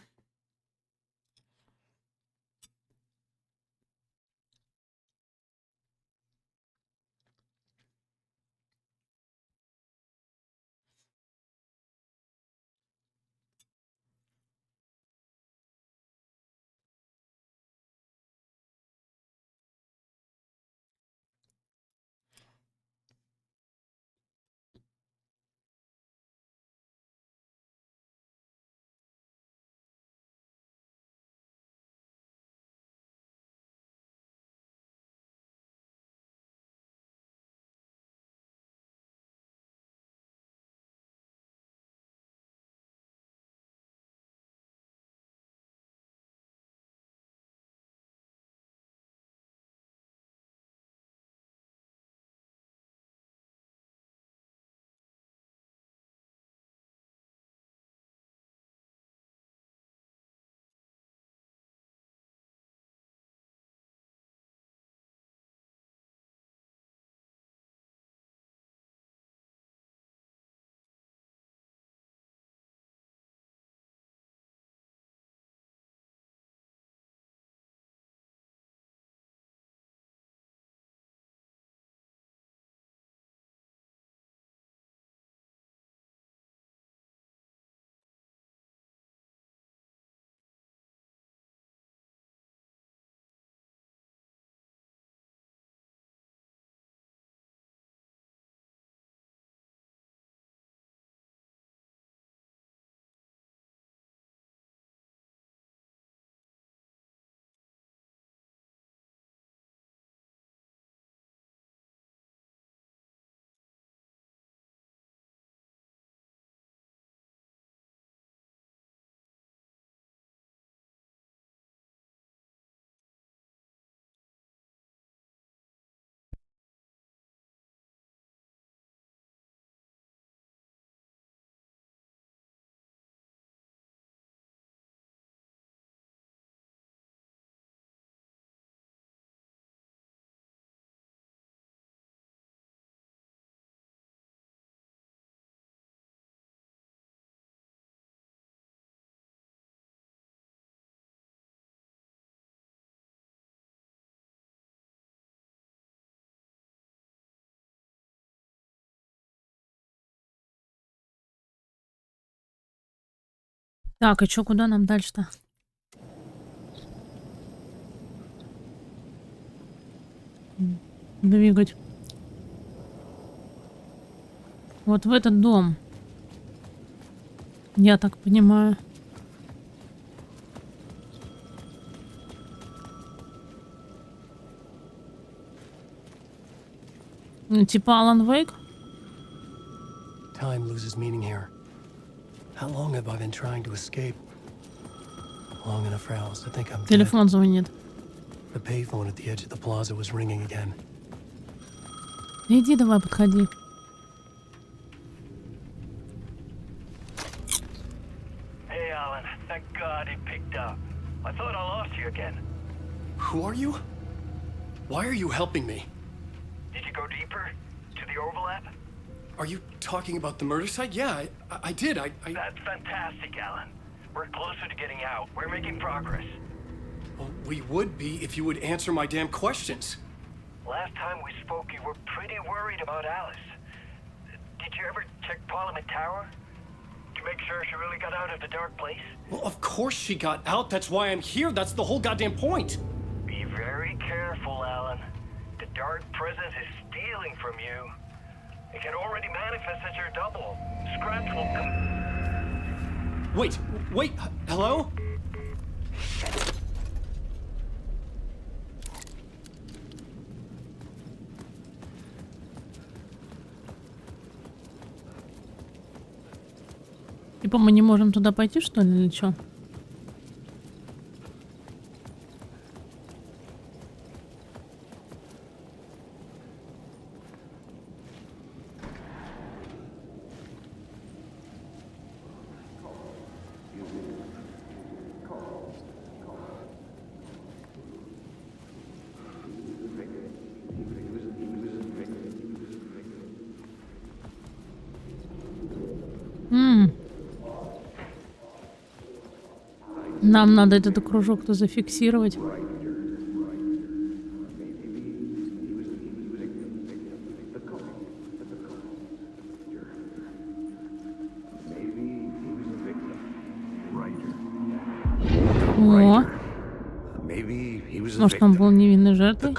Так, и чё, куда нам дальше-то? Двигать. Вот в этот дом. Я так понимаю. Ну, типа Алан Вейк? Time loses meaning here. How long have I been trying to escape? Long enough for Alice to think I'm dead. Телефон звонит. The payphone at the edge of the plaza was ringing again. Иди, давай, подходи. Hey, Alan. Thank God it picked up. I thought I lost you again. Who are you? Why are you helping me? Did you go deeper? To the overlap? Are you talking about the murder site? Yeah, I did. That's fantastic, Alan. We're closer to getting out. We're making progress. Well, we would be if you would answer my damn questions. Last time we spoke, you were pretty worried about Alice. Did you ever check Parliament Tower? To make sure she really got out of the dark place? Well, of course she got out. That's why I'm here. That's the whole goddamn point. Be very careful, Alan. The dark presence is stealing from you. It can already manifest as your double. Scratch will come. Wait, hello? Типа мы не можем туда пойти, что ли, или чё? Нам надо этот кружок-то зафиксировать. О, может, он был невинной жертвой?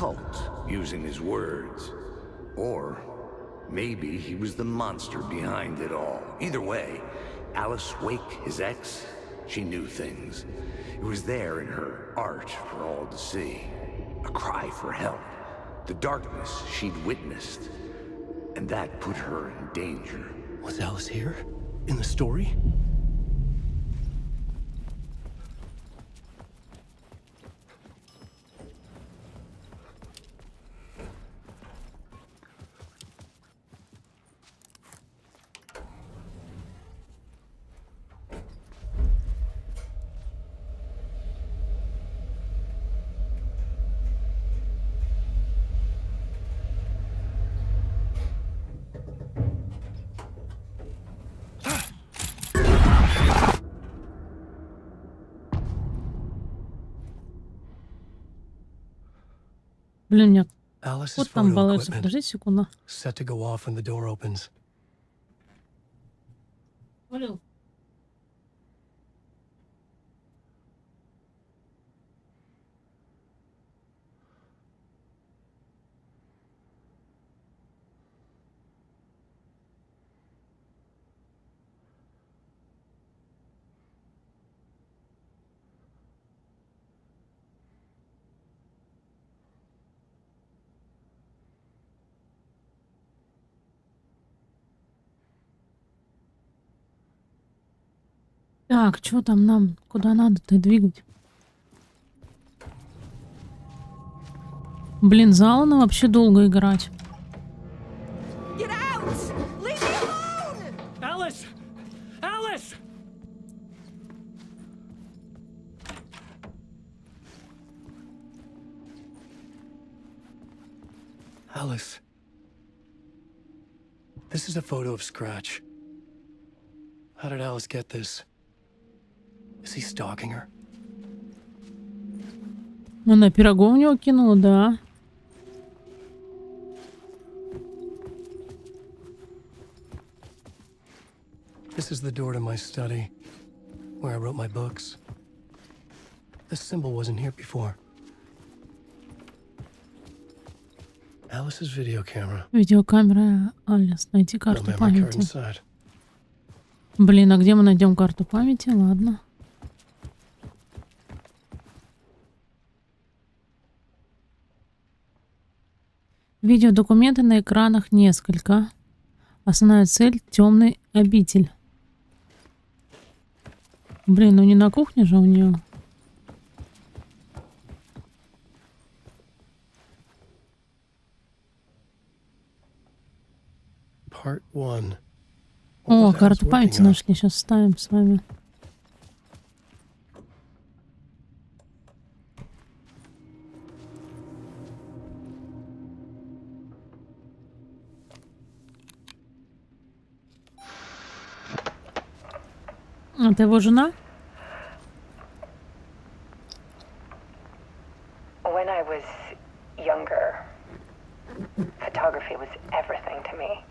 Using his words. Or maybe he was the monster behind it all. Either way, Alice Wake, his ex, she knew things. It was there in her art for all to see. A cry for help. The darkness she'd witnessed. And that put her in danger. Was Alice here? In the story? Блин, нет. Alice's Вот там photo балуется. equipment. Подожди секунду. Set to go off when the door opens. Понял. Так, что там нам? Куда надо-то двигать? Блин, за Алана вообще долго играть. Get out! Leave me alone! Alice! Alice! Alice. This is a photo of Scratch. How did Alice get this? Is he stalking her? Она пирогом в него кинула, да. This is the door to my study, where I wrote my books. This symbol wasn't here before. Alice's video camera. Видеокамера Алис. Найти карту No memory card памяти. inside. Блин, а где мы найдем карту памяти? Ладно. Видеодокументы на экранах несколько. Основная цель — темный обитель. Блин, ну не на кухне же у нее. Part 1. О, карту памяти нашли. Сейчас ставим с вами. Это его жена? When I was younger, photography was everything to me.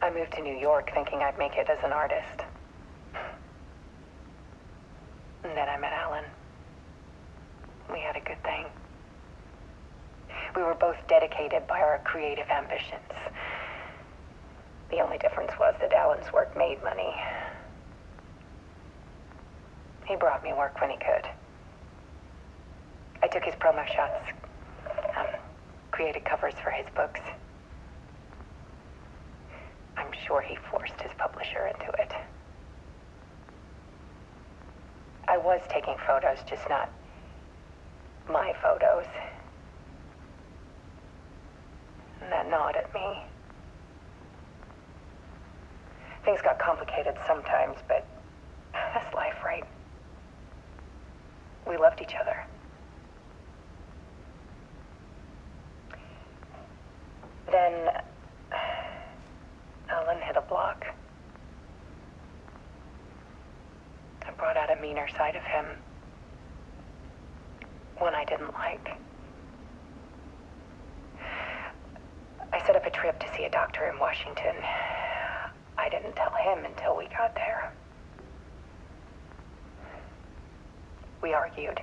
I moved to New York thinking I'd make it as an artist. And then I met Alan. We had a good thing. We were both dedicated by our creative ambitions. The only difference was that Alan's work made money. He brought me work when he could. I took his promo shots, created covers for his books. I'm sure he forced his publisher into it. I was taking photos, just not my photos. And that gnawed at me. Things got complicated sometimes, but that's life, right? We loved each other. Then Alan hit a block. I brought out a meaner side of him. One I didn't like. I set up a trip to see a doctor in Washington. I didn't tell him until we got there. We argued.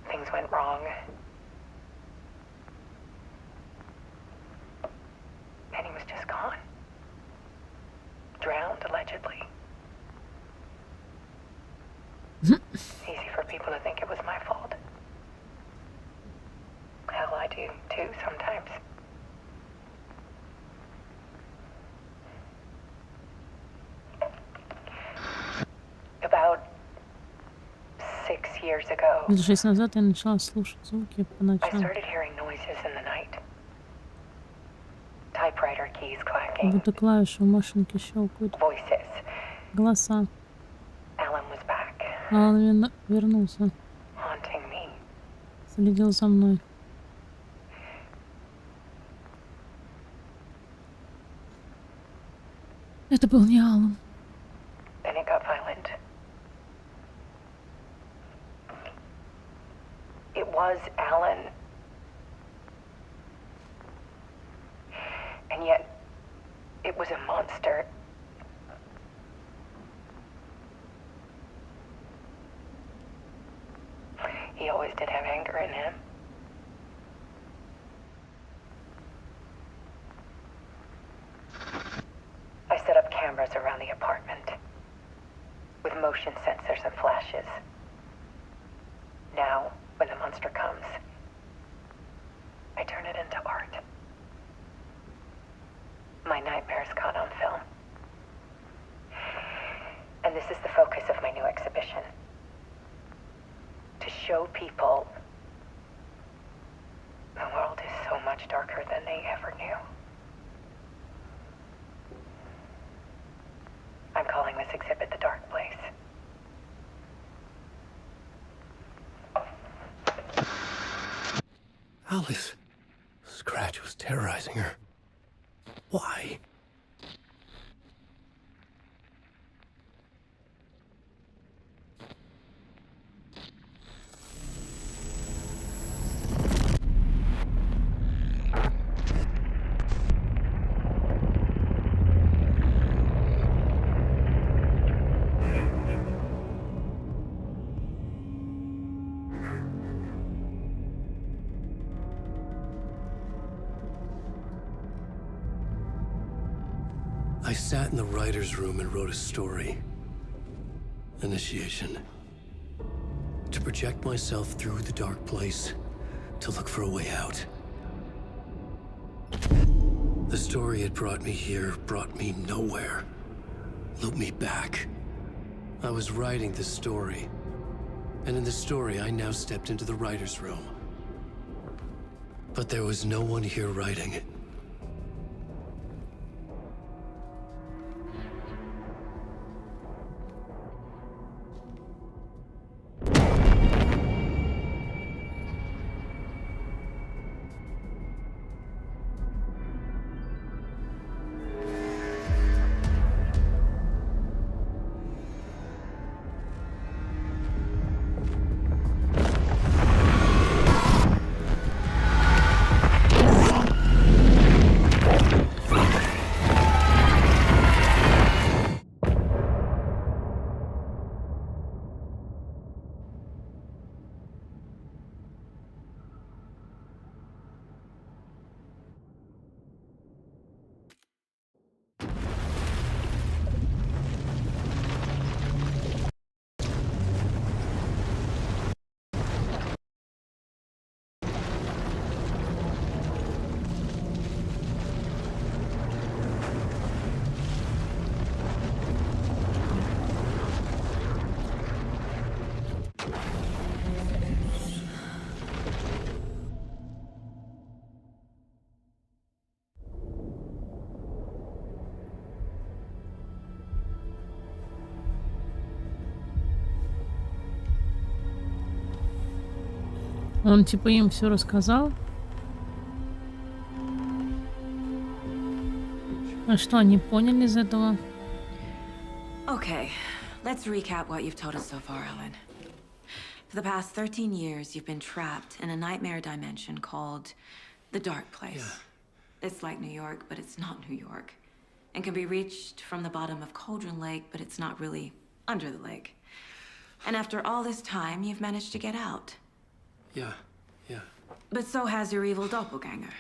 Things went wrong. And he was just gone. Drowned, allegedly. Easy for people to think it was my fault. Hell, I do too sometimes. About 6 years ago, 6 назад я начала слушать звуки по I ночам. started hearing noises in the night. Typewriter keys clacking, Будто клавиши у машинки щелкают. voices. Голоса. Alan was back, Алан вернулся. haunting me. Следил за мной. Это был не Алан. Then it got violent. It was Alan. And yet, it was a monster. He always did have anger in him. I set up cameras around the apartment with motion sensors and flashes. Now, when the monster comes, I turn it into art. My nightmares caught on film. And this is the focus of my new exhibition. To show people the world is so much darker than they ever knew. I'm calling this exhibit The Dark Place. Alice. Scratch was terrorizing her. Why? I sat in the writer's room and wrote a story. Initiation. To project myself through the dark place, to look for a way out. The story had brought me here, brought me nowhere. Looped me back. I was writing the story. And in the story, I now stepped into the writer's room. But there was no one here writing. Он типа им все рассказал. А что они поняли из этого? Okay, Let's recap what you've told us so far, Alan. For the past 13 years, you've been trapped in a nightmare dimension called the Dark Place. Yeah. It's like New York, but it's not New York. And can be reached from the bottom of Cauldron Lake, but it's not really under the lake. And after all this time, you've managed to get out. Yeah. But so has your evil doppelganger.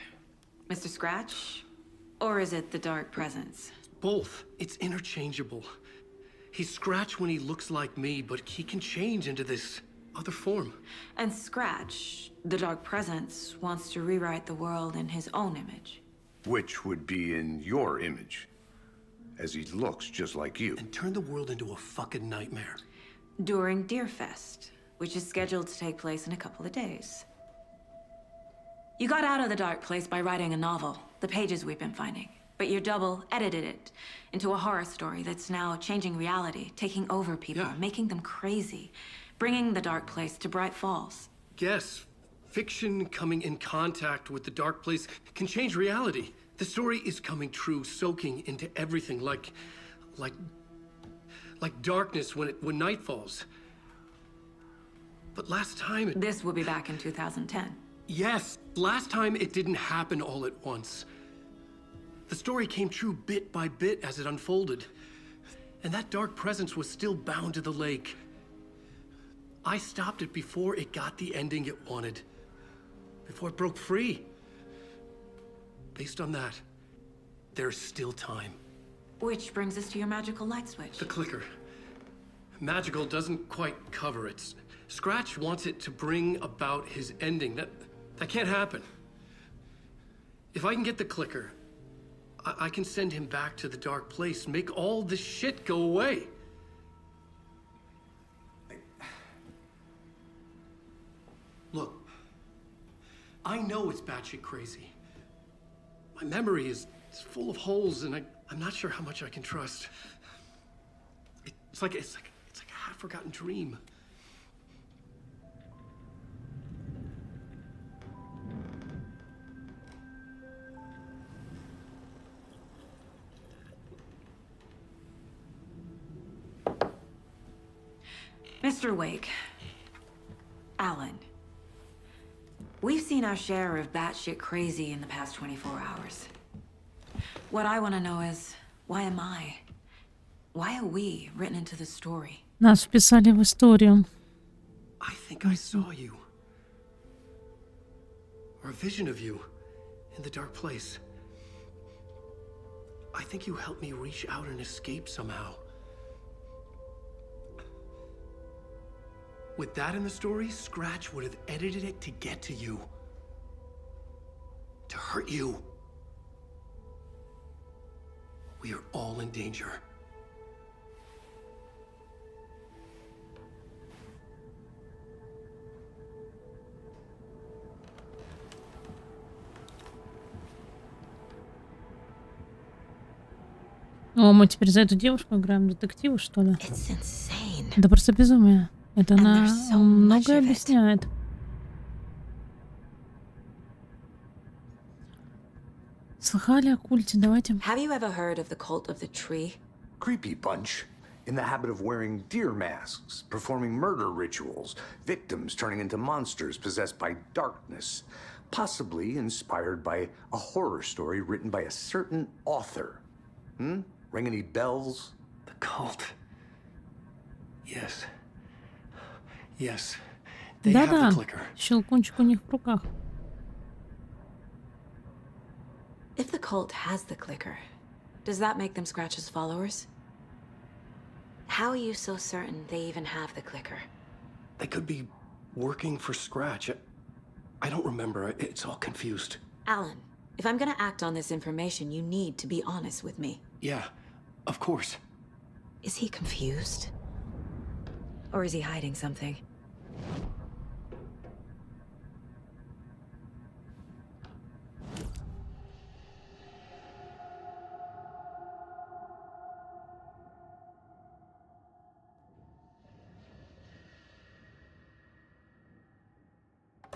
Mr. Scratch? Or is it the Dark Presence? Both. It's interchangeable. He's Scratch when he looks like me, but he can change into this other form. And Scratch, the Dark Presence, wants to rewrite the world in his own image. Which would be in your image, as he looks just like you. And turn the world into a fucking nightmare. During Deerfest, which is scheduled to take place in a couple of days. You got out of the Dark Place by writing a novel, the pages we've been finding. But your double edited it into a horror story that's now changing reality, taking over people, making them crazy, bringing the Dark Place to Braight-Fallz. Yes, fiction coming in contact with the Dark Place can change reality. The story is coming true, soaking into everything, like darkness when night falls. But last time This will be back in 2010. Yes, last time it didn't happen all at once. The story came true bit by bit as it unfolded. And that dark presence was still bound to the lake. I stopped it before it got the ending it wanted. Before it broke free. Based on that, there's still time. Which brings us to your magical light switch. The clicker. Magical doesn't quite cover it. Scratch wants it to bring about his ending. That can't happen. If I can get the clicker, I can send him back to the Dark Place, make all this shit go away. Look, I know it's batshit crazy. My memory is full of holes, and I'm not sure how much I can trust. It's like a half-forgotten dream. Mr. Wake, Alan, we've seen our share of batshit crazy in the past 24 hours. What I want to know is, why am I? Why are we written into the story? Нас вписали в историю. I think I saw you. Or a vision of you in the Dark Place. I think you helped me reach out and escape somehow. With that in the story, Scratch would have edited it to get to you. To hurt you. We are all in danger. О, мы теперь за эту девушку играем детектива, что ли? Это просто безумие. Это она многое объясняет. Слыхали о культе? Давайте. Have you ever heard of the cult of the tree? Creepy bunch. In the habit of wearing deer masks, performing murder rituals, victims turning into monsters possessed by darkness, possibly inspired by a horror story written by a certain author. Ring any bells? The cult. Yes. Yes. They have the clicker. Щелкунчик у них в руках. If the cult has the clicker, does that make them Scratch's followers? How are you so certain they even have the clicker? They could be working for Scratch. I don't remember. It's all confused. Alan, if I'm gonna act on this information, you need to be honest with me. Yeah, of course. Is he confused? Or is he hiding something?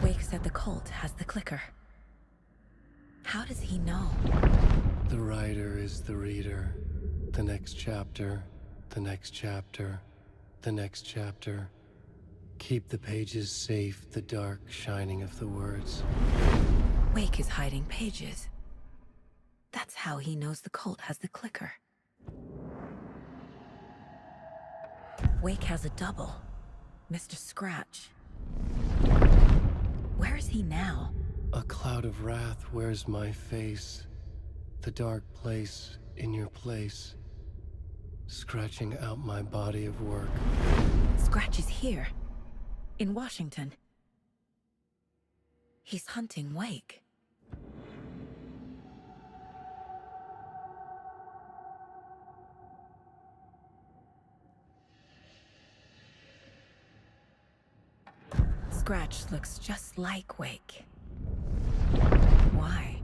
Wake said the cult has the clicker. How does he know? The writer is the reader. The next chapter, the next chapter, the next chapter. Keep the pages safe, the dark shining of the words. Wake is hiding pages. That's how he knows the cult has the clicker. Wake has a double, Mr. Scratch. Where is he now? A cloud of wrath wears my face, the dark place in your place, scratching out my body of work. Scratch is here, in Washington. He's hunting Wake. Scratch looks just like Wake. Why?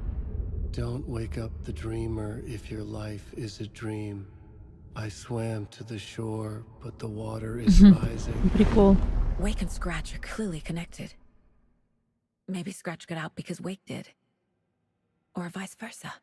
Don't wake up the dreamer if your life is a dream. I swam to the shore, but the water is rising. Прикол. Wake and Scratch are clearly connected. Maybe Scratch got out because Wake did. Or vice versa.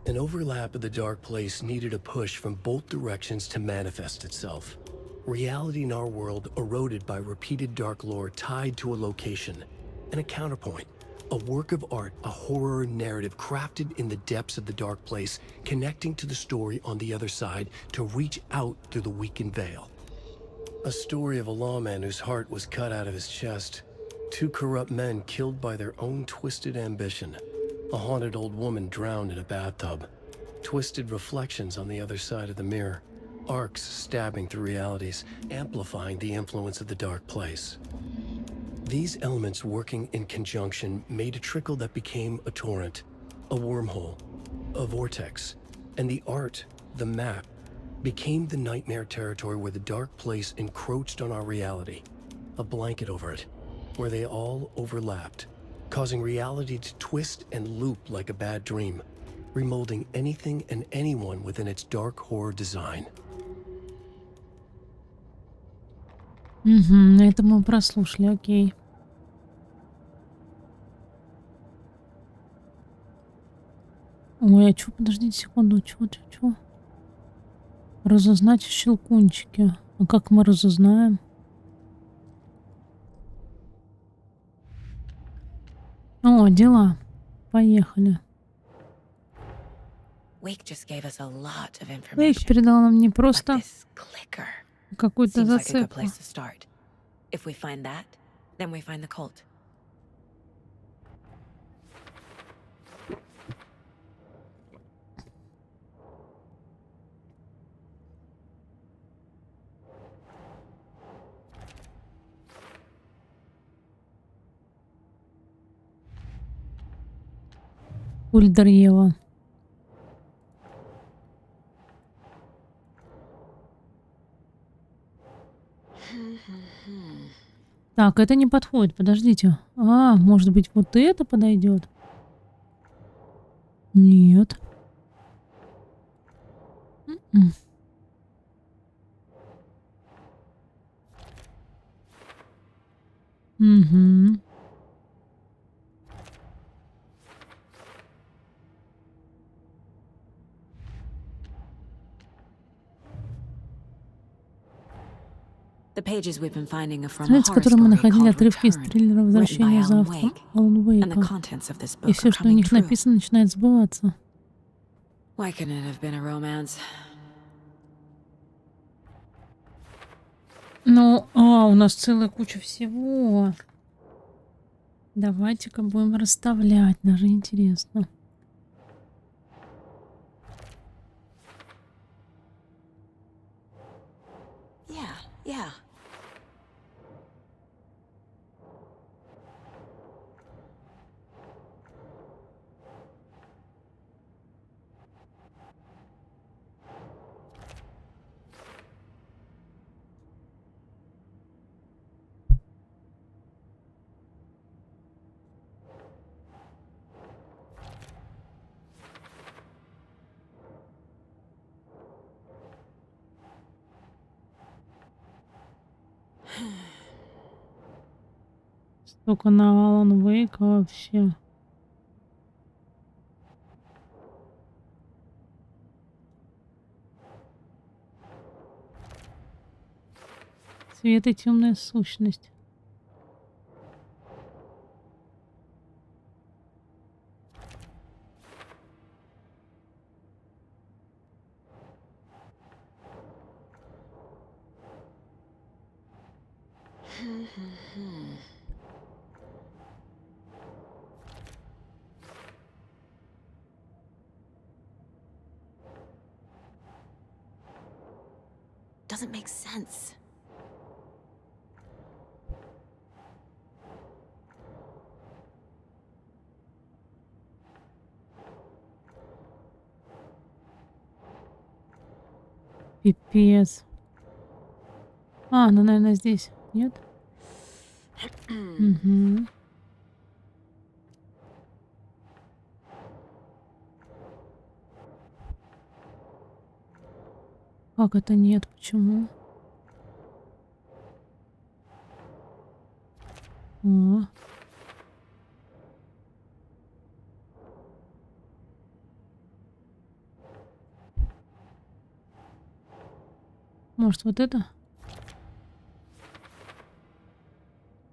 An overlap of the dark place needed a push from both directions to manifest itself. Reality in our world eroded by repeated dark lore tied to a location. And a counterpoint, a work of art, a horror narrative crafted in the depths of the dark place, connecting to the story on the other side to reach out through the weakened veil. A story of a lawman whose heart was cut out of his chest. Two corrupt men killed by their own twisted ambition. A haunted old woman drowned in a bathtub. Twisted reflections on the other side of the mirror. Arcs stabbing through realities, amplifying the influence of the dark place. These elements working in conjunction made a trickle that became a torrent, a wormhole, a vortex, and the art, the map, became the nightmare territory where the dark place encroached on our reality, a blanket over it, where they all overlapped, causing reality to twist and loop like a bad dream, remolding anything and anyone within its dark horror design. Угу, это мы прослушали, окей. Ой, а чё, подождите секунду, чё? Разузнать щелкунчики. А как мы разузнаем? О, дела. Поехали. Wake just gave us a lot of information. Вейк передал нам не просто какую-то Seems like a good зацепку. place to start. If we find that, then we find the cult. Ульдреева. Так, это не подходит, подождите. А, может быть, вот это подойдет? Нет. Угу. Страницы, которые мы находили, отрывки из триллера «Возвращение завтра» Алана Уэйка. И все, что у них написано, начинает сбываться. Ну, у нас целая куча всего. Давайте-ка будем расставлять, даже интересно. Yeah. Только на Алан Вейка вообще. Свет и темная сущность. Doesn't make sense. Пипец. А, ну, наверное, здесь. Нет? Угу. Как это нет? Почему? О. Может, вот это?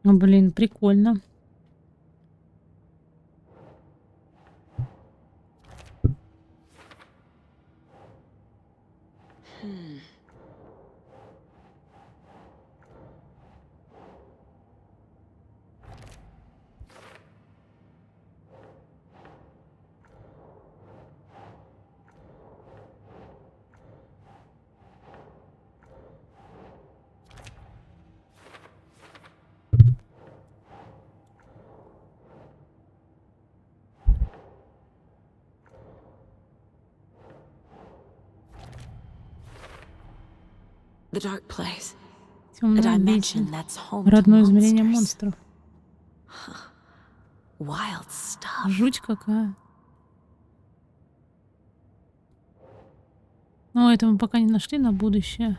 О, блин, прикольно. The dark place. A Темная dimension обитель. that's home to Родное измерение monsters. монстров. Wild stuff. Жуть какая. Но это мы пока не нашли на будущее.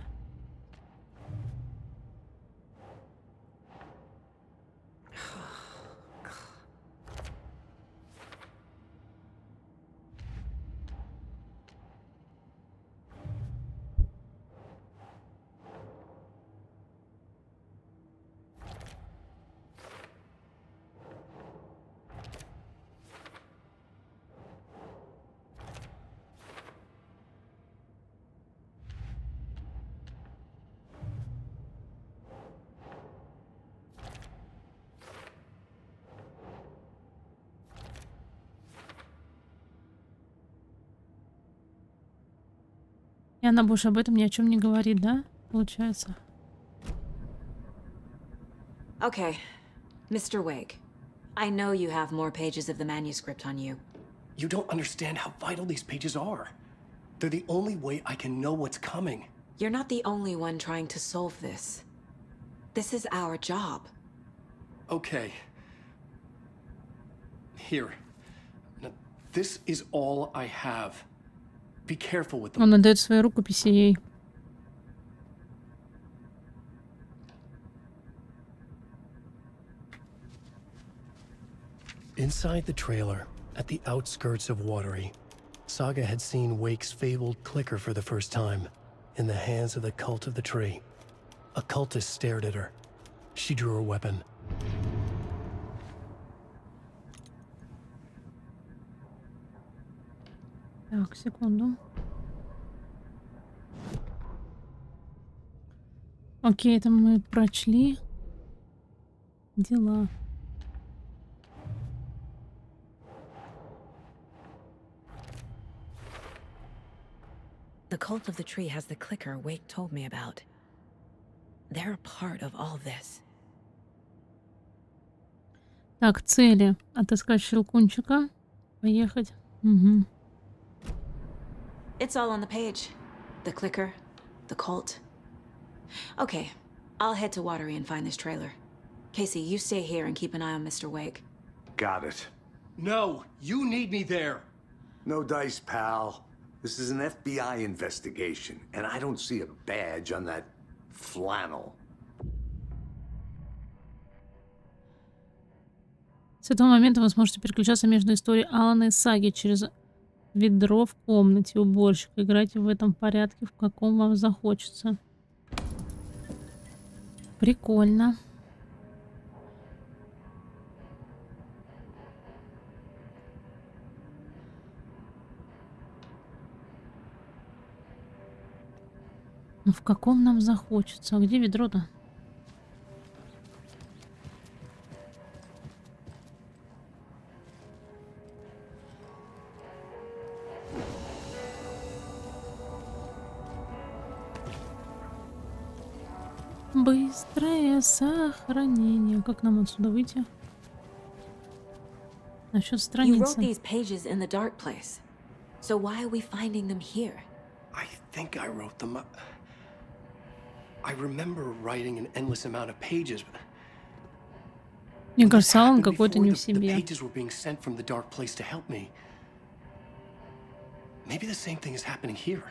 И она больше об этом ни о чем не говорит, да? Получается. Okay, Mr. Wake. I know you have more pages of the manuscript on you. You don't understand how vital these pages are. They're the only way I can know what's coming. You're not the only one trying to solve this. This is our job. Okay. Here. Now, this is all I have. Be careful with them. Он отдает свои рукописи ей. Inside the trailer, at the outskirts of Watery, Saga had seen Wake's fabled clicker for the first time, in the hands of the cult of the tree. A cultist stared at her. She drew her weapon. Так, секунду. Окей, это мы прочли. Дела. The cult of the tree has the clicker Wake told me about. They're a part of all this. Так, цели. Отыскать щелкунчика. Поехать. Угу. It's all on the page. The clicker, the cult. Okay, I'll head to Watery and find this trailer. Casey, you stay here and keep an eye on Mr. Wake. Got it. No, you need me there. No dice, pal. This is an FBI investigation, and I don't see a badge on that flannel. С этого момента вы сможете переключаться между историей Алана и Саги через ведро в комнате уборщика. Играйте в этом порядке, в каком вам захочется. Прикольно. Ну в каком нам захочется? А где ведро-то? Быстрое сохранение. Как нам отсюда выйти? Насчет You wrote страницы. these pages in the dark place. So why are we finding them here? I think I wrote them. I remember writing an endless amount of pages. Мне кажется, Алан Happened какой-то before не the в себе. pages were being sent from the dark place to help me. Maybe the same thing is happening here.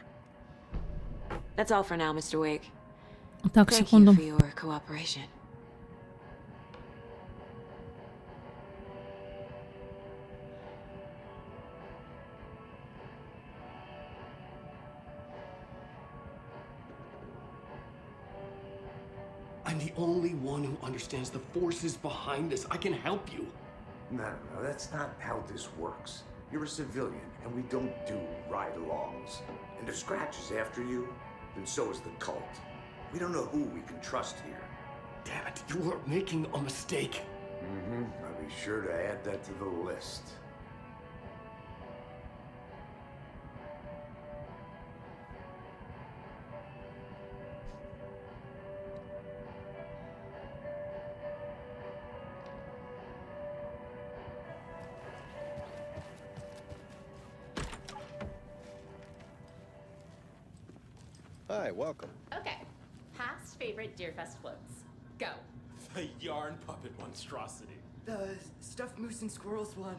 That's all for now, Mr. Wake. Так, Thank you секунду. for your cooperation. I'm the only one who understands the forces behind this. I can help you. No, that's not how this works. You're a civilian, and we don't do ride-alongs. And if Scratch is after you, then so is the cult. We don't know who we can trust here. Damn it, you are making a mistake. I'll be sure to add that to the list. Hi, welcome. Okay. Past favorite Deerfest floats. Go. The yarn puppet monstrosity. The stuffed moose and squirrels one.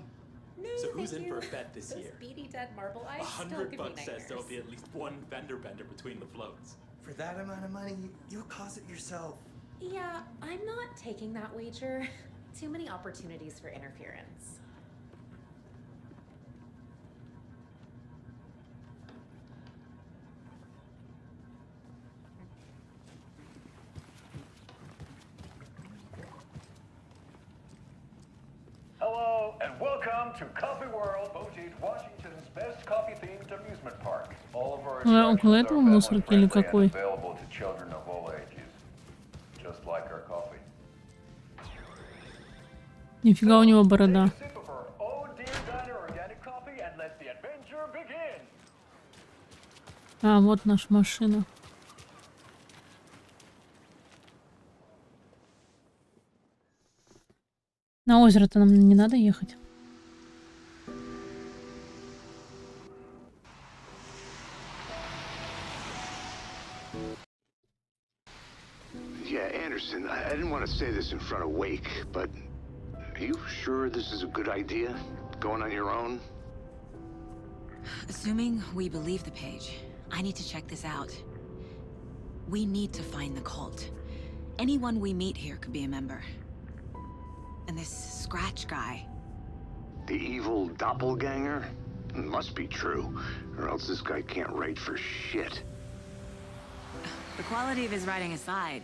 No, So who's thank in for you. a bet this Those year? beady dead marble eyes still give me $100 nightmares. says there'll be at least one fender bender between the floats. For that amount of money, you'll cause it yourself. Yeah, I'm not taking that wager. Too many opportunities for interference. Hello, and welcome to Coffee World, Boutique, Washington's best coffee-themed amusement park. All of our А около этого мусорки или какой? available to children of all ages, just like our coffee. Нифига у него борода. Sip of our own Dear Diner organic coffee and let the adventure begin. А, вот наша машина. На озеро-то нам не надо ехать. Yeah, Anderson, I didn't want to say this in front of Wake, but are you sure this is a good idea? Going on your own? Assuming we believe the page, I need to check this out. We need to find the cult. Anyone we meet here could be a member. And this Scratch guy. The evil doppelganger? Must be true, or else this guy can't write for shit. The quality of his writing aside,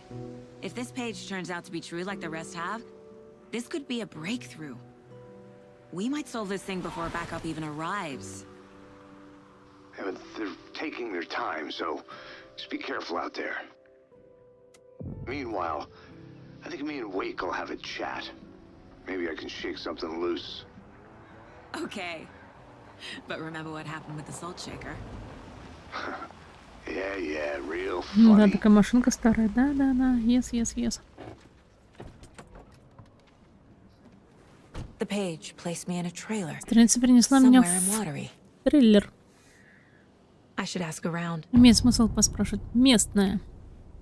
if this page turns out to be true like the rest have, this could be a breakthrough. We might solve this thing before backup even arrives. Yeah, but they're taking their time, so just be careful out there. Meanwhile, I think me and Wake will have a chat. Maybe I can shake something loose. Okay. But remember what happened with the salt shaker? Yeah, real Ну да, funny. такая машинка старая. Да. Yes. The page placed me in a trailer. Страница принесла меня Somewhere in в Watery. трейлер. I should ask around. Имеет смысл поспрашивать. Местная.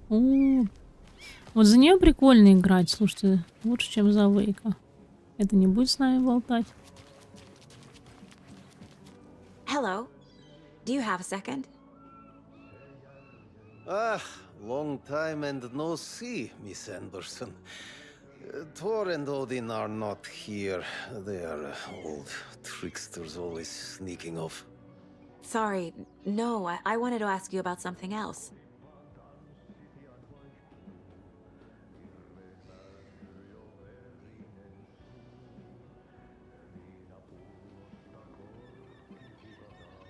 Вот за нее прикольно играть. Слушайте, лучше, чем за Вейка. Это не будет с нами болтать. Hello. Do you have a second? Ah, long time and no see, Miss Anderson. Thor and Odin are not here. They are old tricksters always sneaking off. Sorry, no, I wanted to ask you about something else.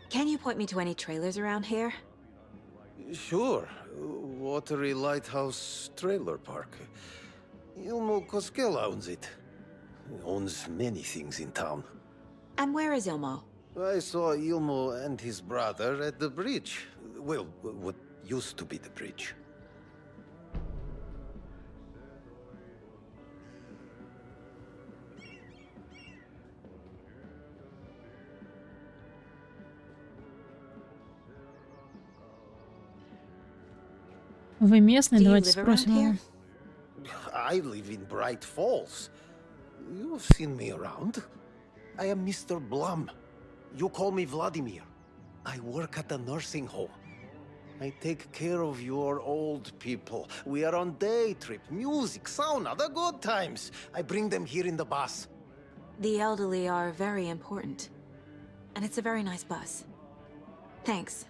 Can you point me to any trailers around here? Sure. Watery Lighthouse Trailer Park. Ilmo Koskela owns it. He owns many things in town. And where is Ilmo? I saw Ilmo and his brother at the bridge. Well, what used to be the bridge. Вы местный? Давайте спросим его. I live in Brайt-Фоллс. You've seen me around. I am Mr. Blum. You call me Vladimir. I work at a nursing home. I take care of your old people. We are on day trip, music, sauna, the good times. I bring them here in the bus. The elderly are very important. And it's a very nice bus. Thanks.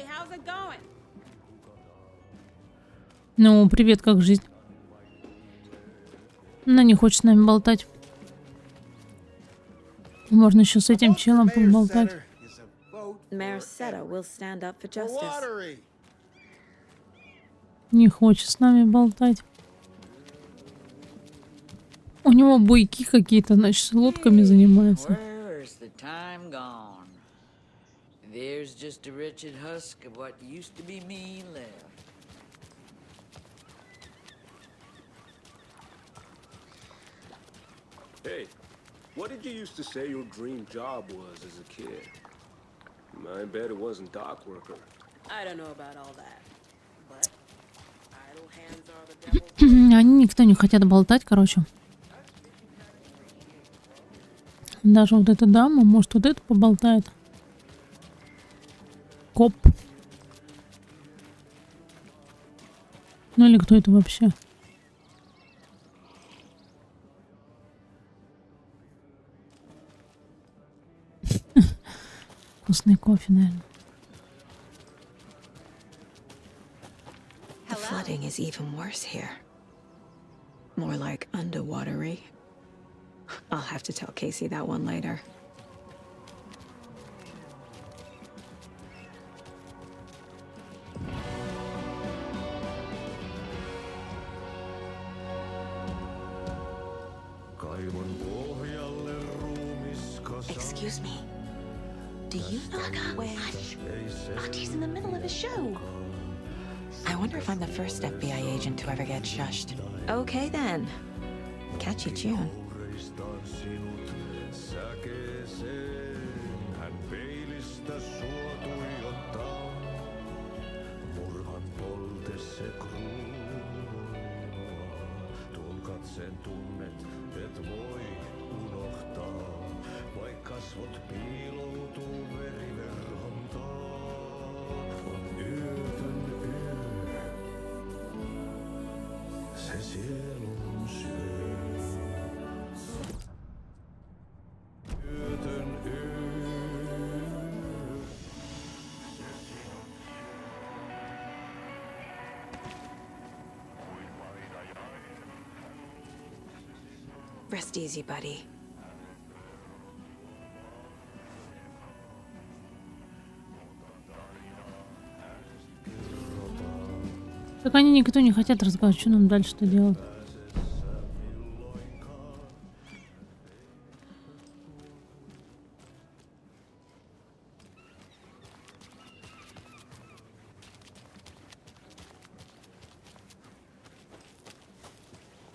How's it going? Ну, привет, как жизнь? Она не хочет с нами болтать. Можно еще с этим челом поболтать. Не хочет с нами болтать. У него буйки какие-то, значит, с лодками занимается. There's just a wretched husk of what used to be me left. Hey, what did you used to say your dream job was as a kid? I bet it wasn't dock worker. I don't know about all that, but idle hands are the devil. Они никто не хотят болтать, короче. Даже вот эта дама, может, вот это поболтает. коп. Ну или кто это вообще? Вкусный кофе, наверное. The flooding is even worse here. More like underwatery. I'll have to tell Casey that one later. Excuse me. Do you knock up? Hush. Artie's in the middle of a show. I wonder if I'm the first FBI agent to ever get shushed. Okay then. Catchy tune. Rest easy, buddy. Так они никто не хотят разговаривать, что нам дальше-то делать?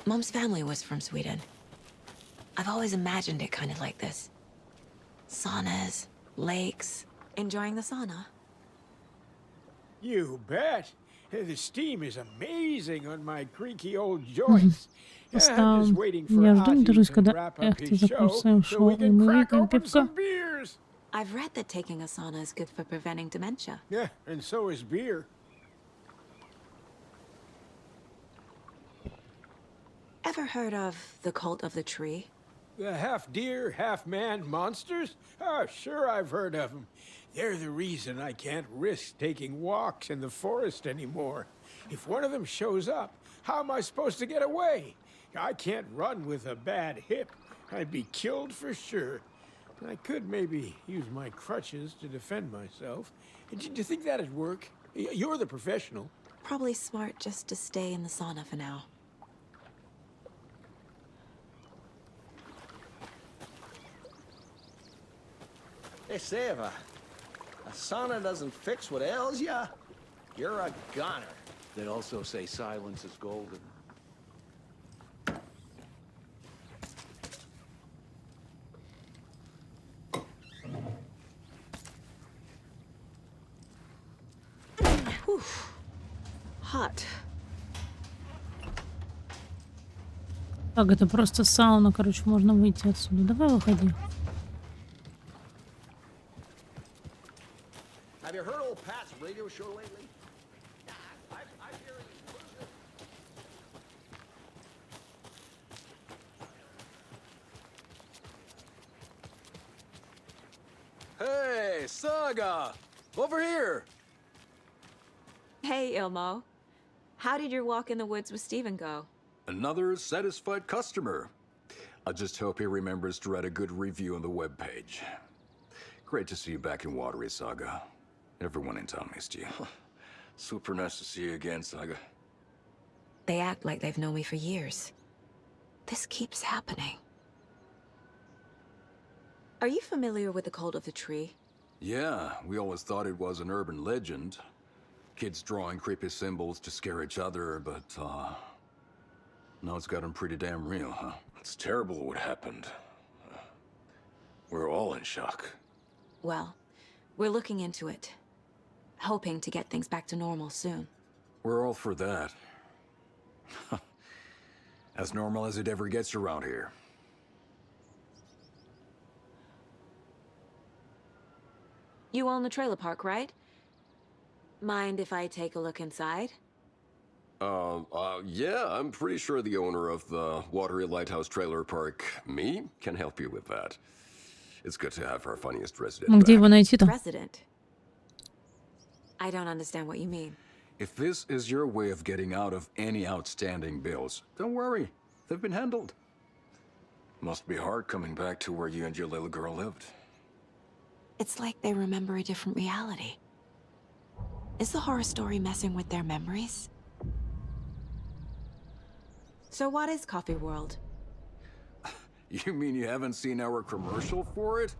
Mom's family was from Sweden. I've always imagined it kind of like this. Saunas, lakes, enjoying the sauna. You bet. The steam is amazing on my creaky old joints. I'm just waiting for Я жду, не Artie дождусь, to когда wrap up Эхти his закончит show своим so шоу, we и can мы crack выпьем open пивка. some beers. I've read that taking a sauna is good for preventing dementia. Yeah, and so is beer. Ever heard of the cult of the tree? The half-deer, half-man monsters? Oh, sure I've heard of them. They're the reason I can't risk taking walks in the forest anymore. If one of them shows up, how am I supposed to get away? I can't run with a bad hip. I'd be killed for sure. I could maybe use my crutches to defend myself. Do you think that'd work? You're the professional. Probably smart just to stay in the sauna for now. Hey, Seva. A sauna doesn't fix what ails ya. You're a goner. They also say silence is golden. Whew. Hot. Так, это просто сауна, короче, можно выйти отсюда. Давай выходи. Have you heard old Pat's radio show lately? I hear Hey, Saga! Over here! Hey, Ilmo. How did your walk in the woods with Steven go? Another satisfied customer. I just hope he remembers to write a good review on the webpage. Great to see you back in Watery, Saga. Everyone in town missed you. Super nice to see you again, Saga. They act like they've known me for years. This keeps happening. Are you familiar with the cult of the tree? Yeah, we always thought it was an urban legend. Kids drawing creepy symbols to scare each other, but, now it's gotten pretty damn real, huh? It's terrible what happened. We're all in shock. Well, we're looking into it. Hoping to get things back to normal soon. We're all for that. As normal as it ever gets around here. You own the trailer park, right? Mind if I take a look inside? Yeah, I'm pretty sure the owner of the Watery Lighthouse Trailer Park, me, can help you with that. It's good to have our funniest resident Где его back. найти-то? Resident? I don't understand what you mean. If this is your way of getting out of any outstanding bills, don't worry. They've been handled. Must be hard coming back to where you and your little girl lived. It's like they remember a different reality. Is the horror story messing with their memories? So what is Coffee World? You mean you haven't seen our commercial for it?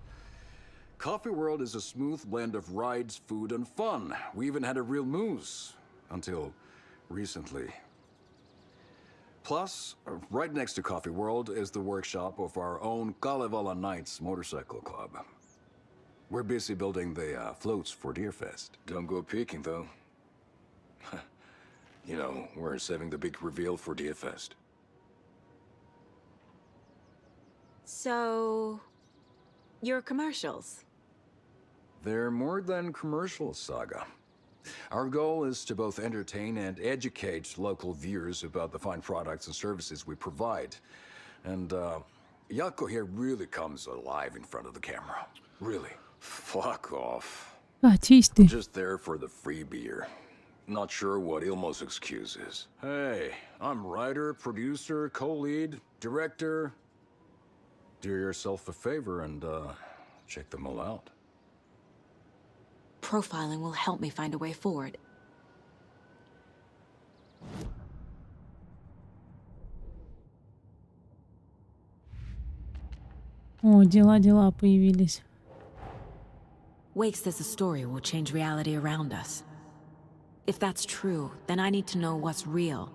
Coffee World is a smooth blend of rides, food, and fun. We even had a real moose. Until recently. Plus, right next to Coffee World is the workshop of our own Kalevala Knights motorcycle club. We're busy building the floats for Deerfest. Don't go peeking, though. You know, we're saving the big reveal for Deerfest. So... your commercials? They're more than commercials, Saga. Our goal is to both entertain and educate local viewers about the fine products and services we provide. And, Jaakko here really comes alive in front of the camera. Really. Fuck off. А, чисти. I'm just there for the free beer. Not sure what Ilmo's excuse is. Hey, I'm writer, producer, co-lead, director. Do yourself a favor and, check them all out. Profiling will help me find a way forward. О, дела появились. Wake says the story will change reality around us. If that's true, then I need to know what's real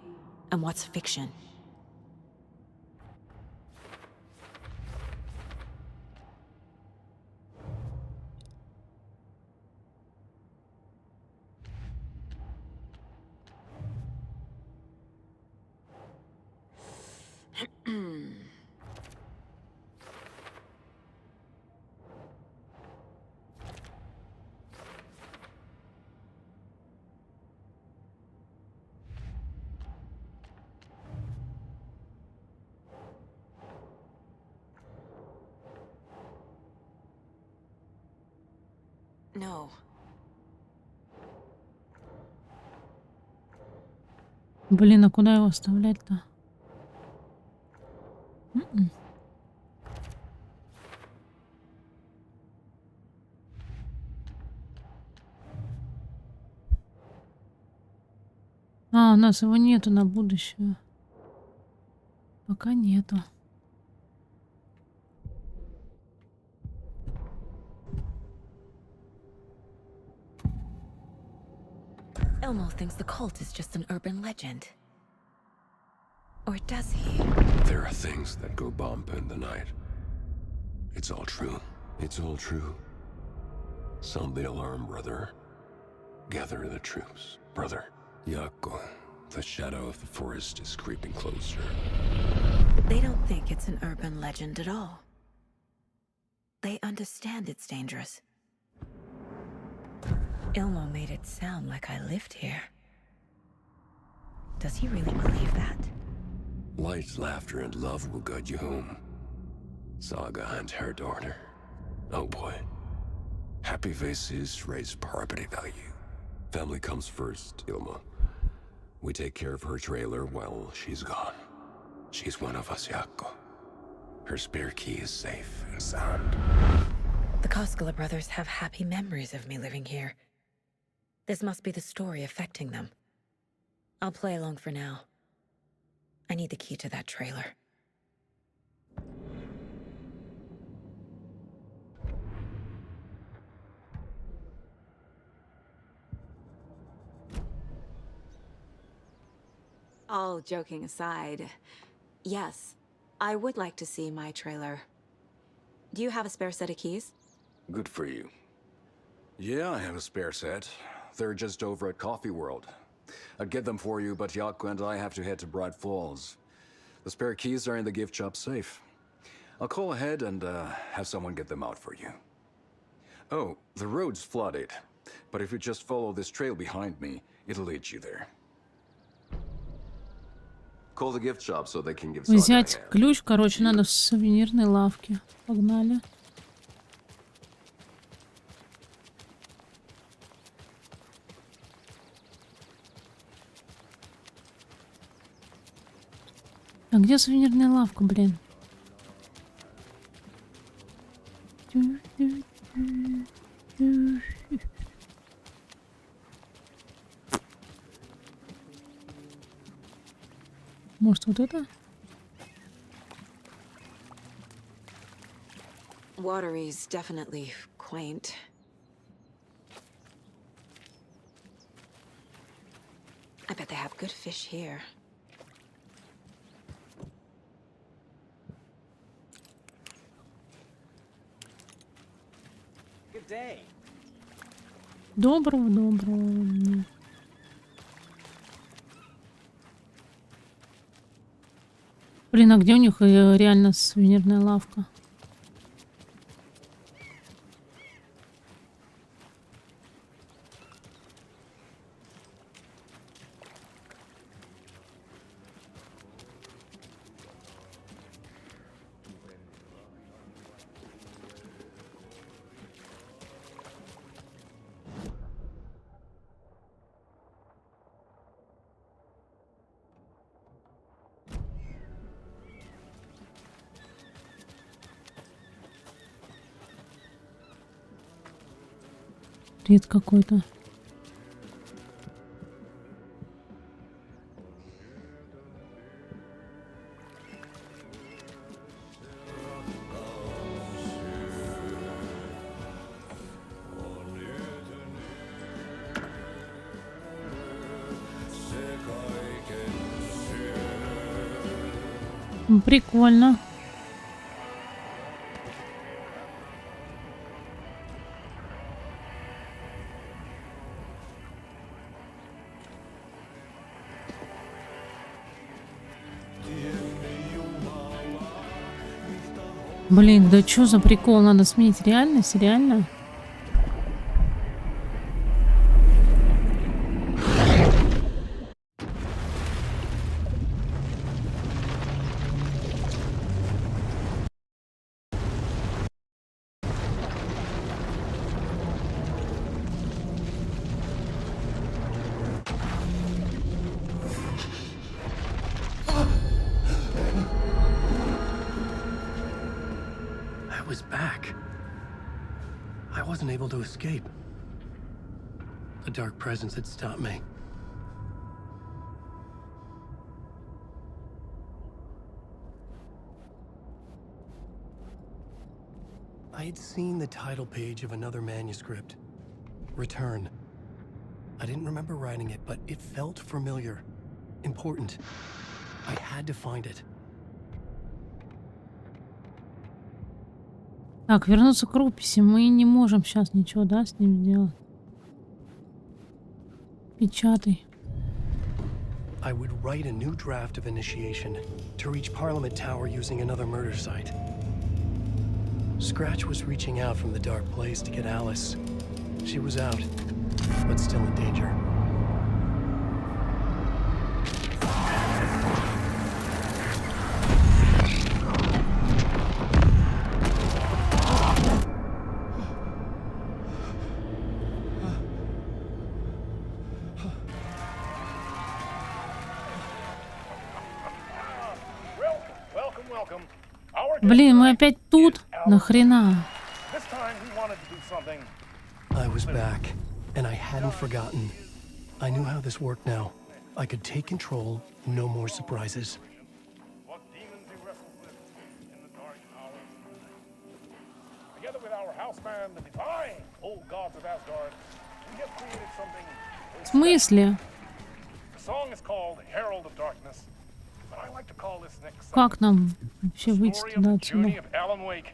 and what's fiction. No. Блин, а куда его оставлять-то? А, у нас его нету на будущее. Пока нету. Elmo thinks the cult is just an urban legend. Or does he? There are things that go bump in the night. It's all true. It's all true. Sound the alarm, brother. Gather the troops, brother. Jaakko, the shadow of the forest is creeping closer. They don't think it's an urban legend at all. They understand it's dangerous. Ilmo made it sound like I lived here. Does he really believe that? Light, laughter, and love will guide you home. Saga and her daughter. Oh boy. Happy faces raise property value. Family comes first, Ilma. We take care of her trailer while she's gone. She's one of us, Jaakko. Her spare key is safe and sound. The Koskela brothers have happy memories of me living here. This must be the story affecting them. I'll play along for now. I need the key to that trailer. All joking aside, yes, I would like to see my trailer. Do you have a spare set of keys? Good for you. Yeah, I have a spare set. They're just over at Coffee World. I'd get them for you, but Jaakko and I have to head to Braitt-Fålls. The spare keys are in the gift shop safe. I'll call ahead and have someone get them out for you. Oh, the road's flooded. But if you just follow this trail behind me, it'll lead you there. Call the gift shop so they can give Saga a Взять hand. ключ, короче, надо в сувенирной лавке. Погнали. А где сувенирная лавка, блин? Может, вот это? Watery's definitely quaint. I bet they have good fish here. Good day. Доброго. Блин, а где у них реально сувенирная лавка? Бред какой-то. Прикольно. Блин, да что за прикол? Надо сменить реальность, реально? Was back. I wasn't able to escape. A dark presence had stopped me. I had seen the title page of another manuscript. Return. I didn't remember writing it, but it felt familiar. Important. I had to find it. Так, вернуться к рукописи. Мы не можем сейчас ничего, да, с ним сделать. Печатай. I would write a new draft of initiation to reach Parliament Tower using another murder site. Scratch was reaching out from the dark place to get Alice. She was out, but still in danger. Блин, мы опять тут? Нахрена? I was back, and I hadn't forgotten. I knew how this worked now. I could take control, no more surprises. Together with our house band, the divine old gods of Asgard, we have created something. В смысле? The song is called Herald of Darkness. But I like to call this next Как нам вообще выйти туда отсюда? Алан Вейк.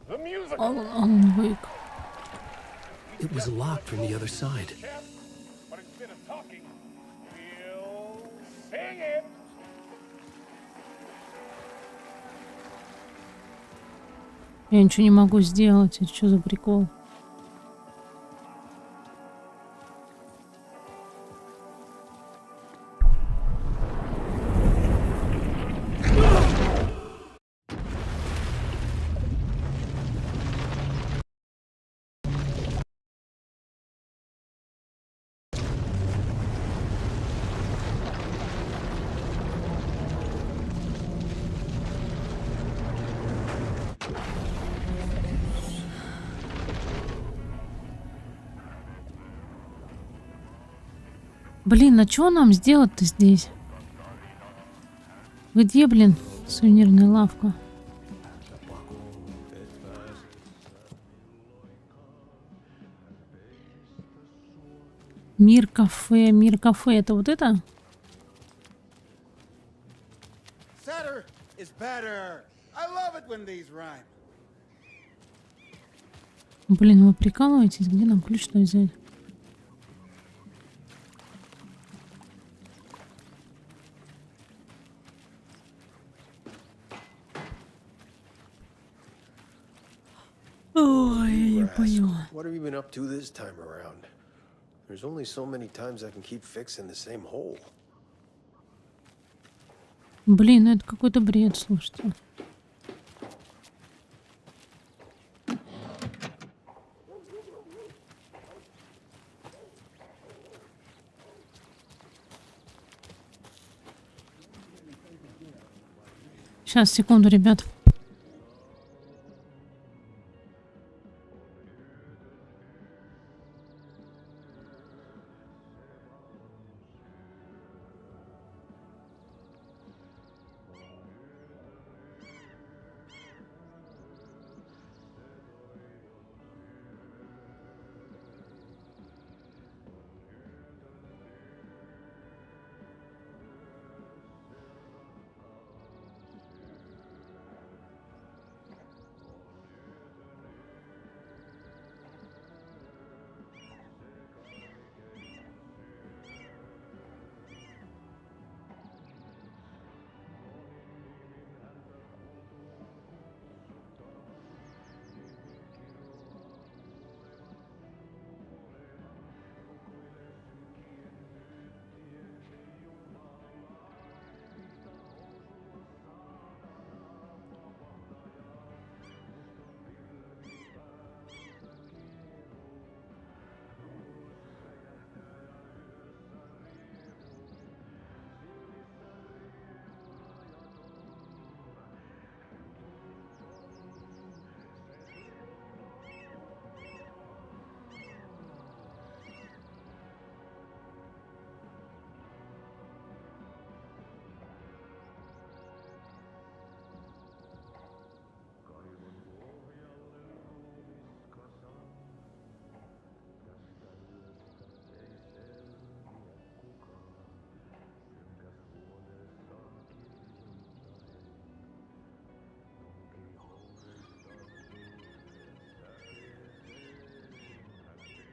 The musical. Алан Вейк. It was locked from the other side. But instead of talking, we'll sing it. Я ничего не могу сделать. Это что за прикол? Блин, а что нам сделать-то здесь? Где, блин, сувенирная лавка? Мир-кафе, мир-кафе. Это вот это? Блин, вы прикалываетесь? Где нам ключ-то взять? Ой, я не поняла. What have you been up to this time around? There's only so many times I can keep fixing the same hole. Блин, ну это какой-то бред, слушайте. Сейчас, секунду, ребят.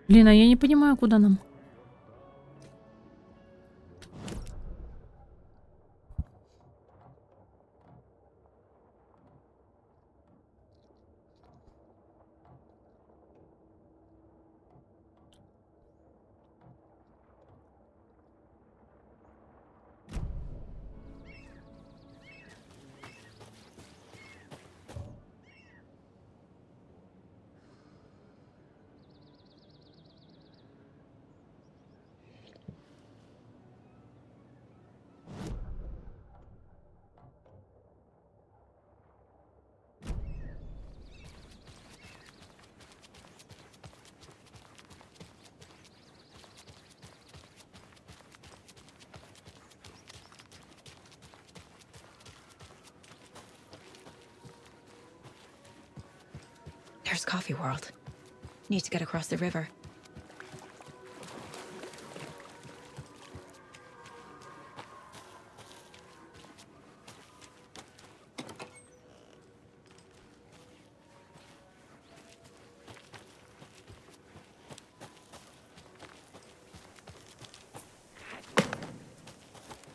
Блин, а я не понимаю, куда нам. There's Coffee World. Need to get across the river.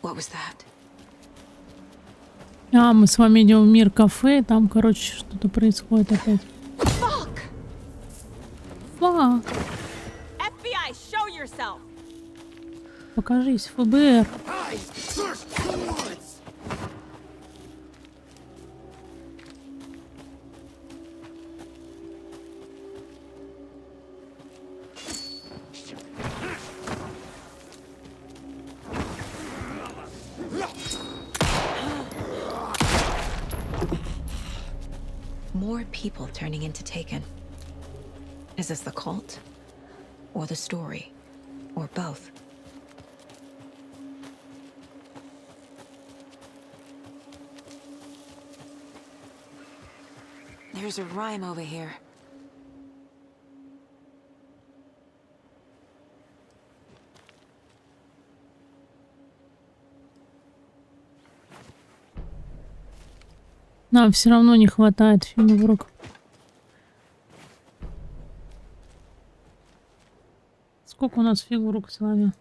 What was that? А, мы с вами идем в мир-кафе, там, короче, что-то происходит опять. Фак. FBI, show yourself. Покажись, ФБР. More people turning into Taken. Is this the cult? Or the story? Or both? There's a rhyme over here. Нам все равно не хватает фигурок. Сколько у нас фигурок с вами?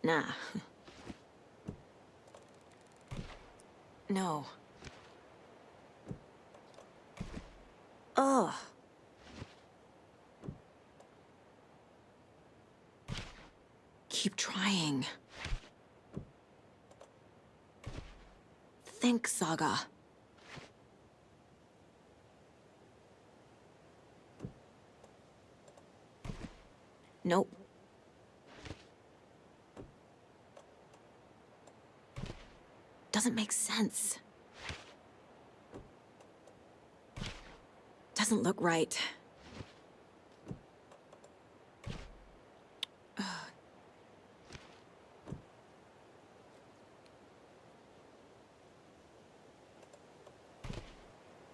Nah. No. Ugh. Keep trying. Think, Saga. Nope. Doesn't make sense. Doesn't look right.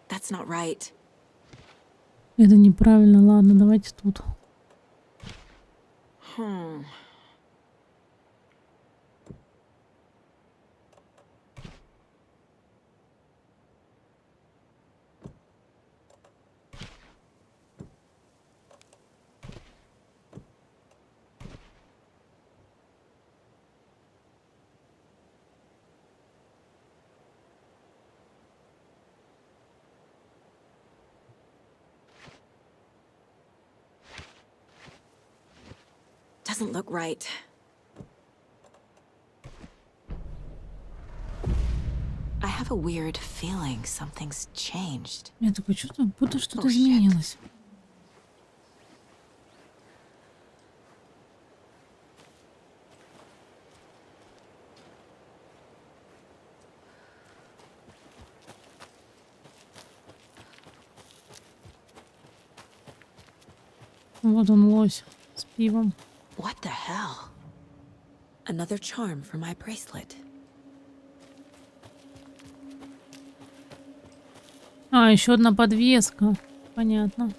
That's not right. Это неправильно. Ладно, давайте тут. Doesn't look right. I have a weird feeling something's changed. Я такое чувство, будто что-то изменилось. Вот он, лось с пивом. What the hell? Another charm for my bracelet. А, еще одна подвеска. Понятно.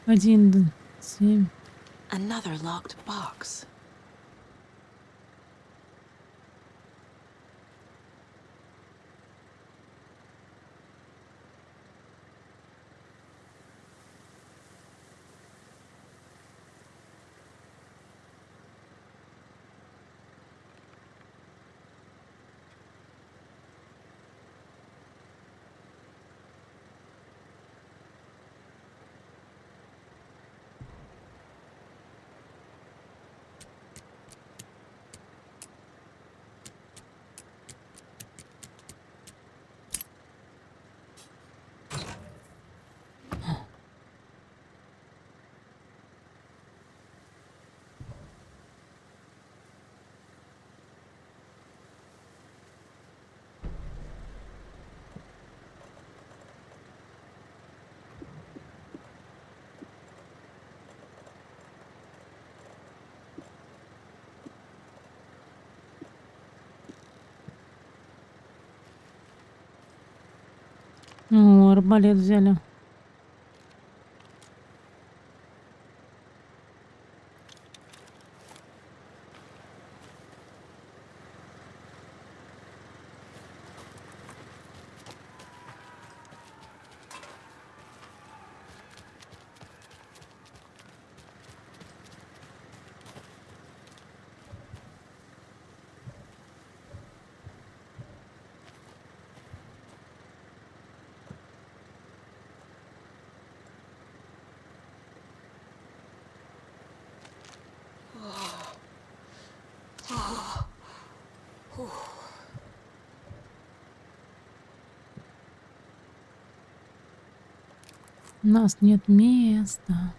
Один, 7. Another locked box. О, арбалет взяли. У нас нет места.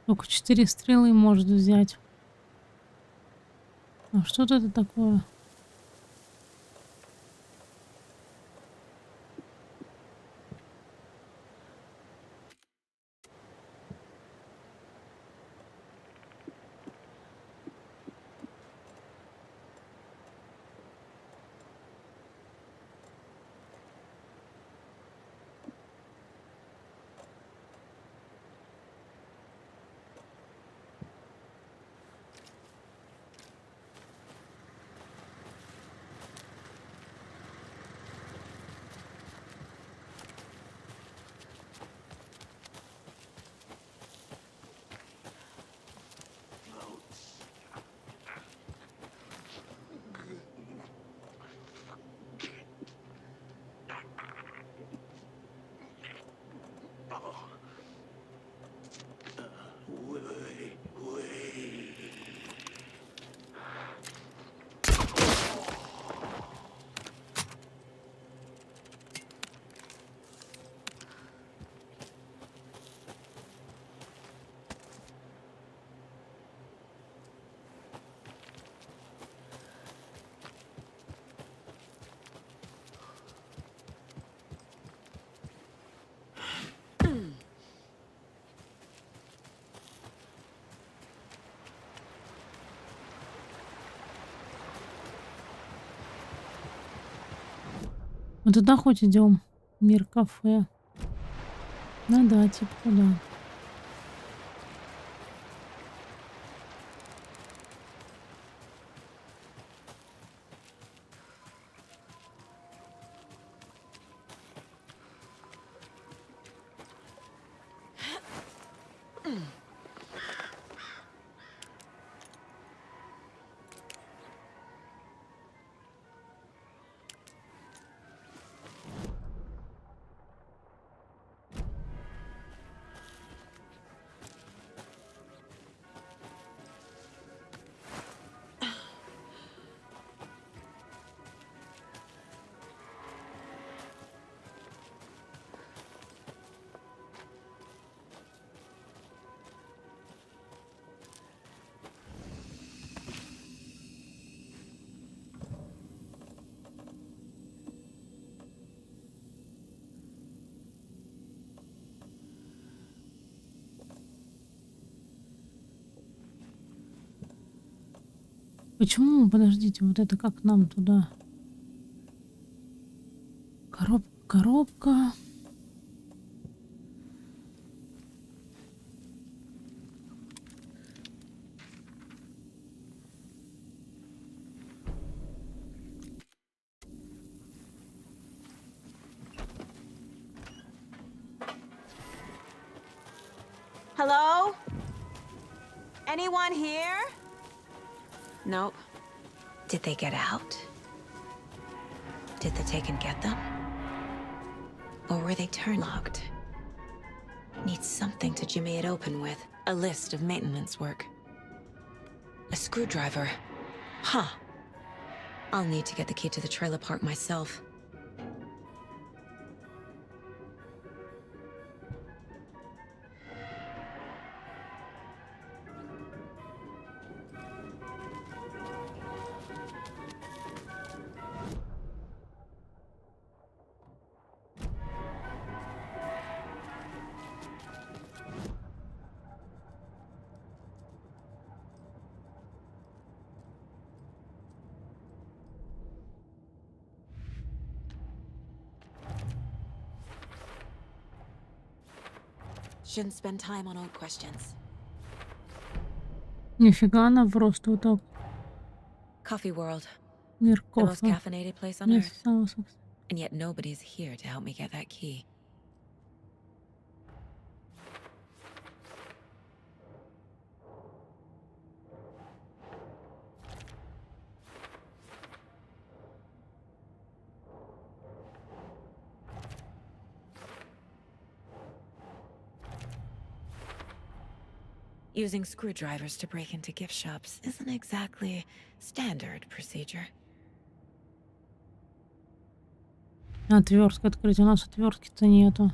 Только 4 стрелы может взять. А что это такое? Мы туда хоть идем. Мир кафе. Ну да, типа туда. Почему? Подождите, вот это как нам туда? Коробка. Hello? Anyone here? Nope. Did they get out? Did the Taken get them? Or were they turn-locked? Need something to jimmy it open with. A list of maintenance work. A screwdriver. Huh. I'll need to get the key to the trailer park myself. Shouldn't spend time on old questions. Нифига она просто вот так. Coffee World. Мир The most кофе. caffeinated place on Мир Earth. соусов. And yet nobody's here to help me get that key. Using screwdrivers to break into gift shops isn't exactly standard procedure. Отвертка открыть. У нас отвертки-то нету.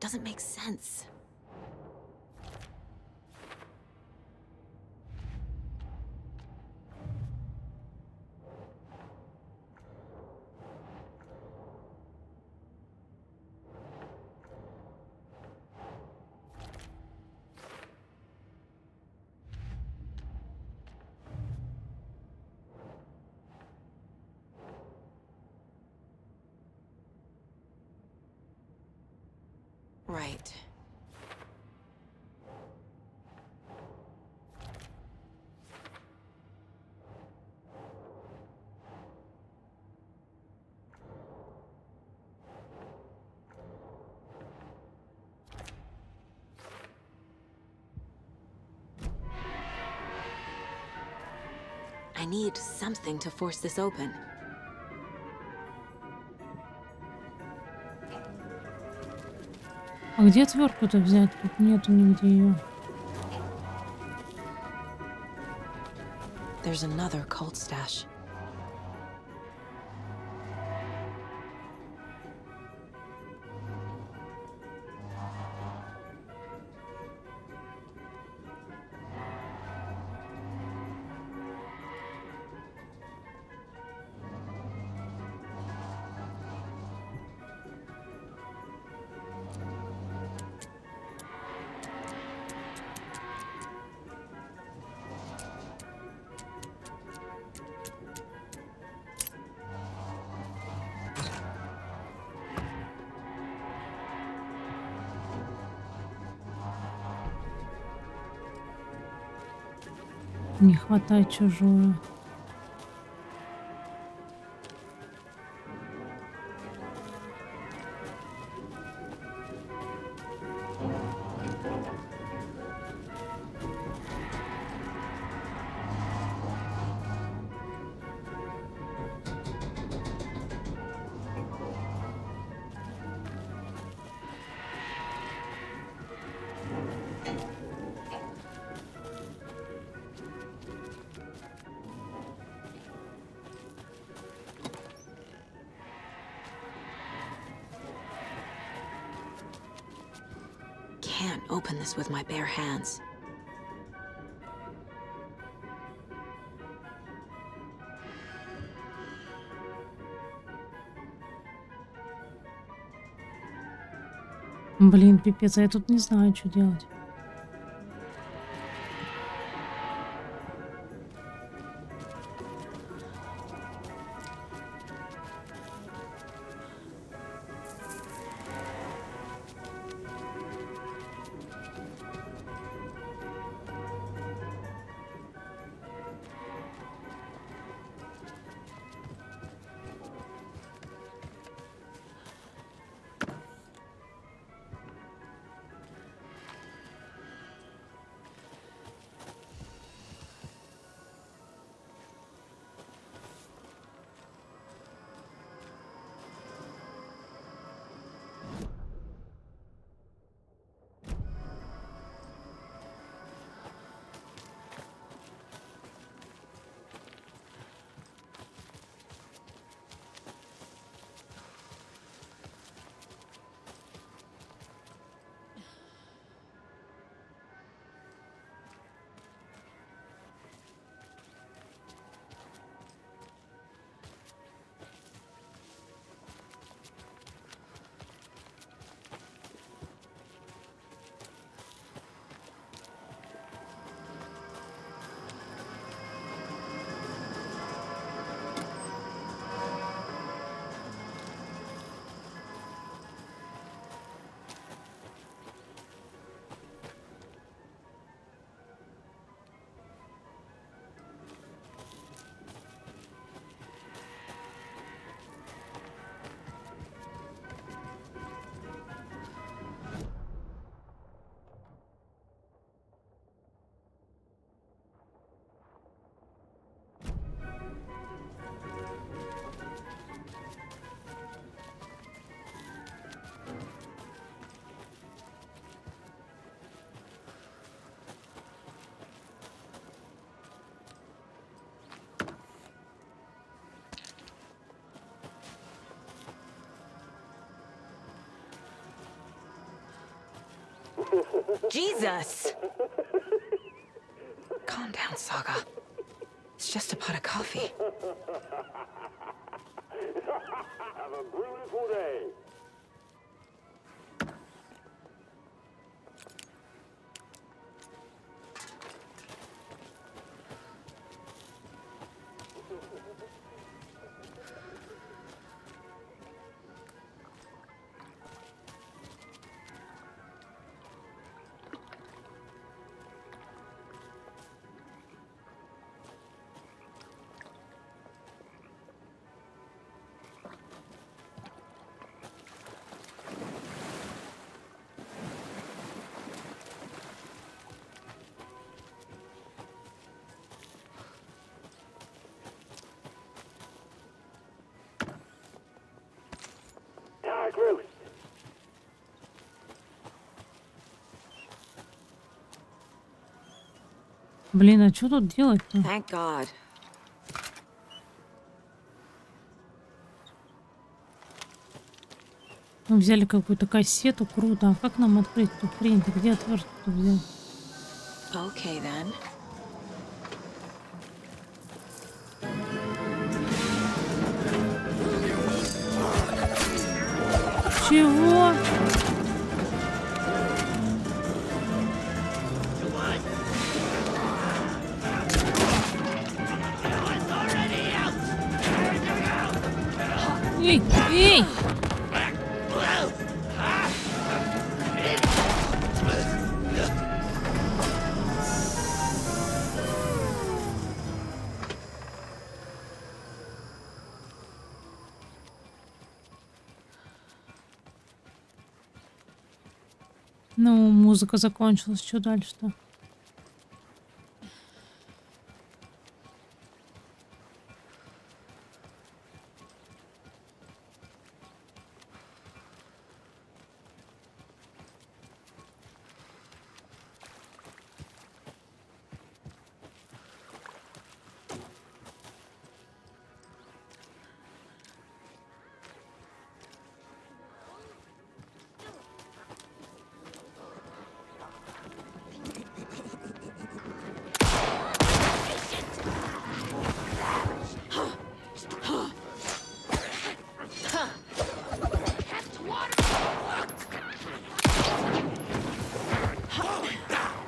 Doesn't make sense. Right. I need something to force this open. А где отвертку-то взять? Тут нету нигде ее. There's another cult stash. Не хватает чужую. Can't open this with my bare hands. Блин, пипец, а я тут не знаю, что делать. Jesus! Calm down, Saga. It's just a pot of coffee. Have a beautiful day. Блин, а что тут делать-то? Thank God. Мы взяли какую-то кассету, круто. А как нам открыть эту хрень? Ты где отвертку взял? Okay, then. Чего? Эй, эй! Ну, музыка закончилась. Что дальше-то?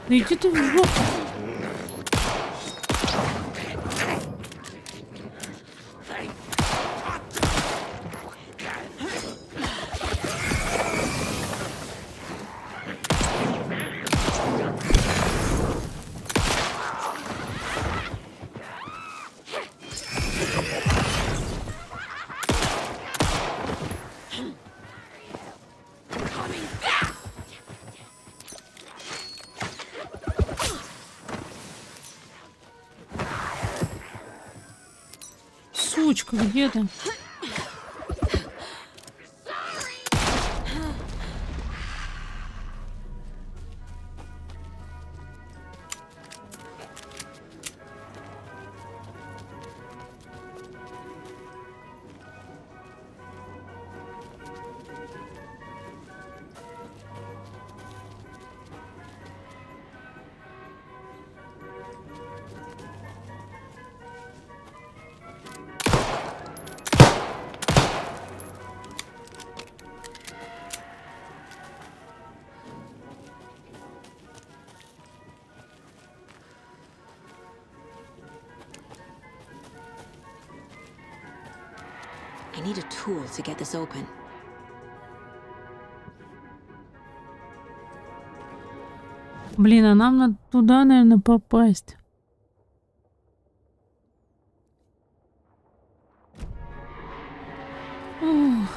Да иди ты в жопу. Сучка, где ты? I need a tool to get this open. Блин, а нам надо туда, наверное, попасть. Ух.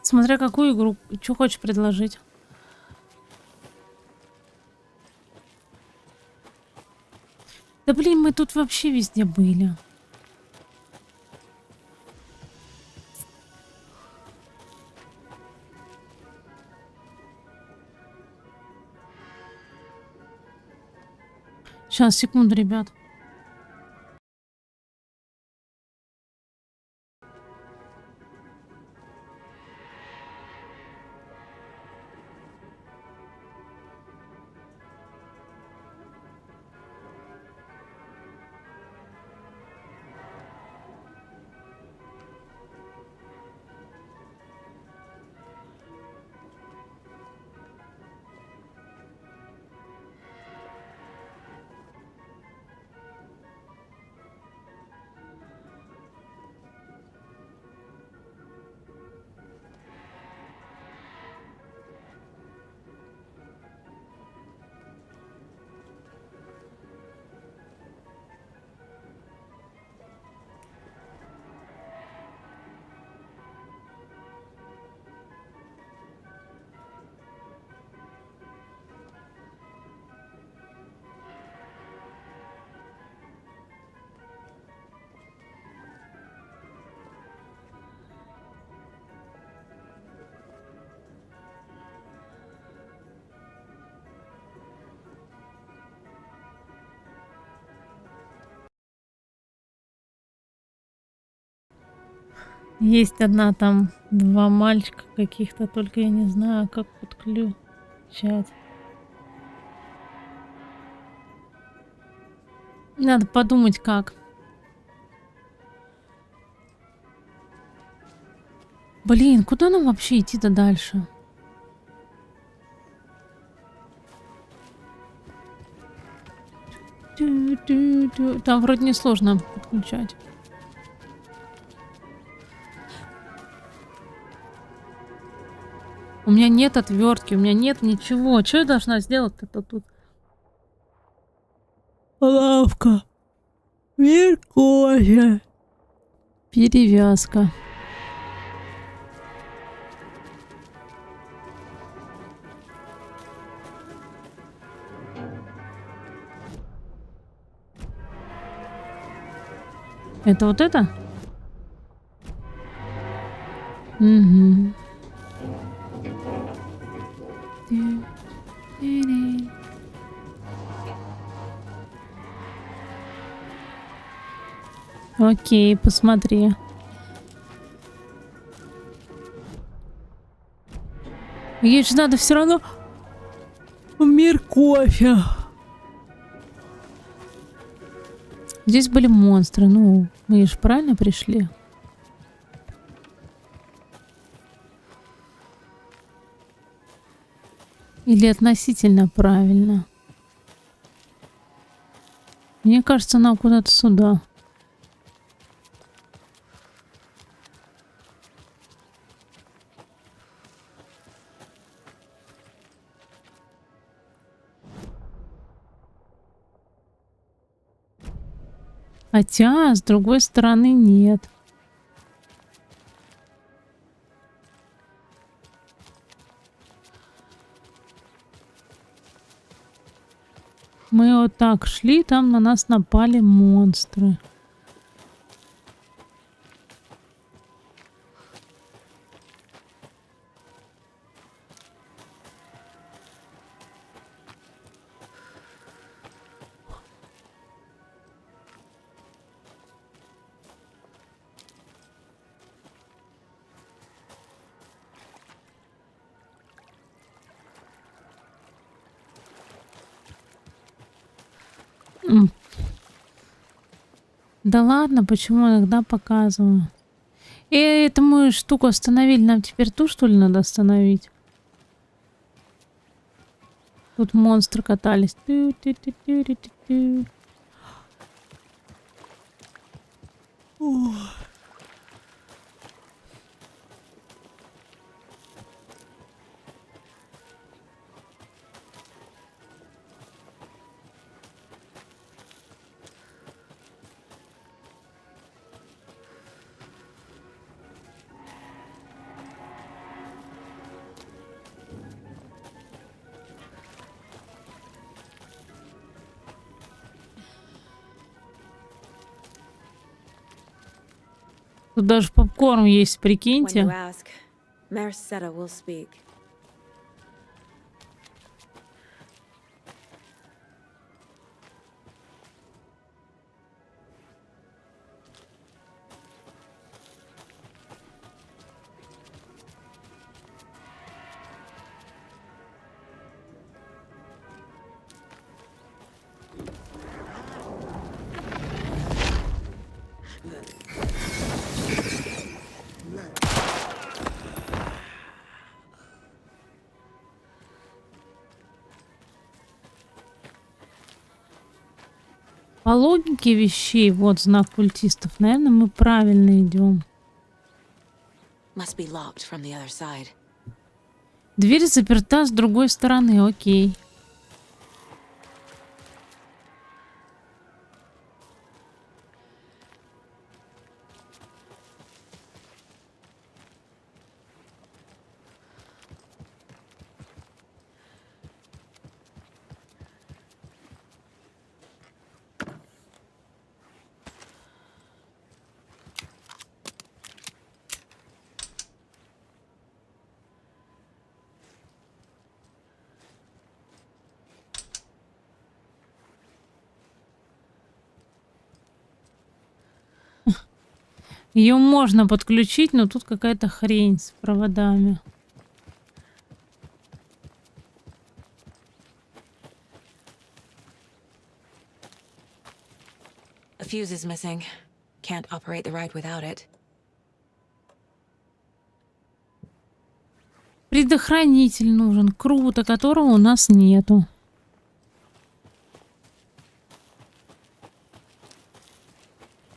Смотря какую игру, что хочешь предложить. Да блин, мы тут вообще везде были. Сейчас, секунду, ребят. Есть одна там, два мальчика каких-то, только я не знаю, как подключать. Надо подумать, как. Блин, куда нам вообще идти-то дальше? Там вроде не сложно подключать. У меня нет отвертки, у меня нет ничего. Что я должна сделать-то тут? Лавка. Морковь. Перевязка. Это вот это? Угу. Окей, посмотри. Ей же надо все равно мир кофе. Здесь были монстры. Ну, мы же правильно пришли. Или относительно правильно. Мне кажется, нам куда-то сюда. Хотя, с другой стороны, нет. Мы вот так шли, там на нас напали монстры. Да ладно, почему иногда показываю? Эту мы штуку остановили, нам теперь ту, что ли, надо остановить? Тут монстры катались. Тут даже попкорн есть, When you прикиньте. ask, Merceda will speak. По логике вещей, вот знак культистов, наверное, мы правильно идем. Must be locked from the other side. Дверь заперта с другой стороны, окей. Ее можно подключить, но тут какая-то хрень с проводами. A fuse is missing. Can't operate the ride without it. Предохранитель нужен, круто, которого у нас нету.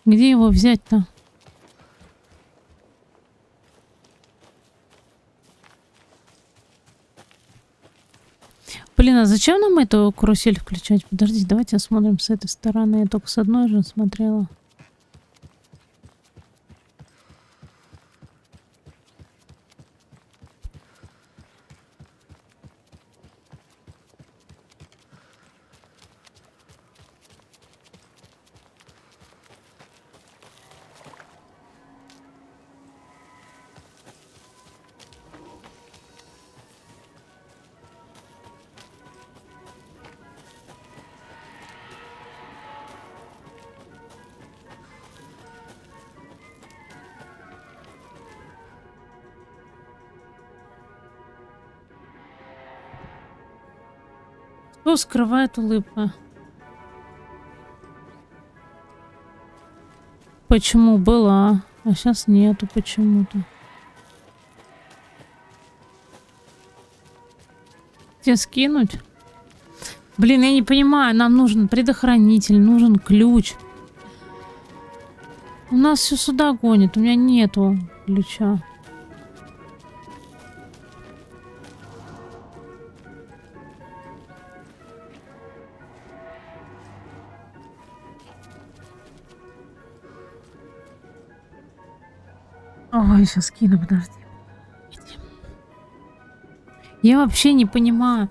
Где его взять-то? Блин, а зачем нам эту карусель включать? Подождите, давайте осмотрим с этой стороны. Я только с одной же смотрела. Что скрывает улыбка? Почему была, а сейчас нету почему-то? Тебе скинуть? Блин, я не понимаю, нам нужен предохранитель, нужен ключ. У нас все сюда гонит, у меня нету ключа. Ой, сейчас кину, подожди. Я вообще не понимаю,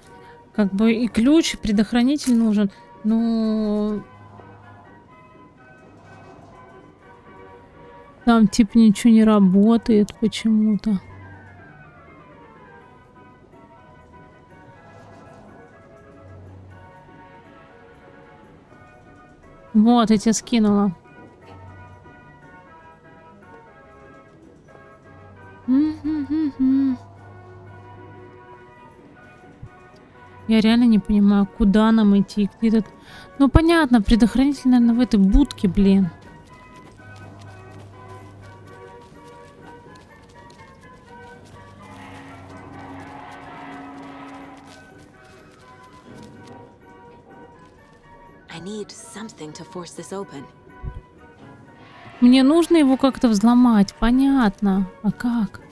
как бы и ключ, и предохранитель нужен, но там типа ничего не работает почему-то. Вот, я тебе скинула. Я реально не понимаю, куда нам идти, где этот... Ну, понятно, предохранитель, наверное, в этой будке, блин. I need something to force this open. Мне нужно его как-то взломать, понятно. А как?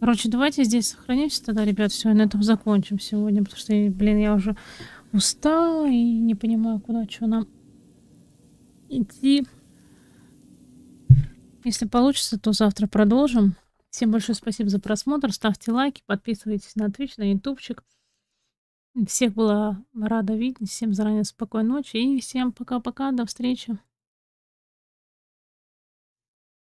Короче, давайте здесь сохранимся тогда, ребят. Все, на этом закончим сегодня, потому что, блин, я уже устала и не понимаю, куда, что нам идти. Если получится, то завтра продолжим. Всем большое спасибо за просмотр. Ставьте лайки, подписывайтесь на Twitch, на ютубчик. Всех была рада видеть. Всем заранее спокойной ночи и всем пока-пока. До встречи.